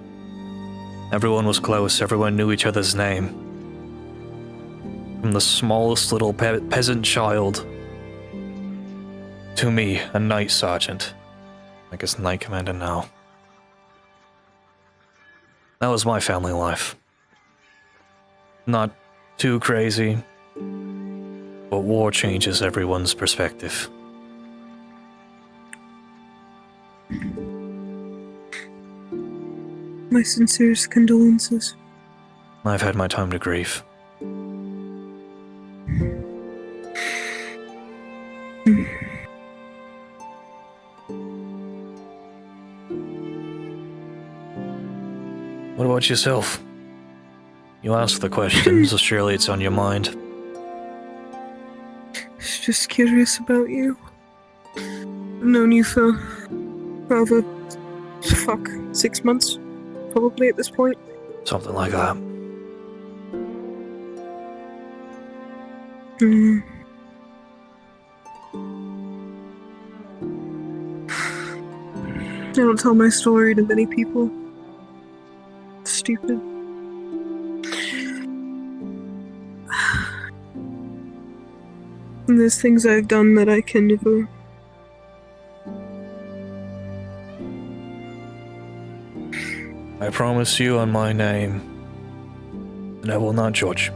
Everyone was close, everyone knew each other's name. From the smallest little peasant child to me, a knight sergeant. I guess knight commander now. That was my family life. Not too crazy, but war changes everyone's perspective. My sincerest condolences. I've had my time to grieve. What about yourself? You asked the question, so surely it's on your mind. Just curious about you. I've known you for rather 6 months, probably at this point. Something like that. I don't tell my story to many people. It's stupid. And there's things I've done that I can never. I promise you on my name that I will not judge.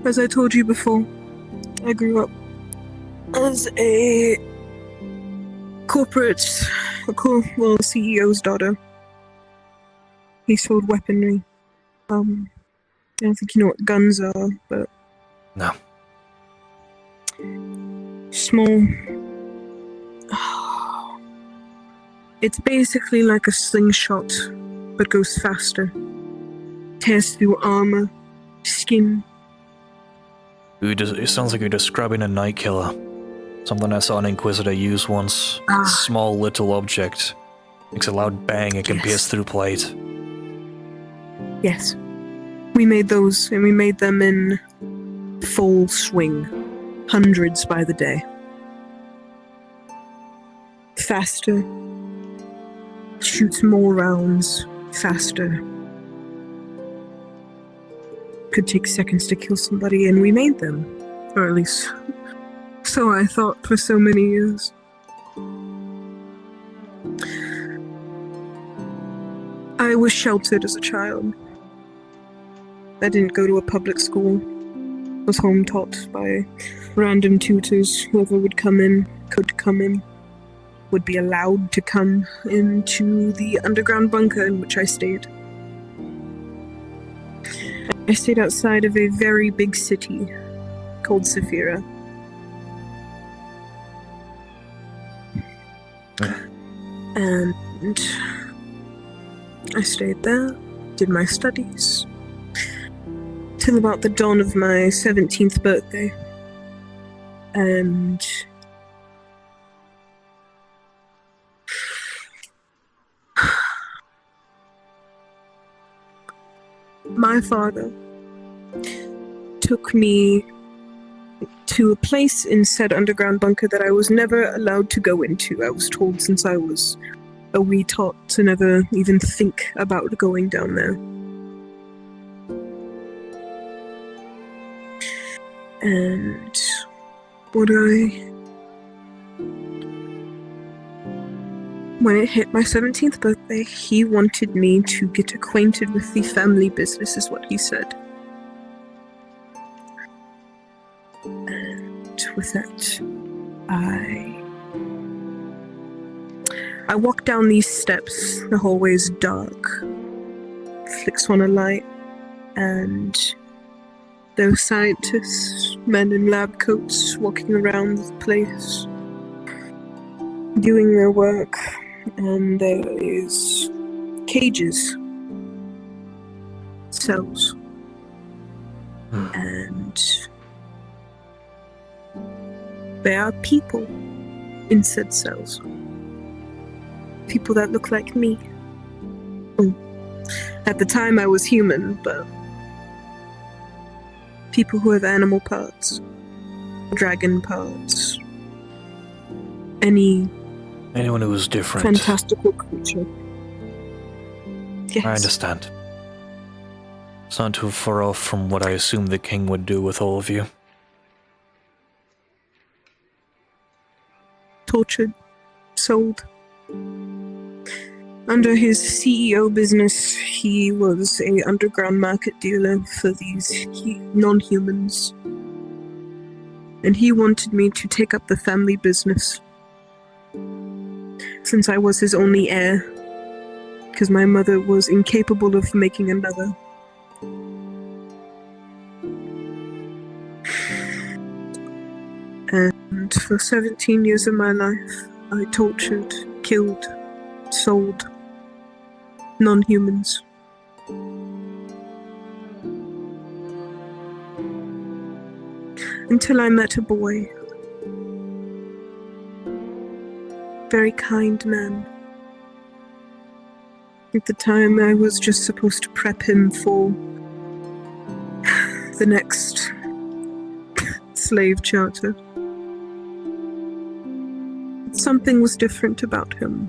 as I told you before, I grew up as a CEO's daughter. He sold weaponry. I don't think you know what guns are, but... No. Small... It's basically like a slingshot, but goes faster. Tears through armor, skin. It sounds like you're describing a night killer. Something I saw an Inquisitor use once. Small little object. Makes a loud bang, it can pierce through plate. Yes. We made those, and we made them in full swing. Hundreds by the day. Faster. Shoots more rounds. Faster. Could take seconds to kill somebody, and we made them. Or at least, so I thought for so many years. I was sheltered as a child. I didn't go to a public school. Was home taught by random tutors. Whoever would come in, could come in, would be allowed to come into the underground bunker in which I stayed. I stayed outside of a very big city called Saphira. And I stayed there, did my studies, till about the dawn of my 17th birthday. And my father took me to a place in said underground bunker that I was never allowed to go into. I was told since I was a wee tot to never even think about going down there. And when it hit my 17th birthday, he wanted me to get acquainted with the family business, is what he said. And with that, I walk down these steps. The hallway's dark. Flicks on a light, and there are scientists, men in lab coats, walking around the place, doing their work. And there is cages, cells, and there are people in said cells. People that look like me. At the time I was human, but people who have animal parts, dragon parts, anyone who is different. Fantastical creature. Yes. I understand. It's not too far off from what I assumed the king would do with all of you. Tortured. Sold. Under his CEO business, he was a underground market dealer for these non-humans. And he wanted me to take up the family business. Since I was his only heir, because my mother was incapable of making another. And for 17 years of my life, I tortured, killed, sold non-humans. Until I met a boy. Very kind man. At the time, I was just supposed to prep him for the next slave charter. Something was different about him.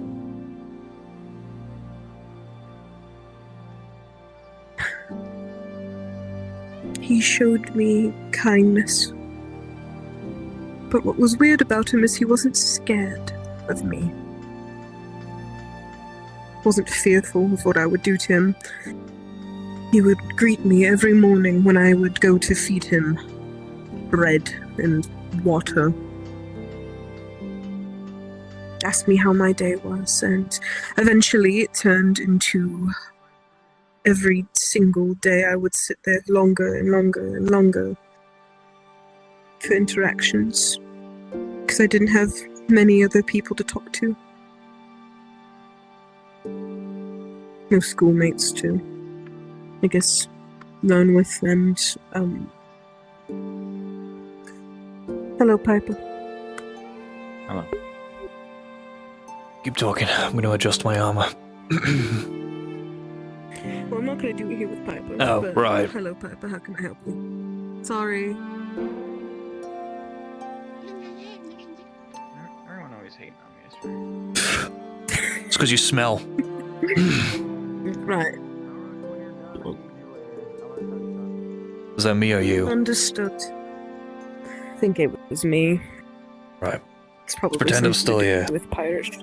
He showed me kindness. But what was weird about him is he wasn't scared of me. Wasn't fearful of what I would do to him. He would greet me every morning when I would go to feed him. bread and water. Asked me how my day was, and eventually it turned into every single day I would sit there longer and longer and longer for interactions, because I didn't have many other people to talk to. No schoolmates to, I guess, learn with, and, hello, Piper. Hello. Keep talking. I'm going to adjust my armor. Well, I'm not going to do it here with Piper. Oh, but, right. Hello, Piper. How can I help you? Sorry. Everyone always hating on me, I swear. It's because you smell. Right. Is that me or you? Understood. I think it was me. Right. It's probably Let's pretend I'm still something to here. do with pirates.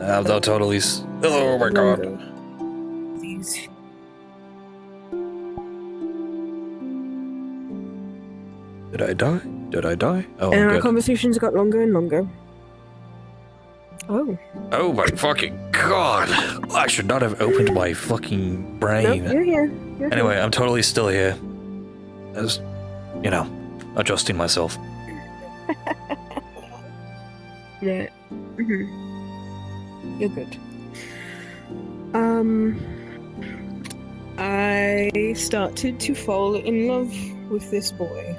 I'll totally. Oh my god. These. Did I die? Did I die? Oh, And I'm our good. conversations got longer and longer. Oh. Oh my fucking god. I should not have opened my fucking brain. Nope, you're here. You're Anyway, here. I'm totally still here. As, you know, adjusting myself. Right. Mm-hmm. You're good. I started to fall in love with this boy.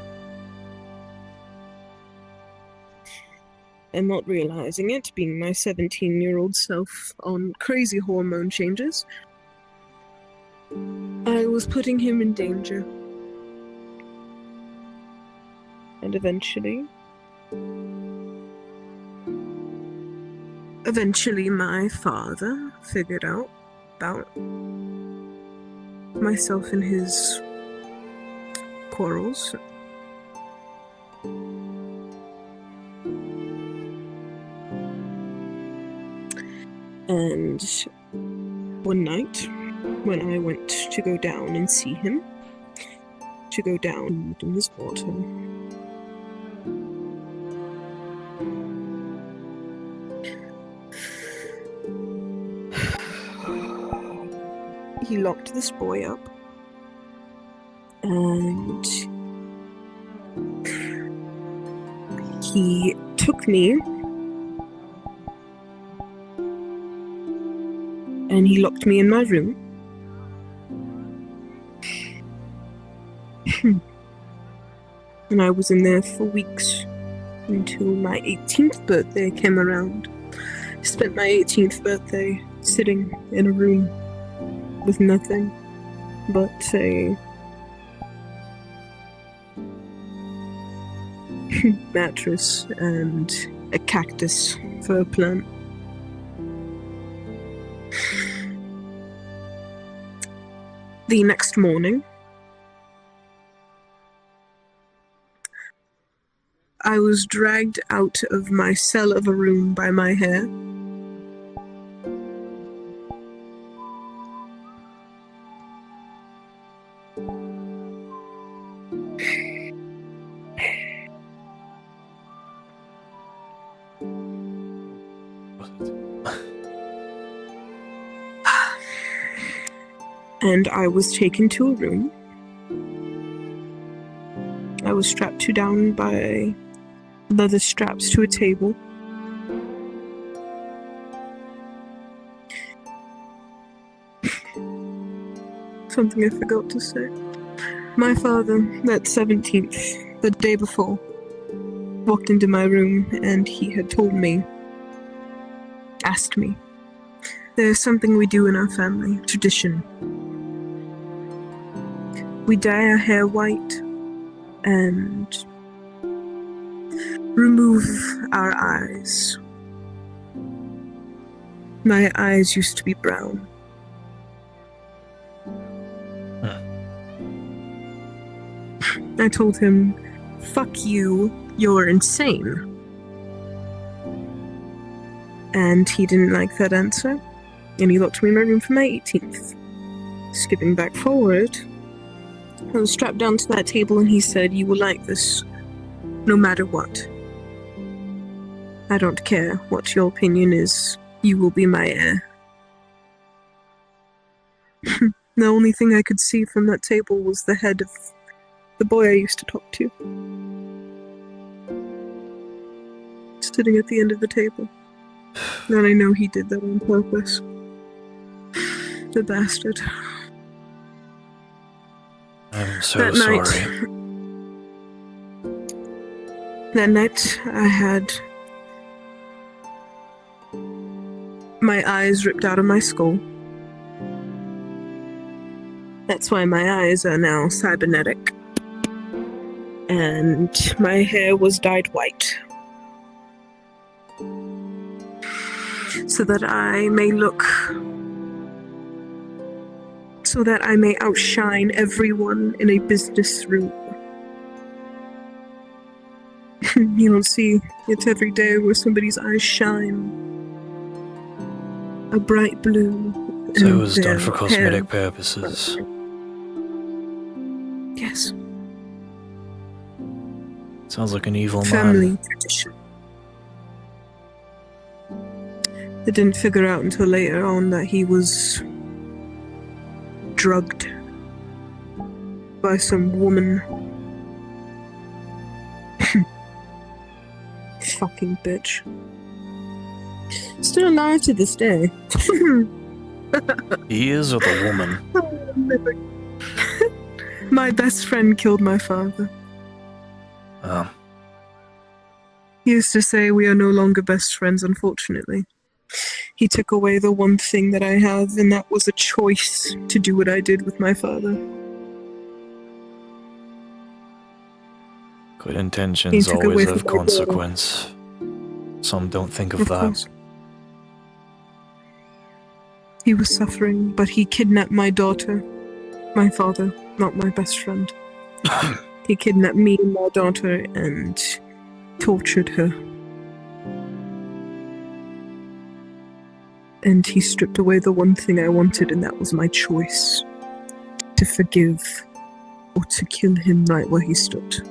And not realizing it, being my 17-year-old self on crazy hormone changes, I was putting him in danger. And eventually my father figured out about myself and his quarrels. And one night, when I went to go down and see him, to go down in his water, he locked this boy up, and he took me, and he locked me in my room. And I was in there for weeks until my 18th birthday came around. I spent my 18th birthday sitting in a room with nothing but a mattress and a cactus for a plant. The next morning, I was dragged out of my cell of a room by my hair. And I was taken to a room. I was strapped down by leather straps to a table. Something I forgot to say. My father, that 17th, the day before, walked into my room and he had told me, asked me, there's something we do in our family, tradition. We dye our hair white and remove our eyes. My eyes used to be brown. I told him, fuck you, you're insane. And he didn't like that answer, and he locked me in my room for my 18th. Skipping back forward, I was strapped down to that table and he said, "You will like this, no matter what. I don't care what your opinion is, you will be my heir." The only thing I could see from that table was the head of the boy I used to talk to, sitting at the end of the table. And I know he did that on purpose. The bastard. I'm so That sorry. night, that night, I had my eyes ripped out of my skull. That's why my eyes are now cybernetic. And my hair was dyed white. So that I may outshine everyone in a business room. You don't see it every day where somebody's eyes shine a bright blue. So it and was done their for hair- cosmetic purposes. Yes. Sounds like an evil Family man. tradition. I didn't figure out until later on that he was drugged by some woman. Fucking bitch. Still alive to this day. He is or the woman? My best friend killed my father. Oh. He used to say we are no longer best friends, unfortunately. He took away the one thing that I have, and that was a choice to do what I did with my father. Good He intentions took always away have from my daughter. consequence. Some don't think of Of that. course. He was suffering, but he kidnapped my daughter. My father, not my best friend. He kidnapped me and my daughter and tortured her. And he stripped away the one thing I wanted, and that was my choice. To forgive or to kill him right where he stood.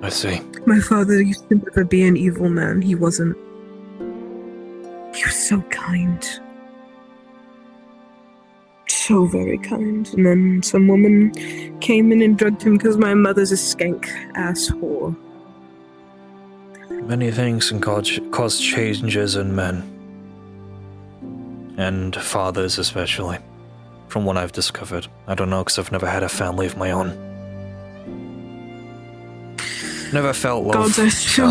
I see. My father used to never be an evil man. He wasn't. He was so kind. So very kind. And then some woman came in and drugged him because my mother's a skank ass whore. Many things can cause changes in men. And fathers especially. From what I've discovered. I don't know because I've never had a family of my own. Never felt love. God bless you.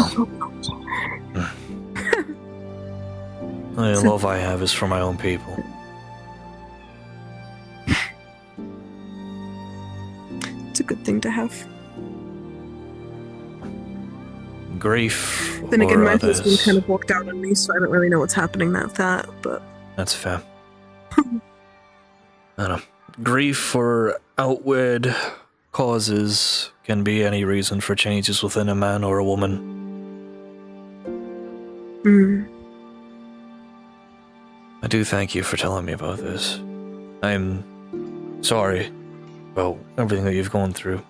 The only love I have is for my own people. It's a good thing to have. Grief Then again, or my others. husband kind of walked out on me, so I don't really know what's happening with that, but... That's fair. I don't know. Grief or outward causes can be any reason for changes within a man or a woman. I do thank you for telling me about this. I'm sorry about everything that you've gone through.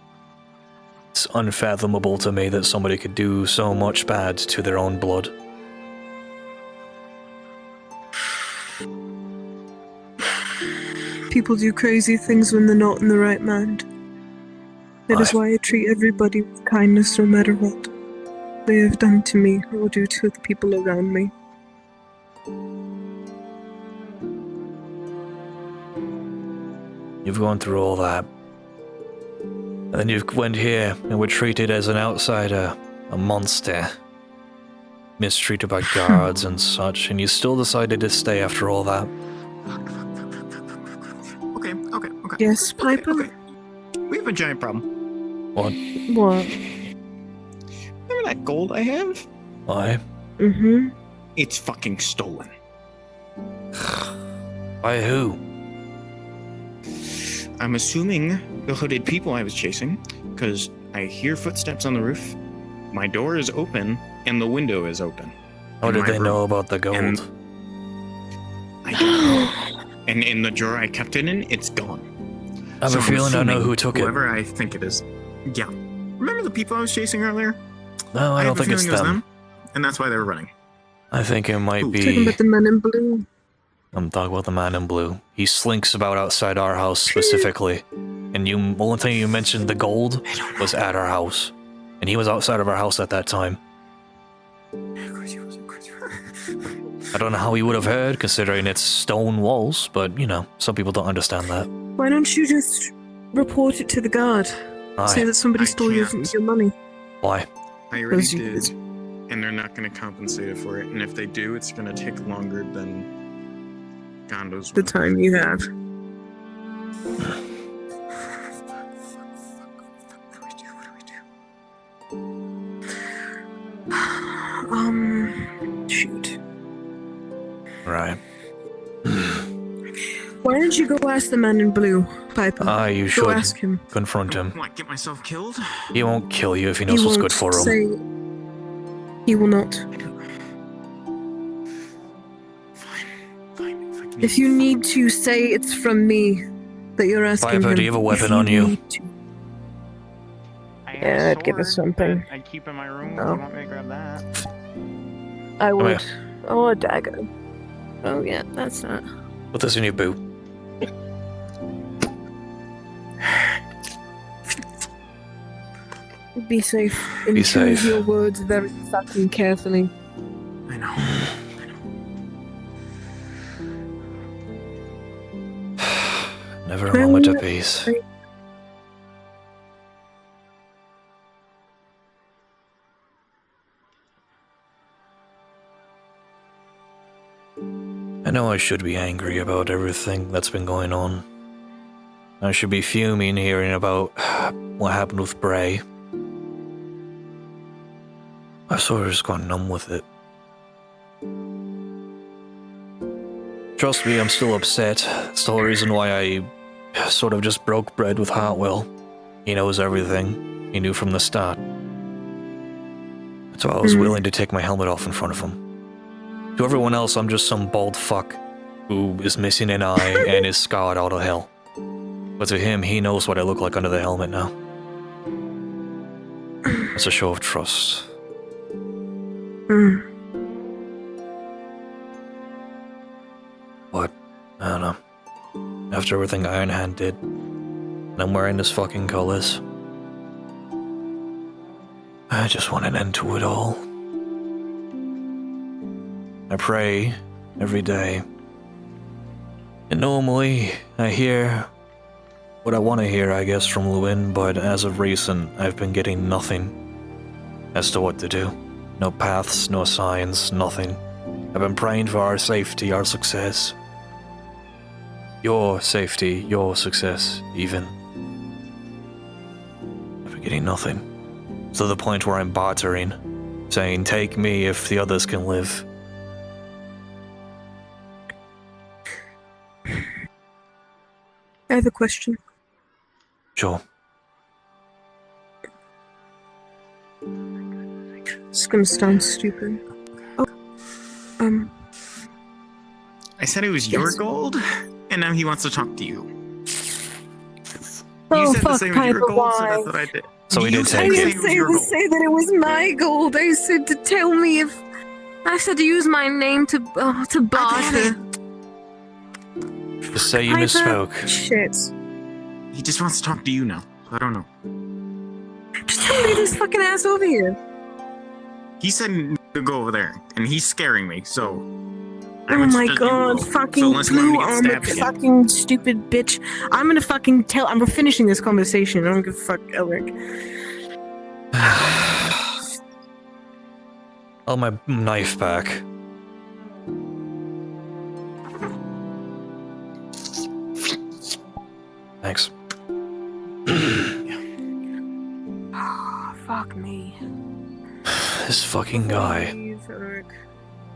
It's unfathomable to me that somebody could do so much bad to their own blood. People do crazy things when they're not in the right mind. That is why I treat everybody with kindness no matter what they have done to me or do to the people around me. You've gone through all that. And then you went here and were treated as an outsider, a monster. Mistreated by guards and such, and you still decided to stay after all that. Okay. Yes, Piper? Okay. We have a giant problem. What? What? Remember that gold I have? Why? Mm-hmm. It's fucking stolen. By who? I'm assuming the hooded people I was chasing, because I hear footsteps on the roof, my door is open, and the window is open. How in did my they room. know about the gold? And I don't know. And in the drawer I kept it in, it's gone. I have a feeling I know who took it. Whoever I think it is. Yeah. Remember the people I was chasing earlier? No, I don't have a think it's feeling it was them. And that's why they were running. I think it might Talking be. about the man in blue. I'm talking about the man in blue. He slinks about outside our house specifically. And you, only thing you mentioned, the gold, was at our house. And he was outside of our house at that time. I don't know how he would have heard, considering it's stone walls, but, you know, some people don't understand that. Why don't you just report it to the guard? Aye. Say that somebody stole your money. Why? I already did. And they're not going to compensate it for it. And if they do, it's going to take longer than Gondo's. The time you have. Shoot. Right. Why don't you go ask the man in blue, Piper? You Go should ask him. confront him. What, get myself killed? He won't kill you if he knows what's good for him. He will not. If you need to say it's from me that you're asking Piper, him. do you have a weapon on you? Yeah, I'd give us something. I keep in my room. No. You want me to grab that? I Come would. here. Oh, a dagger. Oh, yeah, that's that. Put this in your boot. Be safe. And Be choose safe. your words very fucking carefully. I know. Never a moment of peace. I know I should be angry about everything that's been going on. I should be fuming hearing about what happened with Bray. I've sort of just gone numb with it. Trust me, I'm still upset. It's the whole reason why I sort of just broke bread with Hartwell. He knows everything. He knew from the start. That's why I was willing to take my helmet off in front of him. To everyone else, I'm just some bald fuck who is missing an eye and is scarred out of hell. But to him, he knows what I look like under the helmet now. It's a show of trust. But, I don't know. After everything Iron Hand did, and I'm wearing his fucking colors, I just want an end to it all. I pray every day. And normally, I hear what I want to hear, I guess, from Luin, but as of recent, I've been getting nothing as to what to do. No paths, no signs, nothing. I've been praying for our safety, our success. Your safety, your success, even. I've been getting nothing. To the point where I'm bartering, saying, take me if the others can live. I have a question. Sure. It's gonna sound stupid. Oh, I said it was your Yes. gold, and now he wants to talk to you. Oh, you said the fuck, same was your Piper, gold, so why? that's what I did. So we You did said take the I it. same didn't was say, your gold. say that it was my gold. I said to tell me if. I said to use my name to barter. Just say you Piper? misspoke. Shit. He just wants to talk to you now. I don't know. Just tell me this fucking ass over here. He said to go over there, and he's scaring me, so. I Oh would my suggest you god, go. fucking So unless you want me blue to get armored stabbed again. fucking stupid bitch. I'm gonna fucking tell. I'm finishing this conversation. I don't give a fuck, Elric. I'll my knife back. Thanks. Fuck me. This fucking guy. Please, Elric.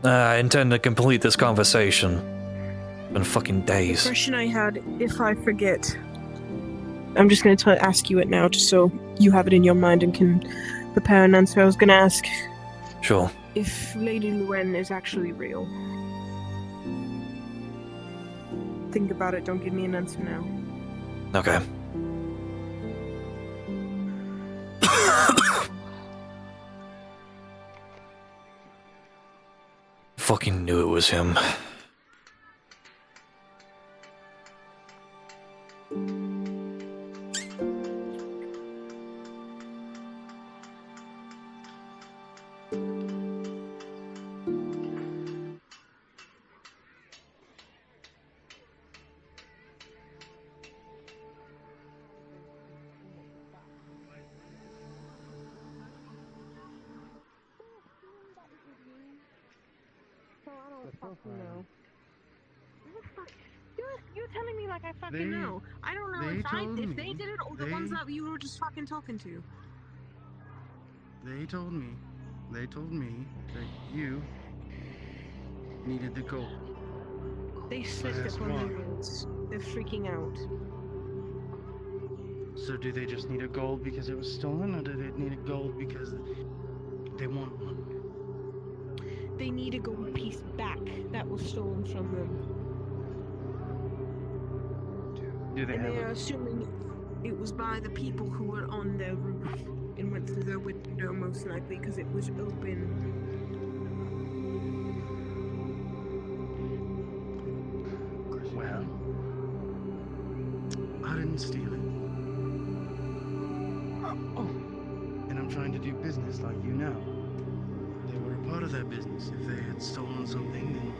I intend to complete this conversation. Been fucking The days. question I had, if I forget, I'm just gonna ask you it now, just so you have it in your mind and can prepare an answer. I was gonna ask Sure. if Lady Luen is actually real. think about it. Don't give me an answer now. Okay. Fucking knew it was him. You're telling me like I fucking know. I don't know if they did it or the ones that you were just fucking talking to. They told me that you needed the gold. They slipped up on the roads. They're freaking out. So do they just need a gold because it was stolen, or do they need a gold because they want one? They need a gold piece back that was stolen from them. Do they and have they are assuming it was by the people who were on their roof and went through their window, most likely, because it was open. Well, I didn't steal it. And I'm trying to do business like you know. They were a part of that business. If they had stolen something, then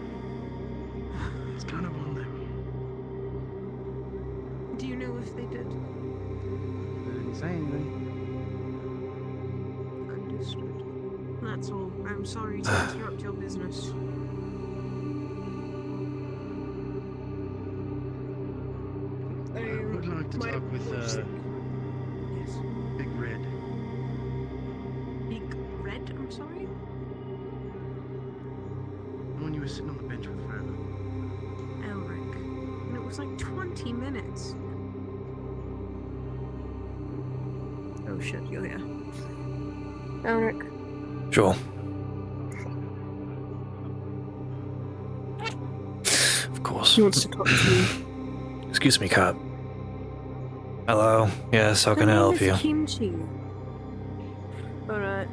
it's kind of on them. Do you know if they did? They didn't say anything. Understood. That's all. I'm sorry to interrupt your business. I would like to talk with Big Red. Big Red? I'm sorry? The one you were sitting on the bench with forever. Elric. And it was like 20 minutes. Oh shit, you're here. Elric. Sure. Of course. He wants to talk to you. Excuse me, Kat. Hello. Yes, how can I help you? Kimchi. Alright.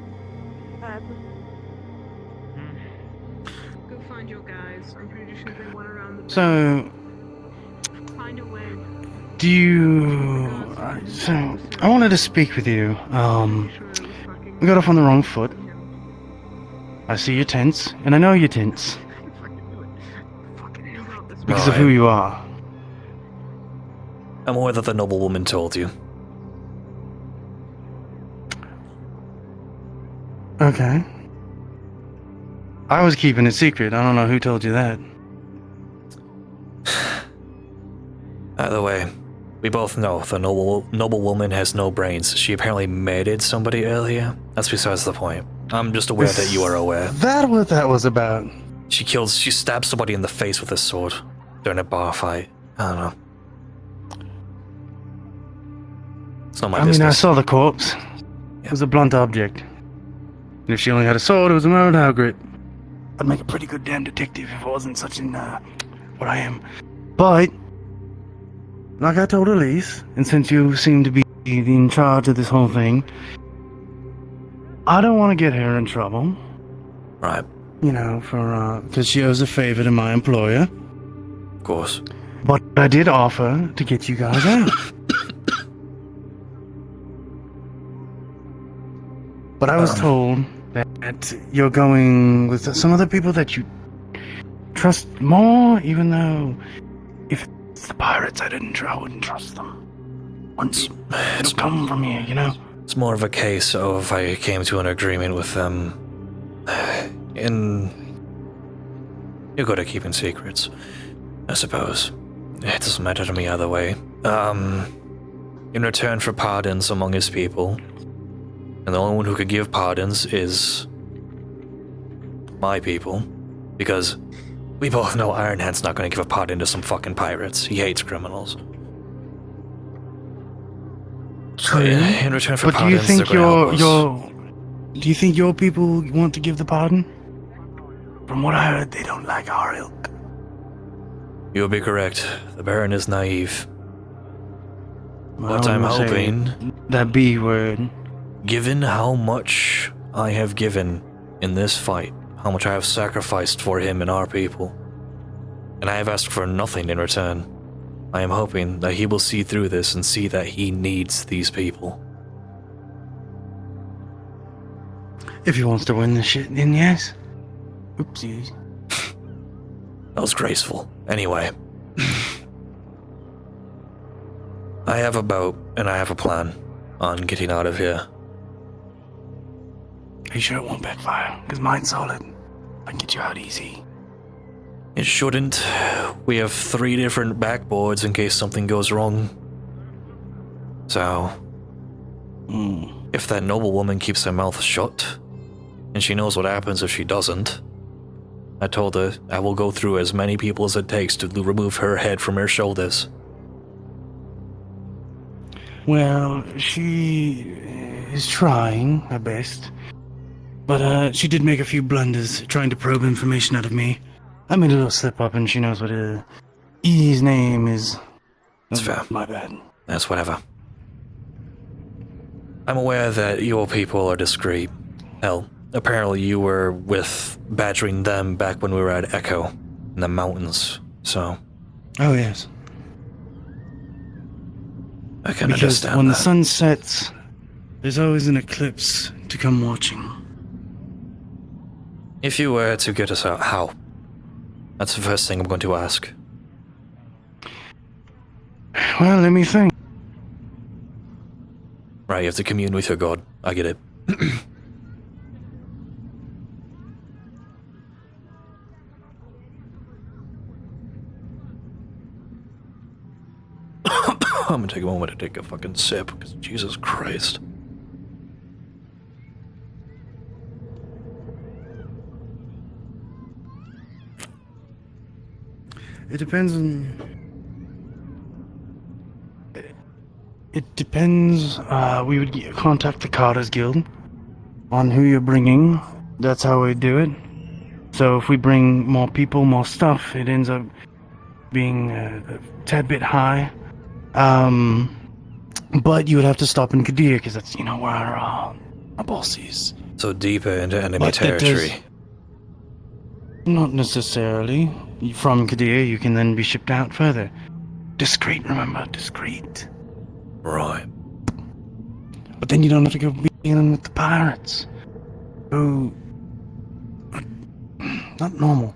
Go find your guys. I'm pretty sure they went around the So, find a way. do you... so, I wanted to speak with you. We got off on the wrong foot. I see you're tense, and I know you're tense. Because of who you are. I'm aware that the noblewoman told you. Okay. I was keeping it secret. I don't know who told you that. Either way, we both know the noblewoman has no brains. She apparently murdered somebody earlier. That's besides the point. I'm just aware that you are aware. That what that was about? She stabbed somebody in the face with a sword during a bar fight. I don't know. It's not my business. I mean, I saw the corpse. It was a blunt object. And if she only had a sword, it was a murder grip. I'd make a pretty good damn detective if I wasn't such an, what I am. But, like I told Elise, and since you seem to be in charge of this whole thing, I don't want to get her in trouble. Right. You know, because she owes a favor to my employer. Of course. But I did offer to get you guys out. But I was told that you're going with some other people that you trust more, even though if it's the pirates, I wouldn't trust them. Once it'll come from here, you know? It's more of a case of I came to an agreement with them. And you're good at keeping secrets, I suppose. It doesn't matter to me either way. In return for pardons among his people, and the only one who could give pardons is my people, because we both know Ironhand's not going to give a pardon to some fucking pirates. He hates criminals. So, in return for but do you pardons, think they're gonna help us. do you think your people want to give the pardon? From what I heard, they don't like our ilk. You'll be correct. The Baron is naive. Well, But I'm I was gonna say, hoping, that B word. given how much I have given in this fight, how much I have sacrificed for him and our people, and I have asked for nothing in return, I am hoping that he will see through this and see that he needs these people. If he wants to win this shit, then yes. Oopsies. That was graceful. Anyway. I have a boat and I have a plan on getting out of here. Are you sure it won't backfire? Because mine's solid. I can get you out easy. It shouldn't. We have 3 different backboards in case something goes wrong. So, if that noblewoman keeps her mouth shut, and she knows what happens if she doesn't, I told her I will go through as many people as it takes to remove her head from her shoulders. Well, she is trying her best. But she did make a few blunders trying to probe information out of me. I made a little slip up and she knows what E's name is. That's fair. My bad. That's whatever. I'm aware that your people are discreet. Hell, apparently you were with badgering them back when we were at Echo in the mountains, so... Oh, yes. I can because understand when that. the sun sets, there's always an eclipse to come watching. If you were to get us out, how? That's the first thing I'm going to ask. Well, let me think. Right, you have to commune with your god. I get it. I'm gonna take a moment to take a fucking sip, because Jesus Christ. It depends on... It depends. We would contact the Carter's Guild on who you're bringing. That's how we do it. So if we bring more people, more stuff, it ends up being a tad bit high. But you would have to stop in Kadir, because that's, where our boss is. So deeper into enemy But that territory. Not necessarily. From Kadir, you can then be shipped out further. Discreet, remember, discreet. Right. But then you don't have to go dealing with the pirates, who are not normal.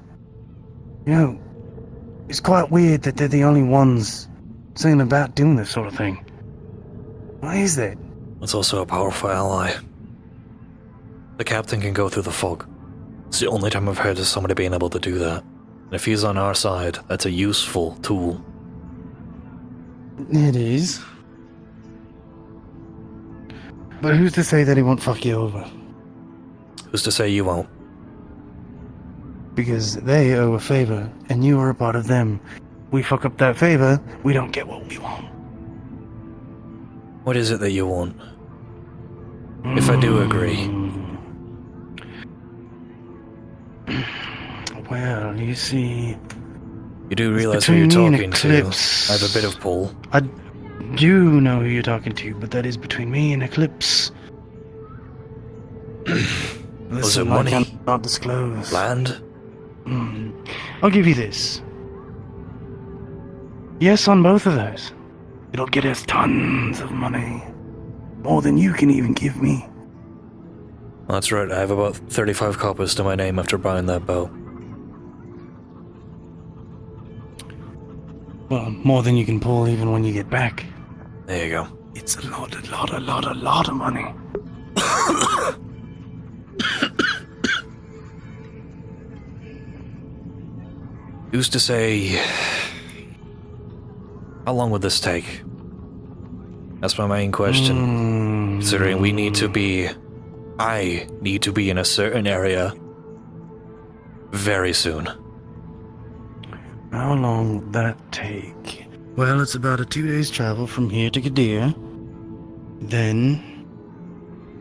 It's quite weird that they're the only ones saying about doing this sort of thing. Why is that? It's also a powerful ally. The captain can go through the fog. It's the only time I've heard of somebody being able to do that. And if he's on our side, that's a useful tool. It is. But who's to say that he won't fuck you over? Who's to say you won't? Because they owe a favor, and you are a part of them. We fuck up that favor, we don't get what we want. What is it that you want? If I do agree. Well, you see... You do realize who you're between me talking and to. Eclipse. I have a bit of pull. I do know who you're talking to, but that is between me and Eclipse. Was it Listen, I money? cannot disclose. Land? I'll give you this. Yes, on both of those. It'll get us tons of money. More than you can even give me. That's right, I have about 35 coppers to my name after buying that boat. Well, more than you can pull even when you get back. There you go. It's a lot of money. Who's to say... How long would this take? That's my main question. Considering we need to be... I need to be in a certain area very soon. How long would that take? Well, it's about a 2 days travel from here to Kadir. Then,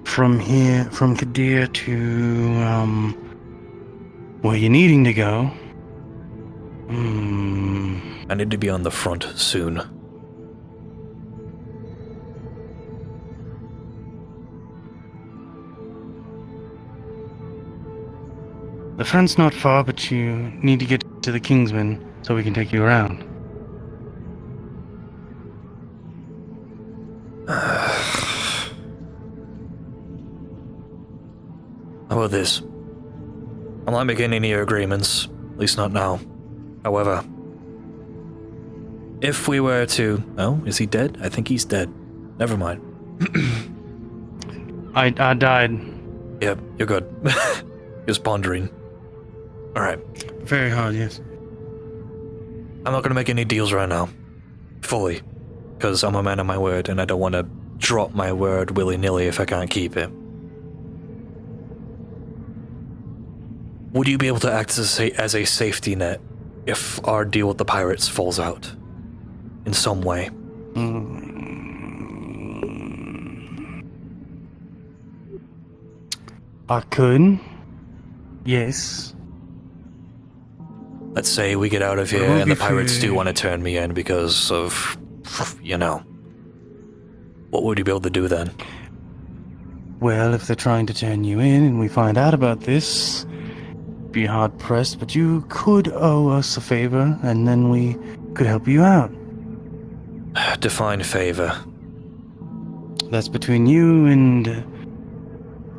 from Kadir to, where you're needing to go. I need to be on the front soon. The front's not far, but you need to get to the Kingsman so we can take you around. How about this? I'm not making any agreements, at least not now. However, if we were to... Oh, is he dead? I think he's dead. Never mind. I died. Yep, you're good. Just pondering. Alright. Very hard, yes. I'm not gonna make any deals right now. Fully. Because I'm a man of my word, and I don't want to drop my word willy-nilly if I can't keep it. Would you be able to act as a safety net if our deal with the pirates falls out? In some way? I could. Yes. Let's say we get out of here and the pirates do want to turn me in because of, you know. What would you be able to do then? Well, if they're trying to turn you in and we find out about this, be hard pressed, but you could owe us a favor and then we could help you out. Define favor. That's between you and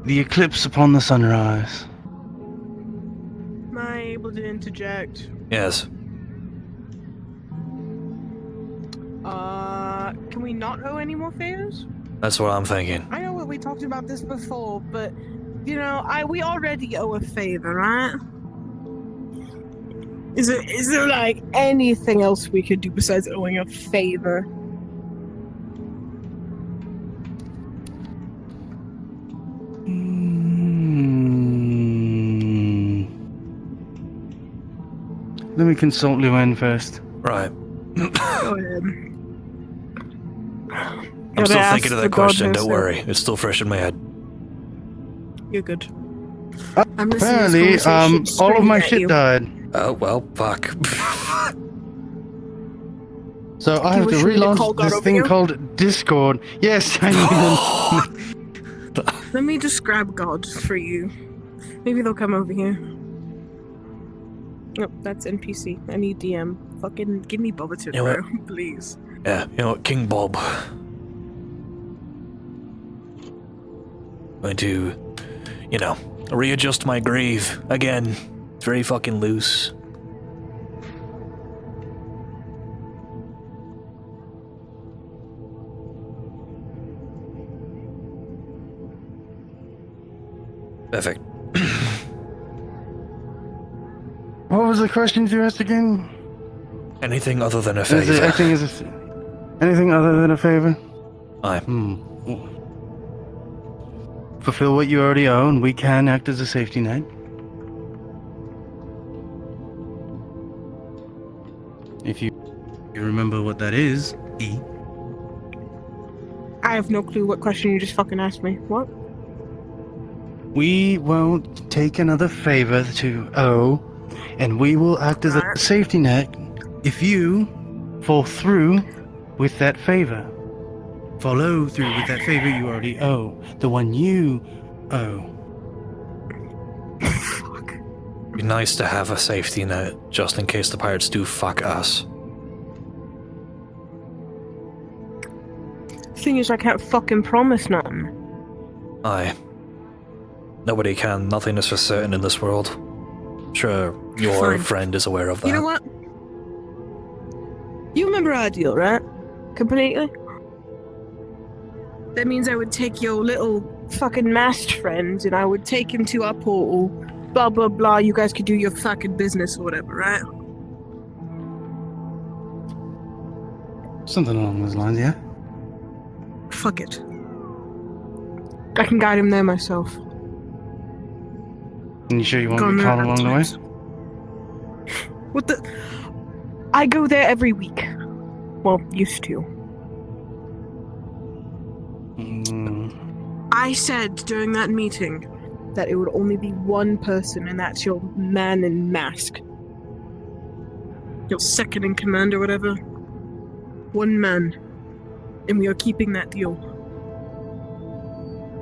the eclipse upon the sunrise. Am I able to interject? Yes. Can we not owe any more favors? That's what I'm thinking. I know we talked about this before, but you know, we already owe a favor, right? Is there like anything else we could do besides owing a favor? Let me consult Lucan first. Right. Go ahead. I'm still thinking of that question, don't worry. It's still fresh in my head. You're good. Apparently, all of my shit died. Oh, well, fuck. So I have to relaunch this thing called Discord. Yes, I know. Let me just grab God for you. Maybe they'll come over here. Nope, that's NPC. I need DM. Fucking give me Bobaton, You know bro. Please. Yeah, you know what, King Bob. Going to, you know, readjust my grave again. It's very fucking loose. Perfect. What was the questions you asked again? Anything other than a Is it favor. acting as anything other than a favor? Aye. Fulfill what you already own. We can act as a safety net. If you remember what that is, E. I have no clue what question you just fucking asked me. What? We won't take another favor to owe, and we will act as a safety net if you fall through with that favor. Follow through with that favor you already owe. The one you owe. Be nice to have a safety net, just in case the pirates do fuck us. Thing is, I can't fucking promise nothing. Aye. Nobody can. Nothing is for certain in this world. Sure, your Fine. friend is aware of that. You know what? You remember our deal, right? Completely? That means I would take your little fucking masked friend and I would take him to our portal. Blah, blah, blah. You guys could do your fucking business or whatever, right? Something along those lines, yeah? Fuck it. I can guide him there myself. And you sure you won't Gone get there caught along the way? times. What the? I go there every week. Well, used to. I said during that meeting that it would only be one person, and that's your man in mask. Your second in command or whatever. One man. And we are keeping that deal.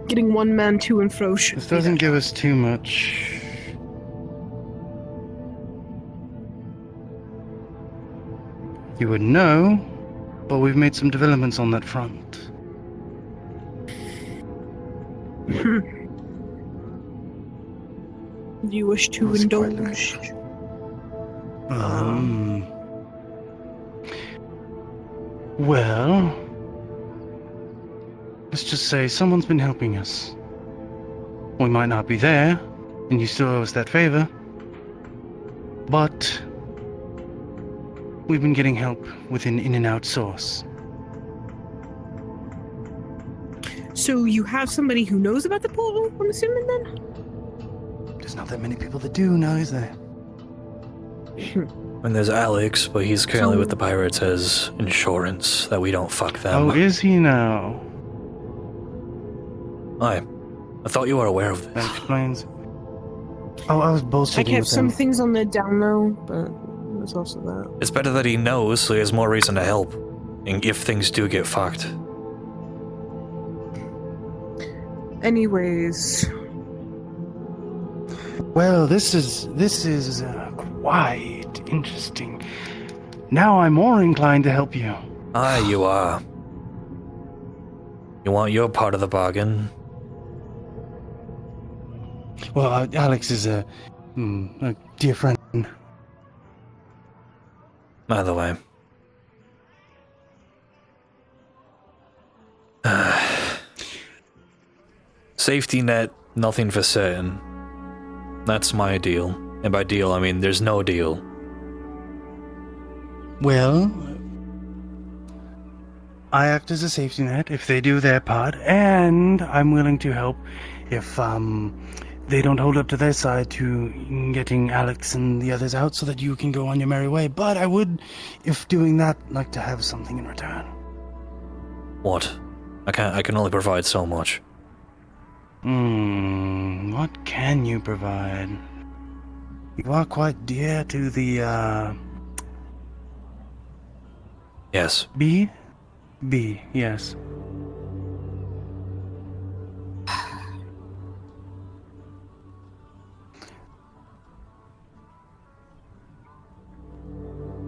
Getting one man to and fro should This doesn't give us too much. You would know, but we've made some developments on that front. You wish to indulge? Well, let's just say someone's been helping us. We might not be there, and you still owe us that favor, but we've been getting help with an in-and-out source. So you have somebody who knows about the portal, I'm assuming then? There's not that many people that do now, is there? And there's Alex, but he's currently with the pirates as insurance that we don't fuck them. Oh, is he now? I thought you were aware of this. That explains. Oh, I was bullshitting I kept with some him. things on the down low, but there's also that. It's better that he knows, so he has more reason to help. And if things do get fucked. Anyways. Well, this is quite interesting. Now I'm more inclined to help you. Aye, you are. You want your part of the bargain? Well, Alex is a dear friend. Either way. Safety net, nothing for certain. That's my deal. And by deal, I mean there's no deal. Well, I act as a safety net if they do their part, and I'm willing to help if they don't hold up to their side to getting Alex and the others out so that you can go on your merry way. But I would, if doing that, like to have something in return. What? I can only provide so much. What can you provide? You are quite dear to the, Yes. B, yes.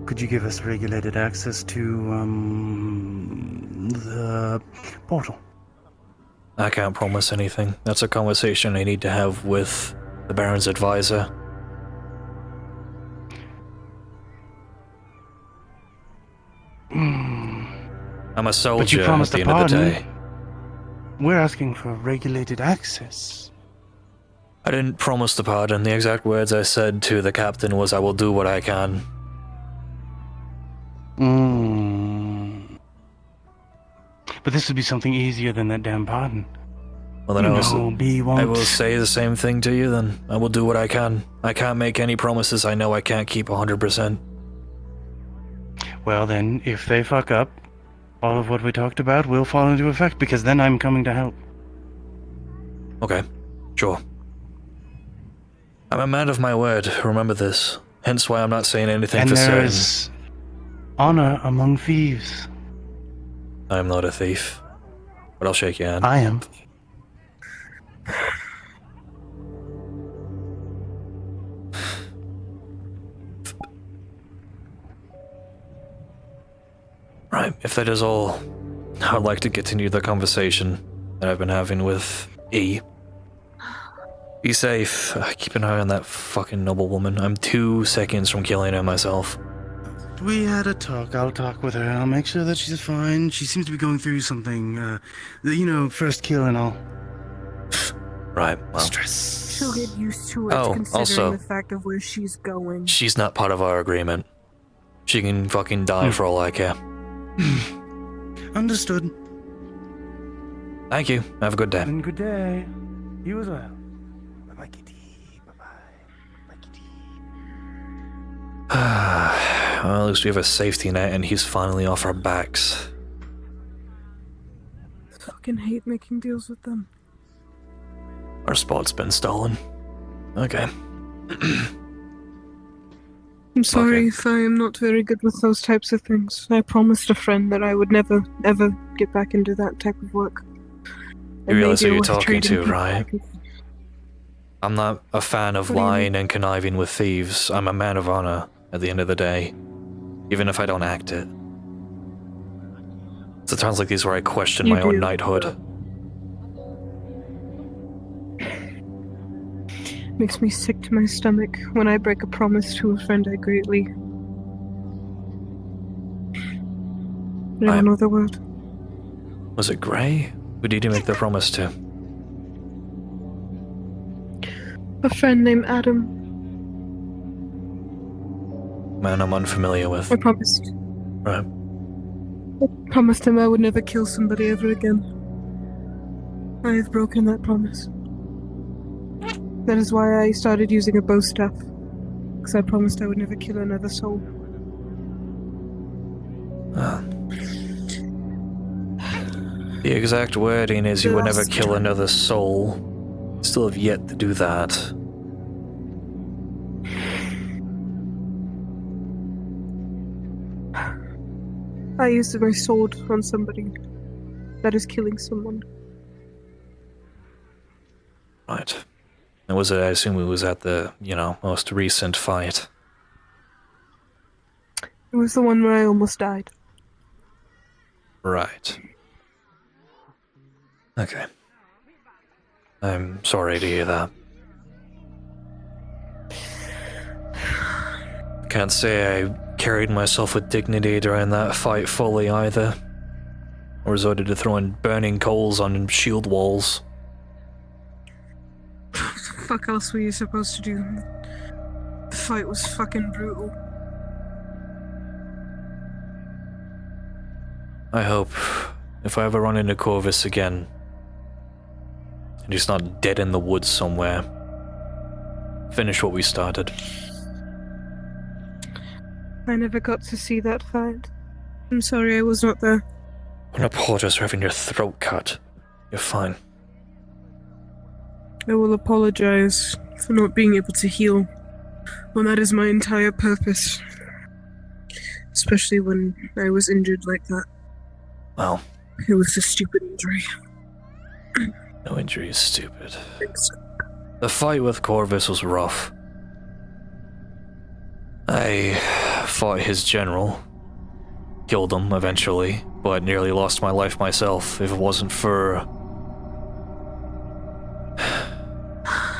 Could you give us regulated access to, the portal? I can't promise anything. That's a conversation I need to have with the Baron's advisor. I'm a But soldier you at promised the a end of the pardon. day. We're asking for regulated access. I didn't promise the pardon. The exact words I said to the captain was, I will do what I can. But this would be something easier than that damn pardon. Well, then I will won't. say the same thing to you then. I will do what I can. I can't make any promises I know I can't keep 100%. Well then, if they fuck up, all of what we talked about will fall into effect, because then I'm coming to help. Okay, sure. I'm a man of my word, remember this. Hence why I'm not saying anything And for there certain. is honor among thieves. I am not a thief. But I'll shake your hand. I am. Right, if that is all, I would like to continue the conversation that I've been having with E. Be safe. Keep an eye on that fucking noblewoman. I'm 2 seconds from killing her myself. We had a talk. I'll talk with her. I'll make sure that she's fine. She seems to be going through something. First kill and all. Right, well. Stress. She'll get used to it, Oh, considering also- the fact of where she's going. She's not part of our agreement. She can fucking die for all I care. Understood. Thank you. Have a good day. And good day. You as well. Well, at least we have a safety net and he's finally off our backs. Fucking hate making deals with them. Our spot's been stolen. Okay. I'm sorry if I am not very good with those types of things. I promised a friend that I would never, ever get back into that type of work. You realize who maybe you're with talking trading to, people right? I'm not a fan of What do you lying and conniving with thieves. I'm a man of honor at the end of the day, even if I don't act it. So it sounds like these where I question You my own do. knighthood. Makes me sick to my stomach when I break a promise to a friend I greatly. I don't know the word. Was it Gray? Who did you make the promise to? A friend named Adam. Man I'm unfamiliar with. I promised. Right. I promised him I would never kill somebody ever again. I have broken that promise. That is why I started using a bow staff. Because I promised I would never kill another soul. The exact wording is you would never kill another soul. Still have yet to do that. I used my sword on somebody that is killing someone. Right. And was it, I assume it was at the, most recent fight. It was the one where I almost died. Right. Okay. I'm sorry to hear that. Can't say I carried myself with dignity during that fight fully either. I resorted to throwing burning coals on shield walls. What the fuck else were you supposed to do? The fight was fucking brutal. I hope if I ever run into Corvus again, and he's not dead in the woods somewhere, finish what we started. I never got to see that fight. I'm sorry I was not there. Don't apologize for having your throat cut. You're fine. I will apologize for not being able to heal when that is my entire purpose. Especially when I was injured like that. Well, it was a stupid injury. No injury is stupid. The fight with Corvus was rough. I fought his general, killed him eventually, but nearly lost my life myself if it wasn't for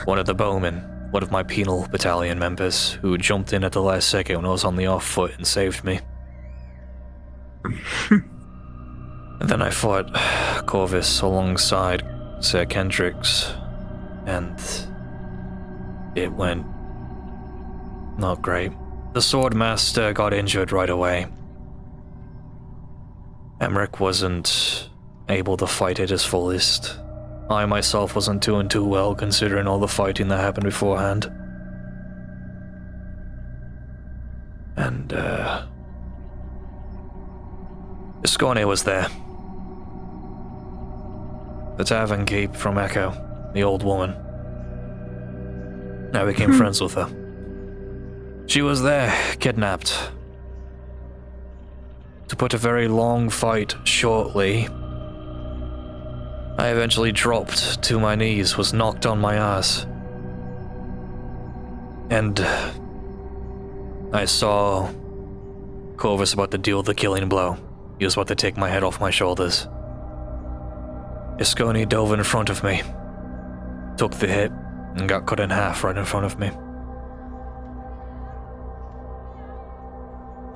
one of the bowmen, one of my penal battalion members, who jumped in at the last second when I was on the off foot and saved me. And then I fought Corvus alongside Sir Kendricks, and it went not great. The Swordmaster got injured right away. Emmerich wasn't able to fight at his fullest. I myself wasn't doing too well considering all the fighting that happened beforehand. And, Iscone was there. The tavern keep from Echo, the old woman. I became friends with her. She was there, kidnapped. To put a very long fight shortly, I eventually dropped to my knees, was knocked on my ass. And I saw Corvus about to deal the killing blow. He was about to take my head off my shoulders. Iscone dove in front of me, took the hit, and got cut in half right in front of me.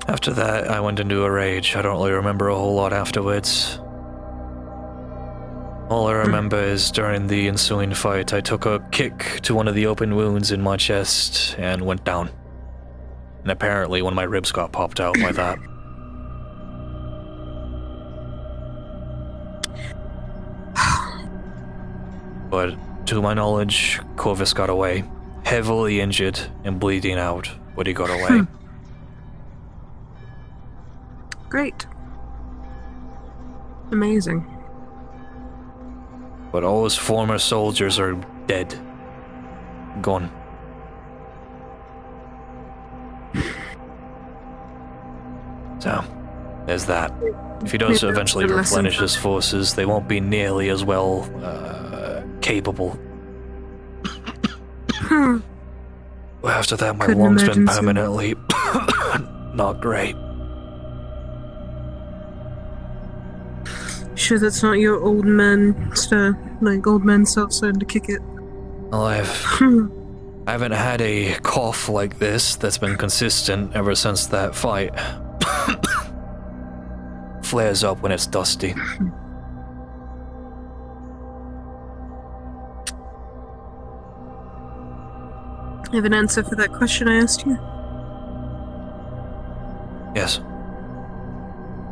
After that, I went into a rage. I don't really remember a whole lot afterwards. All I remember is during the ensuing fight, I took a kick to one of the open wounds in my chest and went down. And apparently one of my ribs got popped out by that. But to my knowledge, Corvus got away, heavily injured and bleeding out, but he got away. Great. Amazing. But all his former soldiers are dead. Gone. So, there's that. If he does eventually replenish his forces, they won't be nearly as well capable. After that, my lung's been permanently not great. Sure that's not your old man self starting to kick it? Well, I haven't had a cough like this that's been consistent ever since that fight. Flares up when it's dusty. You have an answer for that question I asked you? Yes.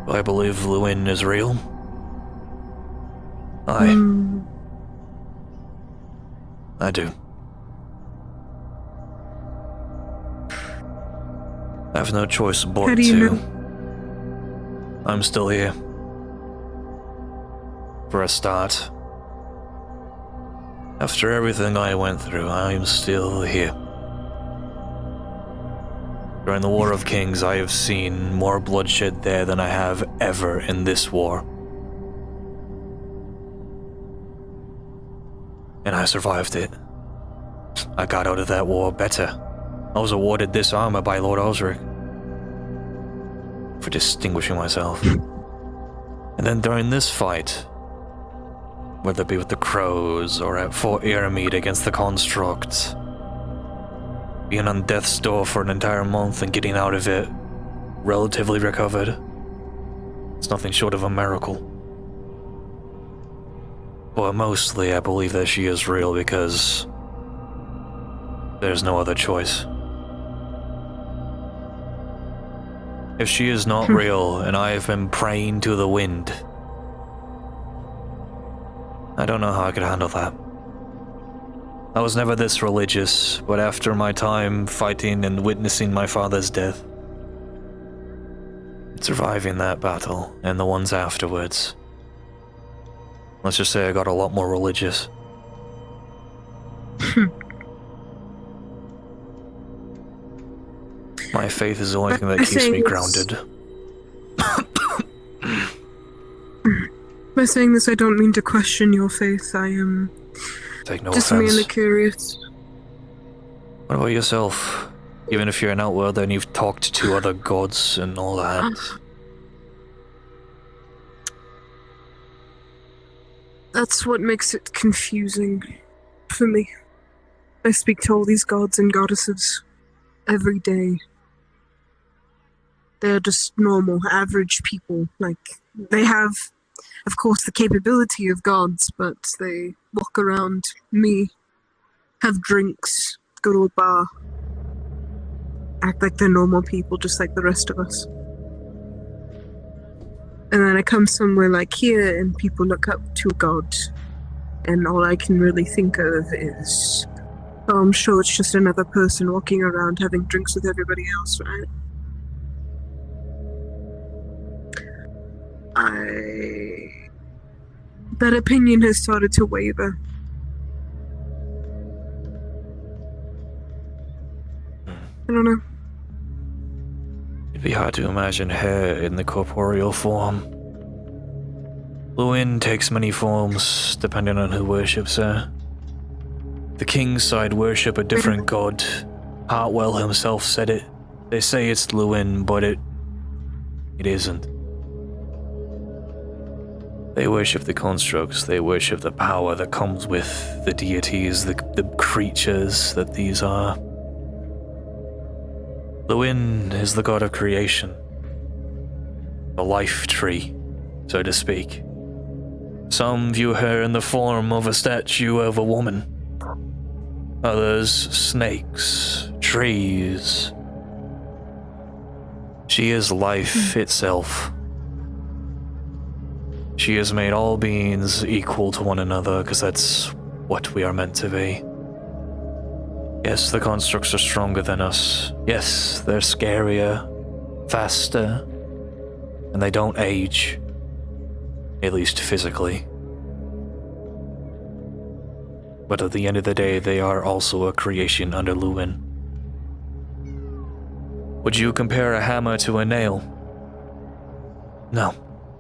Do I believe Luin is real? I do. I have no choice but to. I'm still here. For a start. After everything I went through, I'm still here. During the War of Kings, I have seen more bloodshed there than I have ever in this war. And I survived it. I got out of that war better. I was awarded this armor by Lord Osric for distinguishing myself. And then during this fight, whether it be with the Crows or at Fort Eramead against the Construct, being on death's door for an entire month and getting out of it relatively recovered, it's nothing short of a miracle. But mostly I believe that she is real because there's no other choice. If she is not real and I have been praying to the wind, I don't know how I could handle that. I was never this religious, but after my time fighting and witnessing my father's death, surviving that battle and the ones afterwards, let's just say I got a lot more religious. My faith is the only thing that keeps me grounded. By saying this, I don't mean to question your faith. I am Take no just offense. merely curious. What about yourself? Even if you're an outworlder and you've talked to other gods and all that. That's what makes it confusing for me. I speak to all these gods and goddesses every day. They're just normal, average people. Like, they have, of course, the capability of gods, but they walk around me, have drinks, go to a bar, act like they're normal people just like the rest of us. And then I come somewhere like here and people look up to a god, and all I can really think of is, oh, I'm sure it's just another person walking around having drinks with everybody else, right? That opinion has started to waver. I don't know. It'd be hard to imagine her in the corporeal form. Luin takes many forms, depending on who worships her. The king's side worship a different god. Hartwell himself said it. They say it's Luin, but it isn't. They worship the constructs, they worship the power that comes with the deities, the creatures that these are. Luin is the god of creation. The life tree, so to speak. Some view her in the form of a statue of a woman. Others, snakes, trees. She is life itself. She has made all beings equal to one another, because that's what we are meant to be. Yes, the constructs are stronger than us. Yes, they're scarier, faster, and they don't age. At least physically. But at the end of the day, they are also a creation under Luin. Would you compare a hammer to a nail? No.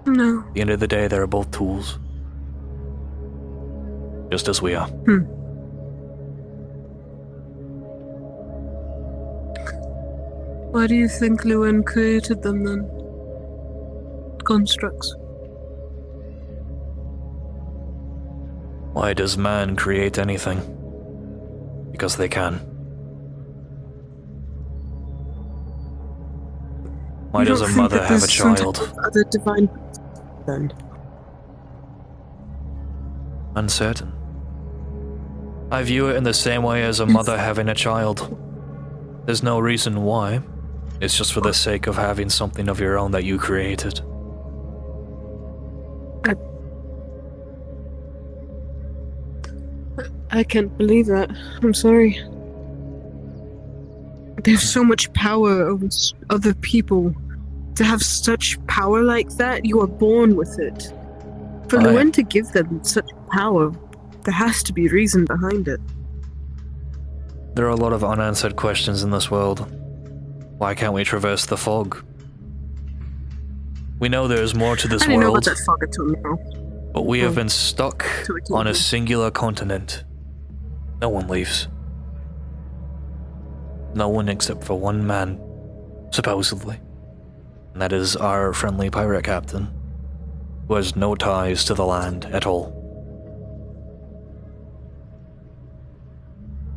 No. At the end of the day, they're both tools. Just as we are. Why do you think Lucan created them then? Constructs. Why does man create anything? Because they can. Why You does don't a think mother that have a there's some child? type of other divine then? Uncertain. I view it in the same way as a mother having a child. There's no reason why. It's just for the sake of having something of your own that you created. I can't believe that. I'm sorry. There's so much power over other people. To have such power like that, you are born with it. For Lucan to give them such power, there has to be a reason behind it. There are a lot of unanswered questions in this world. Why can't we traverse the fog? We know there's more to this I didn't know world, about that fog until now. but we have been stuck on a singular continent. No one leaves. No one except for one man, supposedly. And that is our friendly pirate captain, who has no ties to the land at all.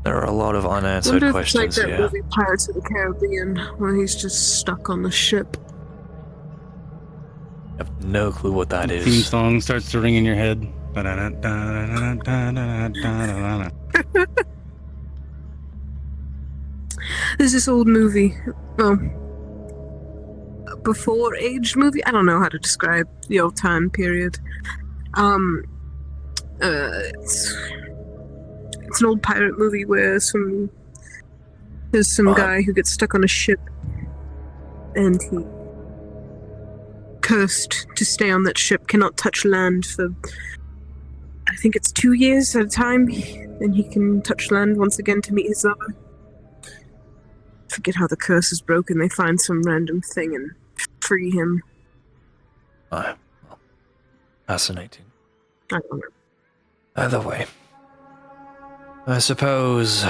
There are a lot of unanswered Wonder if it's like questions that here. movie Pirates of the Caribbean, where he's just stuck on the ship. I have no clue what that is. Theme song starts to ring in your head. There's this old movie, well, before age movie. I don't know how to describe the old time period. It's an old pirate movie where there's some guy who gets stuck on a ship, and he cursed to stay on that ship, cannot touch land for I think it's 2 years at a time. Then he can touch land once again to meet his lover. Forget how the curse is broken. They find some random thing and free him. Fascinating. I don't know. Either way, I suppose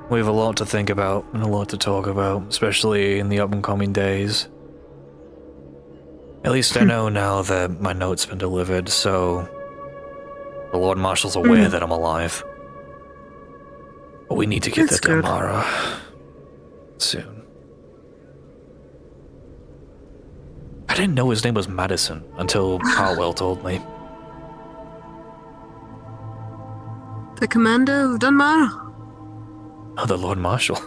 we have a lot to think about and a lot to talk about, especially in the up and coming days. At least I know now that my note's been delivered, so the Lord Marshal's aware that I'm alive. But we need to get That's to good. Damara soon. I didn't know his name was Madison until Hartwell told me. The commander of Dunmar? Oh, the Lord Marshal.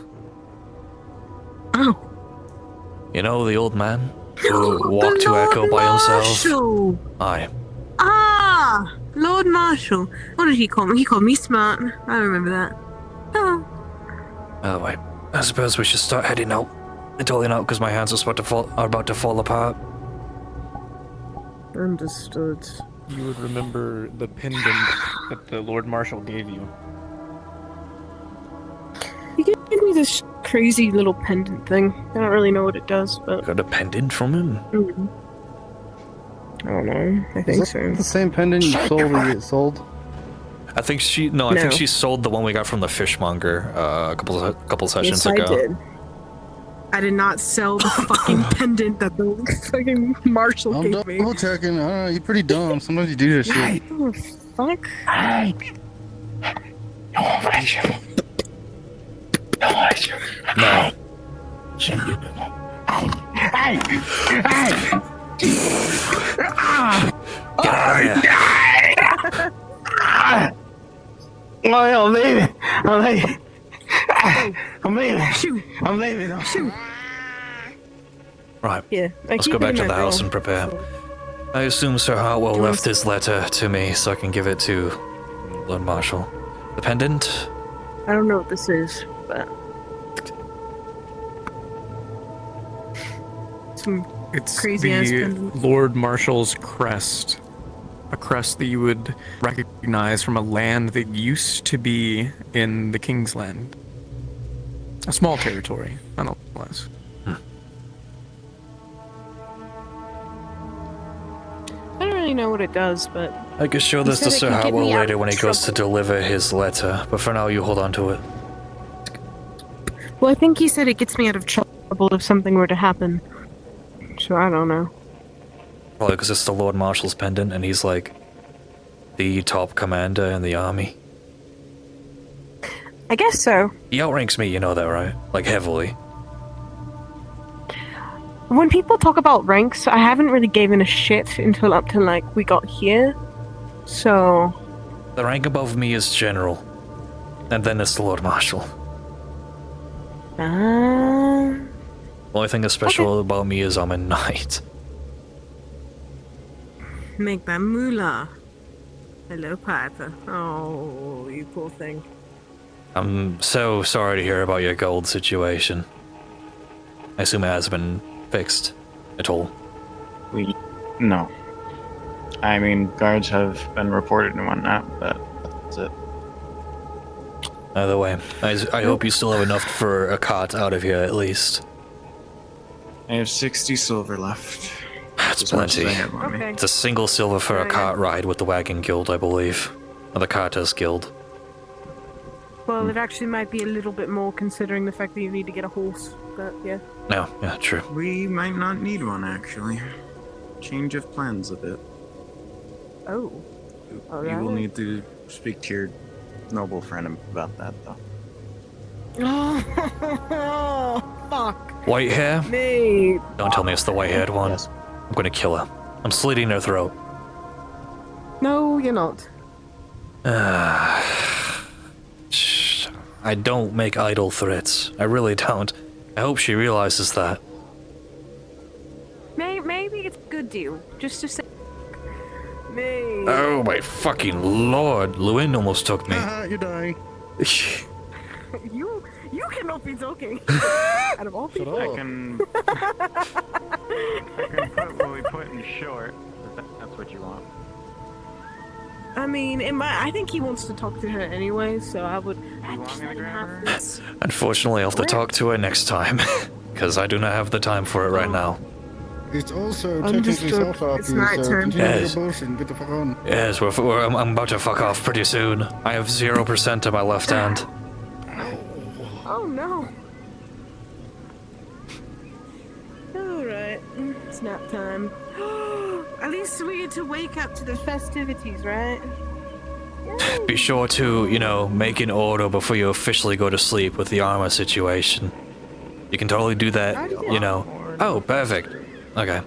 Oh. You know, the old man who walked to Echo by himself? Marshal! Aye. Ah! Lord Marshal. What did he call me? He called me smart. I remember that. Oh. By the way, I suppose we should start heading out. I'm totally not because my hands are about to fall apart. Understood. You would remember the pendant that the Lord Marshal gave you. He gave me this crazy little pendant thing. I don't really know what it does, but... Got a pendant from him? I don't know. I think so. The same pendant you sold? I think she I think she sold the one we got from the fishmonger a couple sessions Yes, ago. I did. I did not sell the fucking pendant that the fucking marshal I'm gave me. double checking. You're pretty dumb. Sometimes you do that shit. Oh, fuck. No. Get out of here. I'm leaving. I'm leaving. I'm leaving. I'm leaving. Shoot. Right. Yeah. Let's go back to the house and prepare. I assume Sir Hartwell left his letter to me so I can give it to Lord Marshal. The pendant? I don't know what this is, but... Some It's crazy-ass the pendant. Lord Marshal's crest. A crest that you would recognize from a land that used to be in the King's Land. A small territory, nonetheless. actually know what it does, but... I can show this to Sir Howell later when he goes to deliver his letter, but for now you hold on to it. Well, I think he said it gets me out of trouble if something were to happen. So I don't know. Probably because it's the Lord Marshal's pendant and he's like the top commander in the army. I guess so. He outranks me, you know that, right? Like heavily. When people talk about ranks, I haven't really given a shit until up to like we got here. So... The rank above me is general. And then it's the Lord Marshal. The only thing that's special about me is I'm a knight. Make that moolah. Hello, Piper. Oh, you poor thing. I'm so sorry to hear about your gold situation. I assume it has been fixed at all. No. I mean, guards have been reported and whatnot, but that's it. Either way, I hope you still have enough for a cot out of here at least. I have 60 silver left. That's plenty. It's a single silver for a cart ride with the Wagon Guild, I believe. Or the Carters Guild. Well, it actually might be a little bit more considering the fact that you need to get a horse, but yeah. No, yeah, true. We might not need one, actually. Change of plans a bit. Oh. You will need to speak to your noble friend about that, though. Oh, fuck. White hair? Me. Don't tell me it's the white-haired one. Yes. I'm gonna kill her. I'm slitting her throat. No, you're not. I don't make idle threats. I really don't. I hope she realizes that. Maybe it's a good deal. Just to say. Me. Oh my fucking lord. Lewin almost took me. You're dying. You cannot be talking. Out of all people. I can put what we put in short, if that's what you want. I mean, I think he wants to talk to her anyway, so I would. You want me to grab her? Unfortunately, I'll have to talk to her next time, because I do not have the time for it right now. It's also technically self-help. It's my turn. Yes. Get the fuck on. Yes, I'm about to fuck off pretty soon. I have 0% on my left hand. Oh no. Alright, it's nap time. At least we get to wake up to the festivities, right? Be sure to, make an order before you officially go to sleep with the armor situation. You can totally do that, Oh, perfect. Okay.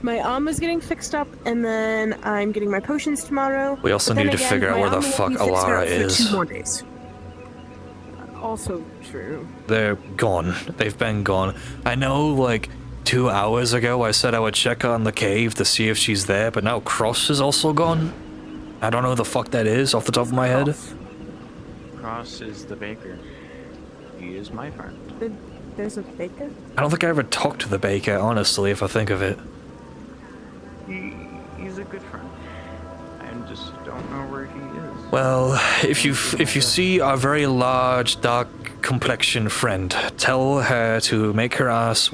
My armor's getting fixed up, and then I'm getting my potions tomorrow. We also need to figure out where the fuck Alara is. 2 more days. Also true. They're gone. They've been gone. I know, 2 hours ago I said I would check on the cave to see if she's there, but now Cross is also gone. I don't know who the fuck that is off the top of my head. Cross is the baker. He is my friend. There's a baker? I don't think I ever talked to the baker, honestly, if I think of it. He's a good friend. I just don't know where he is. Well, if you see our very large, dark complexion friend, tell her to make her ass,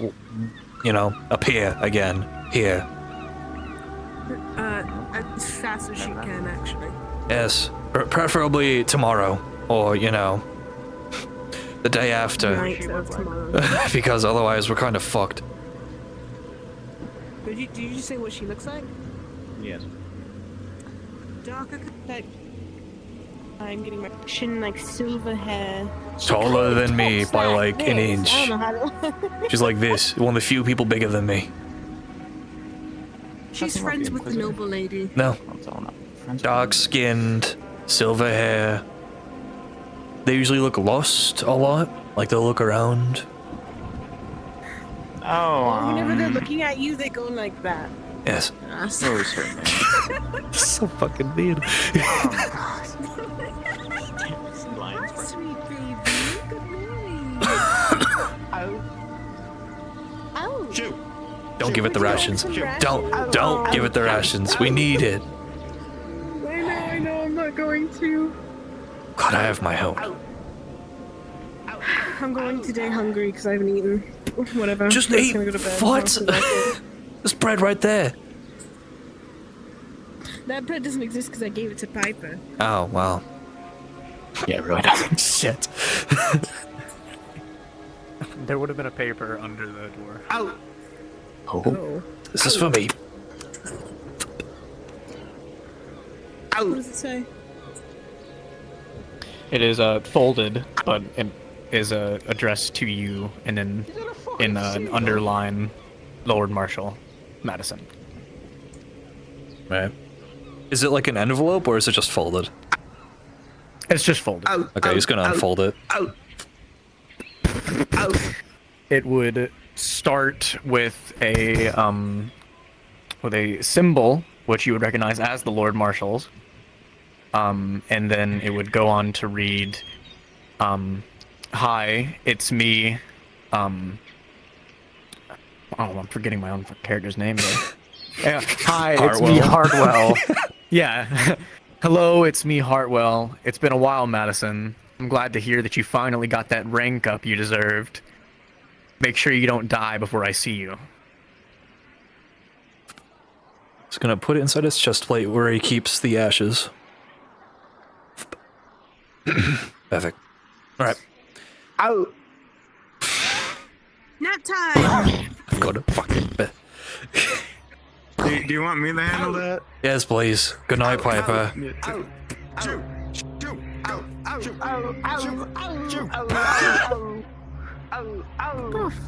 appear again here. As fast as she can, actually. Yes, preferably tomorrow, or the day after. Night of tomorrow. Because otherwise we're kind of fucked. Did you say what she looks like? Yes. Darker complexion. I'm getting my chin silver hair. Taller than me by an inch. I don't know how to... She's like this, one of the few people bigger than me. She's friends with the noble lady. No. Dark-skinned, silver hair. They usually look lost a lot. They'll look around. Whenever they're looking at you, they go like that. Yes. Oh, certainly. So fucking weird. Hi, sweet baby. Good morning. Oh. Shoot. Don't give it the rations. Don't give it the rations. We need it. I know, I'm not going to. God, I have my hope. I'm going today hungry because I haven't eaten. Whatever. Just I'm eat. gonna go to bed. What? There's bread right there. That bird doesn't exist because I gave it to Piper. Oh, wow. Yeah, it really doesn't. Shit. There would have been a paper under the door. Out. Oh. This is for me. What does it say? It is folded, but it is addressed to you, and then in an underline, Lord Marshal Madison. Right. Is it like an envelope, or is it just folded? It's just folded. Okay, he's gonna unfold it. It would start with a symbol, which you would recognize as the Lord Marshal's. And then it would go on to read, "Hi, it's me." I'm forgetting my own character's name. Yeah, hi, it's me, Hartwell. Yeah. Hello, it's me, Hartwell. It's been a while, Madison. I'm glad to hear that you finally got that rank up you deserved. Make sure you don't die before I see you. He's gonna put it inside his chest plate where he keeps the ashes. Perfect. Alright. Out. Nap time! I've got a fucking bit. Do you want me to handle that? Yes, please. Good night, Piper.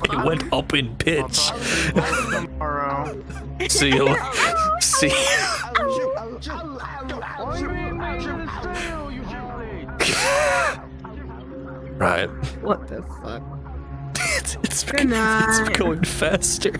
It went up in pitch. See you. See Right. What the fuck? It's going faster.